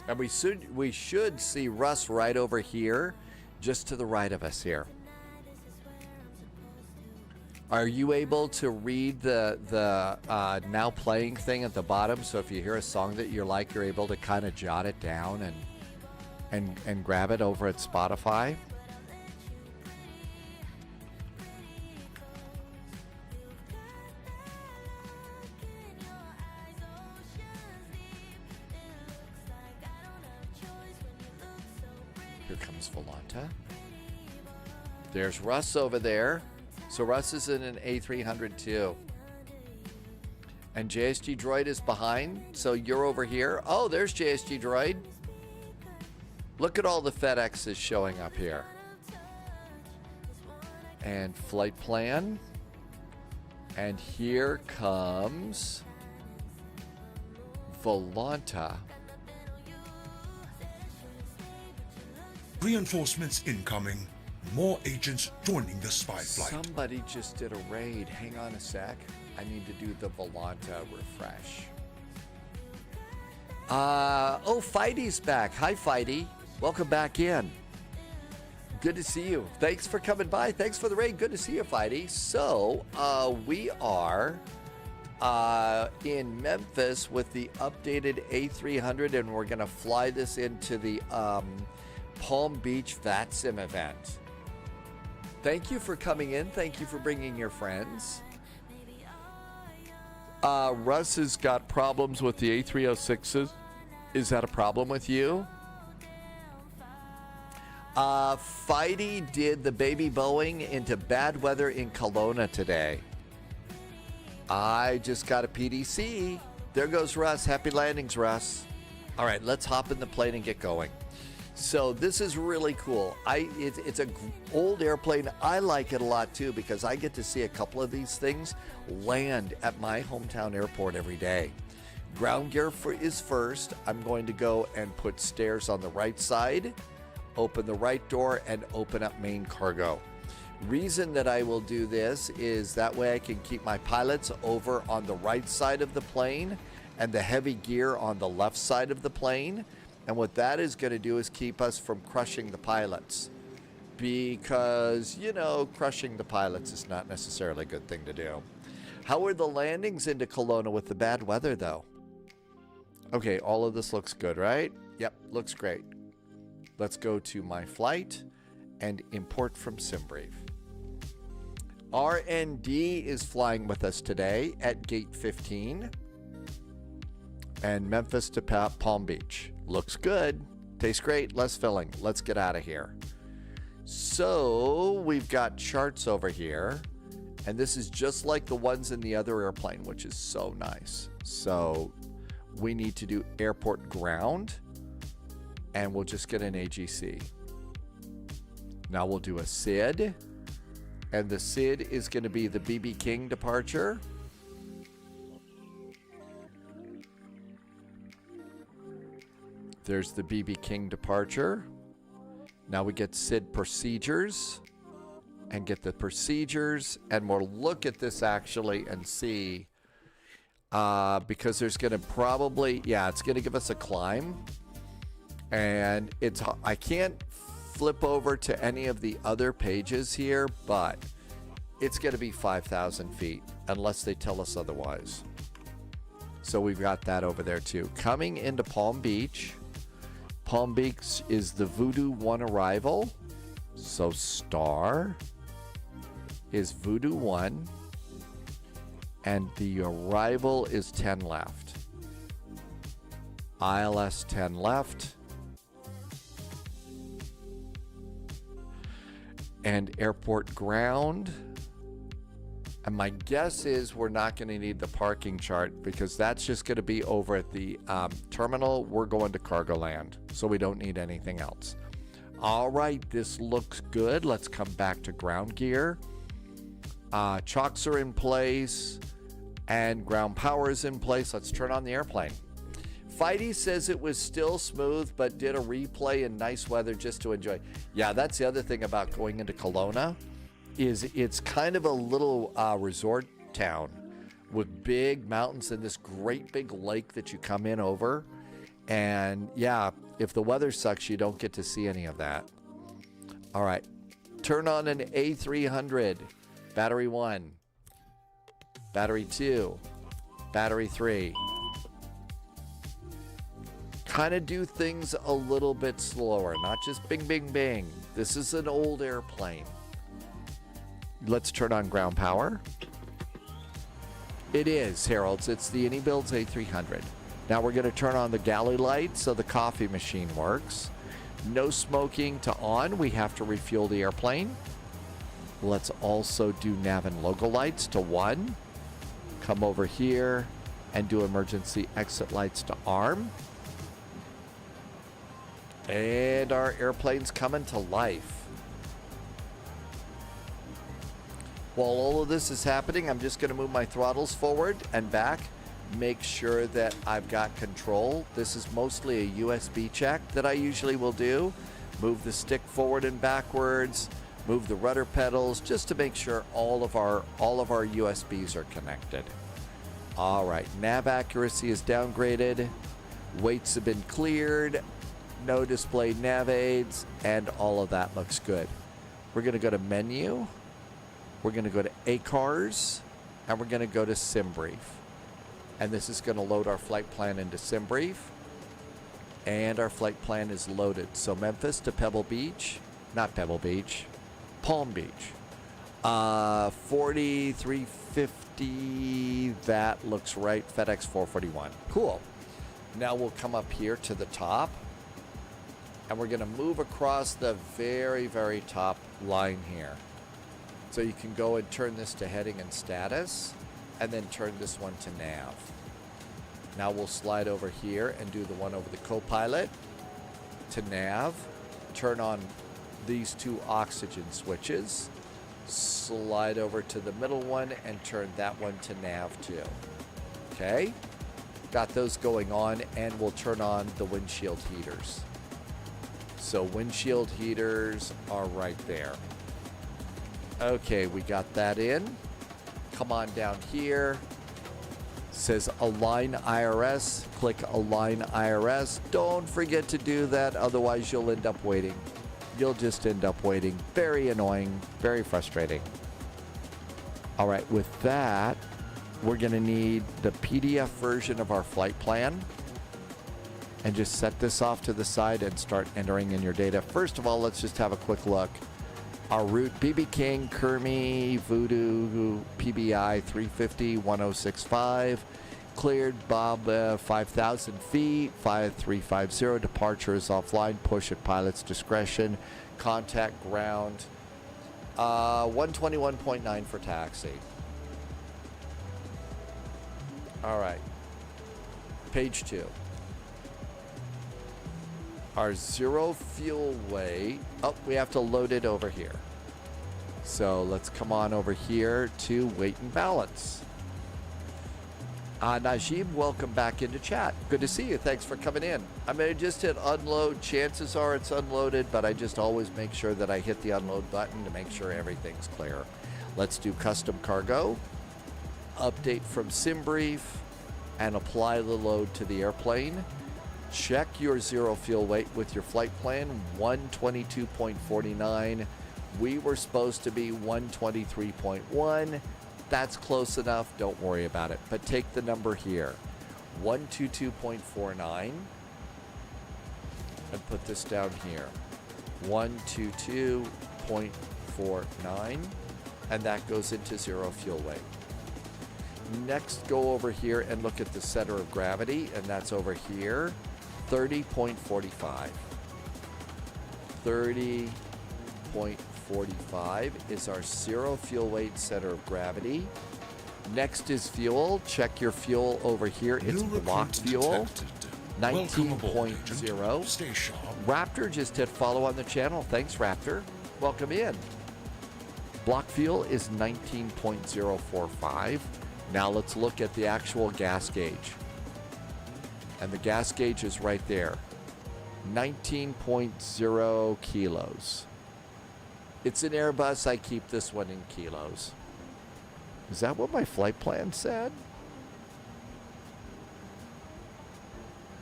And we should see Russ right over here, just to the right of us here. Are you able to read the now playing thing at the bottom? So if you hear a song that you like, you're able to kind of jot it down and grab it over at Spotify. Here comes Volanta. There's Russ over there. So Russ is in an A300 too. And JSG Droid is behind. So you're over here. Oh, there's JSG Droid. Look at all the FedExes showing up here. And flight plan. And here comes Volanta. Reinforcements incoming. More agents joining the spy flight. Somebody just did a raid. Hang on a sec. I need to do the Volanta refresh. Oh, Fighty's back. Hi, Fighty. Welcome back in. Good to see you. Thanks for coming by. Thanks for the raid. Good to see you, Fighty. So, we are in Memphis with the updated A300, and we're going to fly this into the Palm Beach VATSIM event. Thank you for coming in. Thank you for bringing your friends. Russ has got problems with the A306s. Is that a problem with you? Fighty did the baby Boeing into bad weather in Kelowna today. I just got a PDC. There goes Russ. Happy landings, Russ. All right, let's hop in the plane and get going. So this is really cool. It's an old airplane. I like it a lot too because I get to see a couple of these things land at my hometown airport every day. Ground gear is first. I'm going to go and put stairs on the right side, open the right door, and open up main cargo. Reason that I will do this is that way I can keep my pilots over on the right side of the plane and the heavy gear on the left side of the plane. And what that is going to do is keep us from crushing the pilots. Because, you know, crushing the pilots is not necessarily a good thing to do. How are the landings into Kelowna with the bad weather, though? Okay, all of this looks good, right? Yep, looks great. Let's go to my flight and import from SimBrief. RND is flying with us today at gate 15. And Memphis to Palm Beach. Looks good. Tastes great. Less filling. Let's get out of here. So we've got charts over here. And this is just like the ones in the other airplane, which is so nice. So we need to do airport ground. And we'll just get an AGC. Now we'll do a SID. And the SID is going to be the BB King departure. There's the BB King departure. Now we get SID procedures and get the procedures, and we'll look at this actually and see because there's going to probably, it's going to give us a climb, and I can't flip over to any of the other pages here, but it's going to be 5,000 feet unless they tell us otherwise. So we've got that over there too. Coming into Palm Beach. Palm Beach is the Voodoo 1 arrival. So star. is Voodoo 1, and the arrival is 10 left. ILS 10 left. And airport ground. And my guess is we're not going to need the parking chart because that's just going to be over at the terminal. We're going to cargo land, so we don't need anything else. All right, this looks good. Let's come back to ground gear. Chocks are in place and ground power is in place. Let's turn on the airplane. Fighty says it was still smooth, but did a replay in nice weather just to enjoy. Yeah, that's the other thing about going into Kelowna, is it's kind of a little resort town with big mountains and this great big lake that you come in over. And yeah, if the weather sucks, you don't get to see any of that. All right, turn on an A300. Battery 1, battery 2, battery 3. Kind of do things a little bit slower, not just bing, bing, bing. This is an old airplane. Let's turn on ground power. It is, Harold's. It's the AnyBuilds A300. Now we're going to turn on the galley light so the coffee machine works. No smoking to on. We have to refuel the airplane. Let's also do nav and logo lights to 1. Come over here and do emergency exit lights to arm. And our airplane's coming to life. While all of this is happening, I'm just going to move my throttles forward and back. Make sure that I've got control. This is mostly a USB check that I usually will do. Move the stick forward and backwards. Move the rudder pedals just to make sure all of our USBs are connected. All right, nav accuracy is downgraded. Weights have been cleared. No display nav aids, and all of that looks good. We're going to go to menu. We're going to go to ACARS, and we're going to go to SimBrief. And this is going to load our flight plan into SimBrief. And our flight plan is loaded. So Memphis to Pebble Beach, not Pebble Beach, Palm Beach. 4350, that looks right. FedEx 441. Cool. Now we'll come up here to the top. And we're going to move across the very, very top line here. So you can go and turn this to heading and status, and then turn this one to nav. Now we'll slide over here and do the one over the co-pilot to nav. Turn on these 2 oxygen switches. Slide over to the middle one and turn that one to nav too. Okay? Got those going on, and we'll turn on the windshield heaters. So windshield heaters are right there. Okay, we got that in. Come on down here. Says Align IRS. Click Align IRS. Don't forget to do that, otherwise you'll end up waiting. You'll just end up waiting. Very annoying, very frustrating. All right, with that, we're going to need the PDF version of our flight plan. And just set this off to the side and start entering in your data. First of all, let's just have a quick look. Our route, BB King, Kermie, Voodoo, PBI 350, 1065. Cleared, Bob, 5,000 feet, 5350. Departure is offline. Push at pilot's discretion. Contact ground. 121.9 for taxi. All right. Page 2. Our zero fuel weight. Oh, we have to load it over here. So let's come on over here to weight and balance. Najib, welcome back into chat. Good to see you. Thanks for coming in. I may have just hit unload. Chances are it's unloaded, but I just always make sure that I hit the unload button to make sure everything's clear. Let's do custom cargo. Update from SimBrief and apply the load to the airplane. Check your zero fuel weight with your flight plan, 122.49. We were supposed to be 123.1. That's close enough. Don't worry about it. But take the number here, 122.49, and put this down here, 122.49. and that goes into 0 fuel weight. Next, go over here and look at the center of gravity, and that's over here, 30.45. 30.45 is our 0 fuel weight center of gravity. Next is fuel. Check your fuel over here. It's block fuel, 19.0. Stay sharp. Raptor just hit follow on the channel. Thanks, Raptor. Welcome in. Block fuel is 19.045. Now let's look at the actual gas gauge. And the gas gauge is right there. 19.0 kilos. It's an Airbus. I keep this one in kilos. Is that what my flight plan said?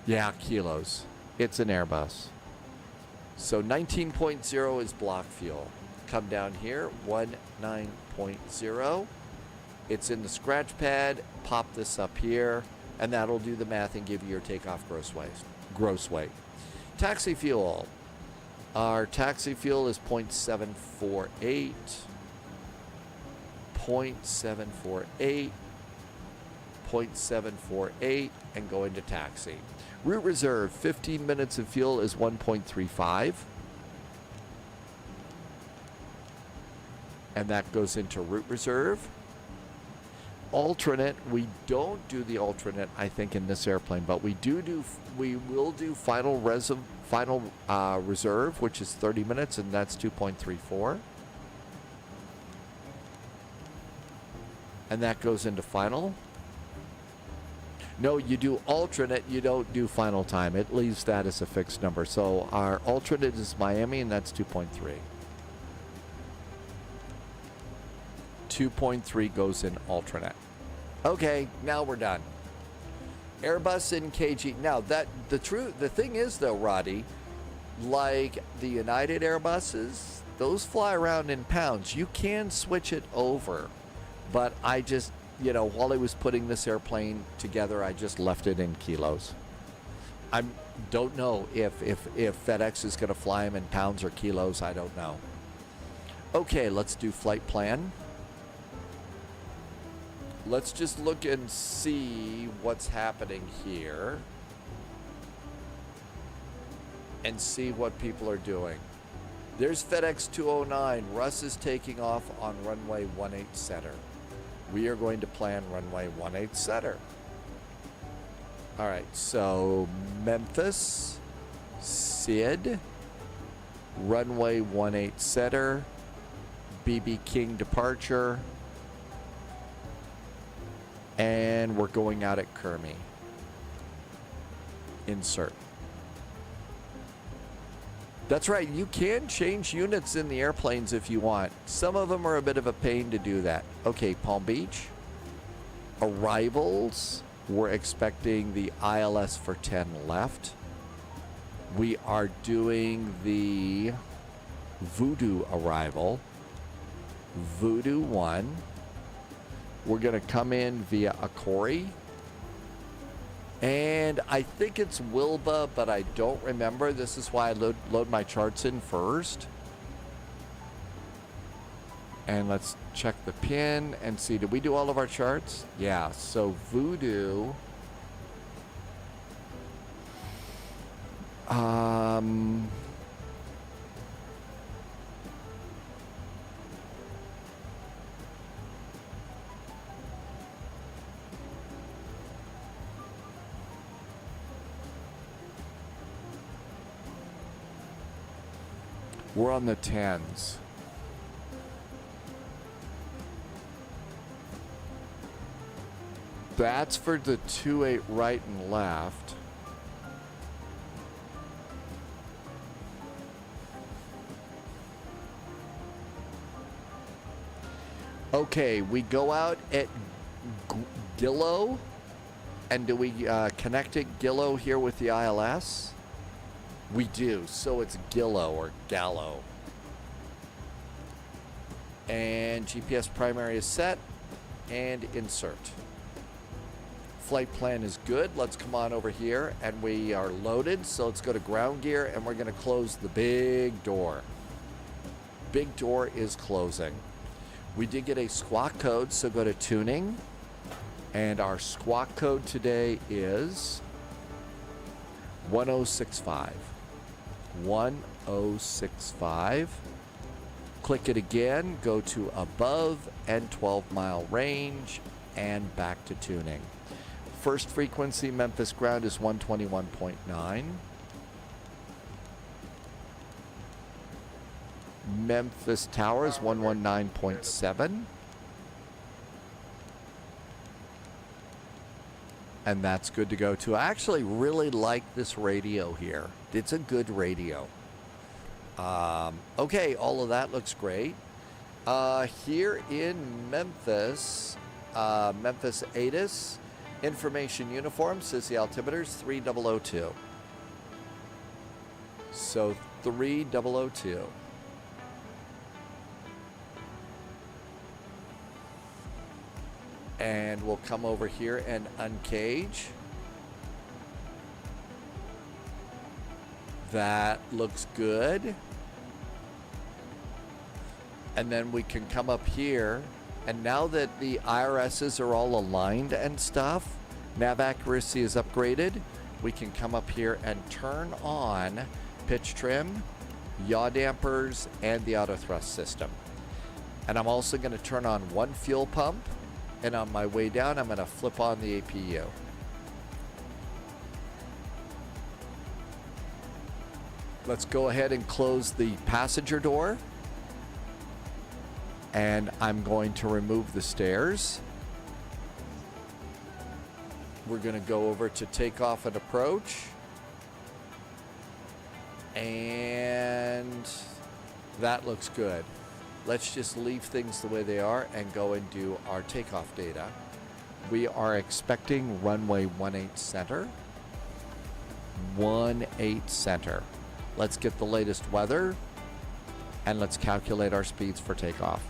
Yeah, kilos. It's an Airbus. So 19.0 is block fuel. Come down here, 19.0. It's in the scratch pad. Pop this up here, and that'll do the math and give you your takeoff gross weight. Taxi fuel. Our taxi fuel is 0.748. 0.748. 0.748, and go into taxi. Route reserve, 15 minutes of fuel is 1.35. And that goes into route reserve. Alternate, we don't do the alternate, I think, in this airplane, but we will do final reserve, which is 30 minutes, and that's 2.34. And that goes into final. No, you do alternate, you don't do final time. It leaves that as a fixed number. So our alternate is Miami, and that's 2.3. 2.3 goes in alternate. Okay, now we're done. Airbus in KG. Now the thing is though, Roddy, like the United Airbuses, those fly around in pounds. You can switch it over, but I just, while I was putting this airplane together, I just left it in kilos. I don't know if FedEx is going to fly them in pounds or kilos. I don't know. Okay, let's do flight plan. Let's just look and see what's happening here and see what people are doing. There's FedEx 209. Russ is taking off on runway 18 center. We are going to plan runway 18 center. All right, so Memphis, Sid, runway 18 center, BB King departure, and we're going out at Kermy. Insert. That's right, you can change units in the airplanes if you want. Some of them are a bit of a pain to do that. Okay, Palm Beach. Arrivals. We're expecting the ILS for 10 left. We are doing the Voodoo arrival. Voodoo 1. We're going to come in via Akori. And I think it's Wilba, but I don't remember. This is why I load my charts in first. And let's check the pin and see, did we do all of our charts? Yeah, so Voodoo. We're on the 10s. That's for the 28 right and left. Okay, we go out at Gillow. And do we connect at Gillow here with the ILS? We do, so it's Gillow or Gallo. And GPS primary is set, and insert. Flight plan is good. Let's come on over here, and we are loaded, so let's go to ground gear, and we're going to close the big door. Big door is closing. We did get a squawk code, so go to tuning. And our squawk code today is 1065. 1065. Click it again, go to above and 12-mile range, and back to tuning. First frequency, Memphis ground is 121.9. Memphis tower is 119.7. And that's good to go too. I actually really like this radio here. It's a good radio. Okay, all of that looks great. Here in Memphis, Memphis ATIS, information uniform says the altimeter's 3002. So 3002. And we'll come over here and uncage. That looks good. And then we can come up here, and now that the IRSs are all aligned and stuff, nav accuracy is upgraded, we can come up here and turn on pitch trim, yaw dampers, and the auto thrust system. And I'm also going to turn on one fuel pump, and on my way down, I'm going to flip on the APU. Let's go ahead and close the passenger door. And I'm going to remove the stairs. We're going to go over to takeoff and approach. And that looks good. Let's just leave things the way they are and go and do our takeoff data. We are expecting runway 18 center. 18 center. Let's get the latest weather and let's calculate our speeds for takeoff.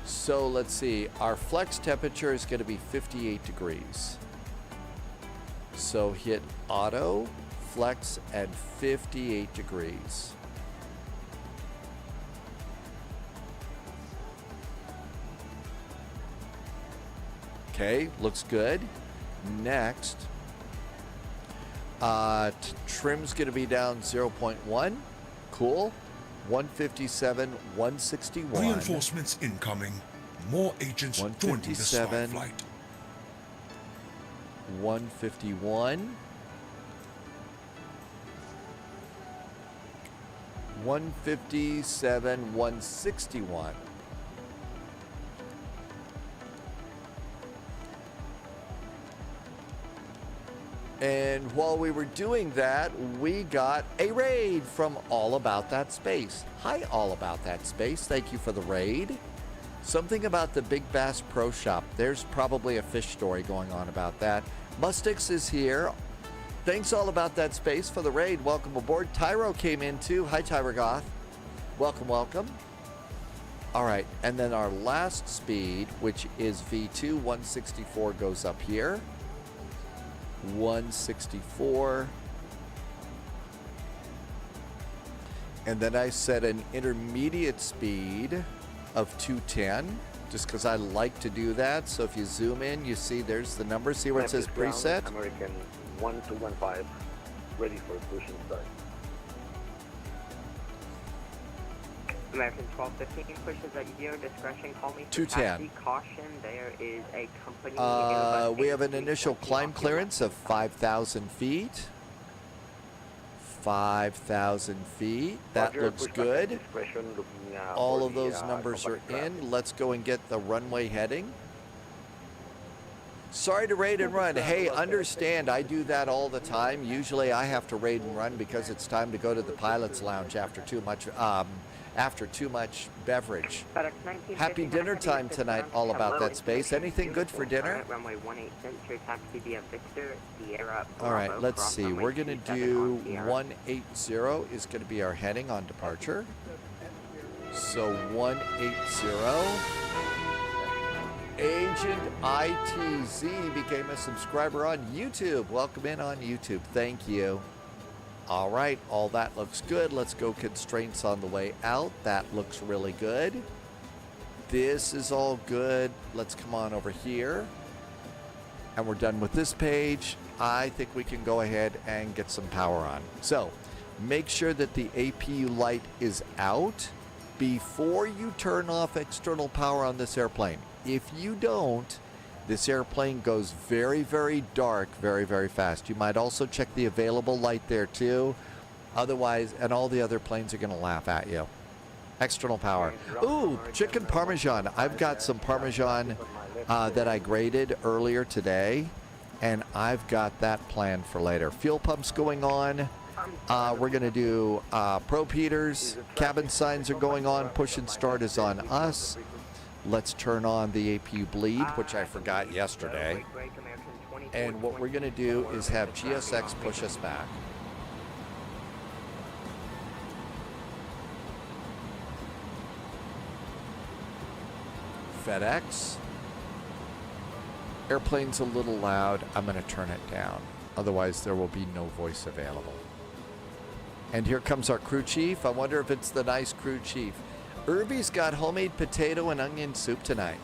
So let's see, our flex temperature is going to be 58 degrees. So hit auto, flex at 58 degrees. Okay, looks good. Next, trim's going to be down 0.1. Cool. 157, 161. Reinforcements incoming. More agents joining the spy flight. 151. 157, 161. And while we were doing that, we got a raid from All About That Space. Hi, All About That Space. Thank you for the raid. Something about the Big Bass Pro Shop. There's probably a fish story going on about that. Mustix is here. Thanks, All About That Space, for the raid. Welcome aboard. Tyro came in too. Hi, Tyro Goth. Welcome, welcome. All right, and then our last speed, which is V2, 164, goes up here. 164. And then I set an intermediate speed of 210 just because I like to do that. So if you zoom in, you see there's the number. See where it says preset? American 1215, ready for push and start. American 1215 pushes at your discretion. Call me for 210. taxi. Caution, there is a company. We have an initial climb clearance of 5,000 feet. 5,000 feet. That looks good. All of those numbers are in. Let's go and get the runway heading. Sorry to raid and run. Hey, understand, I do that all the time. Usually I have to raid and run because it's time to go to the pilot's lounge after too much beverage. Happy dinner time tonight, All About That Space. Anything good for dinner? Runway 18 center, taxi via Victor, Sierra, All right, let's see. We're going to do 180 is going to be our heading on departure. So 180. Agent ITZ became a subscriber on YouTube. Welcome in on YouTube. Thank you. All right, all that looks good. Let's go constraints on the way out. That looks really good. This is all good. Let's come on over here. And we're done with this page. I think we can go ahead and get some power on. So make sure that the APU light is out before you turn off external power on this airplane. If you don't, this airplane goes very, very dark very, very fast. You might also check the available light there too. Otherwise, and all the other planes are going to laugh at you. External power. Ooh, chicken Parmesan. I've got some Parmesan that I graded earlier today, and I've got that planned for later. Fuel pumps going on. We're going to do probe heaters. Cabin signs are going on. Push and start is on us. Let's turn on the APU bleed, which I forgot yesterday. And what we're going to do is have GSX push us back. FedEx. Airplane's a little loud. I'm going to turn it down. Otherwise, there will be no voice available. And here comes our crew chief. I wonder if it's the nice crew chief. Irvy's got homemade potato and onion soup tonight.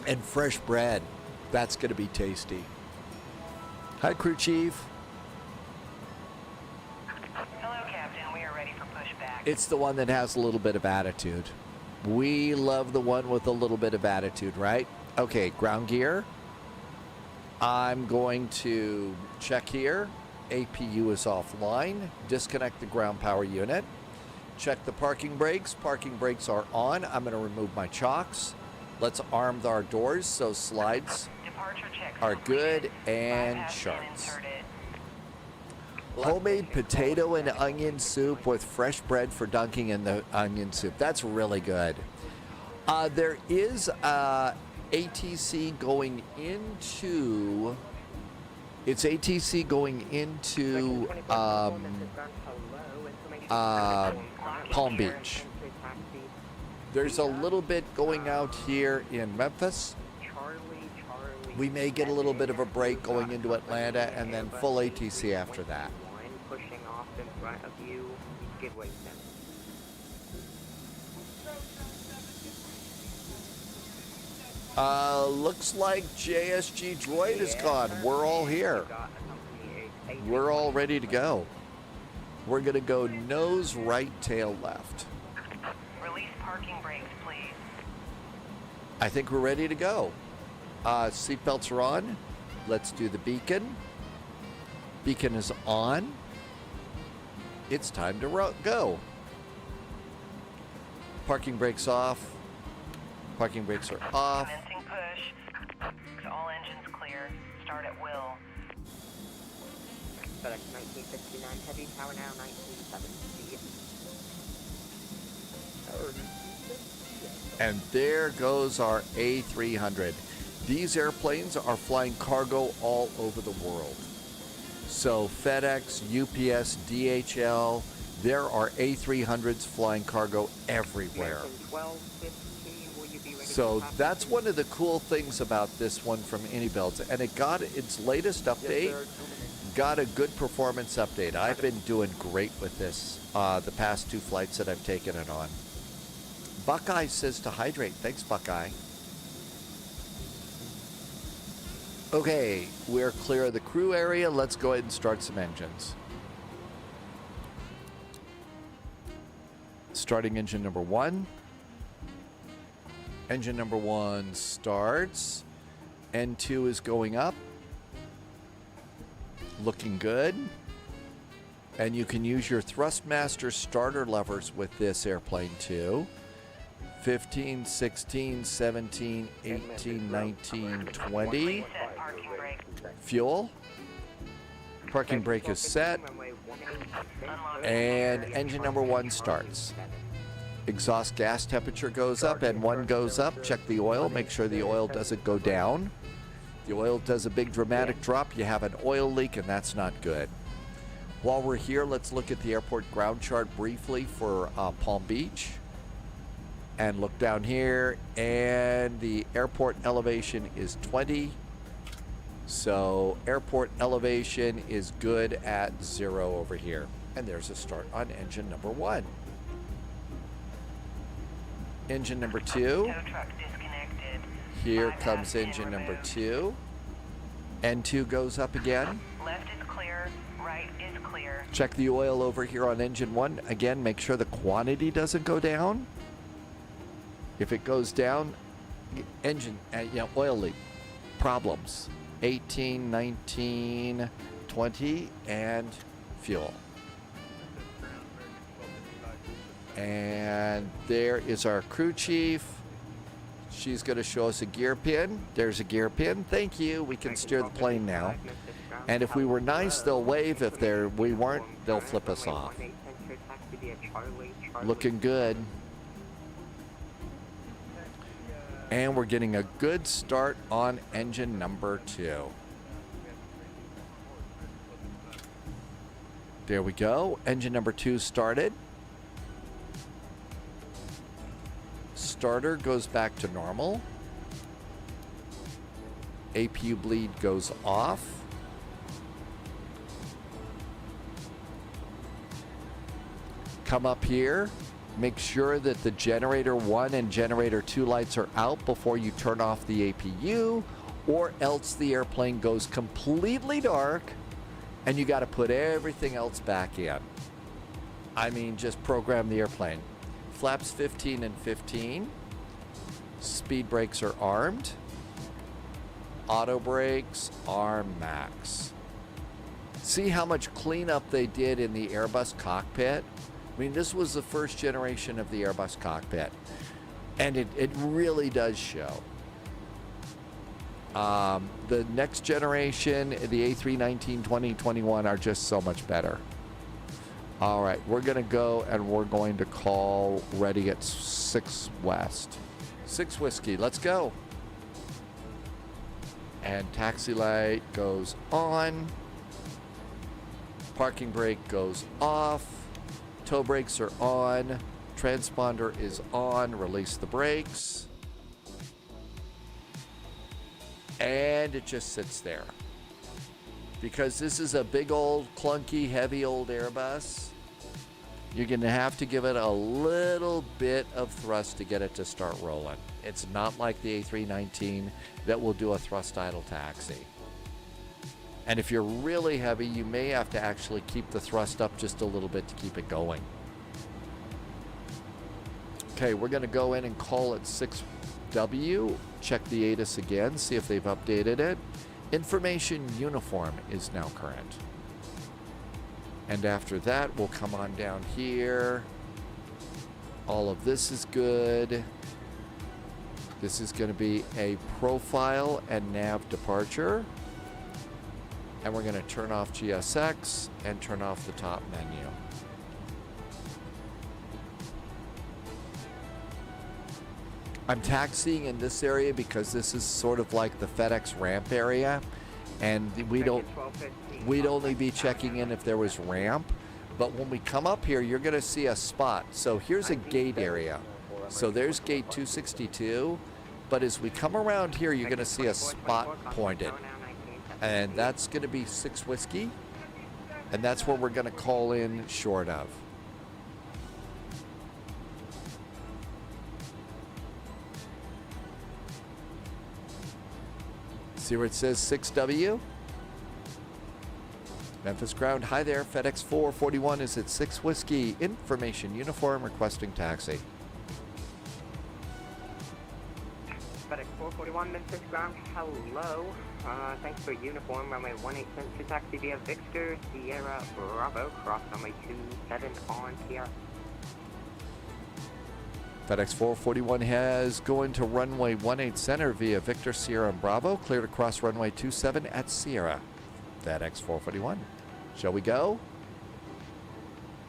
And fresh bread. That's going to be tasty. Hi, crew chief. Hello, Captain. We are ready for pushback. It's the one that has a little bit of attitude. We love the one with a little bit of attitude, right? Okay, ground gear. I'm going to check here. APU is offline. Disconnect the ground power unit. Check the parking brakes. Parking brakes are on. I'm going to remove my chocks. Let's arm our doors so slides are good and sharps. Homemade potato and onion soup with fresh bread for dunking in the onion soup. That's really good. There is ATC going into... It's ATC going into Palm Beach. There's a little bit going out here in Memphis. We may get a little bit of a break going into Atlanta and then full ATC after that. Pushing off in front of you, give way 7. Looks like JSG Droid is gone. We're all here. We're all ready to go. We're going to go nose right, tail left. Release parking brakes, please. I think we're ready to go. Seatbelts are on. Let's do the beacon. Beacon is on. It's time to go. Parking brakes off. Parking brakes are off. Commencing push. All engines clear. Start at will. FedEx 1969 heavy, power now 1970. And there goes our A300. These airplanes are flying cargo all over the world. So FedEx, UPS, DHL, there are A300s flying cargo everywhere. So that's one of the cool things about this one from AnyBuilds. And it got its latest update, got a good performance update. I've been doing great with this the past 2 flights that I've taken it on. Buckeye says to hydrate. Thanks, Buckeye. Okay, we're clear of the crew area. Let's go ahead and start some engines. Starting engine number 1. Engine number 1 starts. N2 is going up. Looking good. And you can use your Thrustmaster starter levers with this airplane too. 15, 16, 17, 18, 19, 20. Fuel. Parking brake is set. And engine number 1 starts. Exhaust gas temperature goes up and 1 goes up. Check the oil. Make sure the oil doesn't go down. The oil does a big dramatic drop. You have an oil leak and that's not good. While we're here, let's look at the airport ground chart briefly for Palm Beach. And look down here, and the airport elevation is 20. So airport elevation is good at 0 over here. And there's a start on engine number 1. Engine number 2. Here comes engine number 2. N2 goes up again. Left is clear, right is clear. Check the oil over here on engine 1. Again, make sure the quantity doesn't go down. If it goes down, engine, oil leak. Problems. 18, 19, 20, and fuel. And there is our crew chief. She's going to show us a gear pin. There's a gear pin. Thank you. We can steer the plane now. And if we were nice, they'll wave. If we weren't, they'll flip us off. Looking good. And we're getting a good start on engine number 2. There we go. Engine number 2 started. Starter goes back to normal. APU bleed goes off. Come up here. Make sure that the generator 1 and generator 2 lights are out before you turn off the APU, or else the airplane goes completely dark and you got to put everything else back in. I mean, just program the airplane. Flaps 15 and 15. Speed brakes are armed. Auto brakes are max. See how much cleanup they did in the Airbus cockpit? I mean, this was the first generation of the Airbus cockpit, and it really does show. The next generation, the A319, 2021, are just so much better. All right, we're going to go and we're going to call ready at 6 West. 6 Whiskey, let's go. And taxi light goes on. Parking brake goes off. Tow brakes are on. Transponder is on. Release the brakes. And it just sits there. Because this is a big old clunky heavy old Airbus, you're going to have to give it a little bit of thrust to get it to start rolling. It's not like the A319 that will do a thrust idle taxi. And if you're really heavy, you may have to actually keep the thrust up just a little bit to keep it going. Okay, we're going to go in and call it 6W. Check the ATIS again, see if they've updated it. Information uniform is now current. And after that, we'll come on down here. All of this is good. This is going to be a profile and nav departure. And we're going to turn off GSX and turn off the top menu. I'm taxiing in this area because this is sort of like the FedEx ramp area, and we'd only be checking in if there was ramp. But when we come up here, you're going to see a spot. So here's a gate area. So there's gate 262. But as we come around here, you're going to see a spot pointed. And that's going to be 6 Whiskey. And that's where we're going to call in short of. See where it says 6W? Memphis ground, hi there. FedEx 441 is at 6 Whiskey. Information uniform requesting taxi. FedEx 441, Memphis ground, hello. Thanks for uniform, runway 18 to taxi via Victor, Sierra, Bravo, cross runway 27 on Sierra. FedEx 441 has going to runway 18 center via Victor, Sierra, and Bravo. Clear to cross runway 27 at Sierra. FedEx 441. Shall we go?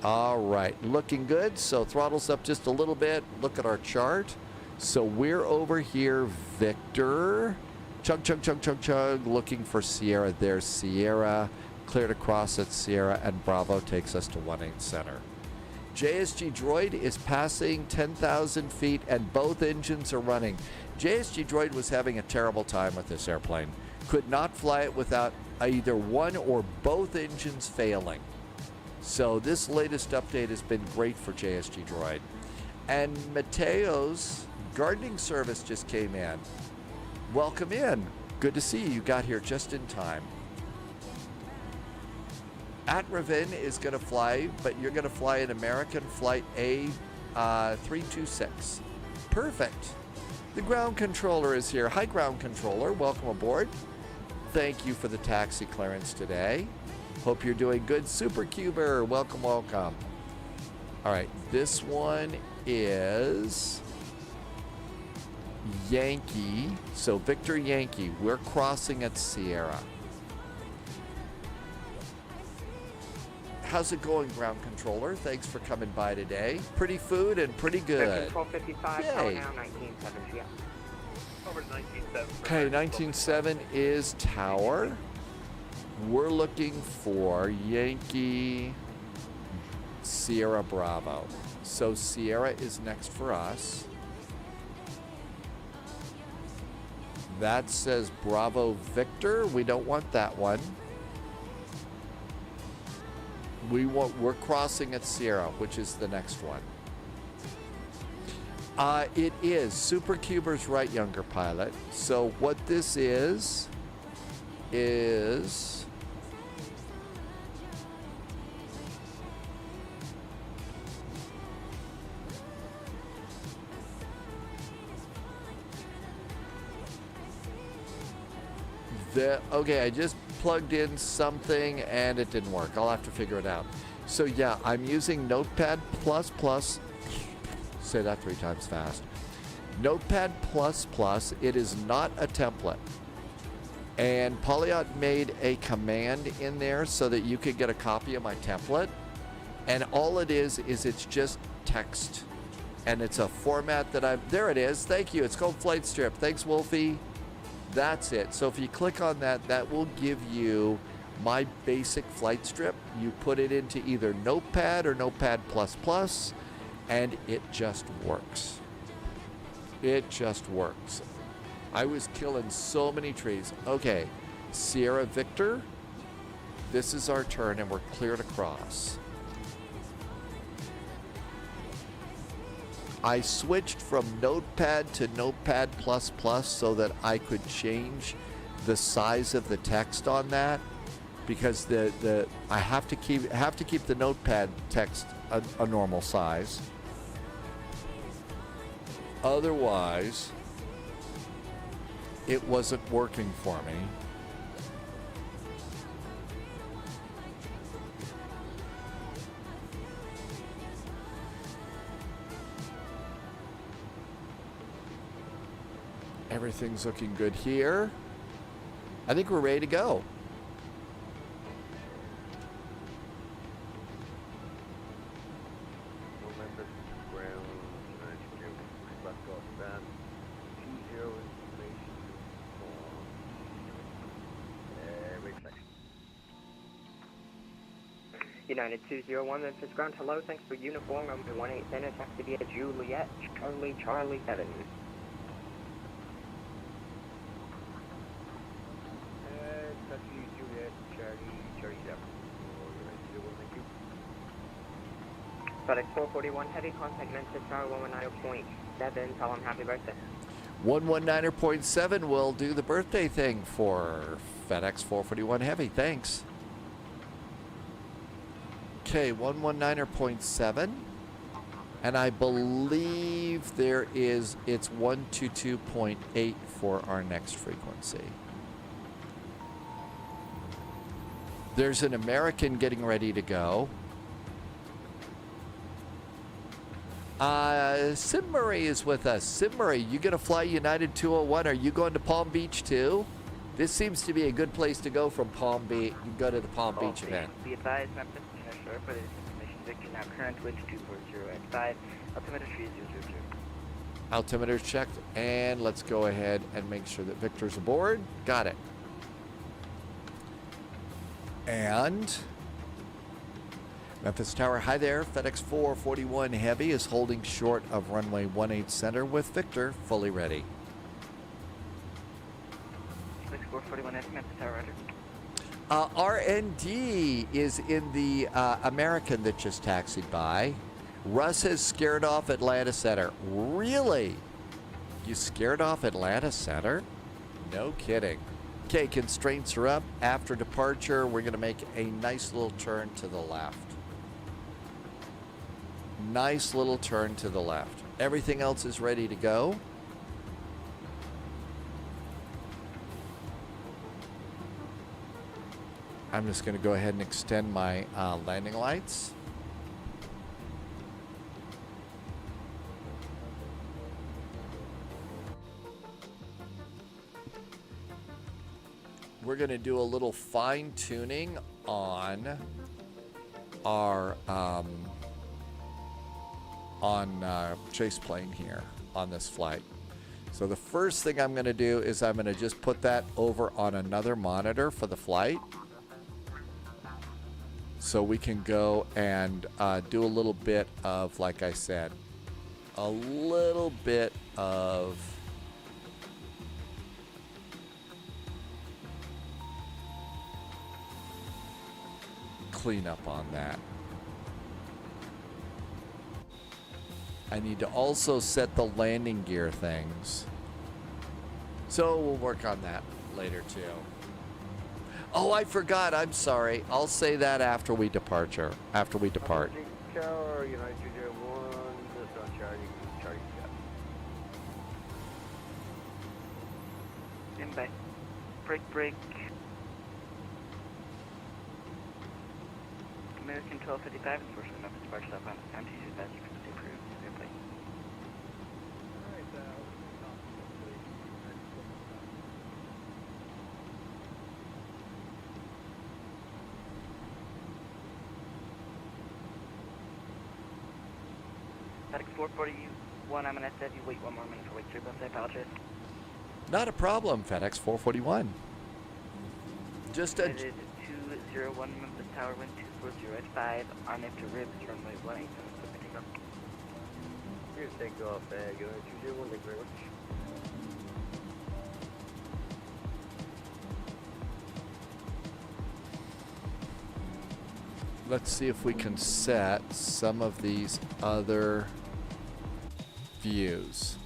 All right, looking good. So throttle's up just a little bit. Look at our chart. So we're over here, Victor. Chug, chug, chug, chug, chug. Looking for Sierra. There's Sierra. Clear to cross at Sierra, and Bravo takes us to 18 center. JSG Droid is passing 10,000 feet and both engines are running. JSG Droid was having a terrible time with this airplane. Could not fly it without either one or both engines failing. So this latest update has been great for JSG Droid. And Mateo's gardening service just came in. Welcome in. Good to see you. You got here just in time. At Raven is going to fly, but you're going to fly an American flight A320. Perfect. The ground controller is here. Hi, ground controller. Welcome aboard. Thank you for the taxi clearance today. Hope you're doing good. Super Cuber, welcome, welcome. All right, this one is Yankee. So Victor Yankee, we're crossing at Sierra. How's it going, ground controller? Thanks for coming by today. Pretty food and pretty good. 1255, Yay. now 19.7, yeah. Over to 19.7. Okay, 19.7 is Tower. We're looking for Yankee Sierra Bravo. So Sierra is next for us. That says Bravo Victor. We don't want that one. We're crossing at Sierra, which is the next one. It is Super Cuber's right, younger pilot. So what this is okay, I just plugged in something and it didn't work. I'll have to figure it out. So yeah, I'm using Notepad++. Say that 3 times fast. Notepad++, it is not a template. And Polyot made a command in there so that you could get a copy of my template. And all it is it's just text. And it's a format that there it is. Thank you. It's called Flight Strip. Thanks, Wolfie. That's it. So if you click on that, that will give you my basic flight strip. You put it into either Notepad or Notepad++, and it just works. It just works. I was killing so many trees. Okay, Sierra Victor, this is our turn and we're clear to cross. I switched from Notepad to Notepad++ so that I could change the size of the text on that, because I have to keep the Notepad text a normal size. Otherwise, it wasn't working for me. Everything's looking good here. I think we're ready to go. United 201, Memphis ground, hello, thanks for uniform, runway 18 center, taxi via Juliet, Charlie 7. FedEx 441 Heavy, contact Memphis Tower 119.7, tell them happy birthday. 119.7 will do the birthday thing for FedEx 441 Heavy, thanks. Okay, 119.7, and I believe it's 122.8 for our next frequency. There's an American getting ready to go. Sim Murray is with us. Sim Murray, you gonna fly United 201? Are you going to Palm Beach too? This seems to be a good place to go from Palm Beach. You go to the Palm Beach event. Be advised, Memphis, sure for this information, Victor, now current wind 240 altimeter 3000. Altimeter's checked, and let's go ahead and make sure that Victor's aboard. Got it. And Memphis Tower, hi there. FedEx 441 Heavy is holding short of runway 18 center with Victor fully ready. FedEx 441 Heavy, Memphis Tower, roger. RND is in the American that just taxied by. Russ has scared off Atlanta Center. Really? You scared off Atlanta Center? No kidding. Okay, constraints are up. After departure, we're going to make a nice little turn to the left. Nice little turn to the left. Everything else is ready to go. I'm just going to go ahead and extend my landing lights. We're going to do a little fine tuning on our chase plane here on this flight. So the first thing I'm going to do is I'm going to just put that over on another monitor for the flight, so we can go and do a little bit of, like I said, a little bit of cleanup on that. I need to also set the landing gear things, so we'll work on that later too. Oh, I forgot. I'm sorry. I'll say that after we depart. Tower, United 201, just on Charlie. Inbound. Break. American 1255, unfortunately, not departure stop on time. T dispatch, you can approve. Airplane. FedEx 441, I'm going to have you wait 1 more minute for wait turbulence. I apologize. Not a problem, FedEx 441. Just a... 201 Memphis Tower, wind 240 at 5, on after ribs, runway 18, takeoff. Here's takeoff, United 201, thank you very much. Let's see if we can set some of these other views.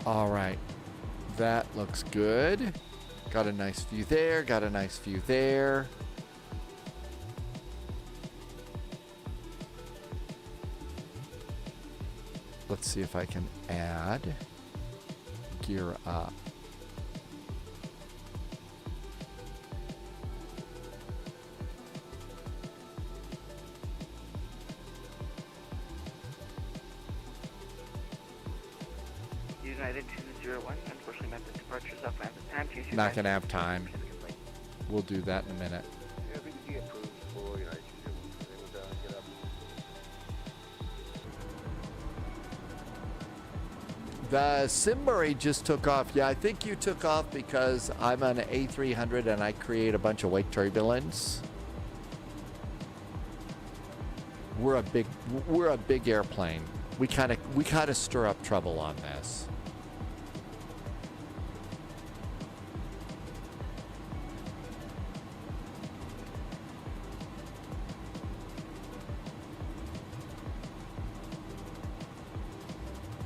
All right, that looks good. Got a nice view there, got a nice view there. Let's see if I can add gear up. United 201, unfortunately, method departures off at the time. Not gonna have time. We'll do that in a minute. Yeah, BDG approved for United 201. Get up. The Simbury just took off. Yeah, I think you took off because I'm on an A300 and I create a bunch of wake turbulence. We're a big airplane. We kind of stir up trouble on this.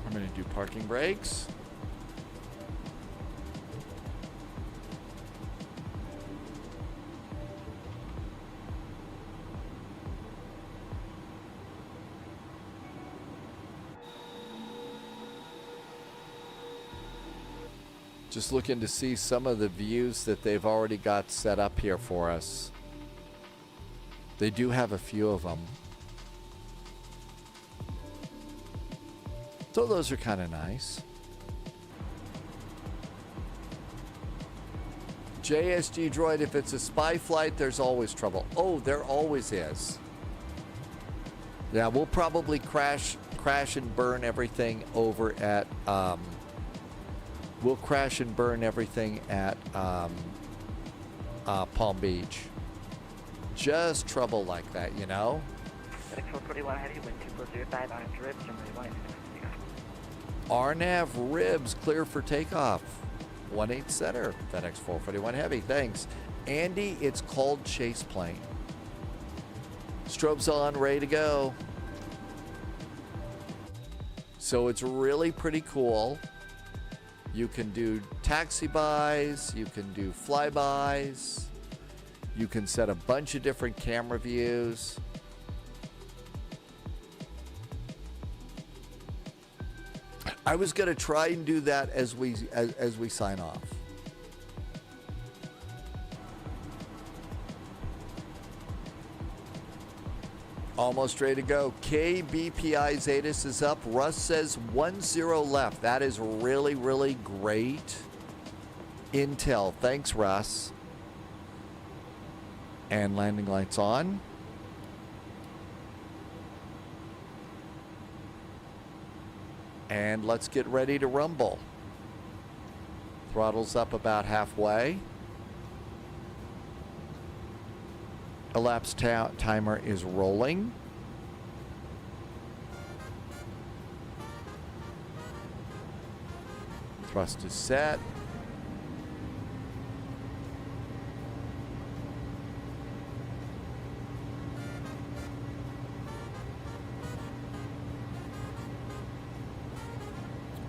I'm going to do parking brakes. Just looking to see some of the views that they've already got set up here for us. They do have a few of them. So those are kind of nice. JSG Droid, if it's a spy flight, there's always trouble. Oh, there always is. Yeah, we'll probably crash and burn everything over at we'll crash and burn everything at Palm Beach. Just trouble like that, you know? FedEx 441 heavy, wind 2405, RNAV ribs, runway 18 RNAV ribs clear for takeoff. 18 center, FedEx 441 heavy, thanks. Andy, it's called chase plane. Strobes on, ready to go. So it's really pretty cool. You can do taxi-bys, you can do flybys, you can set a bunch of different camera views. I was going to try and do that as we sign off. Almost ready to go. KBPI Zetas is up. Russ says 1-0 left. That is really, really great intel. Thanks, Russ. And landing lights on. And let's get ready to rumble. Throttle's up about halfway. Elapsed timer is rolling. Thrust is set.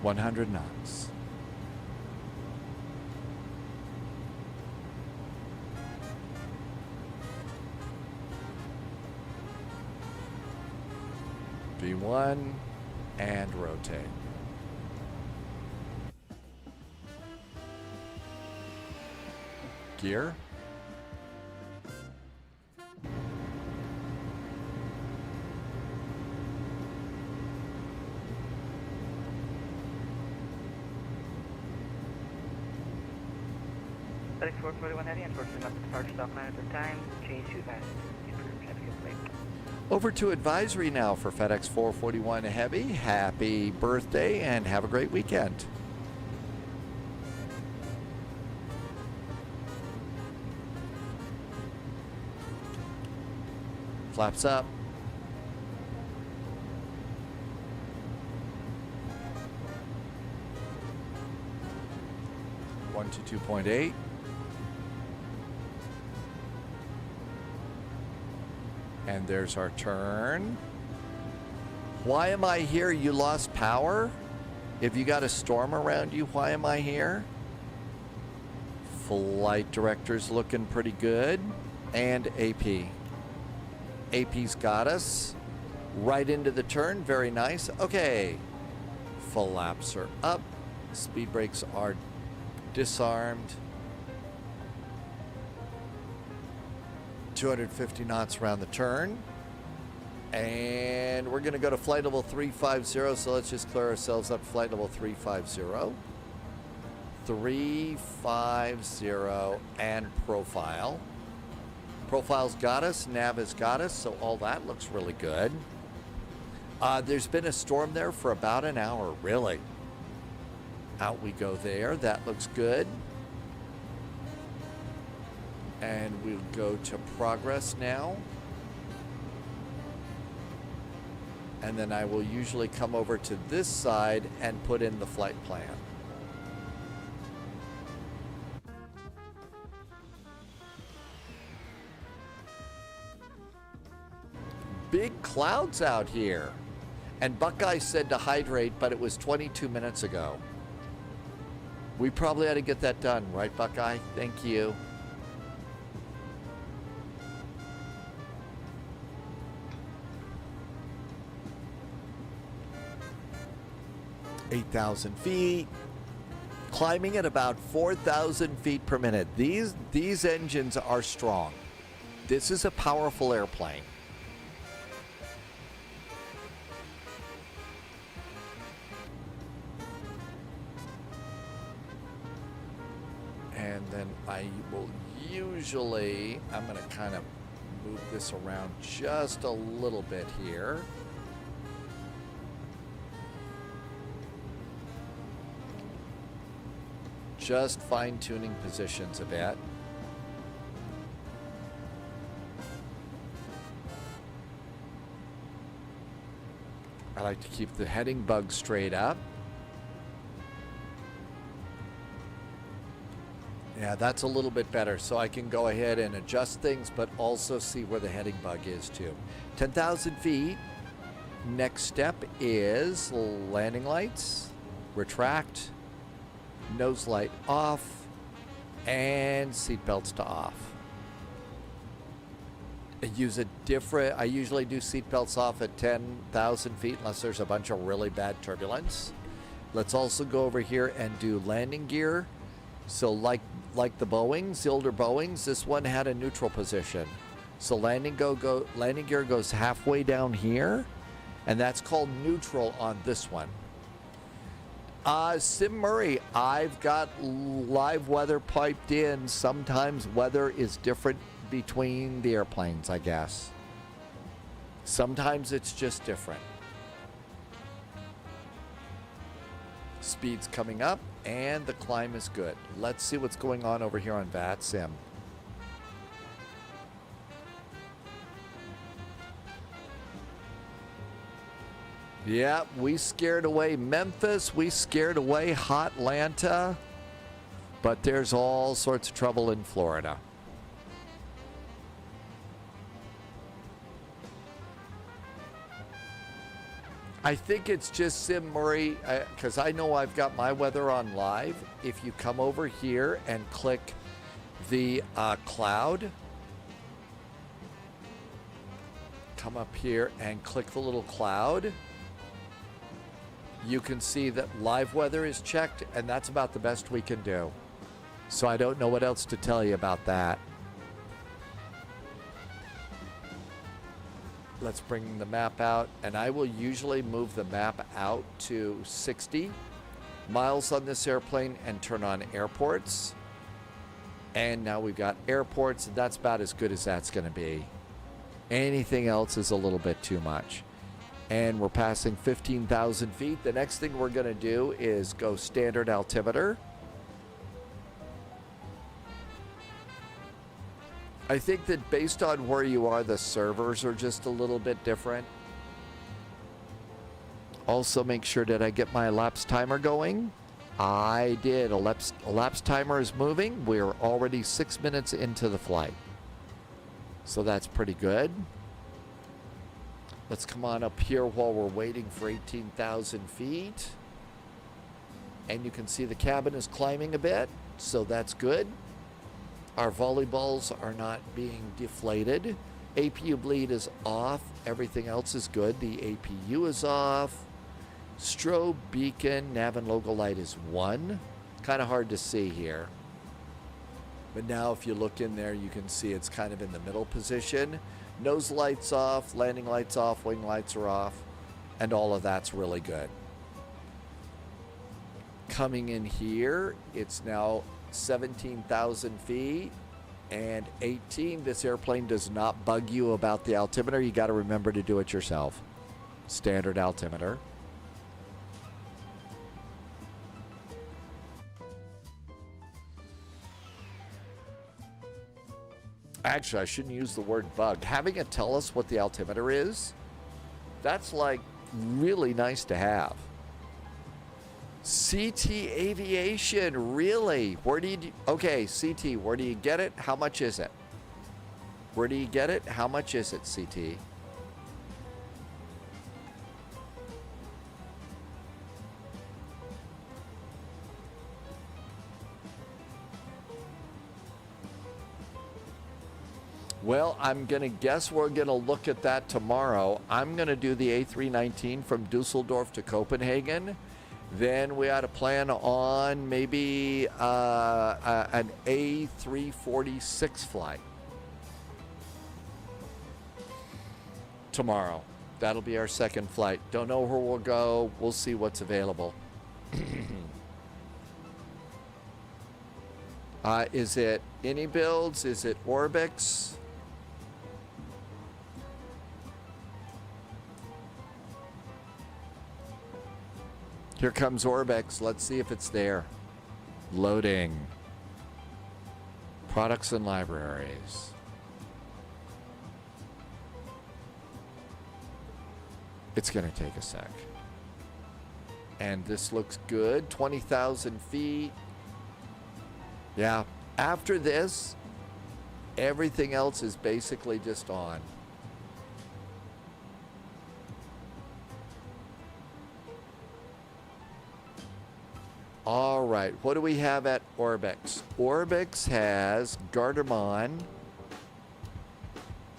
.100 knots. V1 and rotate. Gear. FedEx 441 heavy, unfortunately not the departure stop line at this time. Change to advance. Over to advisory now for FedEx 441 Heavy. Happy birthday and have a great weekend. Flaps up. One to 2.8. And there's our turn. Why am I here? You lost power? If you got a storm around you, why am I here? Flight director's looking pretty good. And AP. AP's got us. Right into the turn. Very nice. Okay. Flaps are up. Speed brakes are disarmed. 250 knots around the turn. And we're going to go to flight level 350. So let's just clear ourselves up. Flight level 350. 350 and profile. Profile's got us. Nav has got us. So all that looks really good. There's been a storm there for about an hour. Really. Out we go there. That looks good. And we'll go to progress now. And then I will usually come over to this side and put in the flight plan. Big clouds out here. And Buckeye said to hydrate, but it was 22 minutes ago. We probably ought to get that done, right, Buckeye? Thank you. 8,000 feet. Climbing at about 4,000 feet per minute. These engines are strong. This is a powerful airplane. And then I will usually, I'm going to kind of move this around just a little bit here. Just fine-tuning positions a bit. I like to keep the heading bug straight up. Yeah, that's a little bit better. So I can go ahead and adjust things, but also see where the heading bug is too. 10,000 feet. Next step is landing lights, retract, nose light off, and seat belts to off. I usually do seat belts off at 10,000 feet unless there's a bunch of really bad turbulence. Let's also go over here and do landing gear. So like the Boeings, the older Boeings, this one had a neutral position. So landing gear goes halfway down here, and that's called neutral on this one. Sim Murray, I've got live weather piped in. Sometimes weather is different between the airplanes, I guess. Sometimes it's just different. Speed's coming up, and the climb is good. Let's see what's going on over here on VATSIM. Yeah, we scared away Memphis. We scared away Hotlanta. But there's all sorts of trouble in Florida. I think it's just Sim Murray, because I know I've got my weather on live. If you come over here and click the cloud, come up here and click the little cloud, you can see that live weather is checked, and that's about the best we can do. So I don't know what else to tell you about that. Let's bring the map out, and I will usually move the map out to 60 miles on this airplane and turn on airports. And now we've got airports, and that's about as good as that's going to be. Anything else is a little bit too much. And we're passing 15,000 feet. The next thing we're going to do is go standard altimeter. I think that based on where you are, the servers are just a little bit different. Also, make sure that I get my elapsed timer going. I did. Elapsed timer is moving. We're already 6 minutes into the flight. So that's pretty good. Let's come on up here while we're waiting for 18,000 feet. And you can see the cabin is climbing a bit, so that's good. Our volleyballs are not being deflated. APU bleed is off. Everything else is good. The APU is off. Strobe, beacon, nav and logo light is 1. Kind of hard to see here. But now if you look in there, you can see it's kind of in the middle position. Nose lights off, landing lights off, wing lights are off, and all of that's really good. Coming in here, it's now 17,000 feet and 18. This airplane does not bug you about the altimeter. You got to remember to do it yourself. Standard altimeter. Actually, I shouldn't use the word bug. Having it tell us what the altimeter is, that's like really nice to have. CT Aviation, really? Where do you okay, CT, where do you get it? How much is it? Where do you get it? How much is it, CT? Well, I'm going to guess we're going to look at that tomorrow. I'm going to do the A319 from Dusseldorf to Copenhagen. Then we ought to plan on maybe an A346 flight tomorrow. That'll be our second flight. Don't know where we'll go. We'll see what's available. Is it any builds? Is it Orbix? Here comes Orbix. Let's see if it's there. Loading. Products and libraries. It's going to take a sec. And this looks good. 20,000 feet. Yeah. After this, everything else is basically just on. All right, what do we have at Orbix? Orbix has Garderman,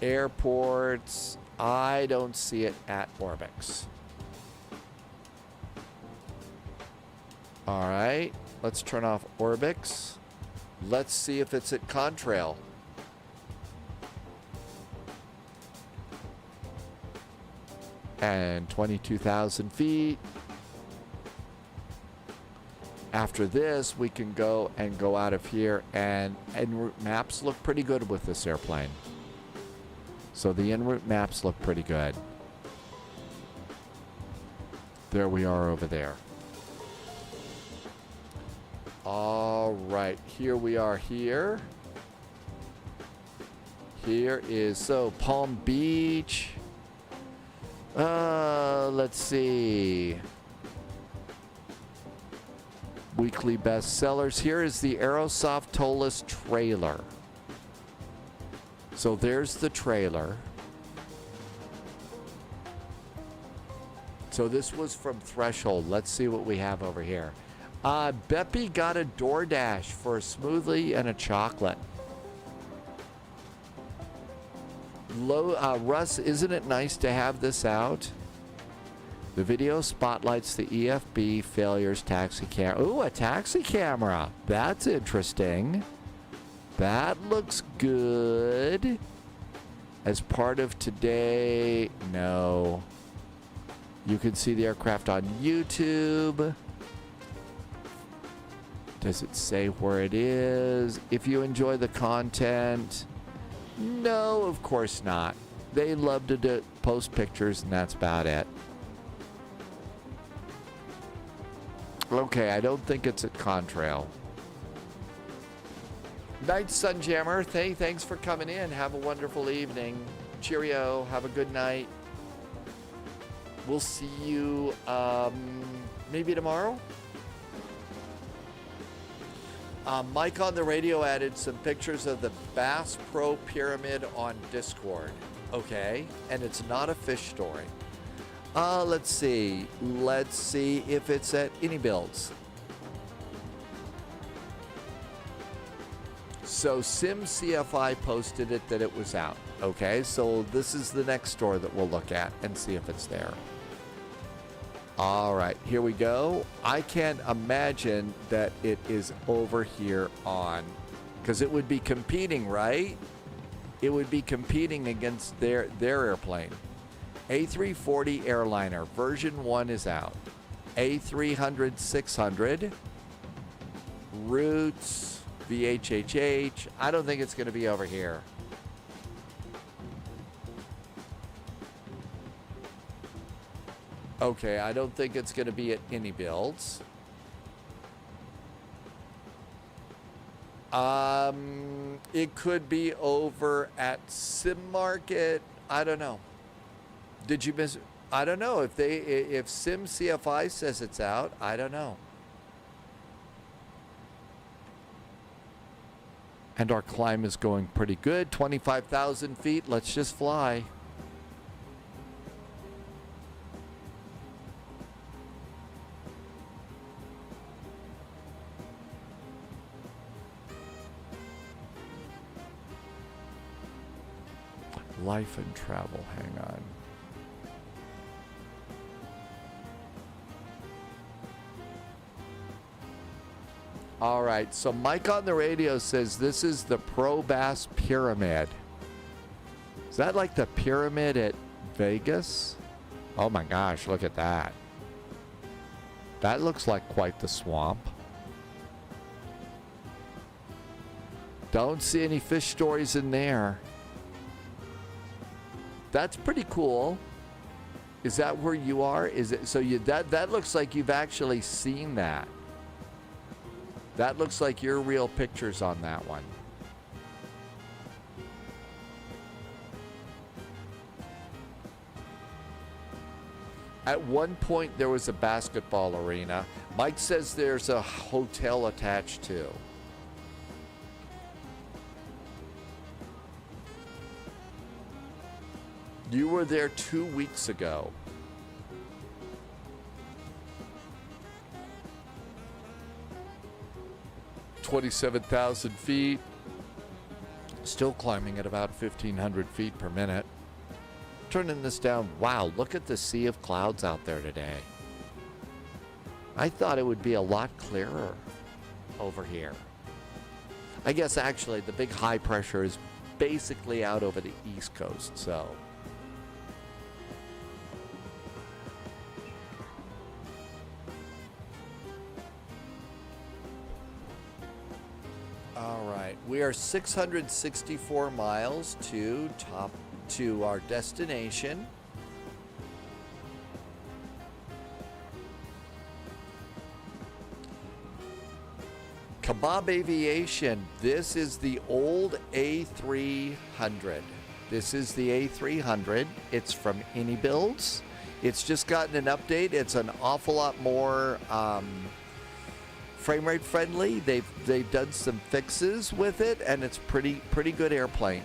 airports. I don't see it at Orbix. All right, let's turn off Orbix. Let's see if it's at Contrail. And 22,000 feet. After this, we can go out of here, and en route maps look pretty good with this airplane. So the en route maps look pretty good. There we are over there. All right, here we are here. Here is, so Palm Beach. Let's see. Weekly bestsellers. Here is the Aerosoft Tolus trailer. So there's the trailer. So this was from Threshold. Let's see what we have over here. Beppy got a DoorDash for a smoothie and a chocolate. Russ, isn't it nice to have this out? The video spotlights the EFB failures taxi camera. Ooh, a taxi camera. That's interesting. That looks good. As part of today, no. You can see the aircraft on YouTube. Does it say where it is? If you enjoy the content, no, of course not. They love to post pictures, and that's about it. Okay, I don't think it's at Contrail. Night Sunjammer, thanks for coming in. Have a wonderful evening. Cheerio. Have a good night. We'll see you maybe tomorrow. Mike on the radio added some pictures of the Bass Pro Pyramid on Discord. Okay, and it's not a fish story. Let's see. Let's see if it's at any builds. So SimCFI posted it that it was out. Okay, so this is the next store that we'll look at and see if it's there. All right, here we go. I can't imagine that it is over here on, because it would be competing, right? It would be competing against their airplane. A340 airliner, version 1 is out. A300, 600. Roots, VHHH. I don't think it's going to be over here. Okay, I don't think it's going to be at any builds. It could be over at Sim Market. I don't know. Did you miss? I don't know if SimCFI says it's out. I don't know. And our climb is going pretty good. 25,000 feet. Let's just fly. Life and travel. Hang on. All right, so Mike on the radio says this is the Probass Pyramid. Is that like the pyramid at Vegas? Oh my gosh, look at that. That looks like quite the swamp. Don't see any fish stories in there. That's pretty cool. Is that where you are? Is it so you that looks like you've actually seen that. That looks like your real pictures on that one. At one point there was a basketball arena. Mike says there's a hotel attached too. You were there 2 weeks ago. $27,000 feet. Still climbing at about 1,500 feet per minute. Turning this down. Wow, look at the sea of clouds out there today. I thought it would be a lot clearer over here. I guess actually the big high pressure is basically out over the East Coast, so. All right, we are 664 miles to our destination. Kebab Aviation, this is the old A300. This is the A300. It's from AnyBuilds. It's just gotten an update. It's an awful lot more frame rate friendly. They've done some fixes with it, and it's pretty good airplane.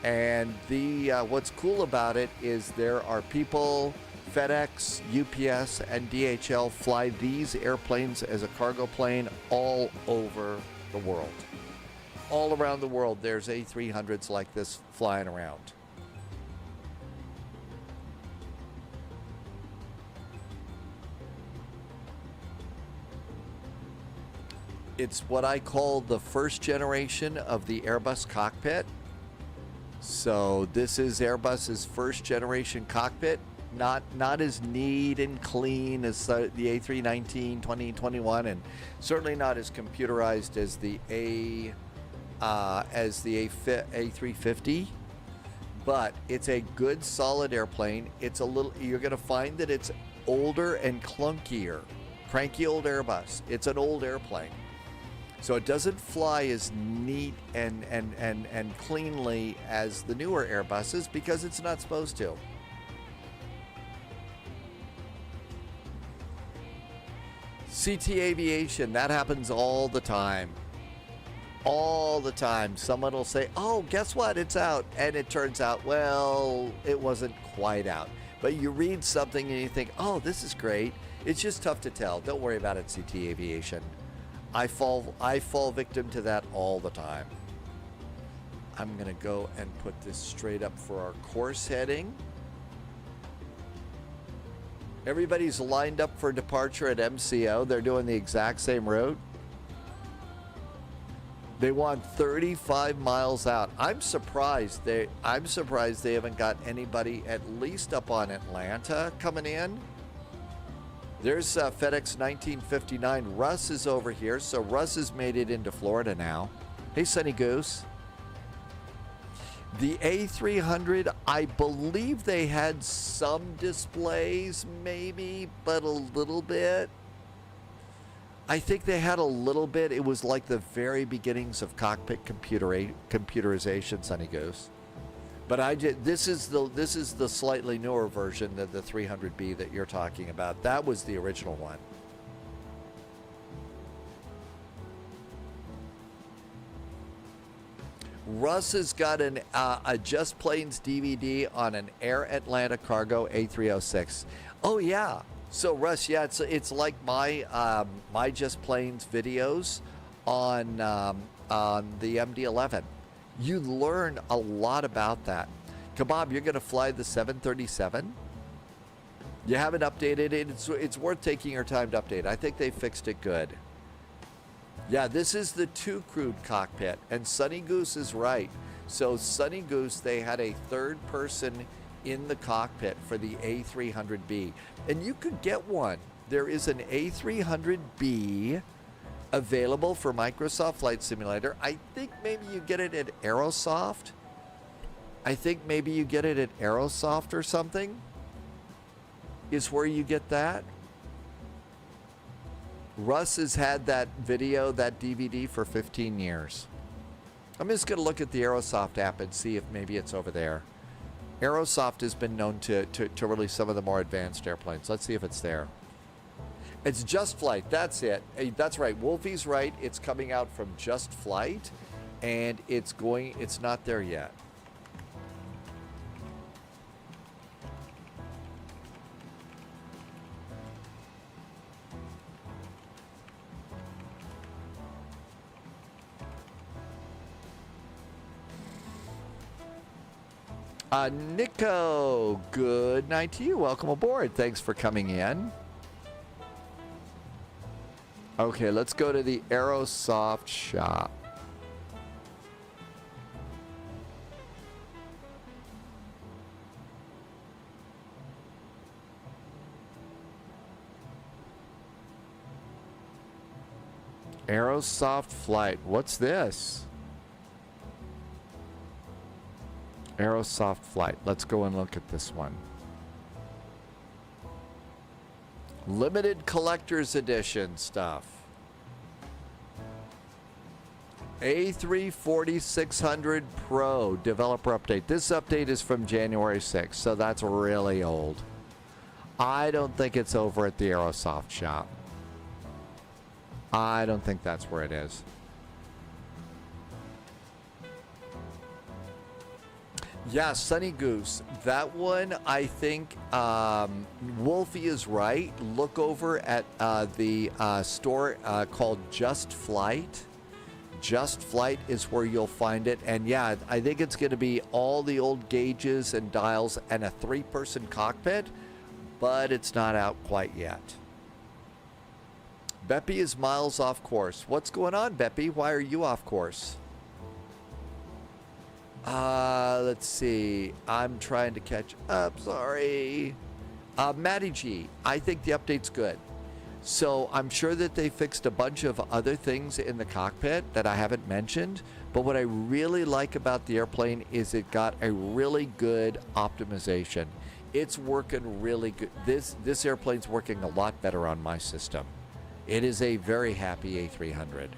And the what's cool about it is there are people, FedEx, UPS, and DHL fly these airplanes as a cargo plane all over the world. All around the world, there's A300s like this flying around. It's what I call the first generation of the Airbus cockpit. So this is Airbus's first generation cockpit. Not as neat and clean as the A319, 2021, and certainly not as computerized as the A350. But it's a good, solid airplane. It's a little. You're going to find that it's older and clunkier. Cranky old Airbus. It's an old airplane. So it doesn't fly as neat and cleanly as the newer Airbuses because it's not supposed to. CT Aviation, that happens all the time. All the time. Someone will say, oh, guess what? It's out. And it turns out, well, it wasn't quite out. But you read something and you think, oh, this is great. It's just tough to tell. Don't worry about it, CT Aviation. I fall victim to that all the time. I'm going to go and put this straight up for our course heading. Everybody's lined up for departure at MCO. They're doing the exact same route. They want 35 miles out. I'm surprised they haven't got anybody at least up on Atlanta coming in. There's FedEx 1959. Russ is over here, so Russ has made it into Florida now. Hey, Sunny Goose. The A300, I believe they had some displays, maybe, but a little bit. I think they had a little bit. It was like the very beginnings of cockpit computerization, Sunny Goose. But this is the slightly newer version of the 300B that you're talking about. That was the original one. Russ has got a Just Planes DVD on an Air Atlanta Cargo A306. Oh yeah. So Russ, yeah, it's like my my Just Planes videos on the MD-11. You learn a lot about that. Kebab, you're going to fly the 737. You haven't updated it. It's worth taking your time to update. I think they fixed it good. Yeah, this is the too crude cockpit, and Sunny Goose is right. So Sunny Goose, they had a third person in the cockpit for the A300B, and you could get one. There is an A300B available for Microsoft Flight Simulator. I think maybe you get it at Aerosoft. I think maybe you get it at Aerosoft or something is where you get that. Russ has had that video, that DVD for 15 years. I'm just going to look at the Aerosoft app and see if maybe it's over there. Aerosoft has been known to release some of the more advanced airplanes. Let's see if it's there. It's Just Flight. That's it. That's right. Wolfie's right. It's coming out from Just Flight, and it's not there yet. Nico, good night to you. Welcome aboard. Thanks for coming in. Okay, let's go to the Aerosoft shop. Aerosoft Flight. What's this? Aerosoft Flight. Let's go and look at this one. Limited collector's edition stuff. A340-600 Pro developer update. This update is from January 6th, so that's really old. I don't think it's over at the Aerosoft shop. I don't think that's where it is. Yeah, Sunny Goose. That one, I think Wolfie is right. Look over at the store called Just Flight. Just Flight is where you'll find it. And yeah, I think it's going to be all the old gauges and dials and a 3-person cockpit, but it's not out quite yet. Beppy is miles off course. What's going on, Beppy? Why are you off course? Let's see. I'm trying to catch up. Sorry. Matty G, I think the update's good. So I'm sure that they fixed a bunch of other things in the cockpit that I haven't mentioned. But what I really like about the airplane is it got a really good optimization. It's working really good. This airplane's working a lot better on my system. It is a very happy A300.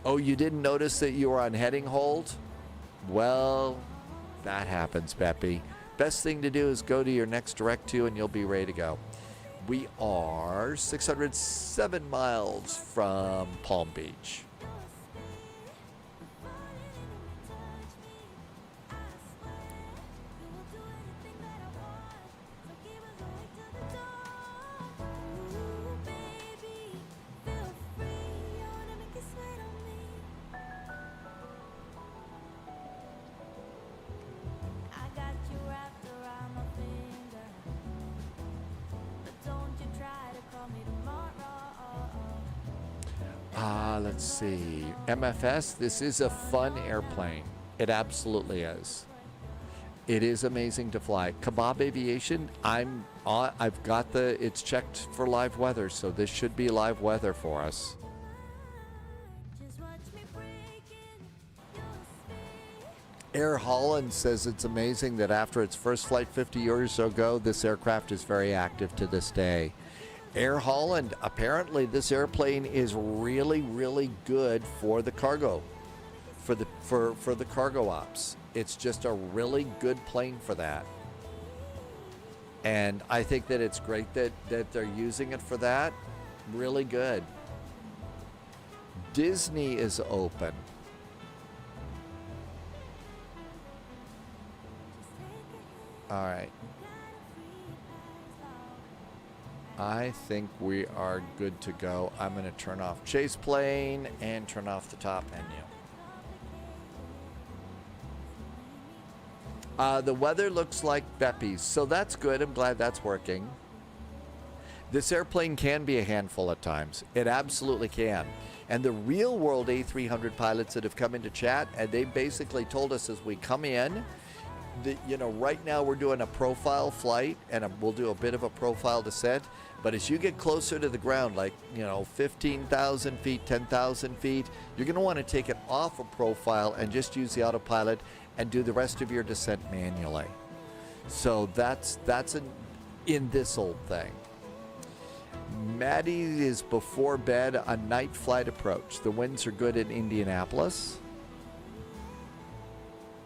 Oh, you didn't notice that you were on heading hold? Well, that happens, Beppy. Best thing to do is go to your next direct to and you'll be ready to go. We are 607 miles from Palm Beach. Let's see. MFS, this is a fun airplane. It absolutely is. It is amazing to fly. Kebab Aviation, I've got it's checked for live weather, so this should be live weather for us. Air Holland says it's amazing that after its first flight 50 years ago, this aircraft is very active to this day. Air Holland, apparently this airplane is really, really good for the cargo, for the cargo ops. It's just a really good plane for that. And I think that it's great that they're using it for that. Really good. Disney is open. All right. I think we are good to go. I'm going to turn off chase plane and turn off the top menu. The weather looks like Beppy's, so that's good. I'm glad that's working. This airplane can be a handful at times. It absolutely can. And the real world A300 pilots that have come into chat, and they basically told us as we come in, that, you know, right now we're doing a profile flight, and we'll do a bit of a profile descent. But as you get closer to the ground, like, you know, 15,000 feet, 10,000 feet, you're going to want to take it off a profile and just use the autopilot and do the rest of your descent manually. So that's in this old thing. Maddie is before bed, a night flight approach. The winds are good in Indianapolis.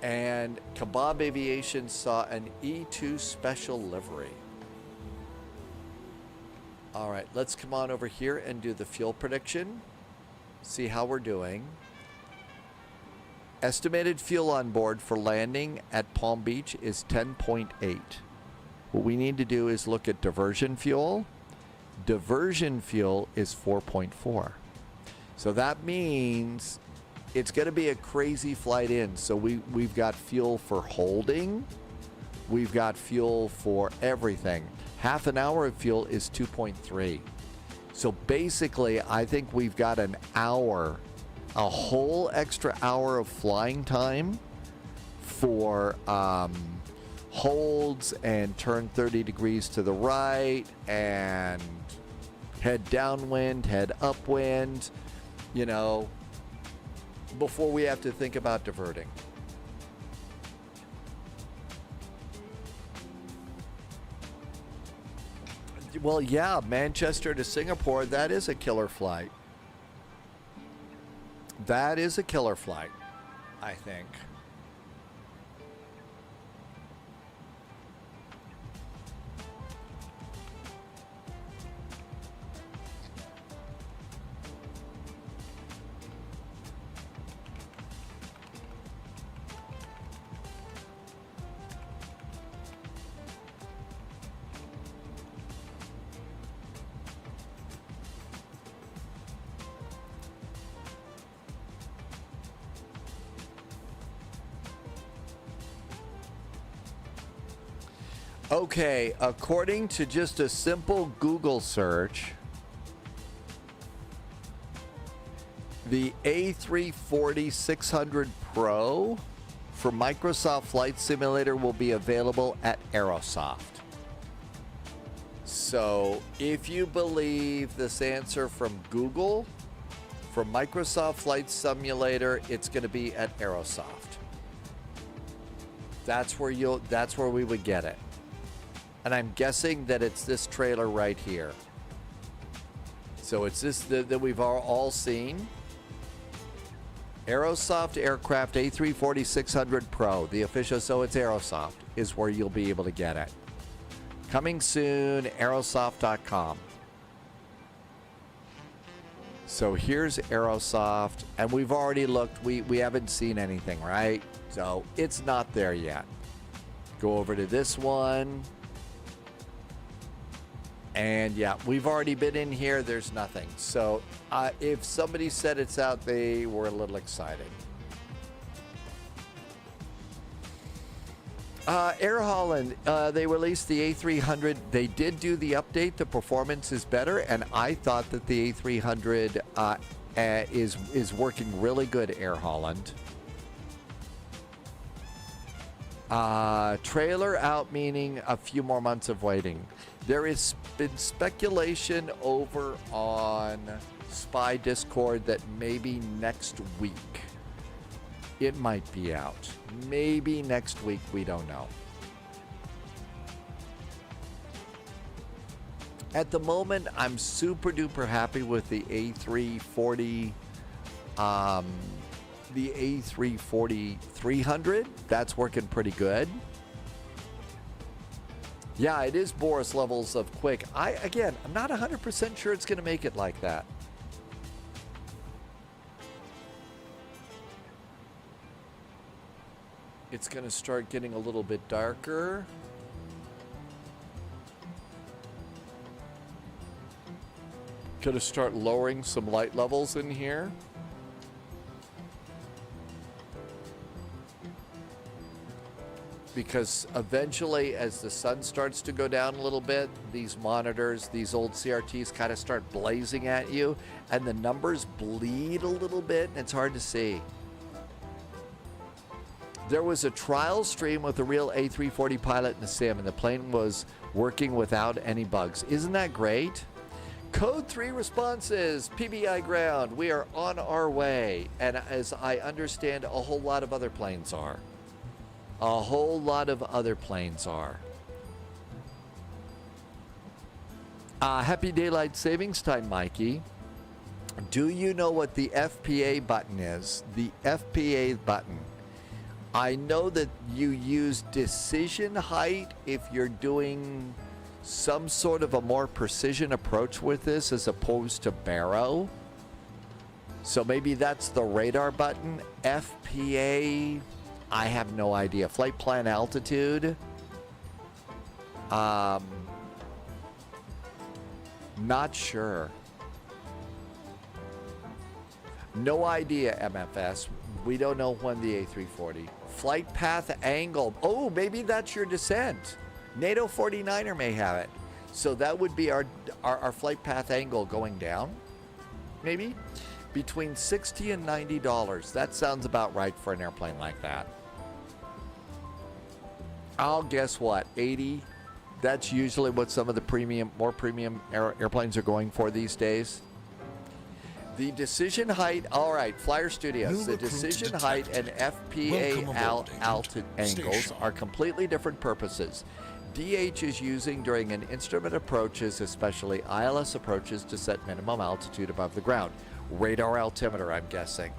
And Kebab Aviation saw an E2 special livery. All right, let's come on over here and do the fuel prediction. See how we're doing. Estimated fuel on board for landing at Palm Beach is 10.8. What we need to do is look at diversion fuel. Diversion fuel is 4.4. So that means it's going to be a crazy flight in. So we've got fuel for holding. We've got fuel for everything. Half an hour of fuel is 2.3. So basically, I think we've got an hour, a whole extra hour of flying time for holds and turn 30 degrees to the right and head downwind, head upwind, you know, before we have to think about diverting. Well, yeah, Manchester to Singapore, that is a killer flight. That is a killer flight, I think. Okay, according to just a simple Google search, the A340-600 Pro for Microsoft Flight Simulator will be available at Aerosoft. So if you believe this answer from Google, for Microsoft Flight Simulator, it's going to be at Aerosoft. That's where we would get it. And I'm guessing that it's this trailer right here. So it's this that we've all seen. Aerosoft Aircraft A340-600 Pro, the official, so it's Aerosoft, is where you'll be able to get it. Coming soon, aerosoft.com. So here's Aerosoft, and we've already looked. We haven't seen anything, right? So it's not there yet. Go over to this one. And yeah, we've already been in here. There's nothing. So if somebody said it's out, they were a little excited. Air Holland, they released the A300. They did do the update. The performance is better. And I thought that the A300 is working really good, Air Holland. Trailer out, meaning a few more months of waiting. There has been speculation over on Spy Discord that maybe next week it might be out. Maybe next week, we don't know. At the moment, I'm super duper happy with the A340, the A340-300. That's working pretty good. Yeah, it is Boris levels of quick. I'm not 100% sure it's going to make it like that. It's going to start getting a little bit darker. Going to start lowering some light levels in here. because eventually as the sun starts to go down a little bit, these monitors, these old CRTs kind of start blazing at you and the numbers bleed a little bit and it's hard to see. There was a trial stream with a real A340 pilot in the sim and the plane was working without any bugs. Isn't that great? Code 3 responses, PBI ground. We are on our way. And as I understand, a whole lot of other planes are. A whole lot of other planes are. Happy daylight savings time, Mikey. Do you know what the FPA button is? The FPA button. I know that you use decision height if you're doing some sort of a more precision approach with this as opposed to baro. So maybe that's the radar button. FPA, I have no idea. Flight plan altitude. Not sure. No idea, MFS. We don't know when the A340. Flight path angle. Oh, maybe that's your descent. NATO 49er may have it. So that would be our flight path angle going down, maybe? Between $60 and $90. That sounds about right for an airplane like that. I'll guess what, 80? That's usually what some of the more premium airplanes are going for these days. The decision height, all right, Flyer Studios, the decision height and FPA altitude angles are completely different purposes. DH is using during an instrument approaches, especially ILS approaches, to set minimum altitude above the ground. Radar altimeter, I'm guessing.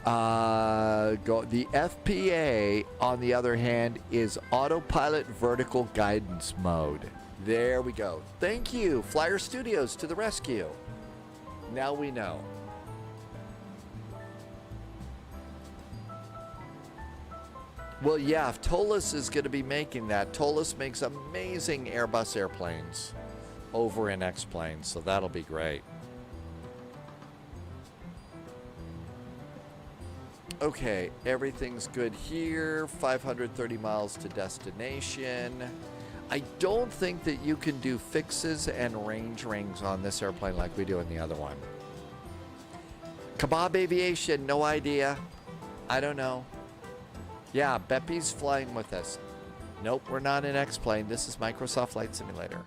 The FPA, on the other hand, is autopilot vertical guidance mode. There we go. Thank you, Flyer Studios, to the rescue. Now we know. Well, yeah, if Tolis is going to be making that, Tolis makes amazing Airbus airplanes over in X-planes, so that'll be great. Okay, everything's good here. 530 miles to destination. I don't think that you can do fixes and range rings on this airplane like we do in the other one. Kebab Aviation, no idea. I don't know. Yeah, Beppy's flying with us. Nope, we're not in X-plane. This is Microsoft Flight Simulator.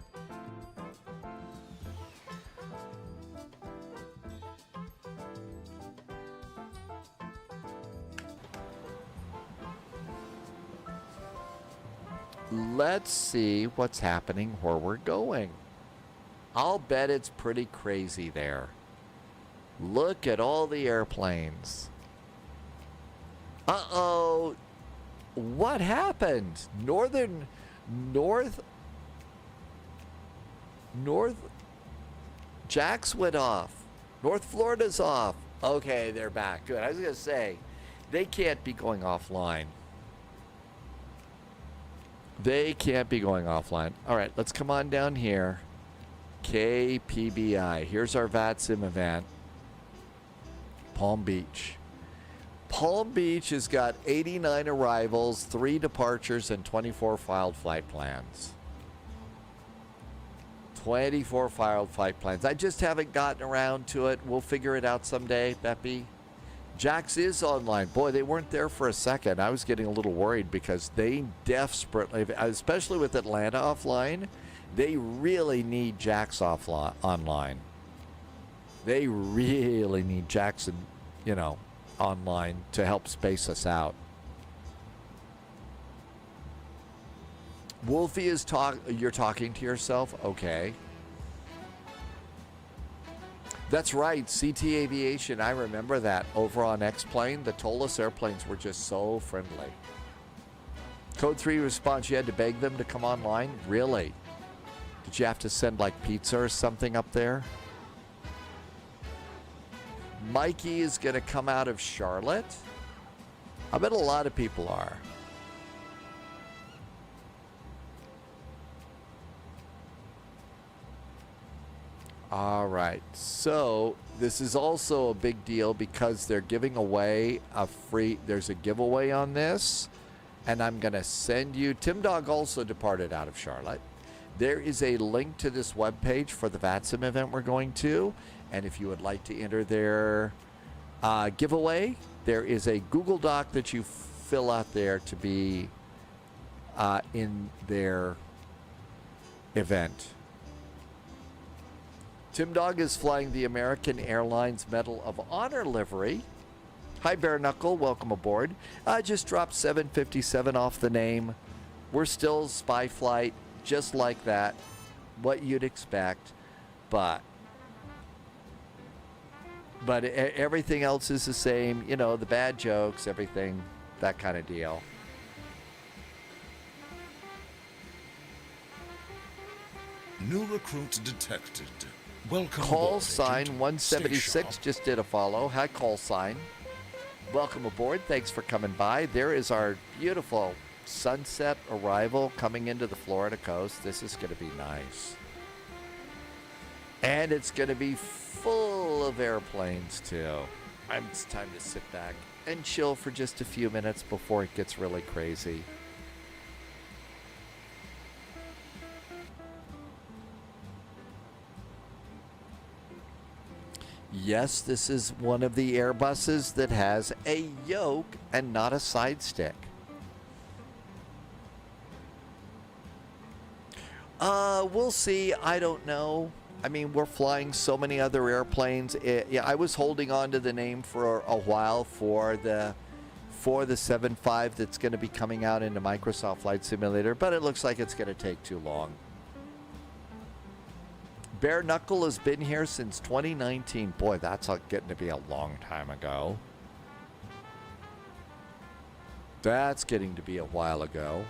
Let's see what's happening where we're going. I'll bet it's pretty crazy there. Look at all the airplanes. Uh-oh. What happened? North Jacks went off. North Florida's off. Okay, they're back. Good. I was going to say, they can't be going offline. They can't be going offline. All right, let's come on down here. KPBI. Here's our VATSIM event. Palm Beach. Palm Beach has got 89 arrivals, 3 departures, and 24 filed flight plans. 24 filed flight plans. I just haven't gotten around to it. We'll figure it out someday, Beppy. Jax is online. Boy, they weren't there for a second. I was getting a little worried because they desperately, especially with Atlanta offline, they really need Jax online. They really need Jackson, online to help space us out. Wolfie is you're talking to yourself? Okay. That's right, CT Aviation, I remember that. Over on X-Plane, the Tolis airplanes were just so friendly. Code 3 response, you had to beg them to come online? Really? Did you have to send like pizza or something up there? Mikey is going to come out of Charlotte? I bet a lot of people are. All right, so this is also a big deal because they're giving away there's a giveaway on this, And I'm going to send you, Tim Dog also departed out of Charlotte. There is a link to this webpage for the VATSIM event we're going to. And if you would like to enter their giveaway, there is a Google Doc that you fill out there to be in their event. Tim Dog is flying the American Airlines Medal of Honor livery. Hi, Bare Knuckle. Welcome aboard. I just dropped 757 off the name. We're still spy flight, just like that. What you'd expect. But everything else is the same. You know, the bad jokes, everything, that kind of deal. New recruit detected. Welcome Call aboard, sign Agent. 176 just did a follow. Hi, call sign. Welcome aboard. Thanks for coming by. There is our beautiful sunset arrival coming into the Florida coast. This is going to be nice. And it's going to be full of airplanes, too. It's time to sit back and chill for just a few minutes before it gets really crazy. Yes, this is one of the Airbuses that has a yoke and not a side stick. We'll see. I don't know. I mean, we're flying so many other airplanes. Yeah, I was holding on to the name for a while for the 7.5 that's going to be coming out into Microsoft Flight Simulator, but it looks like it's going to take too long. Bare Knuckle has been here since 2019. Boy, that's getting to be a long time ago. That's getting to be a while ago.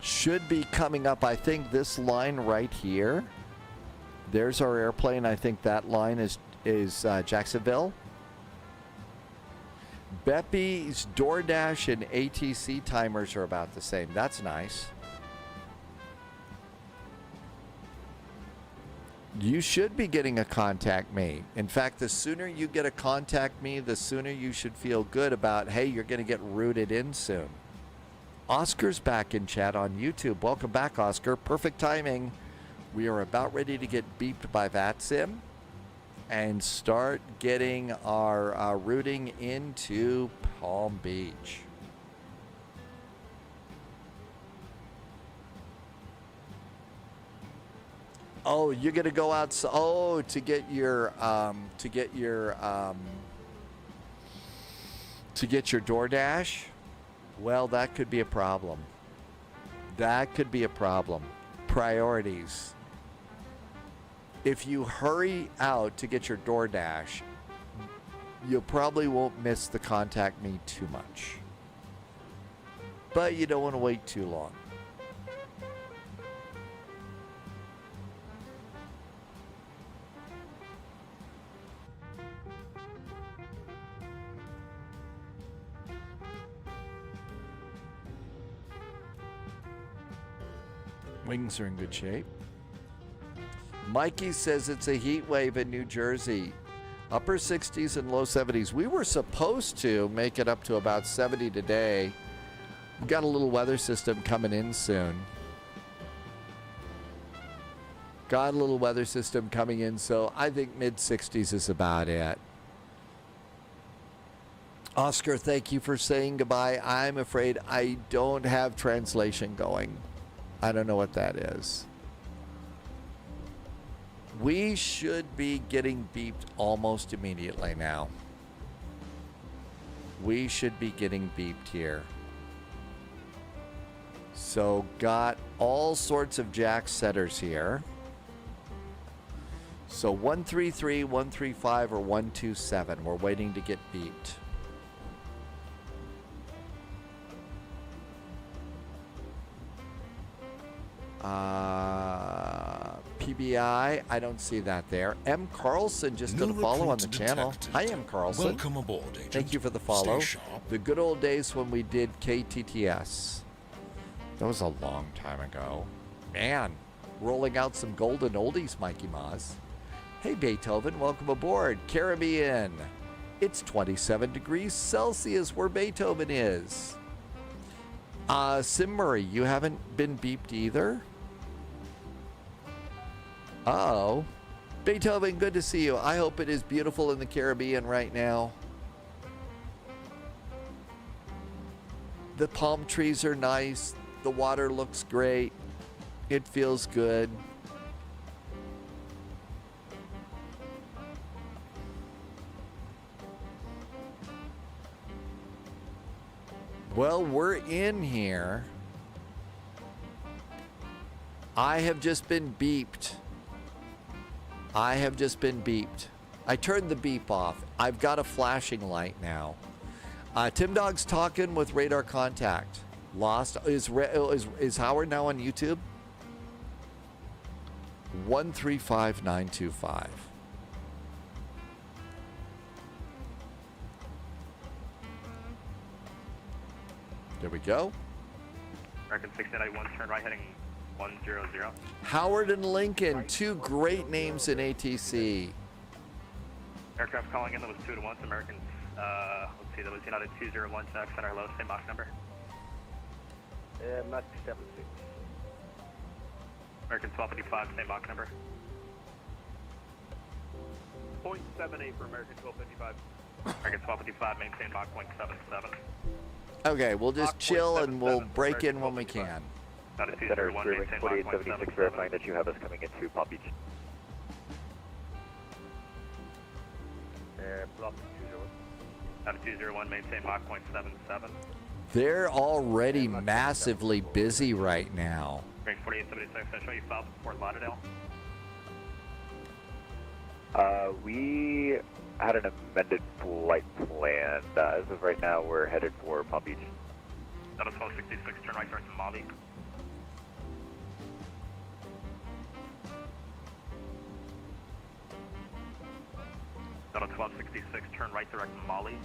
Should be coming up, I think, this line right here. There's our airplane. I think that line is Jacksonville. Beppy's DoorDash and ATC timers are about the same. That's nice. You should be getting a contact me. In fact, the sooner you get a contact me, the sooner you should feel good about, hey, you're going to get rooted in soon. Oscar's back in chat on YouTube. Welcome back, Oscar. Perfect timing. We are about ready to get beeped by VATSIM and start getting our routing into Palm Beach. Oh, you're gonna go out. Oh, to get your DoorDash. Well, that could be a problem. That could be a problem. Priorities. If you hurry out to get your DoorDash, you probably won't miss the contact me too much. But you don't want to wait too long. Wings are in good shape. Mikey says it's a heat wave in New Jersey. Upper 60s and low 70s. We were supposed to make it up to about 70 today. We've got a little weather system coming in soon. Got a little weather system coming in, so I think mid-60s is about it. Oscar, thank you for saying goodbye. I'm afraid I don't have translation going. I don't know what that is. We should be getting beeped almost immediately now. We should be getting beeped here. So got all sorts of jack setters here. So 133, 135, or 127. We're waiting to get beeped. PBI, I don't see that there. M. Carlson just did a follow on the channel. Hi, M. Carlson. Welcome aboard, Agent. Thank you for the follow. Stay sharp. The good old days when we did KTTS. That was a long time ago. Man, Rolling out some golden oldies, Mikey Moz. Hey, Beethoven, welcome aboard. Caribbean. It's 27 degrees Celsius where Beethoven is. Sim Murray, you haven't been beeped either? Uh-oh. Beethoven, good to see you. I hope it is beautiful in the Caribbean right now. The palm trees are nice. The water looks great. It feels good. Well, we're in here. I have just been beeped. I turned the beep off. I've got a flashing light now. Tim Dog's talking with radar contact. Lost. Is Howard now on YouTube? 135925. There we go. American 6991, turn right heading 100. Howard and Lincoln, two great names in ATC. Aircraft calling in, that was 2 to 1. Americans, let's see, that was United 201, Jack Center, hello, same Mach number. Mach 76. American 1255, same Mach number. 0.78 for American 1255. American 1255, maintain Mach 0.77. Okay, we'll just chill and we'll break in when we can. Center 4876, verifying that you have us coming into Palm Beach. Block 201, maintain Mach 0.77. They're already massively busy right now. Range 4876, I'll show you south of Fort Lauderdale. We had an amended flight plan. As of right now, we're headed for Palm Beach. That is 1266, turn right direct to Mali. That is 1266, turn right direct to Mali.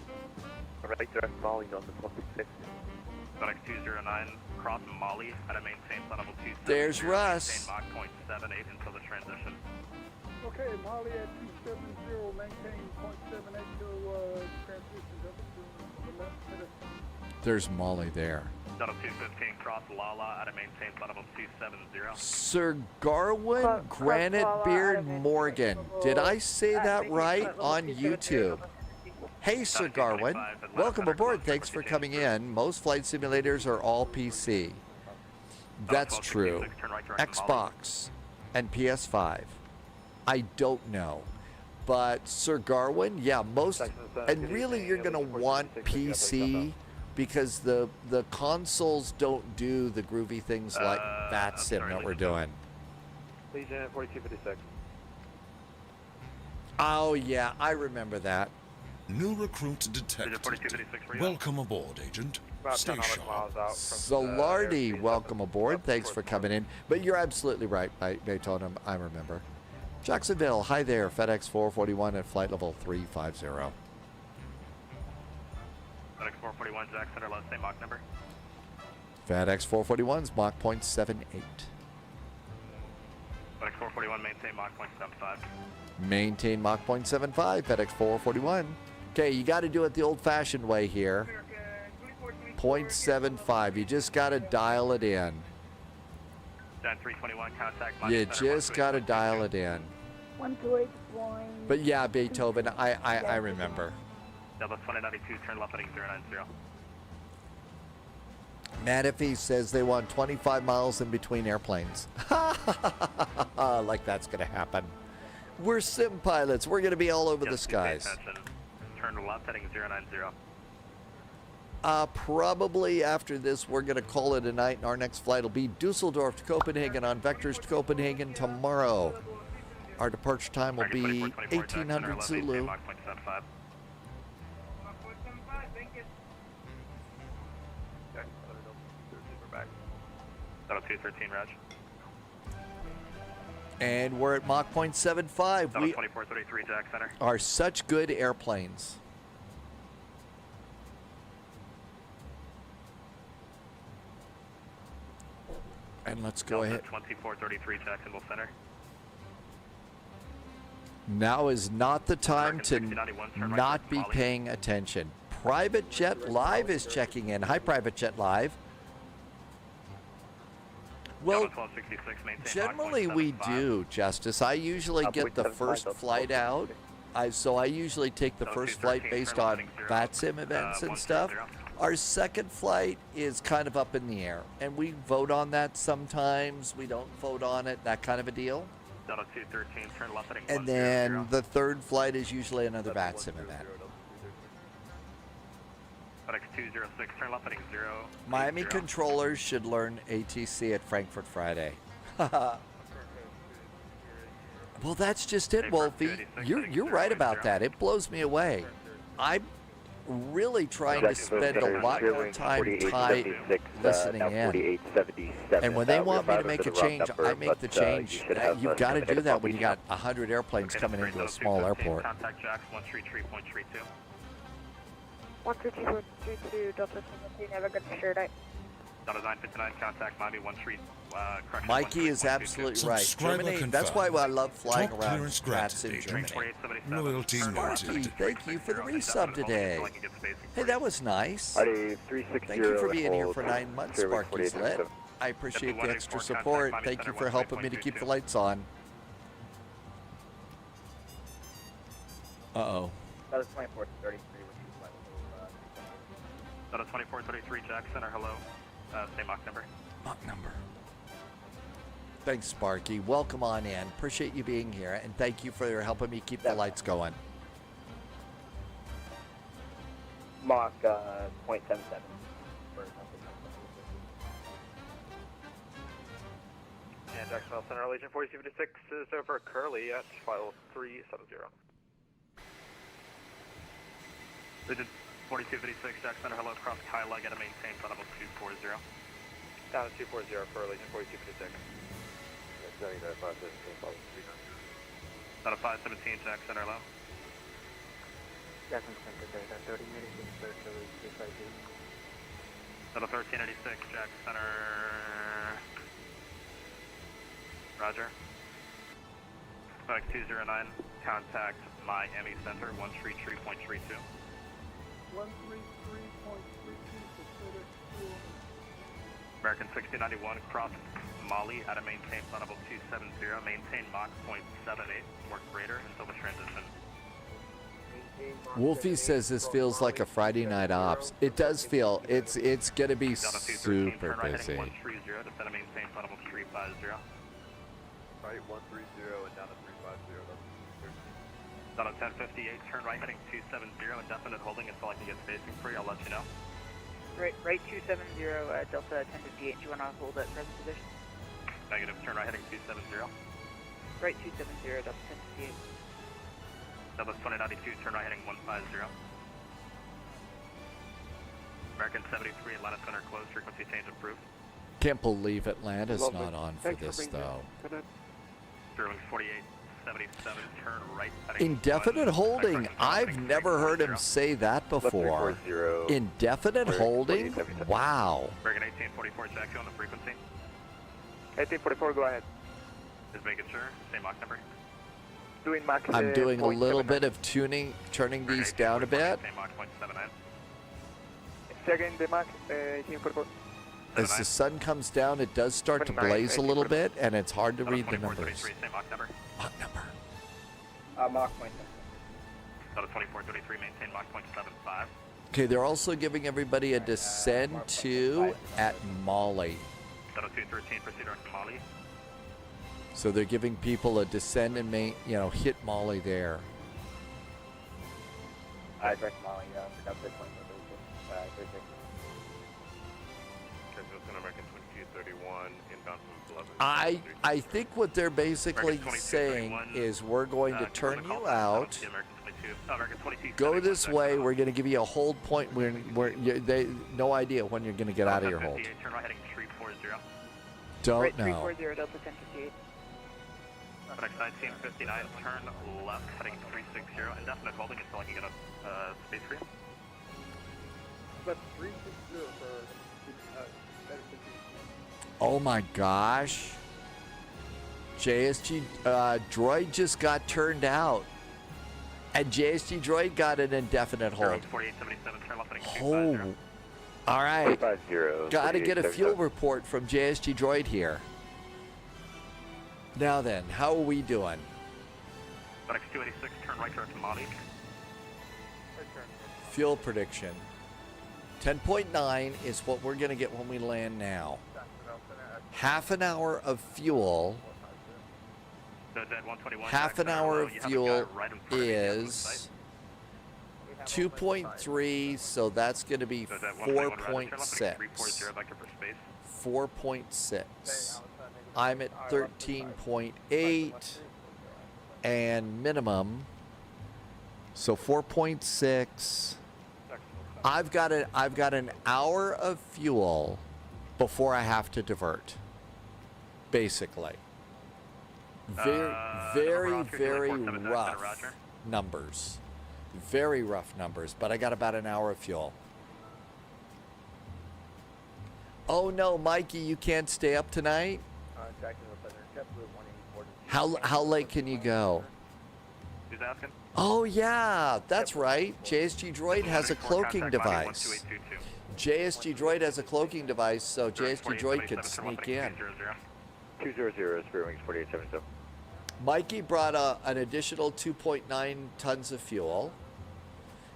Right direct Mali on the 1266. FedEx 209, cross Mali at a maintain level 270. There's Russ. Maintain Mach 0.78 until the transition. Okay, Molly at 270, maintain 0.78 till transition up to the left minute. There's Molly there. Shuttle 215, cross Lala at a maintain level 270. Sir Garwin Granite Beard Morgan. Did I say that right on YouTube? Hey, Sir Garwin. Welcome aboard. Thanks for coming in. Most flight simulators are all PC. That's true. Xbox and PS5. I don't know. But Sir Garwin, yeah, most, and really you're going to want PC because the consoles don't do the groovy things like VATSIM that we're doing. Legion 4256. Oh yeah, I remember that. New recruit detected. Welcome aboard, Agent. Stay sharp. Solardi, welcome aboard. Thanks for coming in. But you're absolutely right, Beethoven. I remember. Jacksonville, hi there. FedEx 441 at flight level 350. FedEx 441, Jack Center, last same Mach number. FedEx 441's Mach 0.78. FedEx 441, maintain Mach 0.75. Maintain Mach 0.75, FedEx 441. Okay, you got to do it the old-fashioned way here. 0.75. You just got to dial it in. Dan 321, contact. You just got to dial it in. 128 flying. But yeah, Beethoven, I remember. Delta 2092, turn left heading 090. Manifee says they want 25 miles in between airplanes. Like that's going to happen. We're sim pilots. We're going to be all over the skies. Turn left heading 090. Probably after this, we're going to call it a night, and our next flight will be Dusseldorf to Copenhagen on Vectors to Copenhagen tomorrow. Our departure time will be 1800 Zulu. Shuttle 213, Raj. And we're at Mach 0.75. We 2433, Jack Center. are such good airplanes. And let's go ahead. 2433 Jacksonville Center. Now is not the time to not be paying attention. Private Jet Live is checking in. Hi, Private Jet Live. Well, generally we do, Justice. I usually get the first flight out. So I usually take the first flight based on VATSIM events and stuff. Our second flight is kind of up in the air, and we vote on that sometimes. We don't vote on it, that kind of a deal. And then the third flight is usually another VATSIM event. Miami controllers should learn ATC at Frankfurt Friday. Well, that's just it, Wolfie. You're right about that. It blows me away. I'm really trying to spend a lot more time listening in. And when they want me to make a change, I make the change. You've got to do that when you got 100 airplanes coming into a small airport. Contact Jax 133.32. 132.32, Delta 17, have a good shirt. Delta 959, contact Miami 13. Mikey is absolutely right. Germany, that's why I love flying around Crete in Germany. Loyalty Sparky, noted. thank you for the resub today. Hey, that was nice. Thank you for being here for 9 months, Sparky's lit. I appreciate the extra support. Thank you for helping me to keep the lights on. Uh-oh. That was 2433. That is 2433 Jack Center, hello. Same Mach number. Mach number. Thanks, Sparky. Welcome on in. Appreciate you being here, and thank you for helping me keep the lights going. Mach 0.77. And Jacksonville Center, Legion 4256 is over Curly at file 370. Legion 4256, Jack Center, hello, cross Kyla, get a maintain, flight level 240. Down to 240 for Legion 4256. Out of 517, Jack Center, hello. Jackson Center, 30 minutes in search of the Out of 1386, Jack Center. Roger. Flight 209, contact Miami Center, 133.32. 133.32, American 6091, cross Mali at a maintain flight level 270, maintain Mach 0.78, work greater until the transition. Wolfie says this feels like a Friday night ops. It does feel. It's going to be super busy. 130, descend and maintain flight level 350. Right, 130 and down to 350. Down to 1058, turn right heading 270, indefinite holding until I can get spacing free, I'll let you know. Right 270, Delta 1058, do you want to hold at present position? Negative, turn right heading 270. Right 270, Delta 1058. Delta 2092, turn right heading 150. American 73, Atlanta Center closed, frequency change approved. Can't believe Atlanta's not on for this, though. Sterling 4877, turn right heading Indefinite holding. I've never heard him say that before. Indefinite holding? Wow. American 1844, check you on the frequency. 1844, go ahead. Just making sure, same Mach number. Doing Mach I'm doing a little bit of tuning, turning these down a bit. Same Mach 0.79. Second, the Mach 1844. As the sun comes down, it does start to blaze a little bit, and it's hard to read the numbers. Same Mach number. Mach number. Mach 0.7. Out of 2433, maintain Mach 0.75. Okay, they're also giving everybody a descend to at Mali. Out of 213, proceed on Mali. So they're giving people a descend and hit Mali there. I direct Mali, up this one. American 2231, inbound from 11. I think what they're basically saying is we're going to turn you out. Go this way. We're going to give you a hold point where no idea when you're going to get out of your hold. Turn right heading 340. Don't know. 340, Delta 1058. Next 1959, turn left heading 360, indefinite holding until I can get a space for you. But 360 for Oh my gosh. JSG Droid just got turned out. And JSG Droid got an indefinite hold. 4877, turn left heading Oh. 250. All right. 450. Got to get a 4870. fuel report from JSG Droid here. Now then, how are we doing? FedEx 286, turn right direct to Mali. Fuel prediction. 10.9 is what we're going to get when we land now. Half an hour of fuel. Half an hour of fuel is 2.3, so that's going to be 4.6. 4.6. I'm at 13.8 and minimum, so 4.6. I've got an hour of fuel before I have to divert. Basically, very rough numbers. Very rough numbers, but I got about an hour of fuel. Oh no, Mikey, you can't stay up tonight? How late can you go? Who's asking? Oh yeah, that's right. JSG Droid has a cloaking device. JSG Droid has a cloaking device, so JSG Droid could sneak in. 200, Spirit Wings 4877. Mikey brought an additional 2.9 tons of fuel.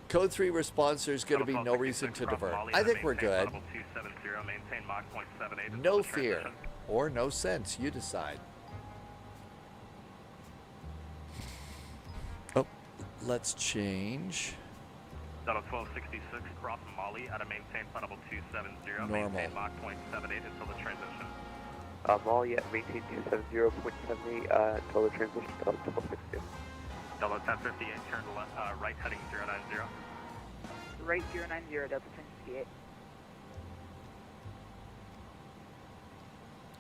Code 3 response, there's going to be no reason to divert. I think we're good. No fear or no sense, you decide. Oh, let's change. Delta 1266, cross Mali at a maintain flight level 270. Normal. Maintain Mach 0.78 until the transition. Mali at maintain 270.78 until the transition to Delta 1262. Delta 1058, turn right heading 090. Right 090, Delta 1058.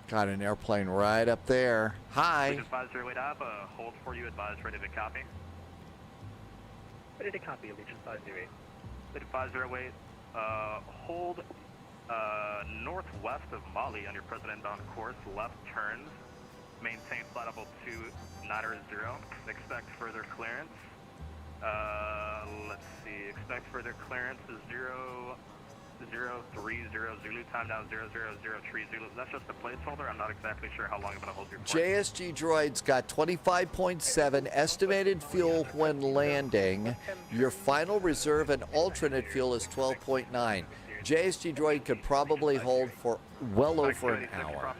Got an airplane right up there. Hi. Please advise your way to have a hold for you, advise ready to copy. Ready to copy, Allegiant 508. Please advise your way, hold northwest of Mali on your present inbound course, left turns, maintain flight level 290. Expect further clearance. Let's see, expect further clearance is 030 Zulu, time now 0003 Zulu. That's just a placeholder. I'm not exactly sure how long I'm going to hold your course. JSG Droid's got 25.7 estimated fuel when landing. Your final reserve and alternate fuel is 12.9. JSG Droid could probably hold for well over an hour.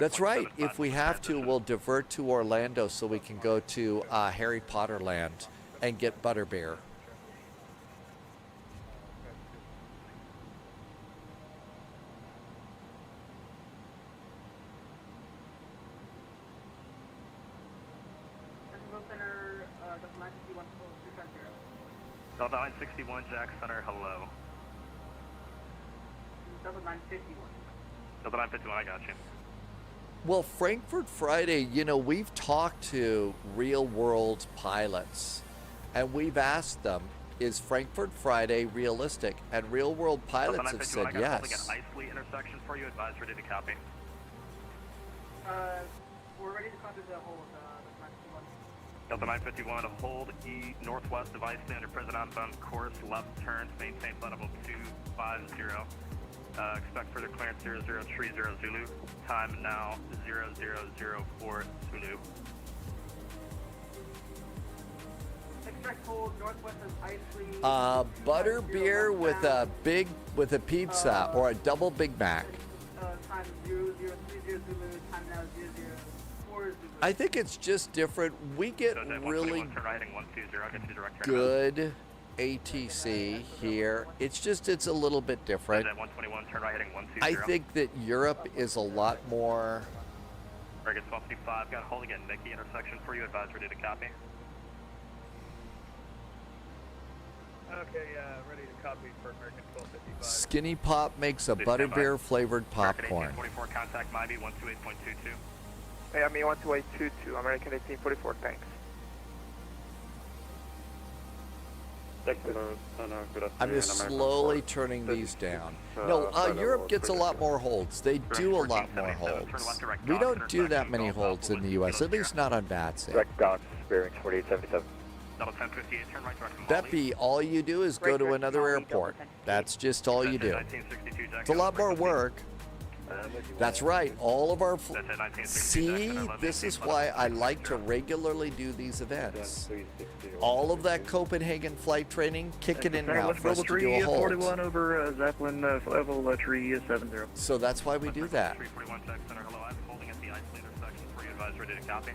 That's right. If we have to, we'll divert to Orlando so we can go to Harry Potter Land and get butterbeer. Delta 961, Jack Center, hello. Delta 951. Delta 951, I got you. Well, Frankfurt Friday, you know, we've talked to real-world pilots, and we've asked them, is Frankfurt Friday realistic? And real-world pilots have said yes. I got an Isley intersection for you, advise ready to copy. We're ready to copy the whole Delta 951, hold northwest of Isley under present outbound course, left turns, maintain flight level 250. Expect further clearance 0030 Zulu, time now 0004 Zulu. Expect hold northwest of Isley. Butterbeer with a pizza or a double Big Mac. Time 0030 Zulu, time now 004 Zulu. I think it's just different. We get really good ATC here. It's just, it's a little bit different. I think that Europe is a lot more. American 1255, got hold again, Mickey intersection for you, advise ready to copy. Okay, ready to copy for American 1255. Skinny Pop makes a butterbeer flavored popcorn. 44 contact Miami 128.22. Miami 12822, American 1844, thanks. I'm just slowly turning these down. No, Europe gets a lot more holds. They do a lot more holds. We don't do that many holds in the U.S., at least not on VATSIM. Direct Gox, bearings 4877. That be all you do is go to another airport. That's just all you do. It's a lot more work. That's right. All of our... See, this is why I like to regularly do these events. All of that Copenhagen flight training, kick it in now for us to do a hold. 41 over Zeppelin level tree 70. So that's why we do that. 341 Tech Center, hello, I'm holding at the isolator section for you advised, ready to copy.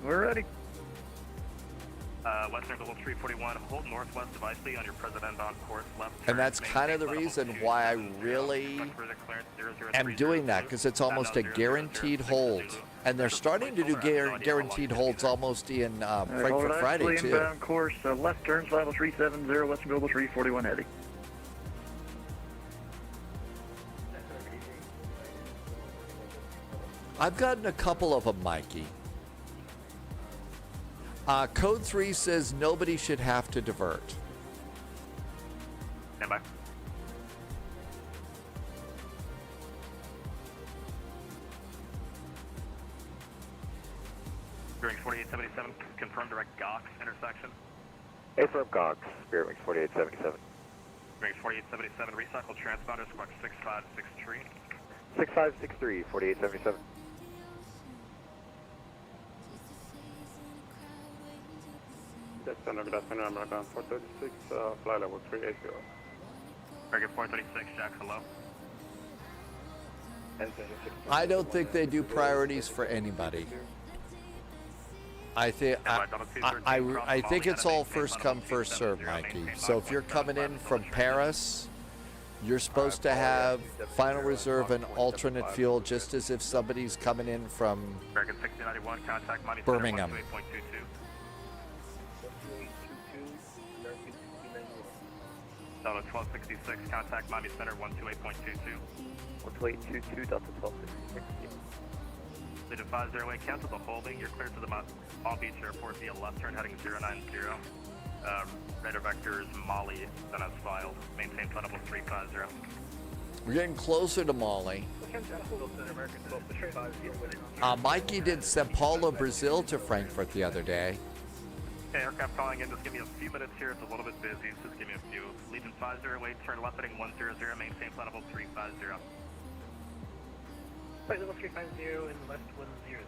We're ready. Western Global 341, hold northwest of Isley on your president on course left. And that's kind of the reason why I really am doing that, because it's almost a guaranteed hold. And they're starting to do guaranteed holds almost in Frankfurt Friday, too. Inbound course, left turns, level 370, Western Global 341 heavy. I've gotten a couple of them, Mikey. Code 3 says nobody should have to divert. Stand by. Bearing 4877, confirm direct Gox intersection. Affirm Gox, bearings 4877. Bearing 4877, recycle transponder, squawk 6563. 6563, 4877. Good afternoon, American 436, fly level 380. Target 436, Jack, hello. I don't think they do priorities for anybody. I think I think it's all first come, first serve, Mikey. So if you're coming in from Paris, you're supposed to have final reserve and alternate fuel, just as if somebody's coming in from Birmingham. Delta 1266, contact Miami Center 128.22. 128.22, Delta 1266. Legion 508, cancel the holding. You're clear to the Palm Beach Airport via left turn heading 090. Radar vector is Molly, then as filed. Maintain flight level 350. We're getting closer to Mali. Mikey did Sao Paulo, Brazil to Frankfurt the other day. Okay, aircraft calling in, just give me a few minutes here, it's a little bit busy, just give me a few. Legion 508, turn left heading 100, maintain flight level 350. Flight level 350 and west 100,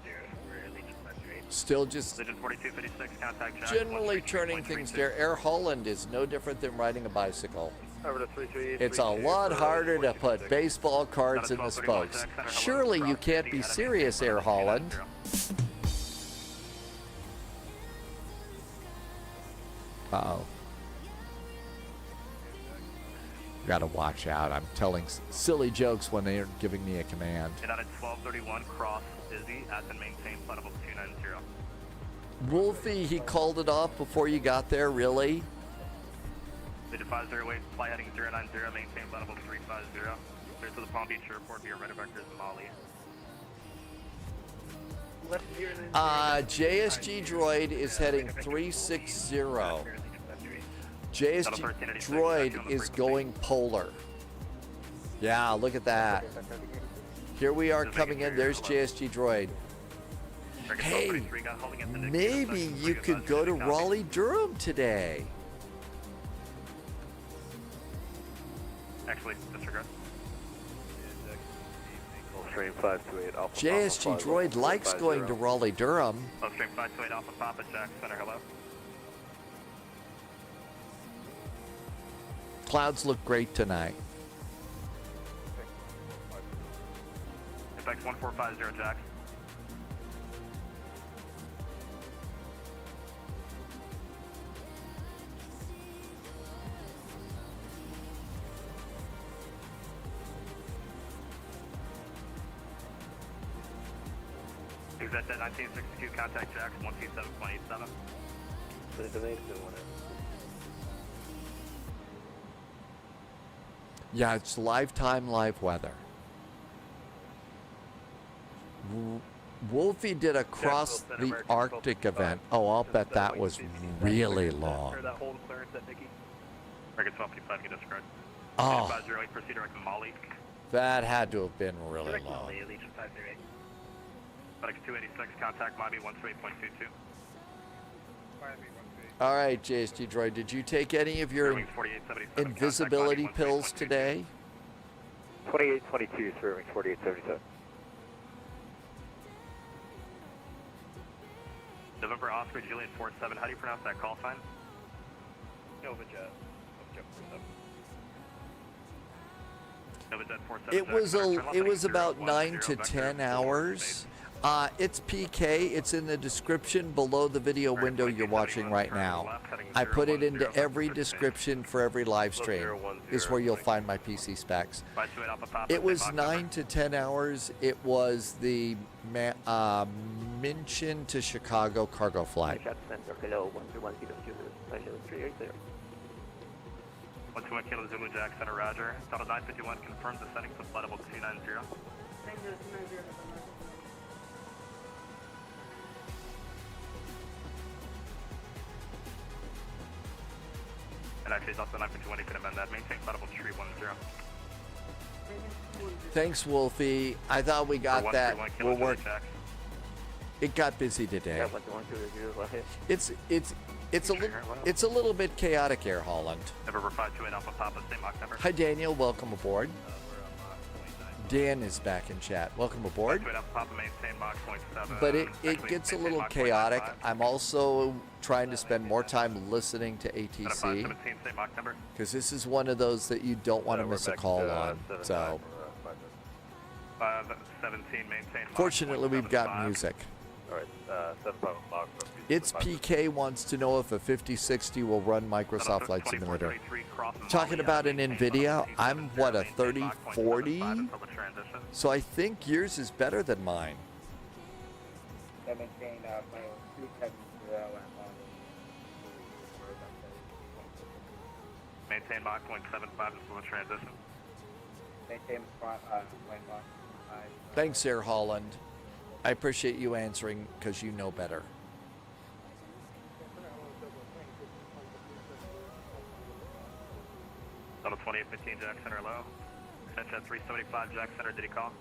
we're Legion 508. Still just Legion 4256, contact Jack. Generally turning things there. Air Holland is no different than riding a bicycle. Over to 338. It's a lot harder to put baseball cards in the spokes. Surely you can't be serious, Air Holland. Uh-oh. Gotta watch out. I'm telling silly jokes when they're giving me a command. Get out at 1231, cross Izzy, at and maintain flight level 290. Wolfie, he called it off before you got there, really? Legion 508, fly heading 090, maintain flight level 350. Clear to the Palm Beach Airport via radar vectors Molly. JSG Droid is heading 360. JSG Droid is going polar. Yeah, look at that. Here we are coming in. There's JSG Droid. Hey, maybe you could go to Raleigh-Durham today. Actually, disregard. Stream 528 Alpha. JSG Droid likes going to Raleigh-Durham. Stream 528 Alpha Papa, Jack Center, hello. Clouds look great tonight. FX 1450, Jack. Exit at 1962, contact Jack 127.87. Yeah, it's live time, live weather. Wolfie did a cross the Arctic event. Oh, I'll bet that was really long. That hold clearance at Mickey. American 1255, you described. Oh. 508, proceed direct to Molly. That had to have been really Direct low. Molly, Allegiant 508. FedEx 286, contact Miami 128.22. All right, JSG Droid, did you take any of your invisibility pills today? 2822, Square Wings 4877. November Oscar Juliet 47, how do you pronounce that call sign? Novajet. Novajet 47. It was about 9 to 10 hours. It's PK. It's in the description below the video window you're watching right now. I put it into every description for every live stream. Is where you'll find my PC specs. It was 9 to 10 hours. It was the Minchin to Chicago cargo flight. 121 Kilo Zulu Jack Center, Roger. Total 951 confirms the setting to flight level 290. And actually, it's also 951, you can amend that. Maintain flight level 310. Thanks, Wolfie. I thought we got that. We'll work. It got busy today. It's a little bit chaotic, Air Holland. November 528 Alpha Papa, same Mach number. Hi, Daniel. Welcome aboard. Dan is back in chat. Welcome aboard. But it gets a little chaotic. I'm also trying to spend more time listening to ATC because this is one of those that you don't want to miss a call on. So, 517, maintain. Fortunately, we've got music. All right, 75 Mach. It's PK wants to know if a 5060 will run Microsoft Flight Simulator. Talking about an Nvidia, I'm what, a 3040? So I think yours is better than mine. Maintain Mach 0.75 until the transition. Maintain Thanks, Air Holland. I appreciate you answering because you know better. Level 2815 Jack Center low. Attention 375 Jack Center, did he call?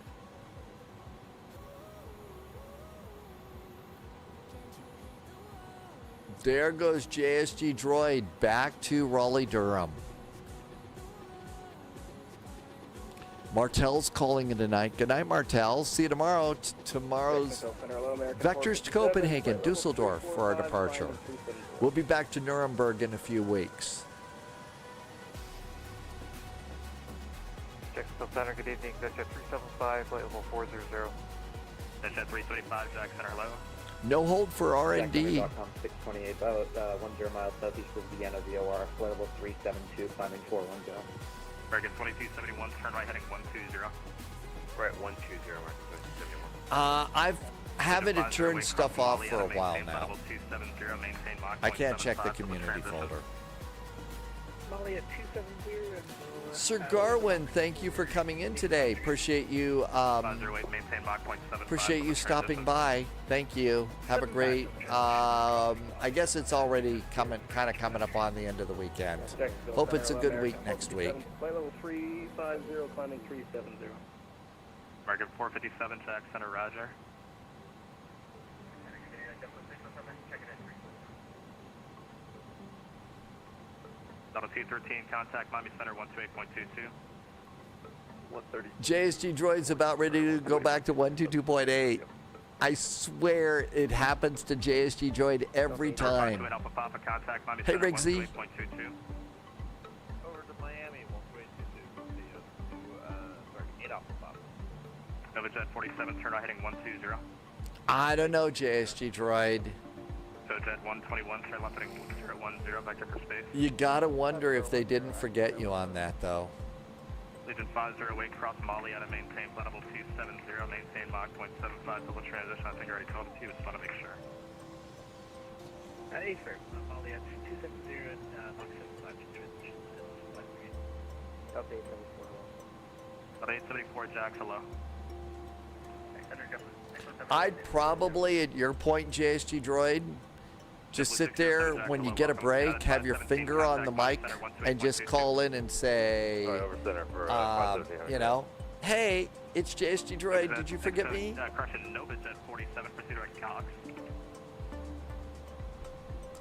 There goes JSG Droid back to Raleigh-Durham. Martel's calling in tonight. Good night, Martel. See you tomorrow. Tomorrow's Vectors to Copenhagen, Dusseldorf for our departure. We'll be back to Nuremberg in a few weeks. Jacksonville Center, good evening. Jet 375, flight level 400. Jet 325 Jack Center low. No hold for R&D. 628, about 10 miles southeast of Vienna, VOR, flight level 372, climbing 410. American 2271, turn right heading 120. Right, 120, American 2271. I've having to turn stuff off for a while now. I can't check the community folder. Molly at 270. Sir Garwin, thank you for coming in today. Appreciate you. Appreciate you stopping by. Thank you. Have a great. I guess it's already kind of coming up on the end of the weekend. Hope it's a good week next week. Flight level 350, climbing 370. American 457, Jack Center, Roger. Delta 213, contact Miami Center 128.22. 130. JSG Droid's about ready to go back to 122.8. I swear it happens to JSG Droid every time. Hey, Riggsy. Over to Miami, 128.22. 8 Alpha Papa. Novajet 47, turn right heading 120. I don't know, JSG Droid. Jet 121, turn left heading 010, back up for space. You gotta wonder if they didn't forget you on that, though. Legion 508, cross Molly out of maintain, flight level 270, maintain Mach 0.75, double transition. I think I already told it to you, just want to make sure. Hey, sir, Molly at 270, Mach 75, transition. Update 874, Jack, hello. I'd probably, at your point, JSG Droid, Just sit there when you get a break, have your finger on the mic, and just call in and say, you know, hey, it's JSG Droid. Did you forget me?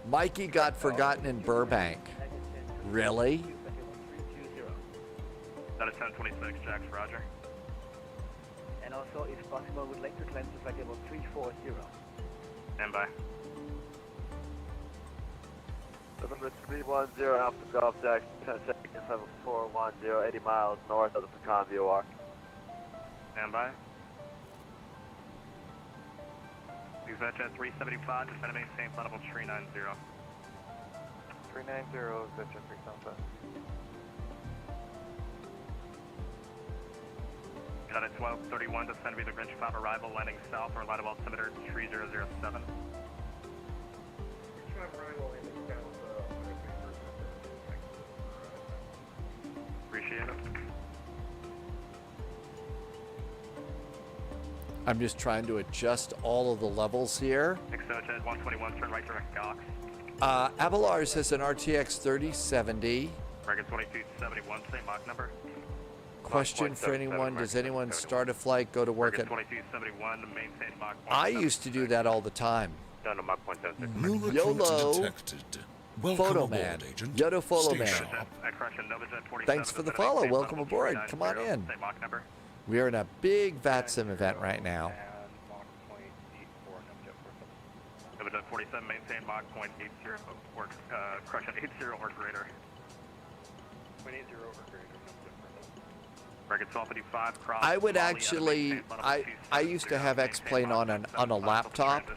Mikey got forgotten in Burbank. Really? That is 1026, Jax, roger. And also, if possible, would like to climb to flight level 340. Stand by. November 310, Alpha Golf Jack, 10 seconds, level 410, 80 miles north of the Pecan VOR. Stand by. Dispatch at 375, descend to maintain flight level 390. 390, Dispatch 375. Got at 1231, descend to the Grinch 5 arrival, landing south or line of altimeter 3007. Appreciate it. I'm just trying to adjust all of the levels here. Exoch at 121, turn right direct Cox. Avalar says an RTX 3070. American 2271, same Mach number. Question for anyone, does anyone start a flight, go to work at... 2271, maintain Mach 1. I used to do that all the time. Down to Mach 176. New recruits YOLO. detected. Welcome Photo aboard, man. Agent. Yoda Photo Stay man. sharp. Thanks for the follow. Welcome aboard. Come on in. We are in a big VATSIM event right now. November 47, maintain Mach 0.80 or crush at 80 or greater. 0.80 or greater. American 1255, cross. I would actually, I used to have X-Plane on a laptop,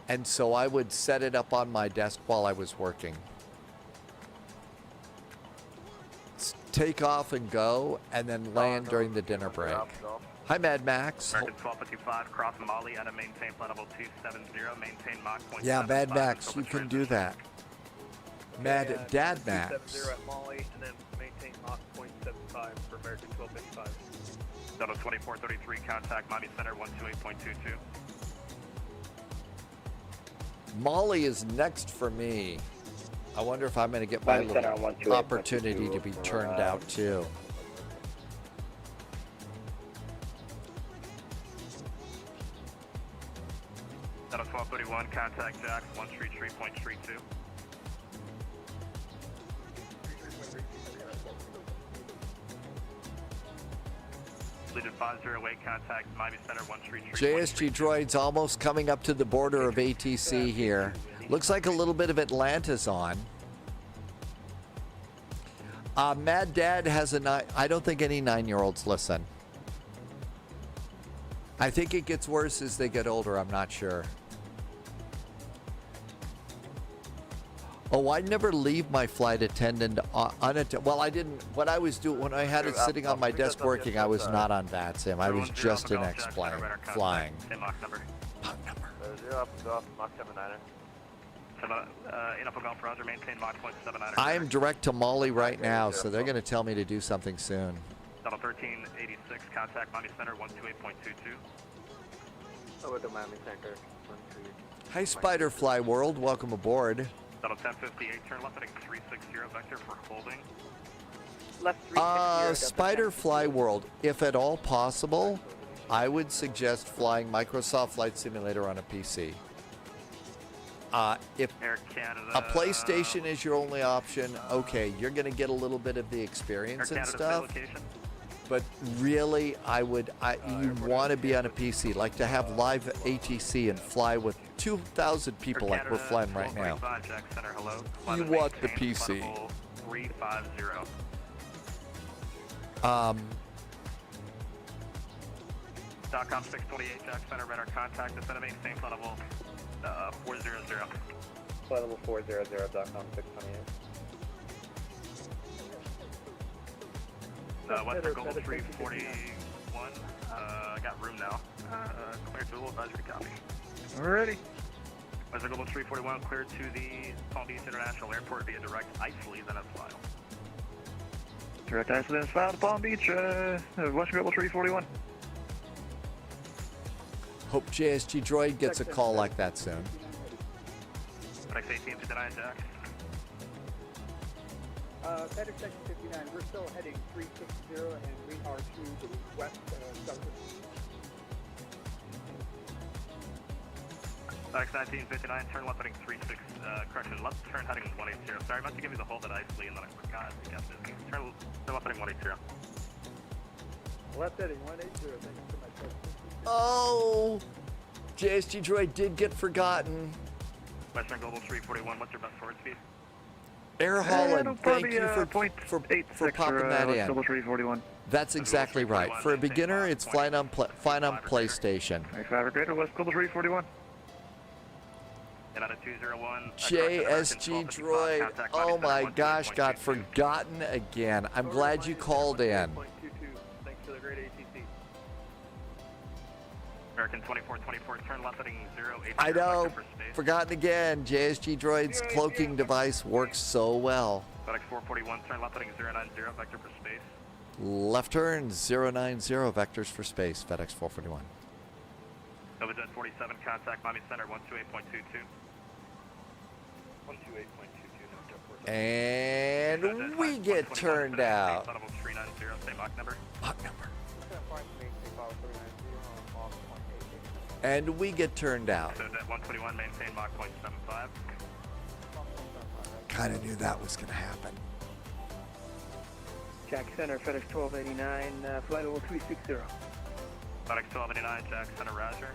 and so I would set it up on my desk while I was working. Take off and go, and then land during the dinner break. Hi, Mad Max. American 1255, cross Mali at a maintain flight level 270, maintain Mach 0.75. Yeah, Mad Max, you can do that. Mad Dad Max. 270 at Mali, and then maintain Mach 0.75 for American 1255. Delta 2433, contact Miami Center 128.22. Molly is next for me. I wonder if I'm going to get my little opportunity to be turned out too. Delta 1231, contact Jax 133.32. Legion 508, contact Miami Center 133. JSG Droid's almost coming up to the border of ATC here. Looks like a little bit of Atlanta's on. Mad Dad has I don't think any 9-year-olds listen. I think it gets worse as they get older. I'm not sure. Oh, I never leave my flight attendant unattended. Well, I didn't. What I was doing when I had it sitting on my desk working, I was not on VATSIM. I was just an X-Plane flying. Mach number. Mach 79er. Enough Golf Roger, maintain Mach 0.79. I am direct to Molly right now, so they're going to tell me to do something soon. Delta 1386, contact Miami Center 128.22. Over to Miami Center. Hi, Spiderfly World. Welcome aboard. Delta 1058, turn left heading 360 vector for holding. Left 360. Spiderfly World, if at all possible, I would suggest flying Microsoft Flight Simulator on a PC. If Air Canada, a PlayStation is your only option, okay, you're going to get a little bit of the experience and stuff. But really, you want to be on a PC, like to have live ATC and fly with 2,000 people like we're flying right now. You want the PC. 350. .com 628, Jack Center, radar contact, descend to maintain flight level 400. Flight level 400, .com 628. Western Global 341, I got room now. Clear to advisory copy. Alrighty. Western Global 341, clear to the Palm Beach International Airport via direct ICE then a file. Direct ICE file to Palm Beach, Western Global 341. Hope JSG Droid gets a call like that soon. FedEx 1859, Jack. FedEx section 59, we're still heading 360 and we are to the west southwest. FedEx 1959, turn left heading 36, correction, left turn heading 180. Sorry, I meant to give you the hold at Isley and then I forgot to get this. Turn left heading 180. Left heading 180, thank you so much. Oh, JSG Droid did get forgotten. Western Global 341, what's your best forward speed? Air Holland, thank you for .86 popping that in. Global 341. That's exactly right. For a beginner, it's flying on PlayStation. Thanks, Five or greater, West Global 341. And out of 201. JSG Droid, oh my gosh, got forgotten again. I'm glad you called in. Thanks for the great ATC. American 2424, turn left heading 080. I know, forgotten again. JSG Droid's cloaking device works so well. FedEx 441, turn left heading 090, vector for space. Left turn 090, vectors for space, FedEx 441. Novajet 47, contact Miami Center 128.22. 128.22, And we get turned out. Level 390, say Mach number. Mach number. And we get turned out. So at 121, maintain Mach 0.75. Kind of knew that was going to happen. Jack Center, FedEx 1289, flight level 360. FedEx 1289, Jack Center, Roger.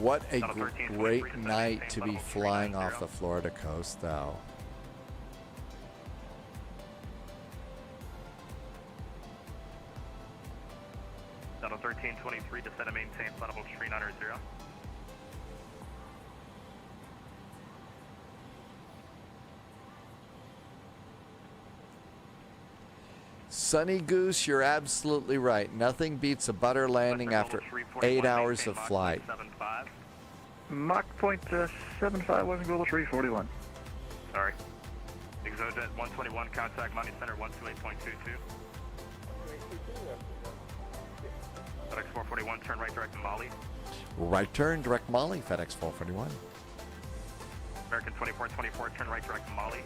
What a great night to be flying off the Florida coast, though. Shuttle 1323, descend and maintain flight level 390. Sunny Goose, you're absolutely right. Nothing beats a butter landing after 8 hours of flight. Mach .75, Western Global 341. Sorry. Exojet 121, contact Miami Center 128.22. FedEx 441, turn right direct to Mali. Right turn, direct Mali, FedEx 441. American 2424, turn right direct to Mali.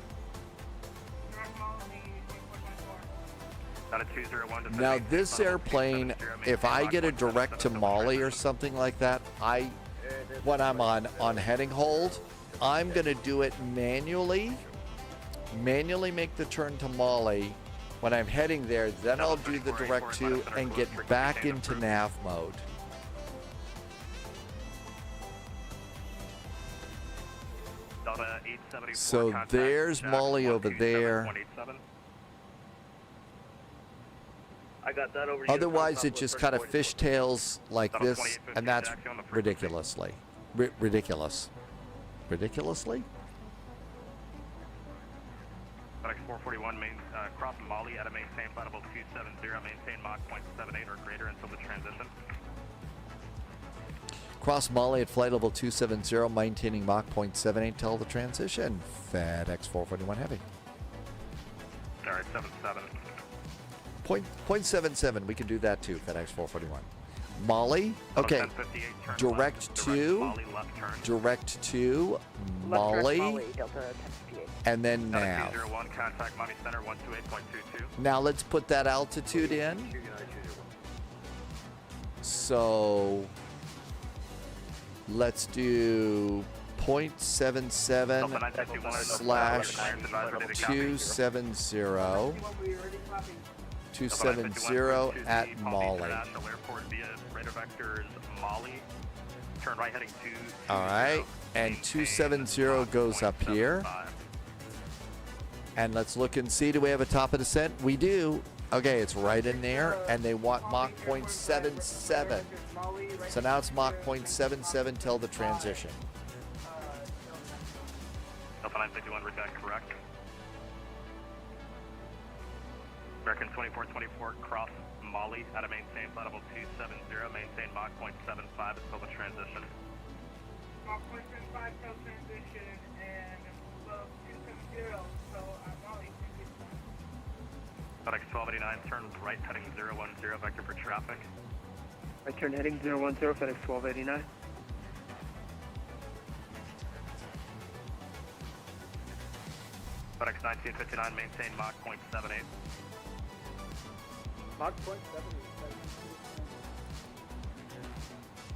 Now this airplane, if I get a direct to Mali or something like that, when I'm on heading hold, I'm gonna do it manually make the turn to Mali when I'm heading there, then I'll do the direct to and get back into nav mode. So there's Mali over there. I got that over. Otherwise, it just kind of fishtails like this, and that's ridiculous. Ridiculously? FedEx 441, cross Mali at a maintain flight level 270, maintain Mach 0.78 or greater until the transition. Cross Mali at flight level 270, maintaining Mach 0.78 till the transition. FedEx 441 Heavy. Alright, 77. 0.77, we can do that too, FedEx 441. Mali, okay, direct to Mali, and then nav. Now let's put that altitude in. So let's do 0.77/270. 270 at Mali. All right, and 270 goes up here. And let's look and see, do we have a top of descent? We do. Okay, it's right in there, and they want Mach 0.77. So now it's Mach 0.77 till the transition. Alpha 951, redact correct. American 2424, cross Mali at a maintain flight level 270, maintain Mach 0.75 until the transition. Mach 0.75 till transition, and 270, so Mali. FedEx 1289, 1289, turn right heading 010, vector for traffic. Right turn heading 010, FedEx 1289. FedEx 1959, maintain Mach 0.78. Mach 0.78.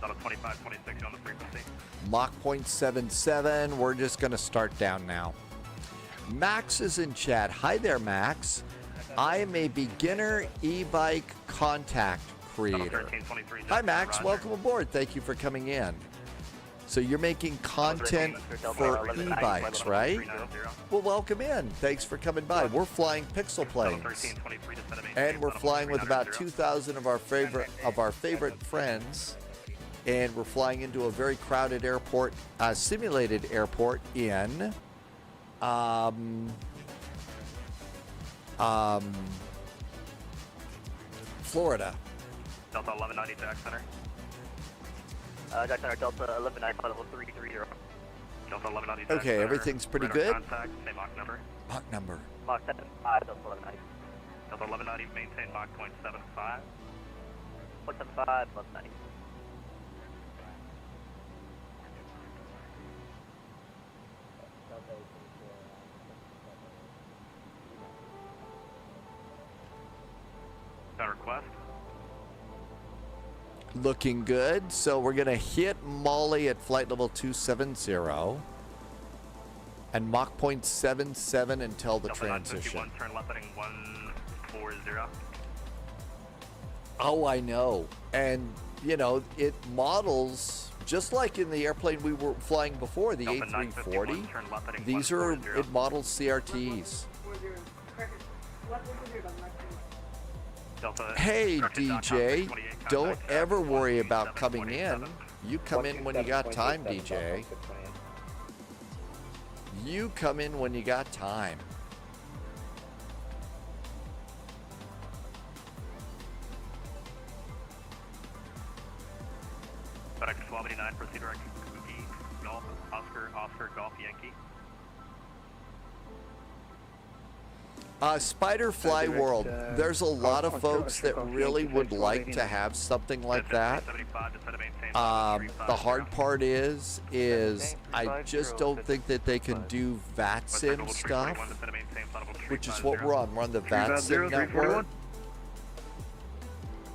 Out of 2526 on the frequency. Mach 0.77. We're just going to start down now. Max is in chat. Hi there, Max. I am a beginner e-bike contact creator. Hi, Max. Welcome aboard. Thank you for coming in. So you're making content for e-bikes, right? Well, welcome in. Thanks for coming by. We're flying pixel planes, and we're flying with about 2,000 of our favorite friends. And we're flying into a very crowded airport, simulated airport in Florida. Delta 1190, Jack Center. Jack Center, Delta 1190, level 330. Delta 1190, Jack Okay, Center. everything's pretty Radar good. Contact, say Mach number. Mach number. Mach 75, Delta 1190. Delta 1190, maintain Mach 0.75. 0.75, 1190. Request. Looking good. So we're going to hit Molly at flight level 270 and Mach 0.77 until the transition. Turn left heading 140. Oh, I know. And, you know, it models, just like in the airplane we were flying before, the A340, these are, it models CRTs. Hey, DJ, don't ever worry about coming in. You come in when you got time, DJ. You come in when you got time. FedEx 1289, proceed direct Cookie, Golf, Oscar, Golf, Yankee. Spider Fly World, there's a lot of folks that really would like to have something like that. The hard part is I just don't think that they can do VATSIM stuff, which is what we're on. We're on the VATSIM network.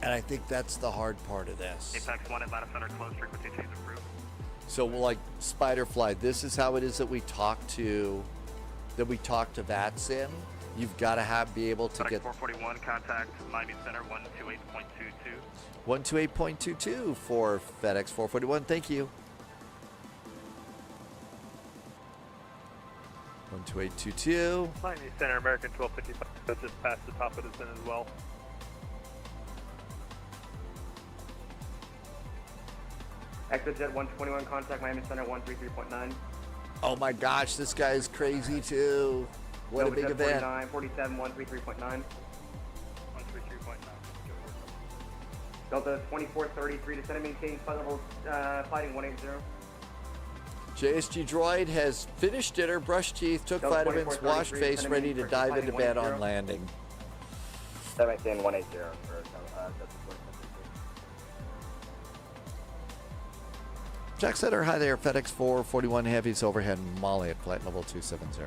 And I think that's the hard part of this. Apex 1, Atlanta Center, close, frequency change approved. So like Spiderfly, this is how it is that we talk to VATSIM. You've got to be able to get 441, contact Miami Center 128.22. 128.22 for FedEx 441. Thank you. 128.22. Miami Center, American 1255. That's just past the top of the sun as well. ExoJet 121, contact Miami Center 133.9. Oh my gosh, this guy is crazy too. What a big event. 47, 133.9. 133.9. Delta 2433, descend and maintain flight level, fighting 180. JSG Droid has finished dinner, brushed teeth, took vitamins, washed face, ready to dive into bed on landing. Descend maintain 180 for Jack Center, hi there, FedEx 441 Heavies overhead Molly at flight level 270.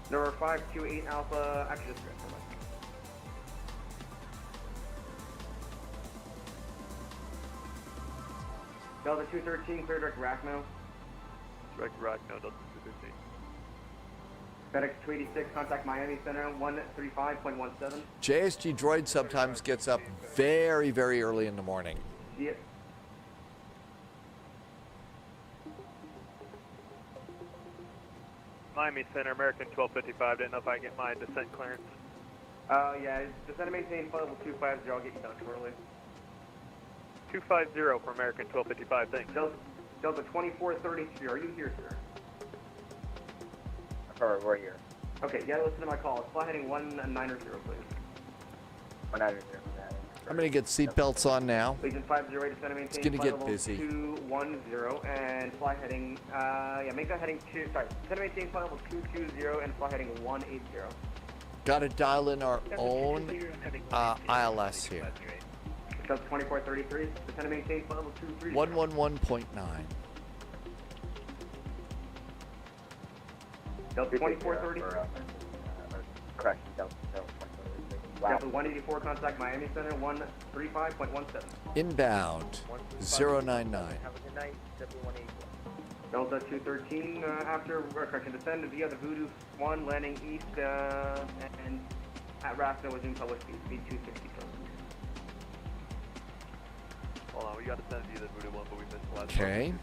Number 528 Alpha, actually just Delta 213, clear direct Rackno. Direct Rackno, Delta 213. FedEx 286, contact Miami Center 135.17. JSG Droid sometimes gets up very, very early in the morning. See it. Miami Center, American 1255. Didn't know if I get my descent clearance. Yeah, descend and maintain flight level 250. I'll get you done shortly. 250 for American 1255. Thanks. Delta 2433. Are you here, sir? We're here. Okay, you gotta listen to my call. It's flight heading 190, please. 190. I'm going to get seatbelts on now. Legion 508, descend and maintain. It's going to flight get level busy. 210 and fly heading, make that heading descend and maintain flight level 220 and fly heading 180. Got to dial in our own ILS here. Delta 2433, descend and maintain flight level 23. 111.9. Delta 2430. Correct. Delta 184, contact Miami Center 135.17. Inbound 099. Have a good night. W184. Delta 213, after correction, descend via the Voodoo 1, landing east, and at Raffno, resume public speed 260. Hold on, we got to send via the Voodoo 1, but we missed the last Okay.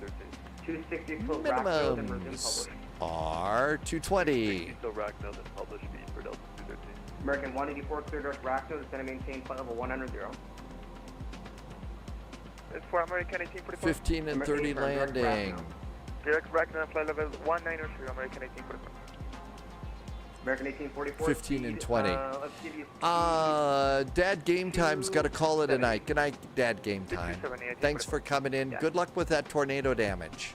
260 close Raffno, then resume Minimums public. are 220. So Rackno, then publish speed for Delta 213. American 184, clear direct Raffno, descend and maintain flight level 100. It's for American 1844. 15 and 30 landing. Direct Rackno, flight level 190, American 1844. American 1844. 15 and 20. Let's give you Dad, game time's got to call it a night. Good night, Dad, game time. Thanks for coming in. Good luck with that tornado damage.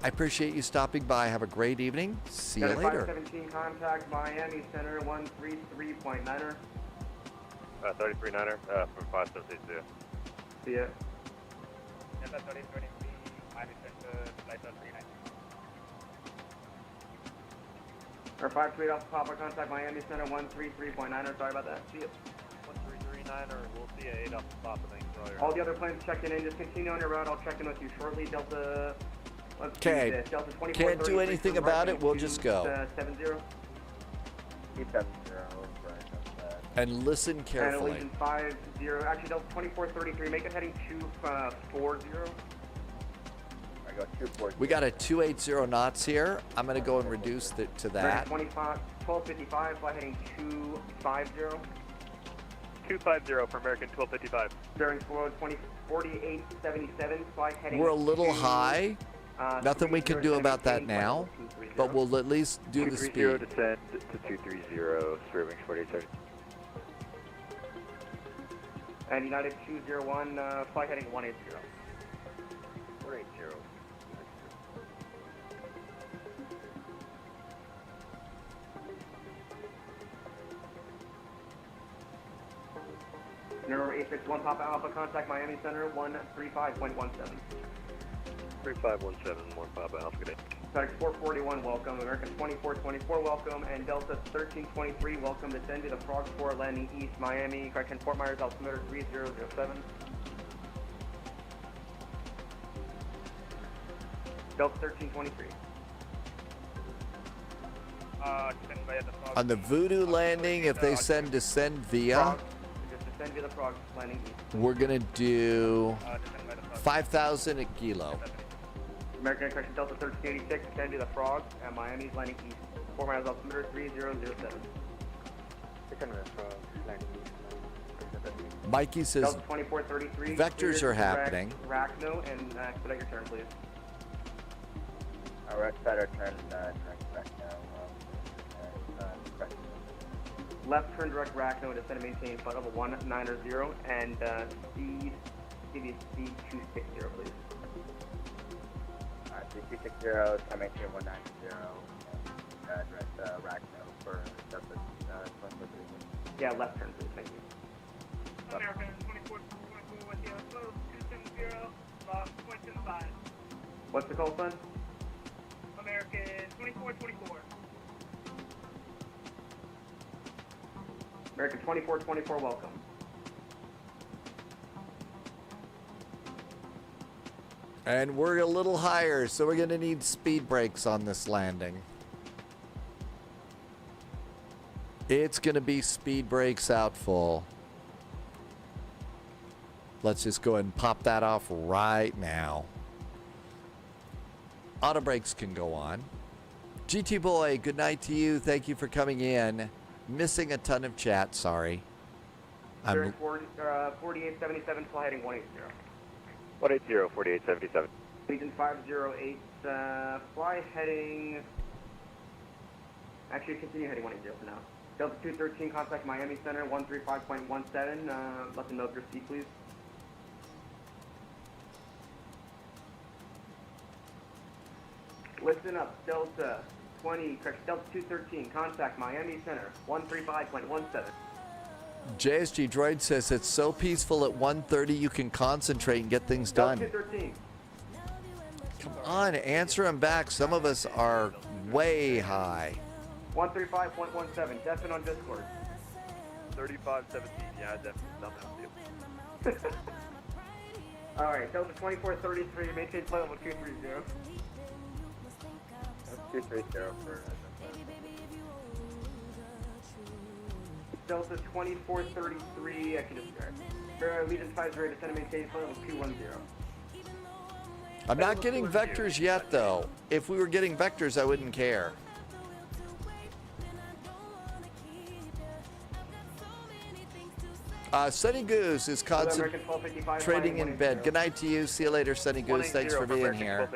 I appreciate you stopping by. Have a great evening. See you later. 517, contact Miami Center 133.9er. 33-9er, from 572. See ya. Delta 3023, Miami Center, flight level 39. Or 528 off Papa, contact Miami Center 133.9er. Sorry about that. See ya. 1339er, we'll see you 8 off the top of things. All the other planes checking in. Just continue on your route. I'll check in with you shortly. Delta. Let's do Okay. this. Delta 24, Can't do anything about it. We'll just go. 70. Keep 70. And listen carefully. And Allegiant 50. Actually, Delta 2433. Make it heading 240. I got 240. We got a 280 knots here. I'm going to go and reduce it to that. 1255, flight heading 250. 250 for American 1255. Bearing forward 4877, flight heading. We're a little high. Nothing we can do about that now, but we'll at least do the speed. 230 descend to 230, swerving 4870. And United 201, flight heading 180. 480. Number 861, Papa Alpha, contact Miami Center 135.17. 3517, 1 Papa Alpha, good day. FedEx 441, welcome. American 2424, welcome. And Delta 1323, welcome. Descend to the Frog 4, landing east Miami. Correction, Fort Myers, altimeter 3007. Delta 1323. On the Voodoo landing, if they descend via, Just descend via the Frog, landing east. we're going to do 5,000 a kilo. American correction, Delta 1386, descend to the Frog, and Miami's landing east. Fort Myers, altimeter 3007. Mikey says Delta 2433. vectors are happening. Rackno, and expedite your turn, please. Alright, better turn back now. Left turn direct Rackno, descend and maintain flight level 190, and speed 260, please. 260, I maintain 190, direct Rackno for Delta 23. Yeah, left turn, please, thank you. American 2424 with you, close 270, lost 0.75. What's the call sign? American 2424. American 2424, welcome. And we're a little higher, so we're going to need speed brakes on this landing. It's going to be speed brakes out full. Let's just go ahead and pop that off right now. Auto brakes can go on. GT Boy, good night to you. Thank you for coming in. Missing a ton of chat, sorry. Bearing 4877, fly heading 180. 180, 4877. Legion 508, fly heading... Actually, continue heading 180 for now. Delta 213, contact Miami Center 135.17. Let them know if you're C, please. Listen up, Delta 20, correct, Delta 213, contact Miami Center, 135.17. JSG Droid says it's so peaceful at 1:30 you can concentrate and get things done. Delta 213. Come on, answer them back. Some of us are way high. 135.17, definite on Discord. 3517, yeah, definitely something. Alright, Delta 2433, maintain flight level 230. 230 for Delta 2433, I can just start. Legion 50, descend and maintain flight level 210. I'm not getting vectors yet, though. If we were getting vectors, I wouldn't care. Sunny Goose is trading in bed. Good night to you. See you later, Sunny Goose. Thanks for being here.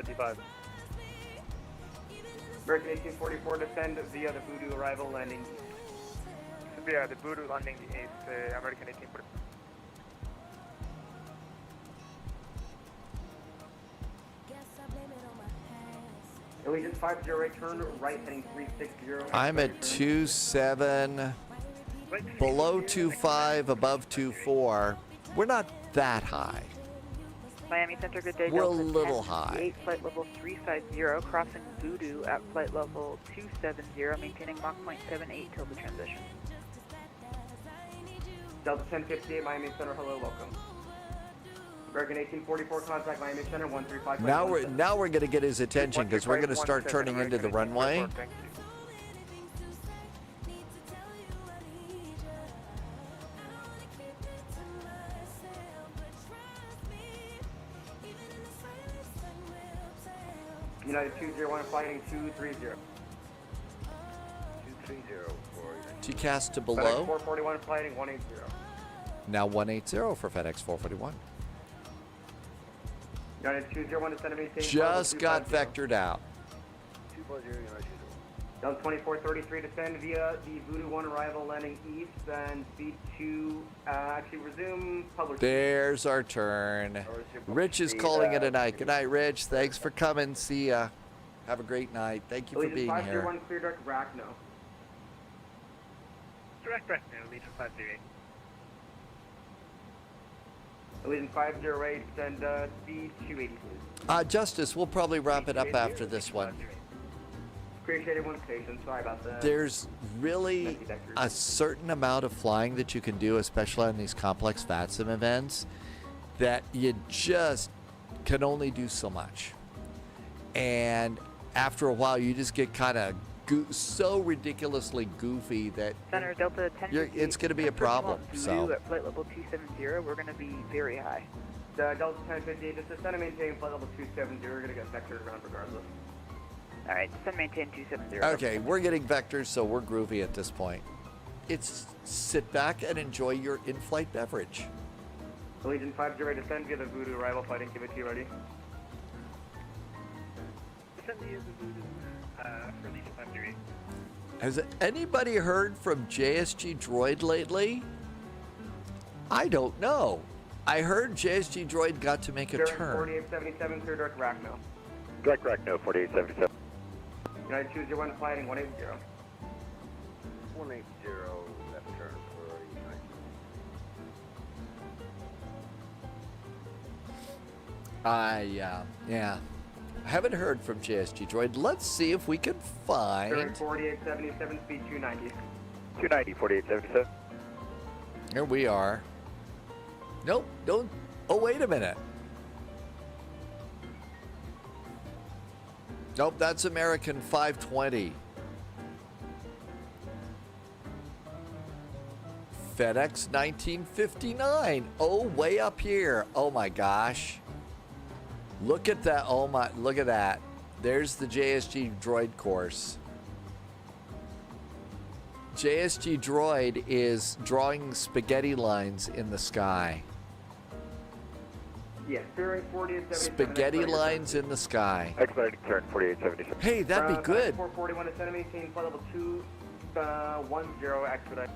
American 1844, descend via the Voodoo arrival landing east. Via the Voodoo landing east, American 1844. Allegiance 508, turn right heading 360. I'm at 27, below 25, above 24. We're not that high. Miami Center, good day. We're a Delta little 10, high. Flight level 350, crossing Voodoo at flight level 270, maintaining Mach 0.78 till the transition. Delta 1058, Miami Center, hello, welcome. American 1844, contact Miami Center, 135. Now we're going to get his attention because we're going to start turning into the runway. United 201, fighting 230. 230 for TCAS to FedEx below. 441, fighting 180. Now 180 for FedEx 441. United 201, descend and maintain. Just got vectored out. 240, United 201. Delta 2433, descend via the Voodoo 1 arrival landing east and speed 2, actually resume public. There's our turn. Rich is calling it a night. Good night, Rich. Thanks for coming. See ya. Have a great night. Thank you for being here. 501, clear direct Brackno. Direct Brackno, Legion 508. Legion 508, send speed 280, please. Justice, we'll probably wrap it up after this one. Appreciate it, one station. Sorry about that. There's really a certain amount of flying that you can do, especially on these complex VATSIM events, that you just can only do so much. And after a while, you just get kind of so ridiculously goofy that Center Delta 10. it's going to be a problem. So At flight level 270, we're going to be very high. Delta 1058, just descend and maintain flight level 270. We're going to get vectored around regardless. All right, descend maintain 270. okay, we're getting vectors, so we're groovy at this point. It's sit back and enjoy your in-flight beverage. Legion 508, descend via the Voodoo arrival fighting. Give it to you ready. Descend via the Voodoo for Legion 508. Has anybody heard from JSG Droid lately? I don't know. I heard JSG Droid got to make a turn. 4877, clear direct Brackno. Direct Brackno, 4877. United 201, fighting 180. 180, left turn for United. Yeah. Haven't heard from JSG Droid. Let's see if we can find. 4877, speed 290. 290, 4877. Here we are. Nope, don't. Oh, wait a minute. Nope, that's American 520. FedEx 1959. Oh, way up here. Oh my gosh. Look at that. Oh my, look at that. There's the JSG Droid course. JSG Droid is drawing spaghetti lines in the sky. Yeah, bearing 4877. Spaghetti lines in the sky. Expediting turn 4877. Hey, that'd be good. 441, descend and maintain flight level 210, expedite.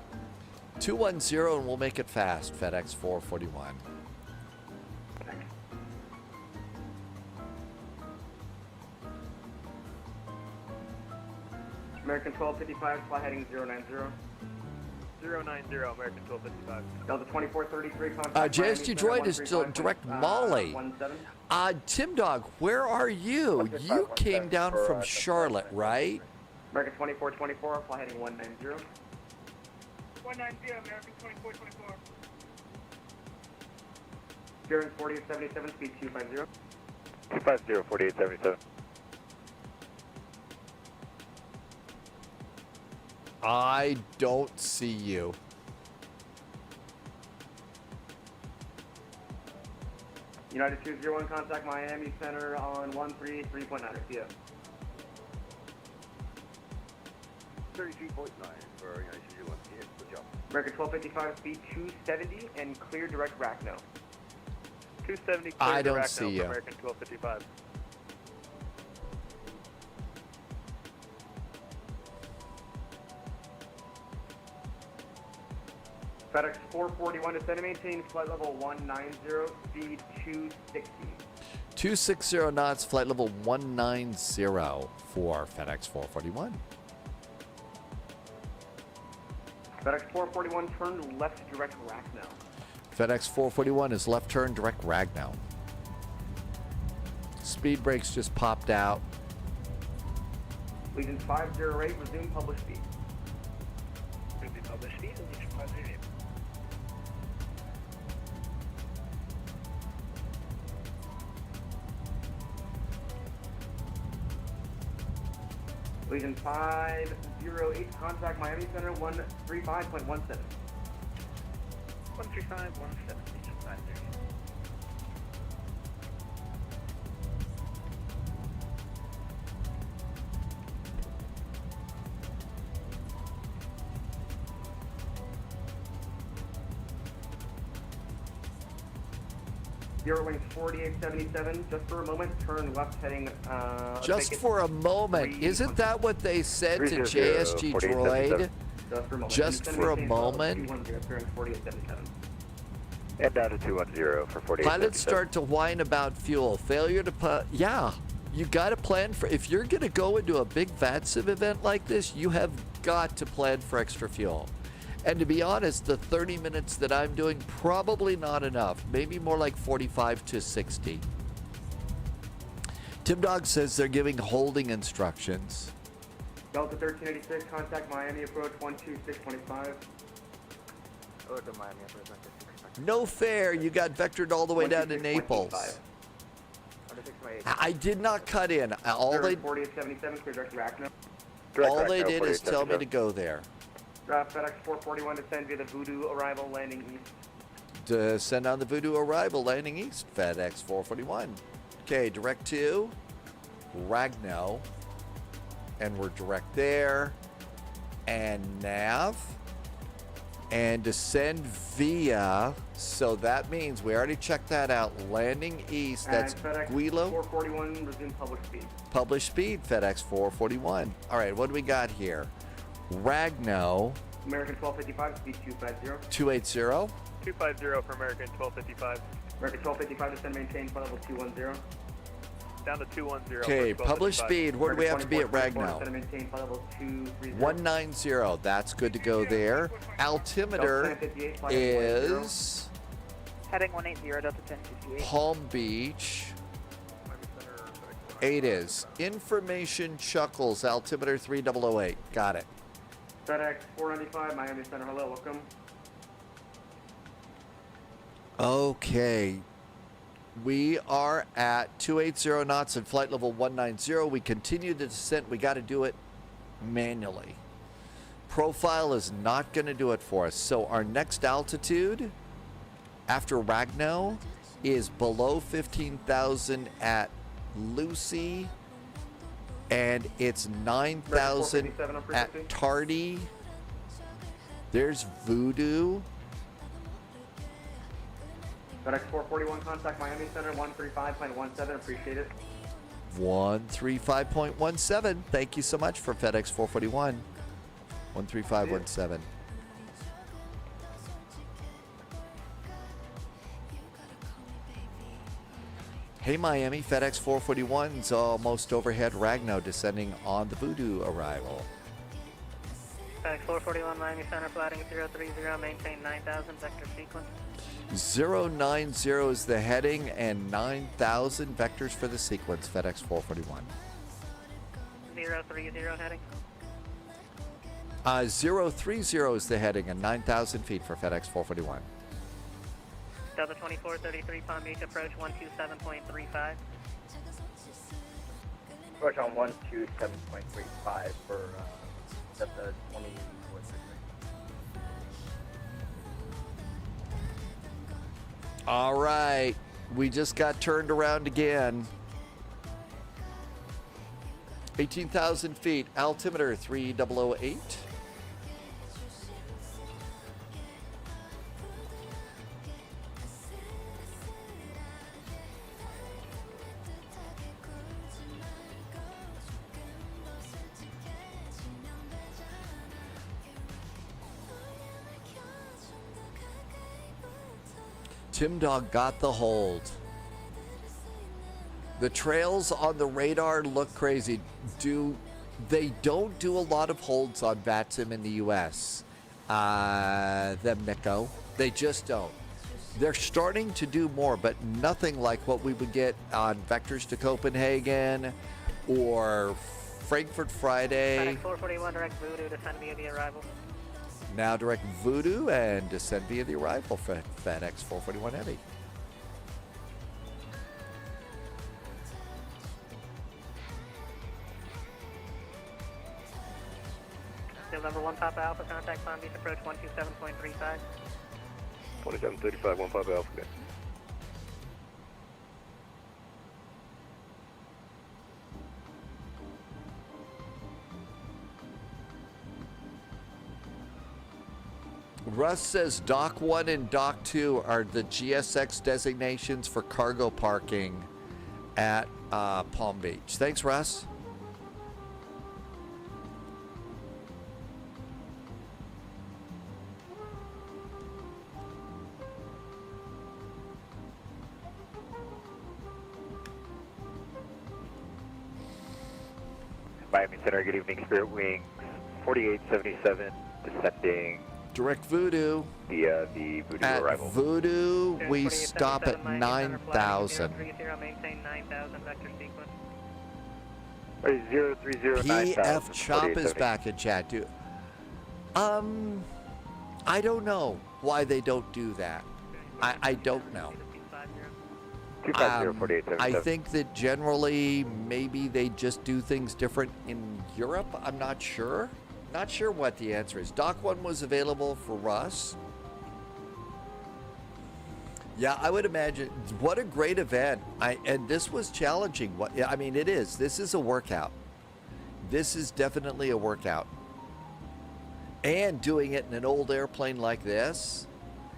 210 and we'll make it fast, FedEx 441. American 1255, fly heading 090. 090, American 1255. Delta 2433, contact JSG Droid is still direct Molly. 17. Tim Dog, where are you? You came down from Charlotte, right? American 2424, fly heading 190. 190, American 2424. Bearing 4877, speed 250. 250, 4877. I don't see you. United 201, contact Miami Center on 133.9 RTO. 33.9 for United 201. Yeah, good job. American 1255, speed 270, and clear direct rack now. 270 clear I don't direct see now you. for American 1255. FedEx 441, descend and maintain flight level 190, speed 260. 260 knots, flight level 190 for FedEx 441. FedEx 441, turn left direct rack now. FedEx 441 is left turn, direct rag now. Speed brakes just popped out. Legion 508, resume publish speed. Resume publish speed, Legion 508. Legion 508, contact Miami Center 135.17. 13517, Legion 508. Bureau wings 4877, just for a moment, turn left heading, Just for a moment. Isn't that what they said to JSG Droid? Just for a moment. And down to 210 for 48. Pilots start to whine about fuel. Failure to yeah, you got to plan for, if you're going to go into a big VATSIM event like this, you have got to plan for extra fuel. And to be honest, the 30 minutes that I'm doing, probably not enough. Maybe more like 45 to 60. Tim Dog says they're giving holding instructions. Delta 1386, contact Miami approach 12625. Over to Miami approach 12625. No fair, you got vectored all the way down to Naples. I did not cut in. All they 4877, clear direct rack now. all they did is tell me to go there. FedEx 441, descend via the Voodoo arrival, landing east. Descend on the Voodoo arrival, landing east, FedEx 441. Okay, direct to Ragno. And we're direct there. And nav. And descend via, so that means we already checked that out. Landing east, that's Guilo. 441, resume public speed. Published speed, FedEx 441. All right, what do we got here? Ragno. American 1255, speed 250. 280. 250 for American 1255. American 1255, descend maintain flight level 210. Down to 210. Okay, published speed. Where do we have to be at Ragno? Descend maintain flight level 230. 190. That's good to go there. Altimeter is Heading 180, Delta 1058. Palm Beach. 8 is. Information Chuckles, altimeter 3008. Got it. FedEx 495, Miami Center, hello, welcome. Okay. We are at 280 knots and flight level 190. We continue the descent. We got to do it manually. Profile is not going to do it for us. So our next altitude after Ragno is below 15,000 at Lucy, and it's 9,000 at Tardy. There's Voodoo. FedEx 441, contact Miami Center 135.17, appreciate it. 135.17. Thank you so much for FedEx 441. 135.17. Hey Miami, FedEx 441's almost overhead Ragno, descending on the Voodoo arrival. FedEx 441 Miami Center, flighting 030, maintain 9,000, vector sequence. 090 is the heading and 9,000 vectors for the sequence, FedEx 441. 030 heading. 030 is the heading and 9,000 feet for FedEx 441. Delta 2433 Palm Beach, approach 127.35. Approach on 127.35 for Delta 2433. All right, we just got turned around again. 18,000 feet, altimeter 3008. Tim Dog got the hold. The trails on the radar look crazy. They don't do a lot of holds on VATSIM in the US. Nico. They just don't. They're starting to do more, but nothing like what we would get on Vectors to Copenhagen or Frankfurt Friday. FedEx 441 direct Voodoo, descend via the arrival. Now direct Voodoo and descend via the arrival for FedEx 441 Heavy. Still number 1 Papa Alpha, contact Palm Beach, approach 127.35. 2735, 1 Papa Alpha, good. Russ says Dock 1 and Dock 2 are the GSX designations for cargo parking at Palm Beach. Thanks, Russ. Miami Center, good evening, Spirit Wings 4877, descending. Direct Voodoo. The Voodoo at arrival. Voodoo, we stop at 9,000. Maintain 9,000 vector sequence. 030 PF Chop is back in chat, dude. I don't know why they don't do that. I don't know. 250 I think that generally maybe they just do things different in Europe. I'm not sure. Not sure what the answer is. Dock 1 was available for Russ. Yeah, I would imagine. What a great event. And this was challenging. I mean, it is. This is a workout. This is definitely a workout. And doing it in an old airplane like this.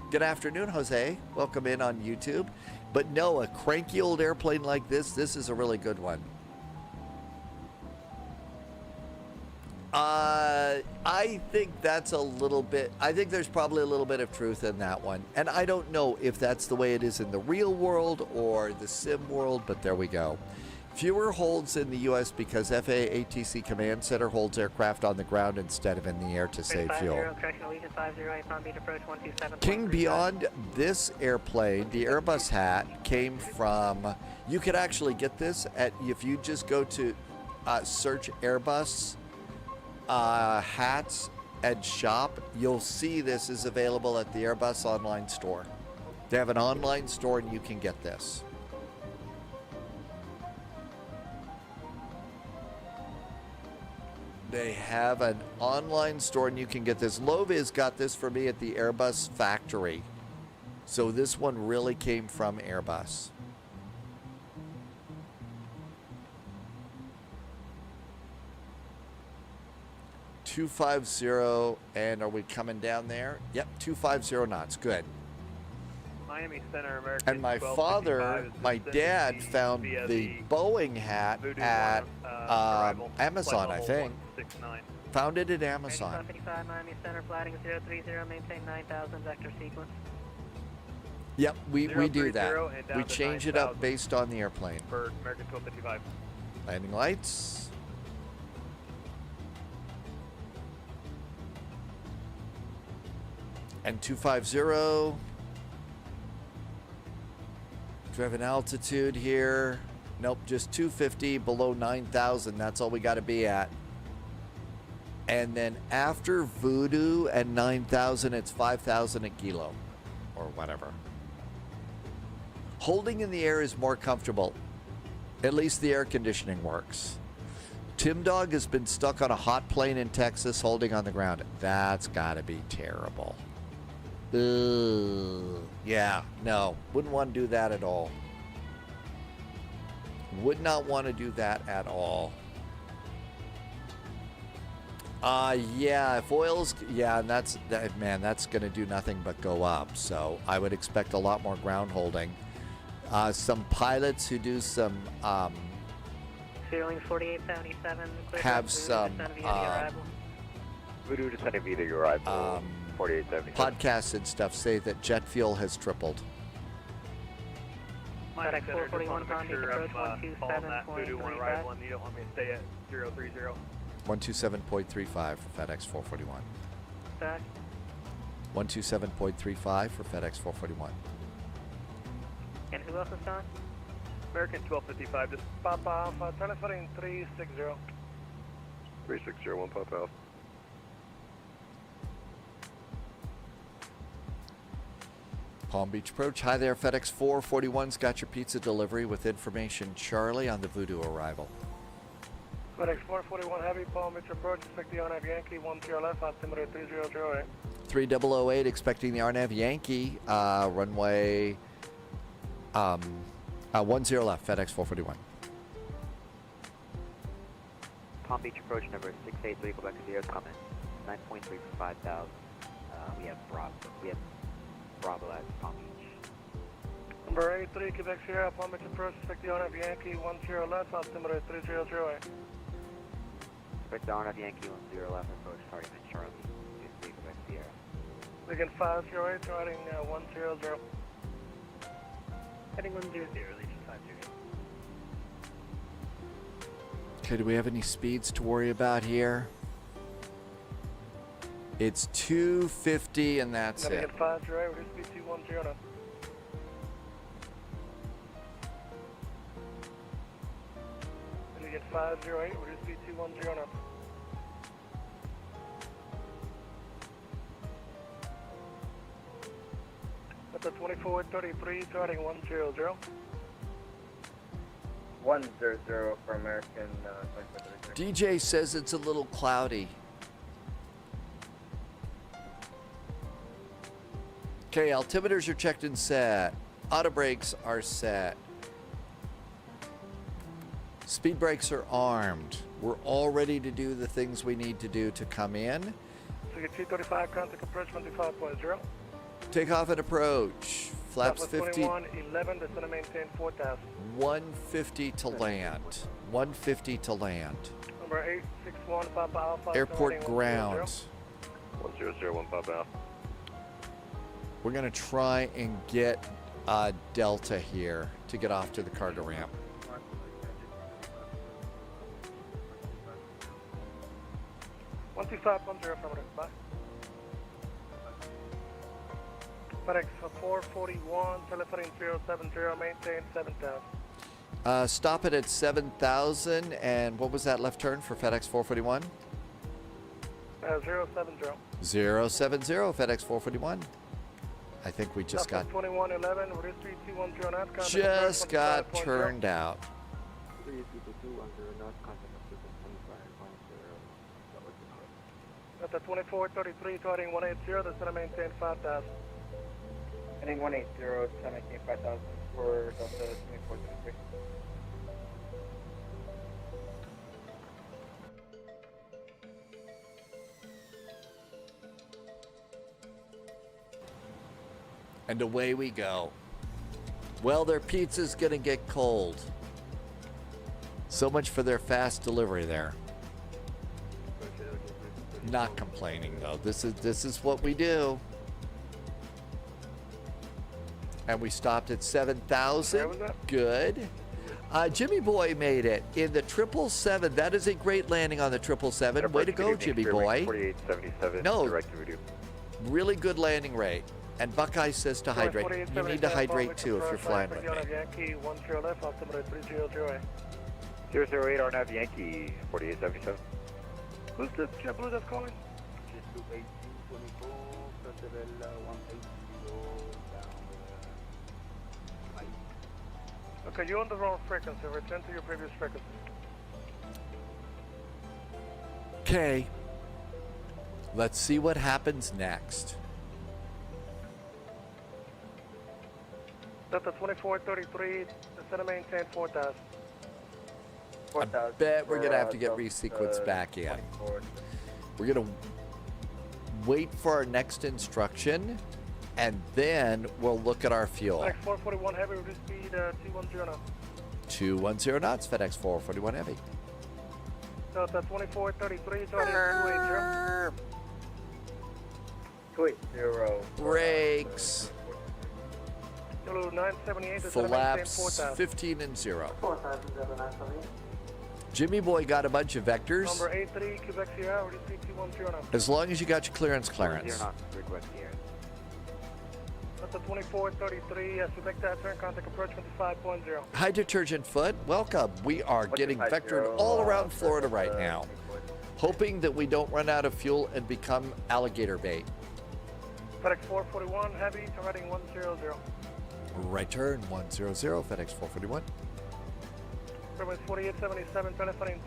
Good afternoon, Jose. Welcome in on YouTube. But no, a cranky old airplane like this is a really good one. I think that's a little bit, I think there's probably a little bit of truth in that one. And I don't know if that's the way it is in the real world or the sim world, but there we go. Fewer holds in the U.S. because FAA ATC Command Center holds aircraft on the ground instead of in the air to save fuel. King, beyond this airplane, the Airbus hat came from, you could actually get this at, if you just go to search Airbus hats and shop, you'll see this is available at the Airbus online store. They have an online store and you can get this. They have an online store and you can get this. Loviz got this for me at the Airbus factory. So this one really came from Airbus. .250, and are we coming down there? Yep, 250 knots. Good. Miami Center, American. And my father, my dad, found the Boeing hat at Amazon, I think. Found it at Amazon. 55 Miami Center, flighting 030, maintain 9,000 vector sequence. Yep, we do that. We change it up based on the airplane. For American 1255. Landing lights. And 250. Do we have an altitude here? Nope, just 250 below 9,000. That's all we got to be at. And then after Voodoo and 9,000, it's 5,000 a kilo or whatever. Holding in the air is more comfortable. At least the air conditioning works. Tim Dog has been stuck on a hot plane in Texas holding on the ground. That's got to be terrible. Ugh. Yeah, no. Wouldn't want to do that at all. Would not want to do that at all. Yeah, if oil's, yeah, and that's going to do nothing but go up. So I would expect a lot more ground holding. Some pilots who do some, Ceiling 4877. have some, Voodoo to Santa Vida, your arrival, 4877. podcasts and stuff say that jet fuel has tripled. FedEx 441 Palm Beach approach Voodoo on arrival, and you don't want me to stay at 030. 127.35 for FedEx 441. Back. 127.35 for FedEx 441. And who else is on? American 1255, just Papa Alpha, telephone 360. 360, 1 Papa Alpha. Palm Beach approach. Hi there, FedEx 441's got your pizza delivery with information Charlie on the Voodoo arrival. FedEx 441 Heavy, Palm Beach approach, expect the RNAV Yankee 10 left, altimeter 3008. 3008 expecting the RNAV Yankee, runway 10 left, FedEx 441. Palm Beach approach number 683, Quebec Sierra, comment 9.3 for 5,000. We have Bravo at Palm Beach. Number 83, Quebec Sierra, Palm Beach approach, expect the RNAV Yankee 10 left, altimeter 3008. Expect the RNAV Yankee 10 left, approach starting at Charlie, 23 Quebec Sierra. Begin 508, riding 100. Heading 100, Legion 50. Okay, do we have any speeds to worry about here? It's 250 and that's Begin it. 508, reduce speed 210 now. Begin 508, reduce speed 210 now. At the 2433, starting 100. 100 for American 2433. DJ says it's a little cloudy. Okay, altimeters are checked and set. Auto brakes are set. Speed brakes are armed. We're all ready to do the things we need to do to come in. So you get 235, contact approach 25.0. Takeoff and approach. Flaps 50. 2111, descend and maintain 4,000. 150 to land. 150 to land. Number 861, Papa Alpha. Airport ground. 1001 Papa Alpha. We're going to try and get Delta here to get off to the cargo ramp. One 2510 affirmative. Bye. FedEx 441, telephone 070, maintain 7,000. Stop it at 7,000. And what was that left turn for FedEx 441? 070. 070, FedEx 441. I think we just got 2111, reduce speed 210 knots. just got turned out. 3222 under north contact assistance 2510. At the 2433, starting 180, descend and maintain 5,000. Heading 180, descend and maintain 5,000 for Delta 2433. And away we go. Well, their pizza's gonna get cold. So much for their fast delivery there. Not complaining though. This is what we do. And we stopped at 7,000. Good. Jimmy Boy made it in the 777. That is a great landing on the 777. Way to go, Jimmy Boy. 4877. No. Direct to Voodoo. Really good landing rate. And Buckeye says to hydrate. You need to hydrate too if you're flying with me. Yankee 10 left, altimeter 3008. 008 RNAV Yankee 4877. Who's the JetBlue that's calling? Okay, you're on the wrong frequency. Return to your previous frequency. Okay. Let's see what happens next. Delta 2433, descend and maintain 4,000. I bet we're going to have to get resequenced back in. We're going to wait for our next instruction, and then we'll look at our fuel. FedEx 441 Heavy, reduce speed 210 knots. 210 knots, FedEx 441 Heavy. Delta 2433, targeting 280. 280. Brakes. Zulu 978, Flaps 15 and 0. Jimmy Boy got a bunch of vectors. Number 83, Quebec Sierra, reduce speed 210 knots. As long as you got your clearance. Request here. Delta 2433, Quebec turn, contact approach 25.0. Hi, Detergent Foot. Welcome. We are getting vectored all around Florida right now, hoping that we don't run out of fuel and become alligator bait. FedEx 441 Heavy, turning 100. Right turn 100, FedEx 441. Runway 4877, telephone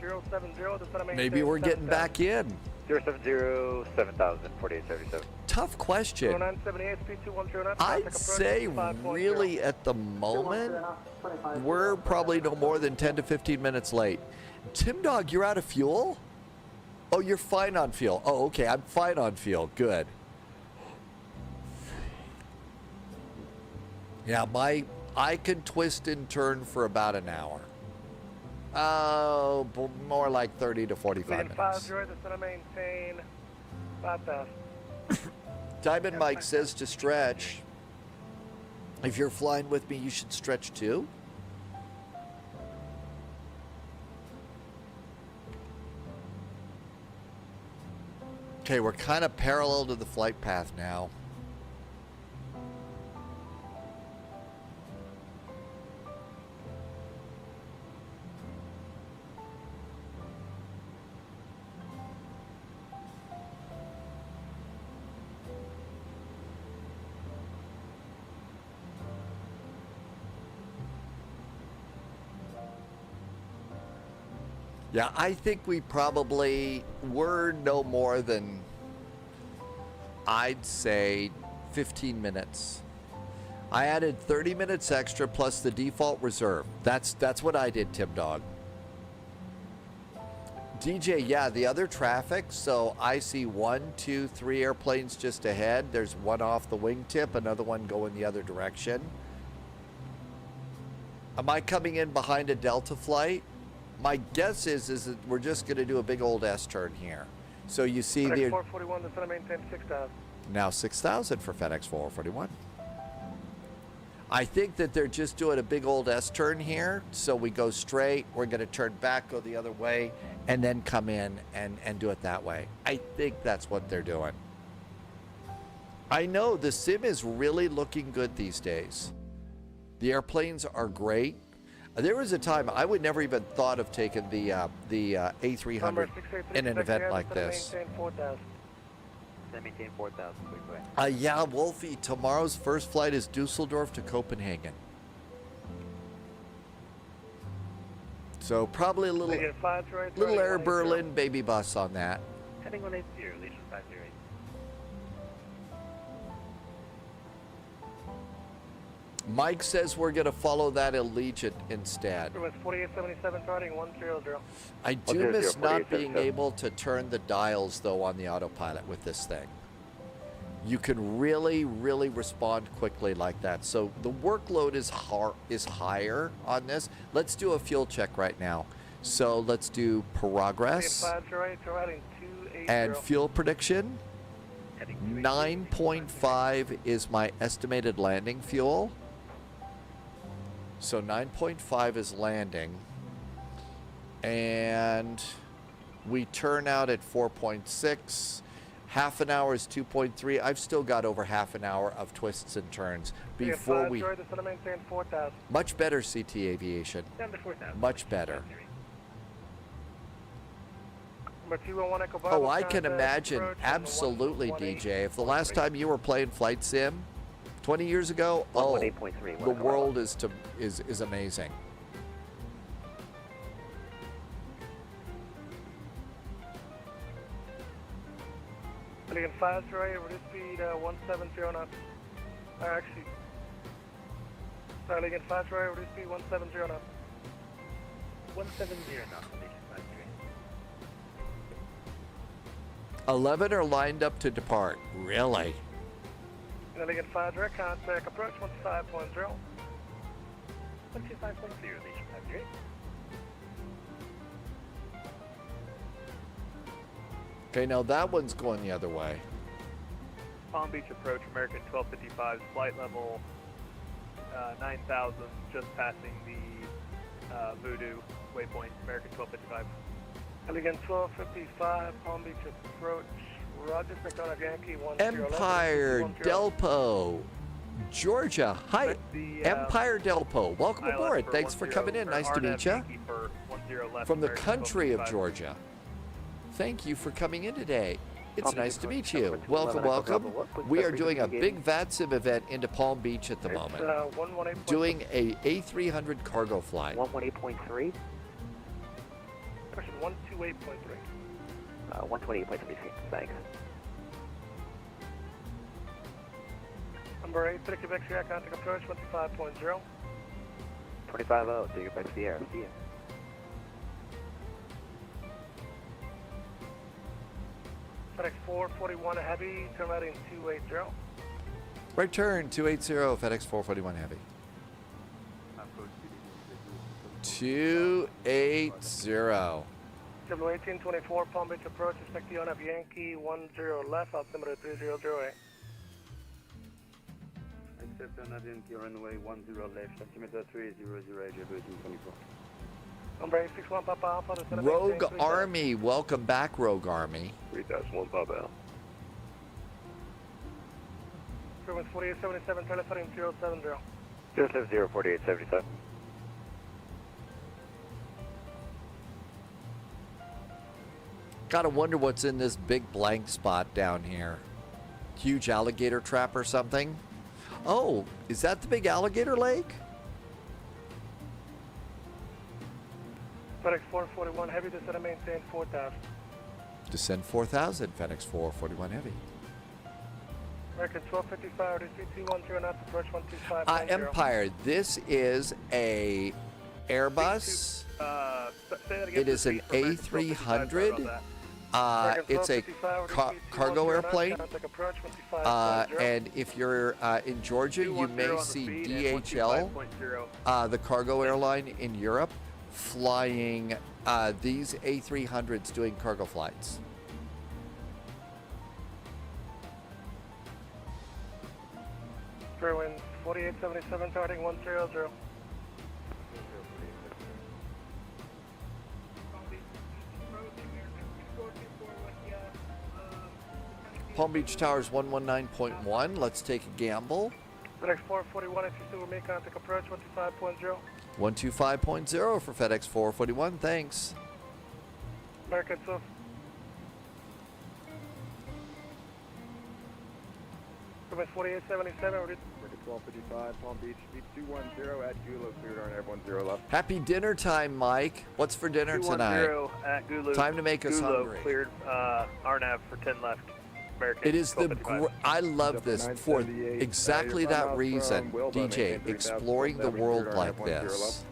070. Maybe we're getting back in. 070, 7000, 4877. Tough question. 0978, speed 210. I'd say really at the moment, we're probably no more than 10 to 15 minutes late. Tim Dog, you're out of fuel? Oh, you're fine on fuel. Oh, okay, I'm fine on fuel. Good. Yeah, I can twist and turn for about an hour. Oh, more like 30 to 45 minutes. 50, descend maintain 5,000. Diamond Mike says to stretch. If you're flying with me, you should stretch too. Okay, we're kind of parallel to the flight path now. Yeah, I think we probably were no more than, I'd say, 15 minutes. I added 30 minutes extra plus the default reserve. That's what I did, Tim Dog. DJ, yeah, the other traffic, so I see 1, 2, 3 airplanes just ahead. There's one off the wingtip, another one going the other direction. Am I coming in behind a Delta flight? My guess is that we're just going to do a big old S-turn here. So you see the... 441, descend maintain 6,000. Now 6,000 for FedEx 441. I think that they're just doing a big old S-turn here. So we go straight, we're going to turn back, go the other way, and then come in and do it that way. I think that's what they're doing. I know the sim is really looking good these days. The airplanes are great. There was a time I would never even thought of taking the A300 in an event like this. Maintain 4,000. Yeah, Wolfie, tomorrow's first flight is Dusseldorf to Copenhagen. So probably a little Air Berlin baby bus on that. Heading 180, Legion 508. Mike says we're going to follow that Allegiant instead. 4877, starting 100. I do miss not being able to turn the dials, though, on the autopilot with this thing. You can really, really respond quickly like that. So the workload is higher on this. Let's do a fuel check right now. So let's do progress and fuel prediction. 9.5 is my estimated landing fuel. So 9.5 is landing. And we turn out at 4.6. Half an hour is 2.3. I've still got over half an hour of twists and turns before we... Much better, CT Aviation. Down to 4,000. Much better. Number 201 Echo Oh, Bravo, I can contact imagine. approach on the Absolutely, 118. DJ. If the last time you were playing Flight Sim 20 years ago, oh, 118.3. the world is amazing. Alien 508, reduce speed 170 knots. Actually, sorry, Alien 508, reduce speed 170 knots. 170 knots, Station 53. 11 are lined up to depart. Really? Alien 5 direct contact approach 125.0. 125.0, Station 53. Okay, now that one's going the other way. Palm Beach approach, American 1255, flight level 9,000, just passing the Voodoo waypoint, American 1255. Alien 1255, Palm Beach approach, Roger, McDonough Yankee 10. Empire Delpo, Georgia. Hi, Empire Delpo. Welcome aboard. Thanks for coming in. Nice to meet you. From the country of Georgia. Thank you for coming in today. It's nice to meet you. Welcome, welcome. We are doing a big VATSIM event into Palm Beach at the moment. Doing a A300 cargo flight. 118.3. Question 128.3. 128.3. Thanks. Number 8, Quebec Sierra, contact approach 25.0. 250, take it back to Sierra. See ya. FedEx 441 Heavy, turn right in 280. Right turn, 280, FedEx 441 Heavy. 280. 1824 Palm Beach approach, expect the of Yankee 10 left, altimeter 3008. Accept on Yankee runway 10 left, altimeter 3008, 1824. Number 861 Papa Alpha, the Rogue Army, welcome back, Rogue Army. 3001 Papa Alpha. Frequency 4877, telephone 070. 070, 4877. Gotta wonder what's in this big blank spot down here. Huge alligator trap or something? Oh, is that the big alligator lake? FedEx 441 Heavy, descend and maintain 4000. Descend 4000, FedEx 441 Heavy. American 1255, RDC 210 knots, approach 125. Empire, this is a Airbus. It is an A300. It's a cargo airplane. And if you're in Georgia, you may see DHL, the cargo airline in Europe, flying these A300s doing cargo flights. Fairwind 4877, starting 100. Palm Beach Towers 119.1. Let's take a gamble. FedEx 441, if you still with me, contact approach 125.0. 125.0 for FedEx 441. Thanks. American 12. Frequency 4877, 1255, Palm Beach, speed 210 at Gulu, cleared on air 10 left. Happy dinner time, Mike. What's for dinner tonight? 210 at Gulu. Time to make us hungry. Cleared RNAV for 10 left. American It is I love this for exactly that reason, DJ, exploring the world like this.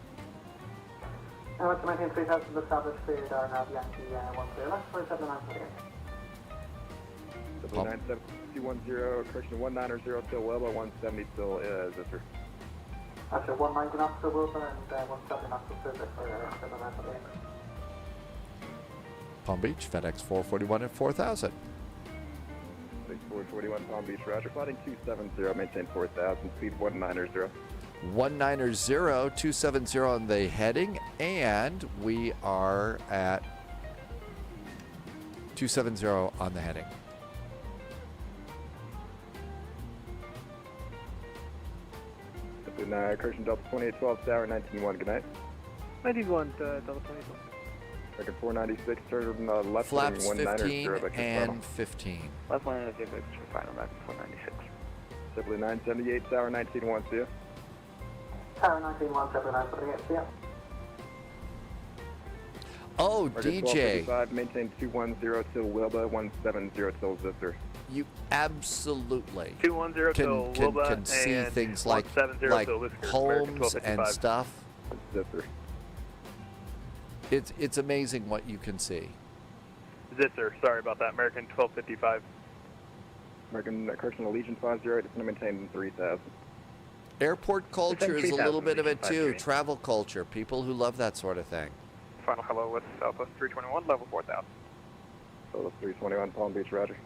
What's the 193000 established cleared RNAV Yankee 10 left for 7948. 210, correction 190 till Wilbur, 170 till Zitzer. After 190 knots to Wilbur and 170 knots to Zitzer for 7948. Palm Beach, FedEx 441 at 4000. 441 Palm Beach, Roger. Flighting 270, maintain 4000, speed 190. 190, 270 on the heading, and we are at 270 on the heading. Correction Delta 2812 Tower 191, good night. 91, Delta 24. Record 496, turn left Flaps heading 15 190 back to and final. 15. Left 190 for final, back to 496. Simply 978 Tower 191, see ya. Tower 191, 978, see ya. Oh, Record DJ. 1255, maintain 210 till Wilba, 170 till Zifter. You absolutely 210 till Wilba can see and things like 170 till Whiskers, American homes and 1255. stuff. Zifter. It's amazing what you can see. Zitzer, sorry about that. American 1255. American Correctional Legion 508, it's going to maintain 3000. Airport culture is a little bit of it too. 3,000. Travel culture. People who love that sort of thing. Final hello with Southwest 321, level 4000. So 321 Palm Beach, roger.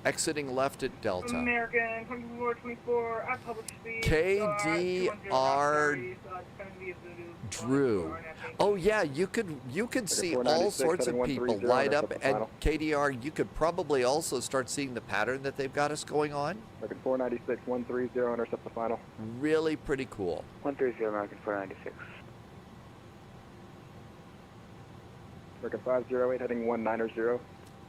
Exiting left at Delta. American 2424 at public speed. KDR Drew. Oh yeah, you could see all sorts of people light up, and KDR, you could probably also start seeing the pattern that they've got us going on. American 496, 130, intercept the final. Really pretty cool. 130, American 496. American 508, heading 190.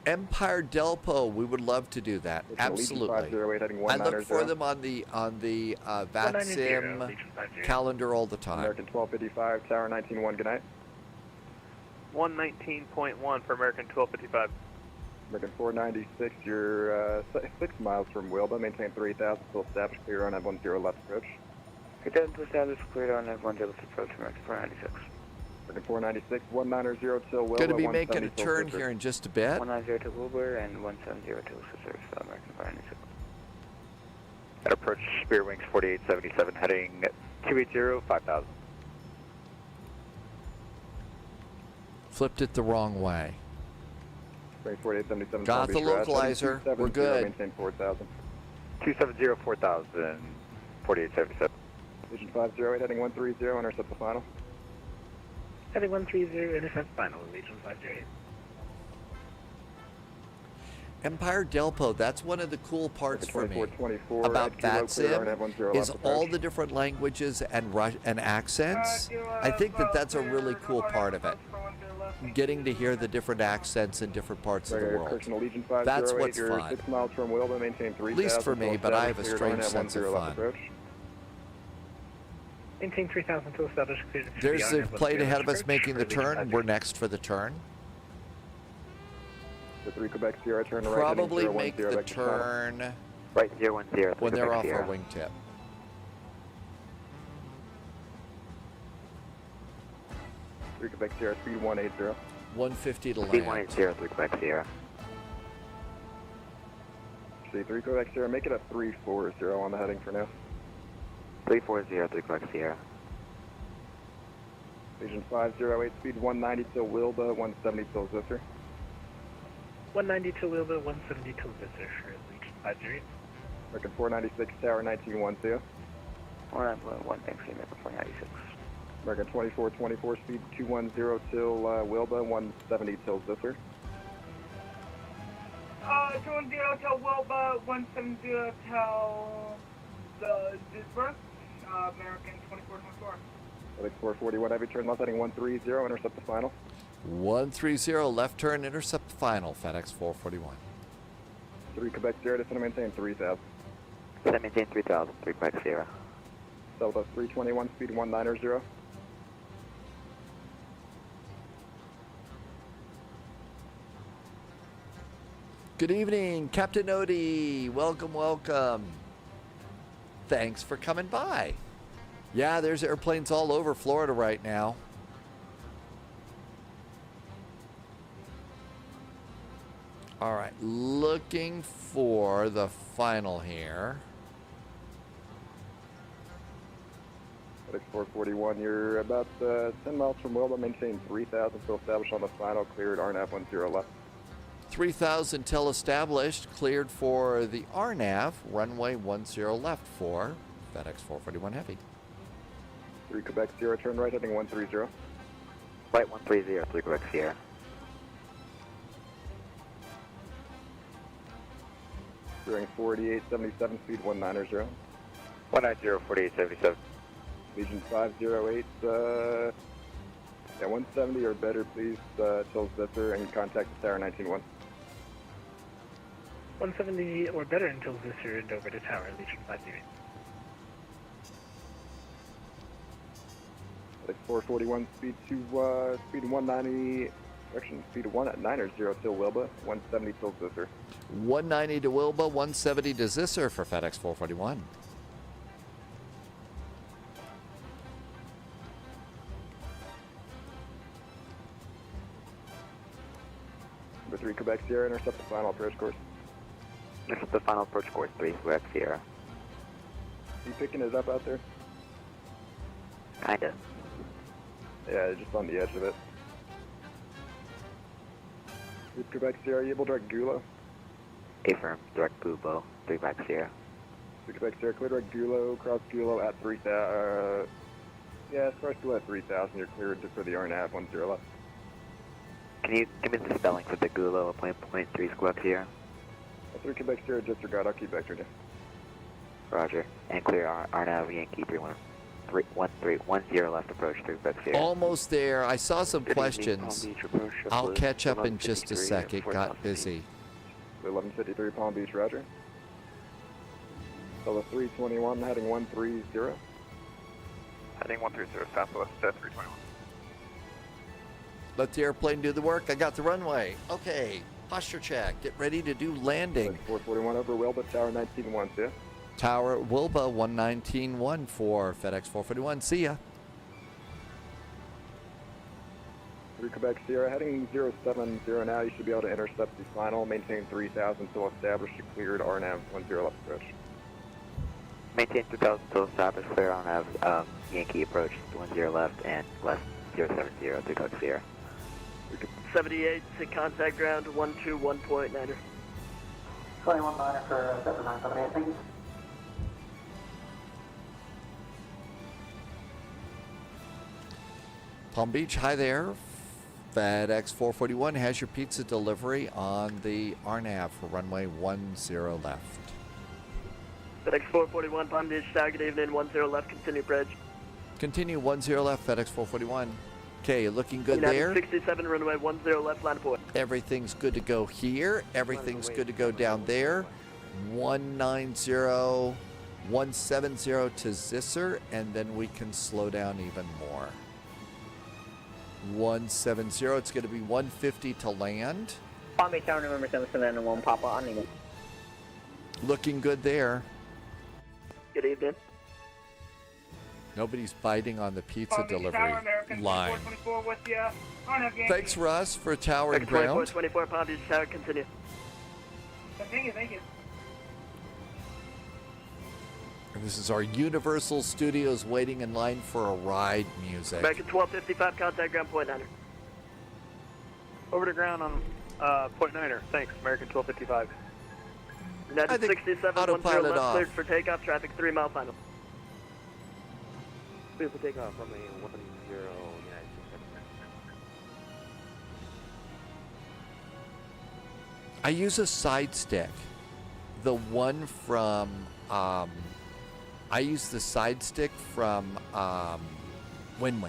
Empire Delpo, we would love to do that. Absolutely. 508, heading I look for 190. them on the VATSIM calendar all the time. American 1255, Tower 191, good night. 119.1 for American 1255. American 496, you're 6 miles from Wilba, maintain 3000, still established, clear on F10 left approach. Return to establish, clear on F10 left approach, American 496. American 496, 190 till Wilba. Going to be making a turn here in just a bit. 190 to Wilbur and 170 to Scissors, American 496. At approach, Spear Wings 4877, heading 280, 5000. Flipped it the wrong way. 4877. Got the localizer. We're good. Maintain 4000. 270, 4000, 4877. Vision 508, heading 130, intercept the final. Heading 130, intercept final, Legion 508. Empire Delpo, that's one of the cool parts for me 24, about VATSIM is all the different languages and accents. I think that that's a really cool part of it. Getting to hear the different accents in different parts of the world. That's what's fun. 6 miles from Wilba, maintain 3000. At least for me, but I have a strange sense of fun. Maintain 3000 to establish clear. There's a plane ahead of us making the turn. We're next for the turn. The 3 Quebec Sierra, turn right. Probably make the turn right 010 when they're off our wingtip. Three Quebec Sierra, speed 180. 150 to land. Speed 180, 3 Quebec Sierra. See, 3 Quebec Sierra, make it a 340 on the heading for now. 340, 3 Quebec Sierra. Legion 508, speed 190 till Wilba, 170 till Zifter. 190 to Wilba, 170 to Zifter, Legion 508. American 496, Tower 191, 191, thanks, American 496. American 2424, speed 210 till Wilba, 170 till Zifter. 210 till Wilba, 170 till the Zisburg, American 2424. FedEx 441, heavy turn left heading 130, intercept the final. 130, left turn, intercept the final, FedEx 441. 3 Quebec Sierra, descend and maintain 3000. Descend maintain 3000, 3 Quebec Sierra. Southwest 321, speed 190. Good evening, Captain Odie. Welcome, welcome. Thanks for coming by. Yeah, there's airplanes all over Florida right now. All right, looking for the final here. FedEx 441, you're about 10 miles from Wilba, maintain 3000, still established on the final, cleared RNAV 10 left. 3000 till established, cleared for the RNAV, runway 10 left for FedEx 441 Heavy. 3 Quebec Sierra, turn right heading 130. Right 130, 3 Quebec Sierra. Bearing 4877, speed 190. 190, 4877. Legion 508, 170 or better, please, till Zither and contact the Tower 19-1. 170 or better until Zisser and over to Tower, Legion 508. Like 441, speed to 190, direction speed to 1 at 9 or 0 till Wilba, 170 till Zisser. 190 to Wilba, 170 to Zisser for FedEx 441. Number 3, Quebec Sierra, intercept the final approach course. Intercept the final approach course, 3, Quebec Sierra. You picking it up out there? Kinda. Yeah, just on the edge of it. Quebec Sierra, are you able to direct Gulo? Affirm, direct Bubo, 3 Quebec Sierra. Quebec Sierra, clear direct Gulo, cross Gulo at 3,000, yeah, cross Gulo at 3,000, you're cleared for the RNAV, 10 left. Can you give me the spelling for the Gulo, point 3 Quebec Sierra? 3 Quebec Sierra, disregard, I'll keep vectoring you. Roger, and clear RNAV Yankee 310 left approach 3 Quebec Sierra. Almost there. I saw some Good evening, questions. Palm Beach approach, I'll Sheffield, catch up in just a 1153 sec. It 4000 got busy. 1153 Palm Beach, roger. Level 321, heading 130. Heading 130, southwest 321. Let the airplane do the work. I got the runway. Okay, posture check. Get ready to do landing. 441 over Wilba, Tower 19-1, see ya. Tower Wilba 119.1 for FedEx 441. See ya. 3 Quebec Sierra, heading 070 now. You should be able to intercept the final. Maintain 3,000 until established. You cleared RNAV 10 left approach. Maintain 3000 until established, clear RNAV Yankee approach 10 left and left 070 3 Quebec Sierra. 78 to contact ground 121.9er. 21-9 for 7978, thank you. Palm Beach, hi there. FedEx 441 has your pizza delivery on the RNAV for runway 10 left. FedEx 441, Palm Beach, Tower, good evening, 10 left, continue bridge. Continue 10 left, FedEx 441. Okay, looking good United there. 67, runway 10 left, line of port. Everything's good to go here. Everything's good to go down there. 190, 170 to Zisser, and then we can slow down even more. 170, it's going to be 150 to land. Palm Beach Tower, November 771, Papa, on Eagle. Looking good there. Good evening. Nobody's biting on the pizza delivery Tower, American line. 24 with you. Thanks, Russ, for tower and ground. 24, Palm Beach Tower, continue. Thank you. And this is our Universal Studios waiting in line for a ride music. American 1255, contact ground, point 9er. Over to ground on point 9er. Thanks, American 1255. United 67, 10 autopilot left, off. cleared for takeoff, traffic 3 mile final. Clear for takeoff, runway 10, United 67. I use a side stick. The one from, I use the side stick from Wing,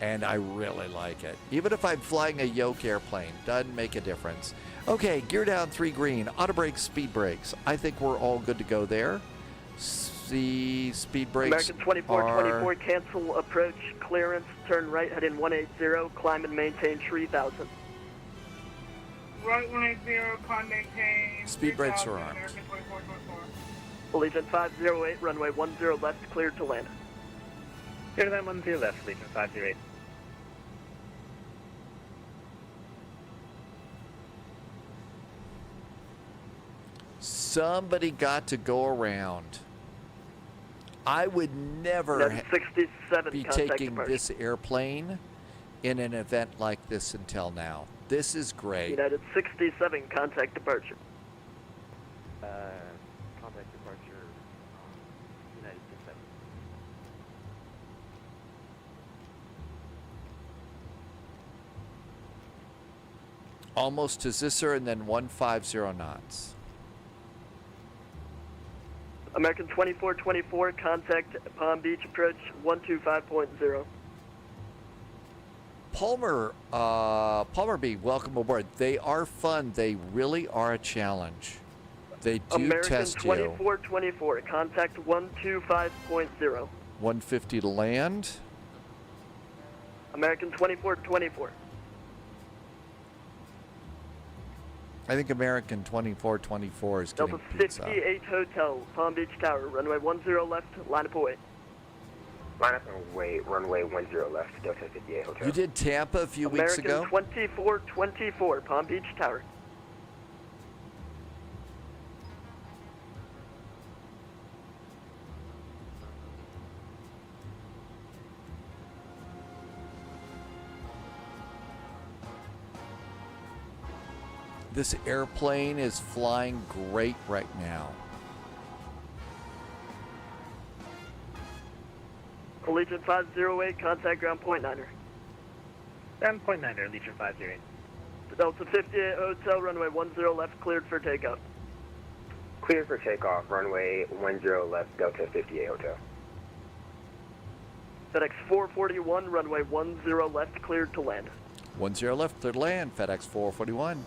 and I really like it. Even if I'm flying a yoke airplane, doesn't make a difference. Okay, gear down 3 green, auto brakes, speed brakes. I think we're all good to go there. The speed brakes American 24, cancel approach, clearance, turn right, heading 180, climb and maintain 3000. Right 180, climb, maintain. Speed brakes are armed. American 24. Allegiant 508, runway 10 left, cleared to land. Clear that 10 left, Legion 508. Somebody got to go around. I would never 67, be contact taking departure. this airplane in an event like this until now. This is great. United 67, contact departure. Contact departure, United 67. Almost to Zisser and then 150 knots. American 2424, contact Palm Beach approach 125.0. Palmer B, welcome aboard. They are fun. They really are a challenge. They do American test you. 2424, contact 125.0. 150 to land. American 2424. I think American 2424 is getting Delta pizza. 58 Hotel, Palm Beach Tower, runway 10 left, line up away. Line up and wait, runway 10 left, Delta 58 Hotel. You did Tampa a few weeks ago? American 2424, Palm Beach Tower. This airplane is flying great right now. Allegiant 508, contact ground point 9er. Ground point 9er, Allegiant 508. Delta 58 Hotel, runway 10 left, cleared for takeoff. Cleared for takeoff, runway 10 left, Delta 58 Hotel. FedEx 441, runway 10 left, cleared to land. 10 left, clear to land, FedEx 441.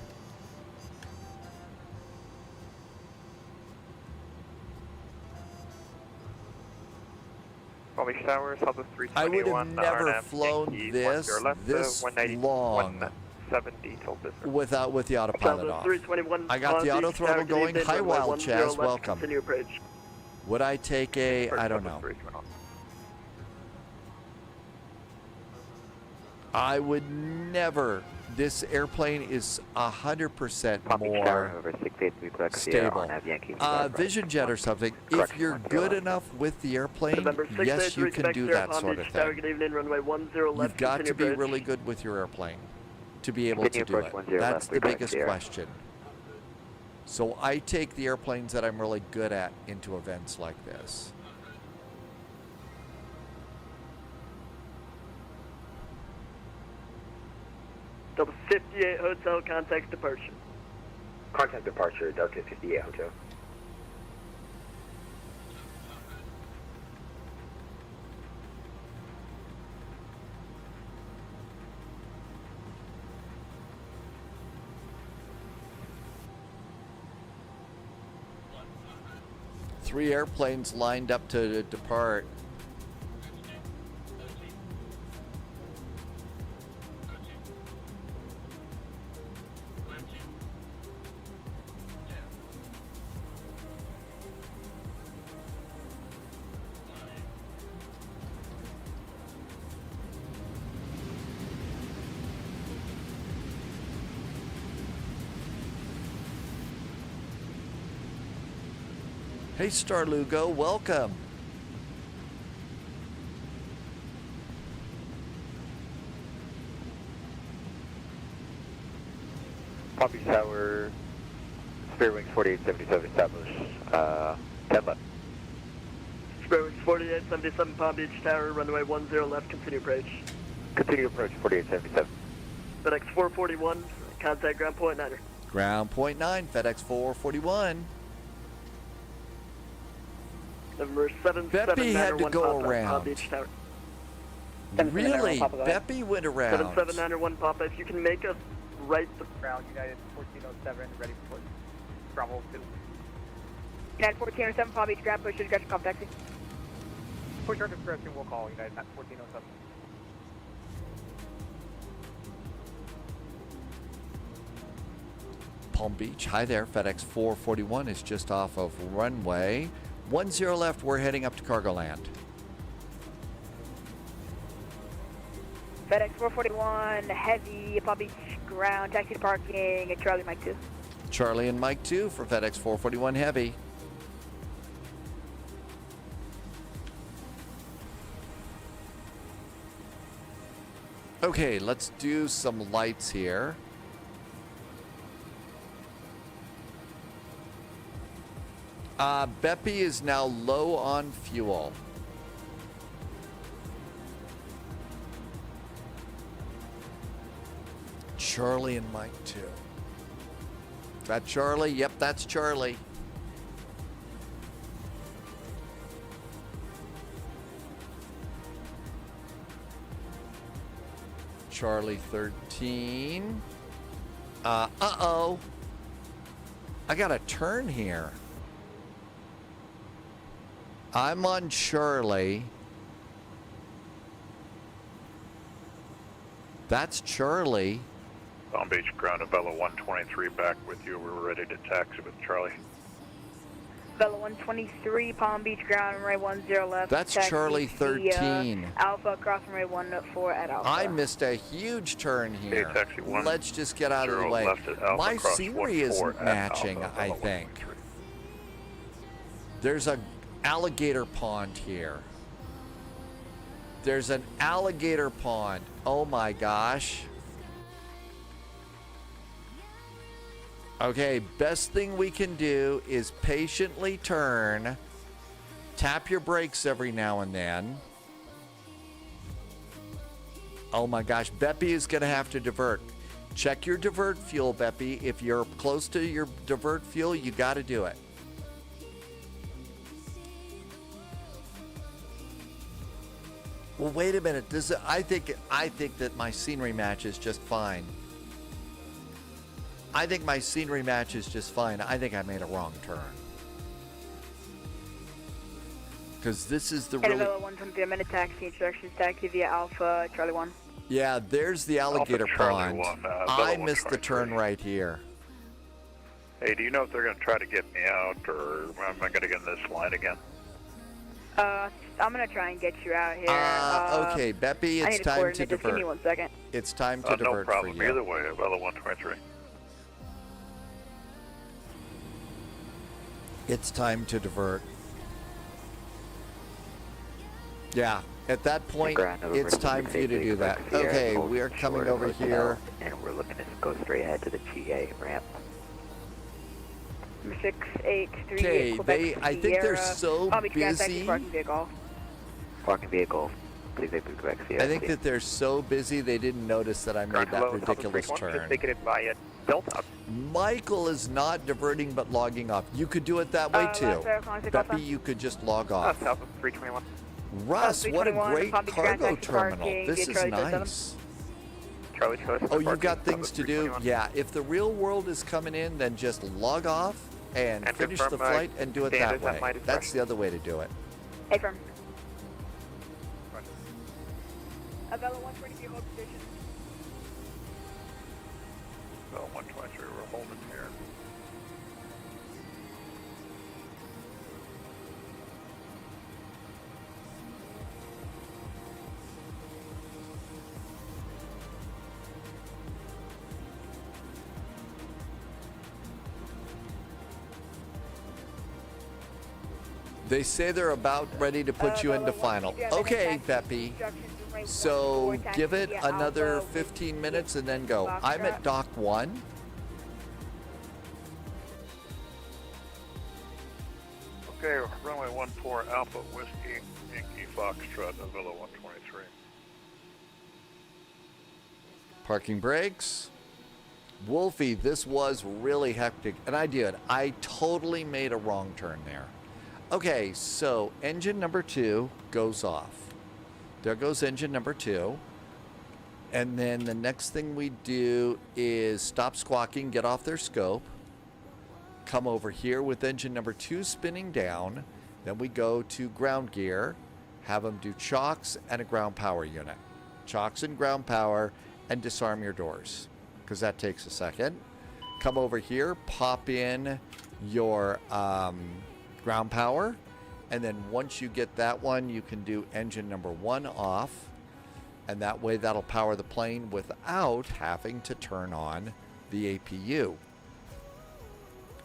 Palm Beach Tower, Southwest I would 321. have never RNF, flown Yankee, this 10 left, this 190, long 170 till this. with the autopilot off. I got the auto throttle going. Hi, Wild Chaz, welcome. Continue approach. Would I take a, I don't know. I would never. This airplane is 100% more stable. Vision jet or something. If you're good enough with the airplane, yes, you can do that sort of thing. Good evening, runway 10 left. You've got to be approach. really good with your airplane to be able to do it. That's the biggest question. So I take the airplanes that I'm really good at into events like this. Delta 58 Hotel, contact departure. Contact departure, Delta 58 Hotel. Three airplanes lined up to depart. Hey, Star Lugo, welcome. Palm Beach Tower, Spirit Wings 4877 established, 10 left. Spirit Wings 4877, Palm Beach Tower, runway 10 left, continue approach. Continue approach 4877. FedEx 441, contact ground point 9er. Ground point 9, FedEx 441. Number 779 Beppy had to go Papa, around. Palm Beach Tower. Really? Beppy went around. 779 Papa, if you can make us right the Ground United 1407, ready for Bravo 2. United 1407, Palm Beach ground, push to discretion, call taxi. Push our discretion, we'll call United at 1407. Palm Beach, hi there. FedEx 441 is just off of runway 10 left. We're heading up to cargo land. FedEx 441, heavy, Palm Beach ground, taxi to parking, at Charlie Mike 2. Charlie and Mike 2 for FedEx 441 Heavy. Okay, let's do some lights here. Beppy is now low on fuel. Charlie and Mike too. Is that Charlie? Yep, that's Charlie. Charlie 13. Uh-oh. I got a turn here. I'm on Charlie. That's Charlie. Palm Beach, ground Vela 123 back with you. We're ready to taxi with Charlie. Vela 123, Palm Beach, ground runway 10 left. That's taxi Charlie via 13. Alpha, cross runway 14 at Alpha. I missed a huge turn here. Okay, taxi 10 Let's just get out of the way. left at Alpha, My cross scenery 14 isn't at matching, Alpha, I Vela think. 123. There's a alligator pond here. There's an alligator pond. Oh my gosh. Okay, best thing we can do is patiently turn. Tap your brakes every now and then. Oh my gosh, Beppy is going to have to divert. Check your divert fuel, Beppy. If you're close to your divert fuel, you got to do it. Well, wait a minute. I think that my scenery match is just fine. I think my scenery match is just fine. I think I made a wrong turn. Because this is the really... Vela 123, minute taxi instructions, taxi via Alpha, Charlie 1. Yeah, there's the alligator pond. I missed the turn right here. Hey, do you know if they're going to try to get me out, or am I going to get in this line again? I'm going to try and get you out here. Okay, Beppy, it's time to divert. Just give me 1 second. It's time to divert no problem. for you. Either way, Vela 123. It's time to divert. Yeah, at that point, it's time for you to do that. Okay, we are coming over here. And we're looking to go straight ahead to the GA ramp. 683. Okay, I think they're so busy. Parking vehicle. Parking vehicle. Please exit Quebec Sierra. I think that they're so busy they didn't notice that I made that ridiculous turn. Taking it via Delta. Michael is not diverting but logging off. You could do it that way too. Beppy, you could just log off. South of 321. Russ, what a great cargo terminal. This is nice. Charlie Coast. Oh, you got things to do? Yeah, if the real world is coming in, then just log off and finish the flight and do it that way. That's the other way to do it. Hey, firm. Vela 123, hold position. Vela 123, we're holding here. They say they're about ready to put you into final. Okay, Beppy. So give it another 15 minutes and then go. I'm at dock 1. Okay, runway 14 Alpha Whiskey Yankee Foxtrot Vela 123. Parking brakes. Wolfie, this was really hectic. And I totally made a wrong turn there. Okay, so engine number 2 goes off. There goes engine number 2. And then the next thing we do is stop squawking, get off their scope. Come over here with engine number 2 spinning down. Then we go to ground gear, have them do chocks and a ground power unit. Chocks and ground power, and disarm your doors, because that takes a second. Come over here, pop in your ground power, and then once you get that one, you can do engine number 1 off, and that way that'll power the plane without having to turn on the APU.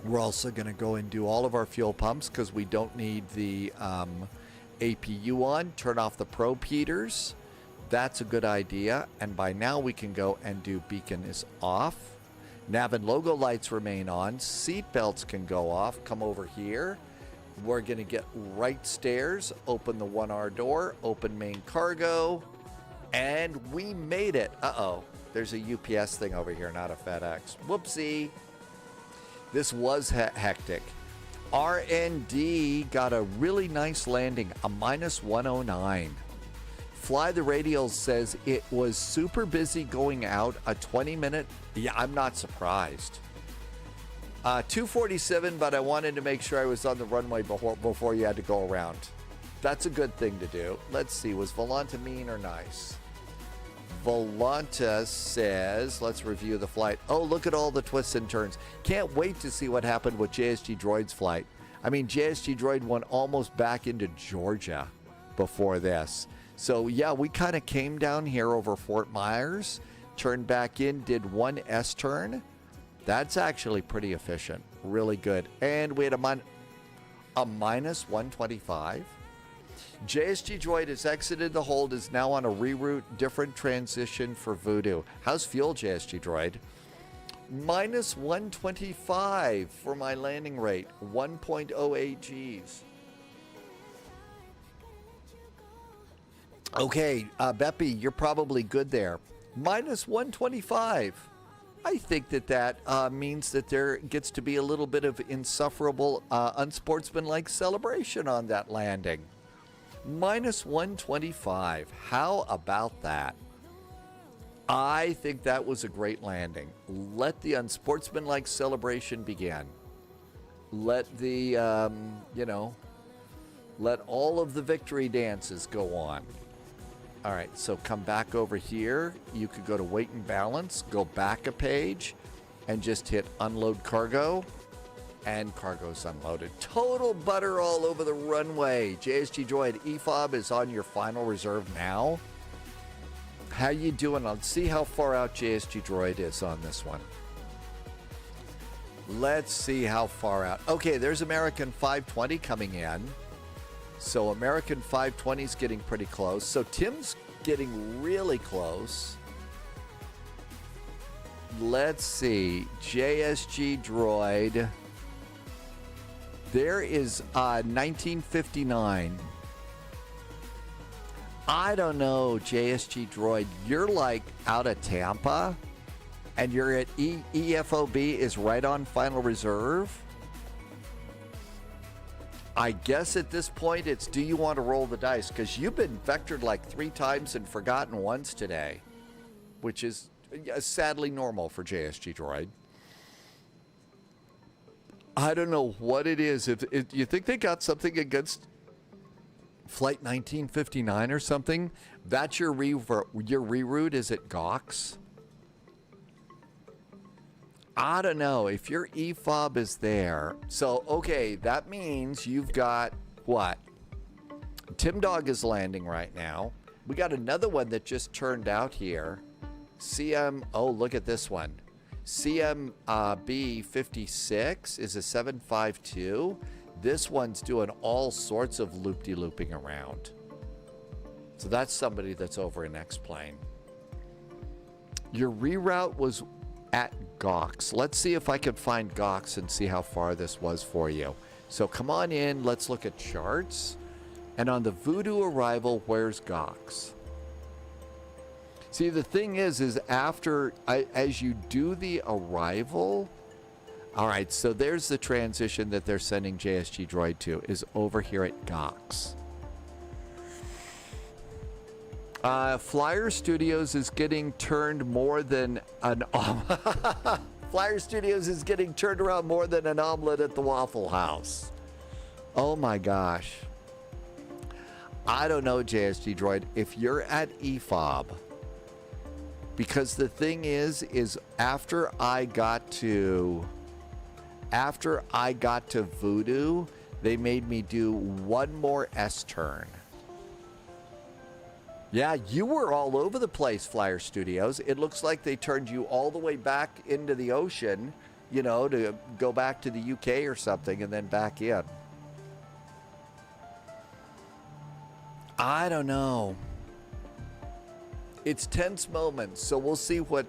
We're also going to go and do all of our fuel pumps because we don't need the APU on. Turn off the probe heaters. That's a good idea. And by now we can go and do beacon is off. Nav and logo lights remain on. Seat belts can go off. Come over here. We're going to get right stairs. Open the 1R door. Open main cargo. And we made it. Uh-oh. There's a UPS thing over here, not a FedEx. Whoopsie. This was hectic. RND got a really nice landing, a -109. Fly the Radial says it was super busy going out a 20-minute. Yeah, I'm not surprised. 247, but I wanted to make sure I was on the runway before you had to go around. That's a good thing to do. Let's see, was Volanta mean or nice? Volanta says, let's review the flight. Oh, look at all the twists and turns. Can't wait to see what happened with JSG Droid's flight. I mean, JSG Droid went almost back into Georgia before this. So, yeah, we kind of came down here over Fort Myers, turned back in, did one S-turn. That's actually pretty efficient. Really good. And we had a minus 125. JSG Droid has exited the hold, is now on a reroute, different transition for Voodoo. How's fuel, JSG Droid? Minus 125 for my landing rate, 1.08 Gs. Okay, Beppy, you're probably good there. Minus 125. I think that means that there gets to be a little bit of insufferable, unsportsmanlike celebration on that landing. Minus 125. How about that? I think that was a great landing. Let the unsportsmanlike celebration begin. Let the, let all of the victory dances go on. All right, so come back over here. You could go to weight and balance, go back a page, and just hit unload cargo. And cargo's unloaded. Total butter all over the runway. JSG Droid, EFOB is on your final reserve now. How you doing? Let's see how far out JSG Droid is on this one. Let's see how far out. Okay, there's American 520 coming in. So American 520 is getting pretty close. So Tim's getting really close. Let's see. JSG Droid. There is 1959. I don't know, JSG Droid. You're like out of Tampa, and you're at EFOB is right on final reserve. I guess at this point it's do you want to roll the dice? Because you've been vectored like 3 times and forgotten once today, which is sadly normal for JSG Droid. I don't know what it is. If you think they got something against Flight 1959 or something, that's your reroute is at Gox. I don't know if your EFOB is there. So, okay, that means you've got what? Tim Dog is landing right now. We got another one that just turned out here. CM, oh, look at this one. CMB 56 is a 752. This one's doing all sorts of loop-de-looping around. So that's somebody that's over in X-Plane. Your reroute was at Gox. Let's see if I can find Gox and see how far this was for you. So come on in, let's look at charts. And on the Voodoo arrival, where's Gox? See, the thing is after, as you do the arrival, all right, so there's the transition that they're sending JSG Droid to, is over here at Gox. Flyer Studios is getting turned more than an Flyer Studios is getting turned around more than an omelet at the Waffle House. Oh my gosh. I don't know, JSG Droid, if you're at EFOB, because the thing is after I got to Voodoo, they made me do one more S-turn. Yeah, you were all over the place, Flyer Studios. It looks like they turned you all the way back into the ocean, you know, to go back to the UK or something and then back in. I don't know. It's tense moments, so we'll see what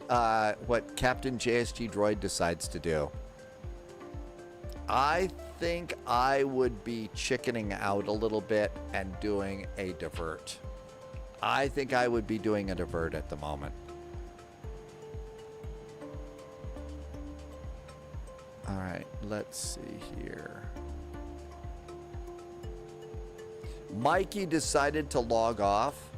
Captain JSG Droid decides to do. I think I would be chickening out a little bit and doing a divert. I think I would be doing a divert at the moment. All right, let's see here. Mikey decided to log off.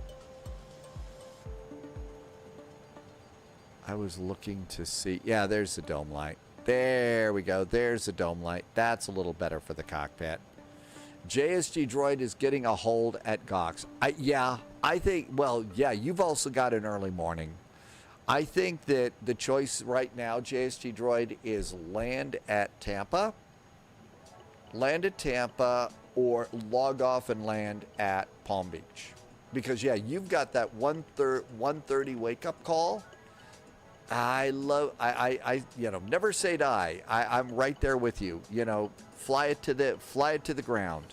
I was looking to see. Yeah, there's the dome light. There we go. There's the dome light. That's a little better for the cockpit. JSG Droid is getting a hold at Gox. I think, well, yeah, you've also got an early morning. I think that the choice right now, JSG Droid, is land at Tampa. Land at Tampa or log off and land at Palm Beach. Because, yeah, you've got that 1:30 wake-up call. I never say die. I'm right there with you. Fly it to the ground.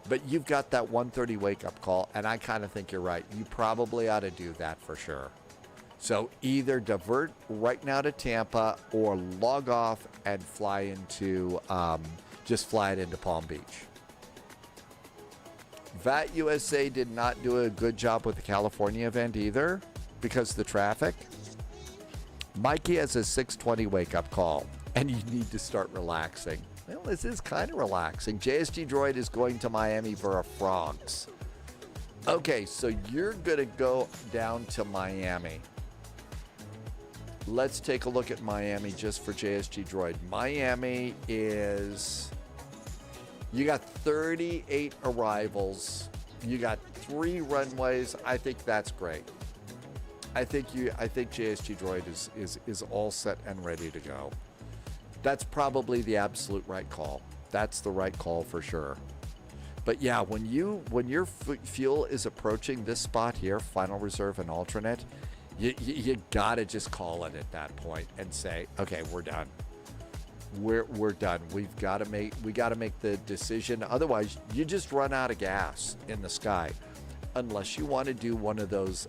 But you've got that 1:30 wake-up call, and I kind of think you're right. You probably ought to do that for sure. So either divert right now to Tampa or log off and fly into, just fly it into Palm Beach. VAT USA did not do a good job with the California event either because of the traffic. Mikey has a 6:20 wake-up call, and you need to start relaxing. Well, this is kind of relaxing. JSG Droid is going to Miami for a frogs. Okay, so you're going to go down to Miami. Let's take a look at Miami just for JSG Droid. Miami is... You got 38 arrivals. You got 3 runways. I think that's great. I think JSG Droid is all set and ready to go. That's probably the absolute right call. That's the right call for sure. But yeah, when your fuel is approaching this spot here, final reserve and alternate, you gotta just call it at that point and say, okay, we're done. We're done. We gotta make the decision. Otherwise, you just run out of gas in the sky, unless you want to do one of those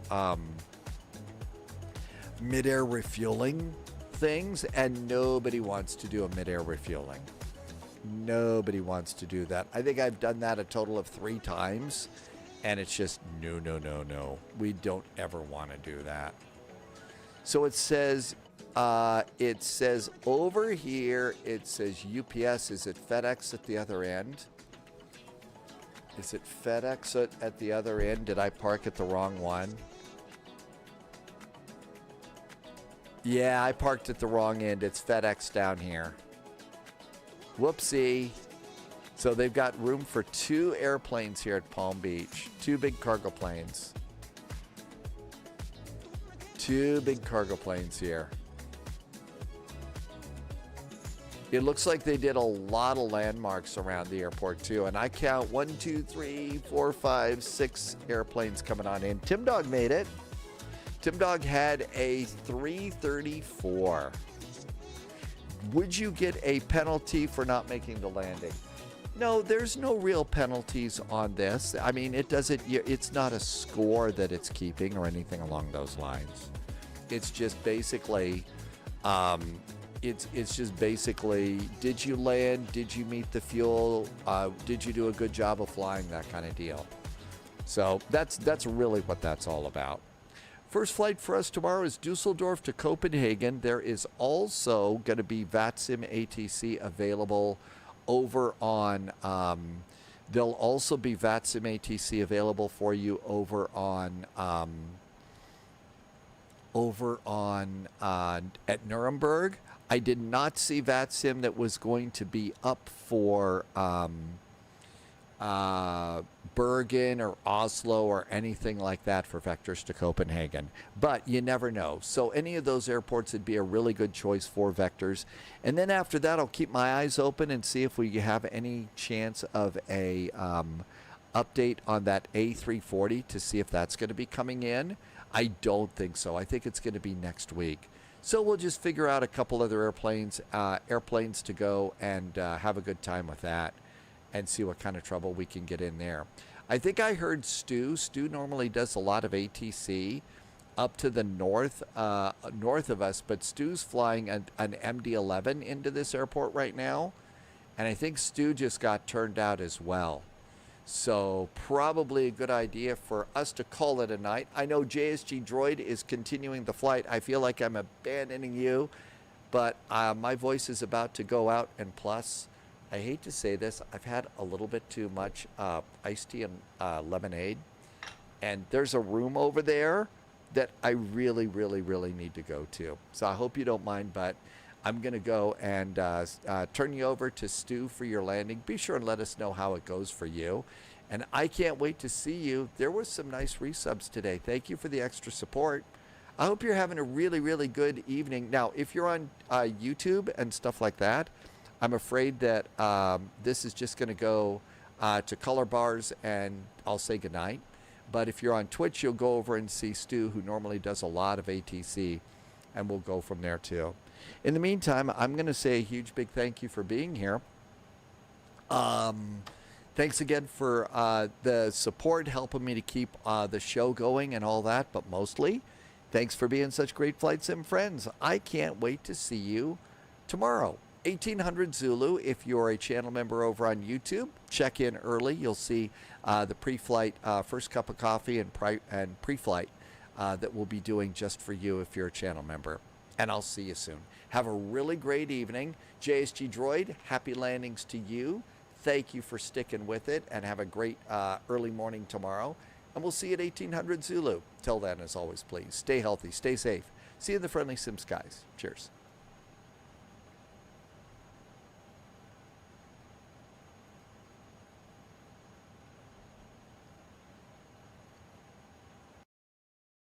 mid-air refueling things, and nobody wants to do a mid-air refueling. Nobody wants to do that. I think I've done that a total of 3 times, and it's just no. We don't ever want to do that. So it says over here, it says UPS. Is it FedEx at the other end? Is it FedEx at the other end? Did I park at the wrong one? Yeah, I parked at the wrong end. It's FedEx down here. Whoopsie. So they've got room for 2 airplanes here at Palm Beach. 2 big cargo planes. 2 big cargo planes here. It looks like they did a lot of landmarks around the airport too. And I count 1, 2, 3, 4, 5, 6 airplanes coming on in. Tim Dog made it. Tim Dog had a 334. Would you get a penalty for not making the landing? No, there's no real penalties on this. I mean, it's not a score that it's keeping or anything along those lines. It's just basically, it's just basically, did you land? Did you meet the fuel? Did you do a good job of flying? That kind of deal. So that's really what that's all about. First flight for us tomorrow is Dusseldorf to Copenhagen. There is also going to be VATSIM ATC available over on, there'll also be VATSIM ATC available for you over on at Nuremberg. I did not see VATSIM that was going to be up for Bergen or Oslo or anything like that for vectors to Copenhagen, but you never know. So any of those airports would be a really good choice for vectors. And then after that, I'll keep my eyes open and see if we have any chance of a update on that A340 to see if that's going to be coming in. I don't think so. I think it's going to be next week. So we'll just figure out a couple other airplanes to go and have a good time with that, and see what kind of trouble we can get in there. I think I heard Stu. Stu normally does a lot of ATC up to the north of us, but Stu's flying an MD-11 into this airport right now, and I think Stu just got turned out as well. So probably a good idea for us to call it a night. I know JSG Droid is continuing the flight. I feel like I'm abandoning you, but my voice is about to go out, and plus, I hate to say this, I've had a little bit too much iced tea and lemonade. And there's a room over there that I really, really, really need to go to. So I hope you don't mind, but I'm going to go and turn you over to Stu for your landing. Be sure and let us know how it goes for you. And I can't wait to see you. There was some nice resubs today. Thank you for the extra support. I hope you're having a really, really good evening. Now, if you're on YouTube and stuff like that, I'm afraid that this is just going to go to color bars and I'll say goodnight. But if you're on Twitch, you'll go over and see Stu, who normally does a lot of ATC, and we'll go from there too. In the meantime, I'm going to say a huge big thank you for being here. Thanks again for the support, helping me to keep the show going and all that, but mostly, thanks for being such great Flight Sim friends. I can't wait to see you tomorrow. 1800 Zulu, if you're a channel member over on YouTube, check in early. You'll see the pre-flight, first cup of coffee and pre-flight that we'll be doing just for you if you're a channel member. And I'll see you soon. Have a really great evening. JSG Droid, happy landings to you. Thank you for sticking with it, and have a great early morning tomorrow. And we'll see you at 1800 Zulu. Till then, as always, please stay healthy, stay safe. See you in the friendly sim skies. Cheers.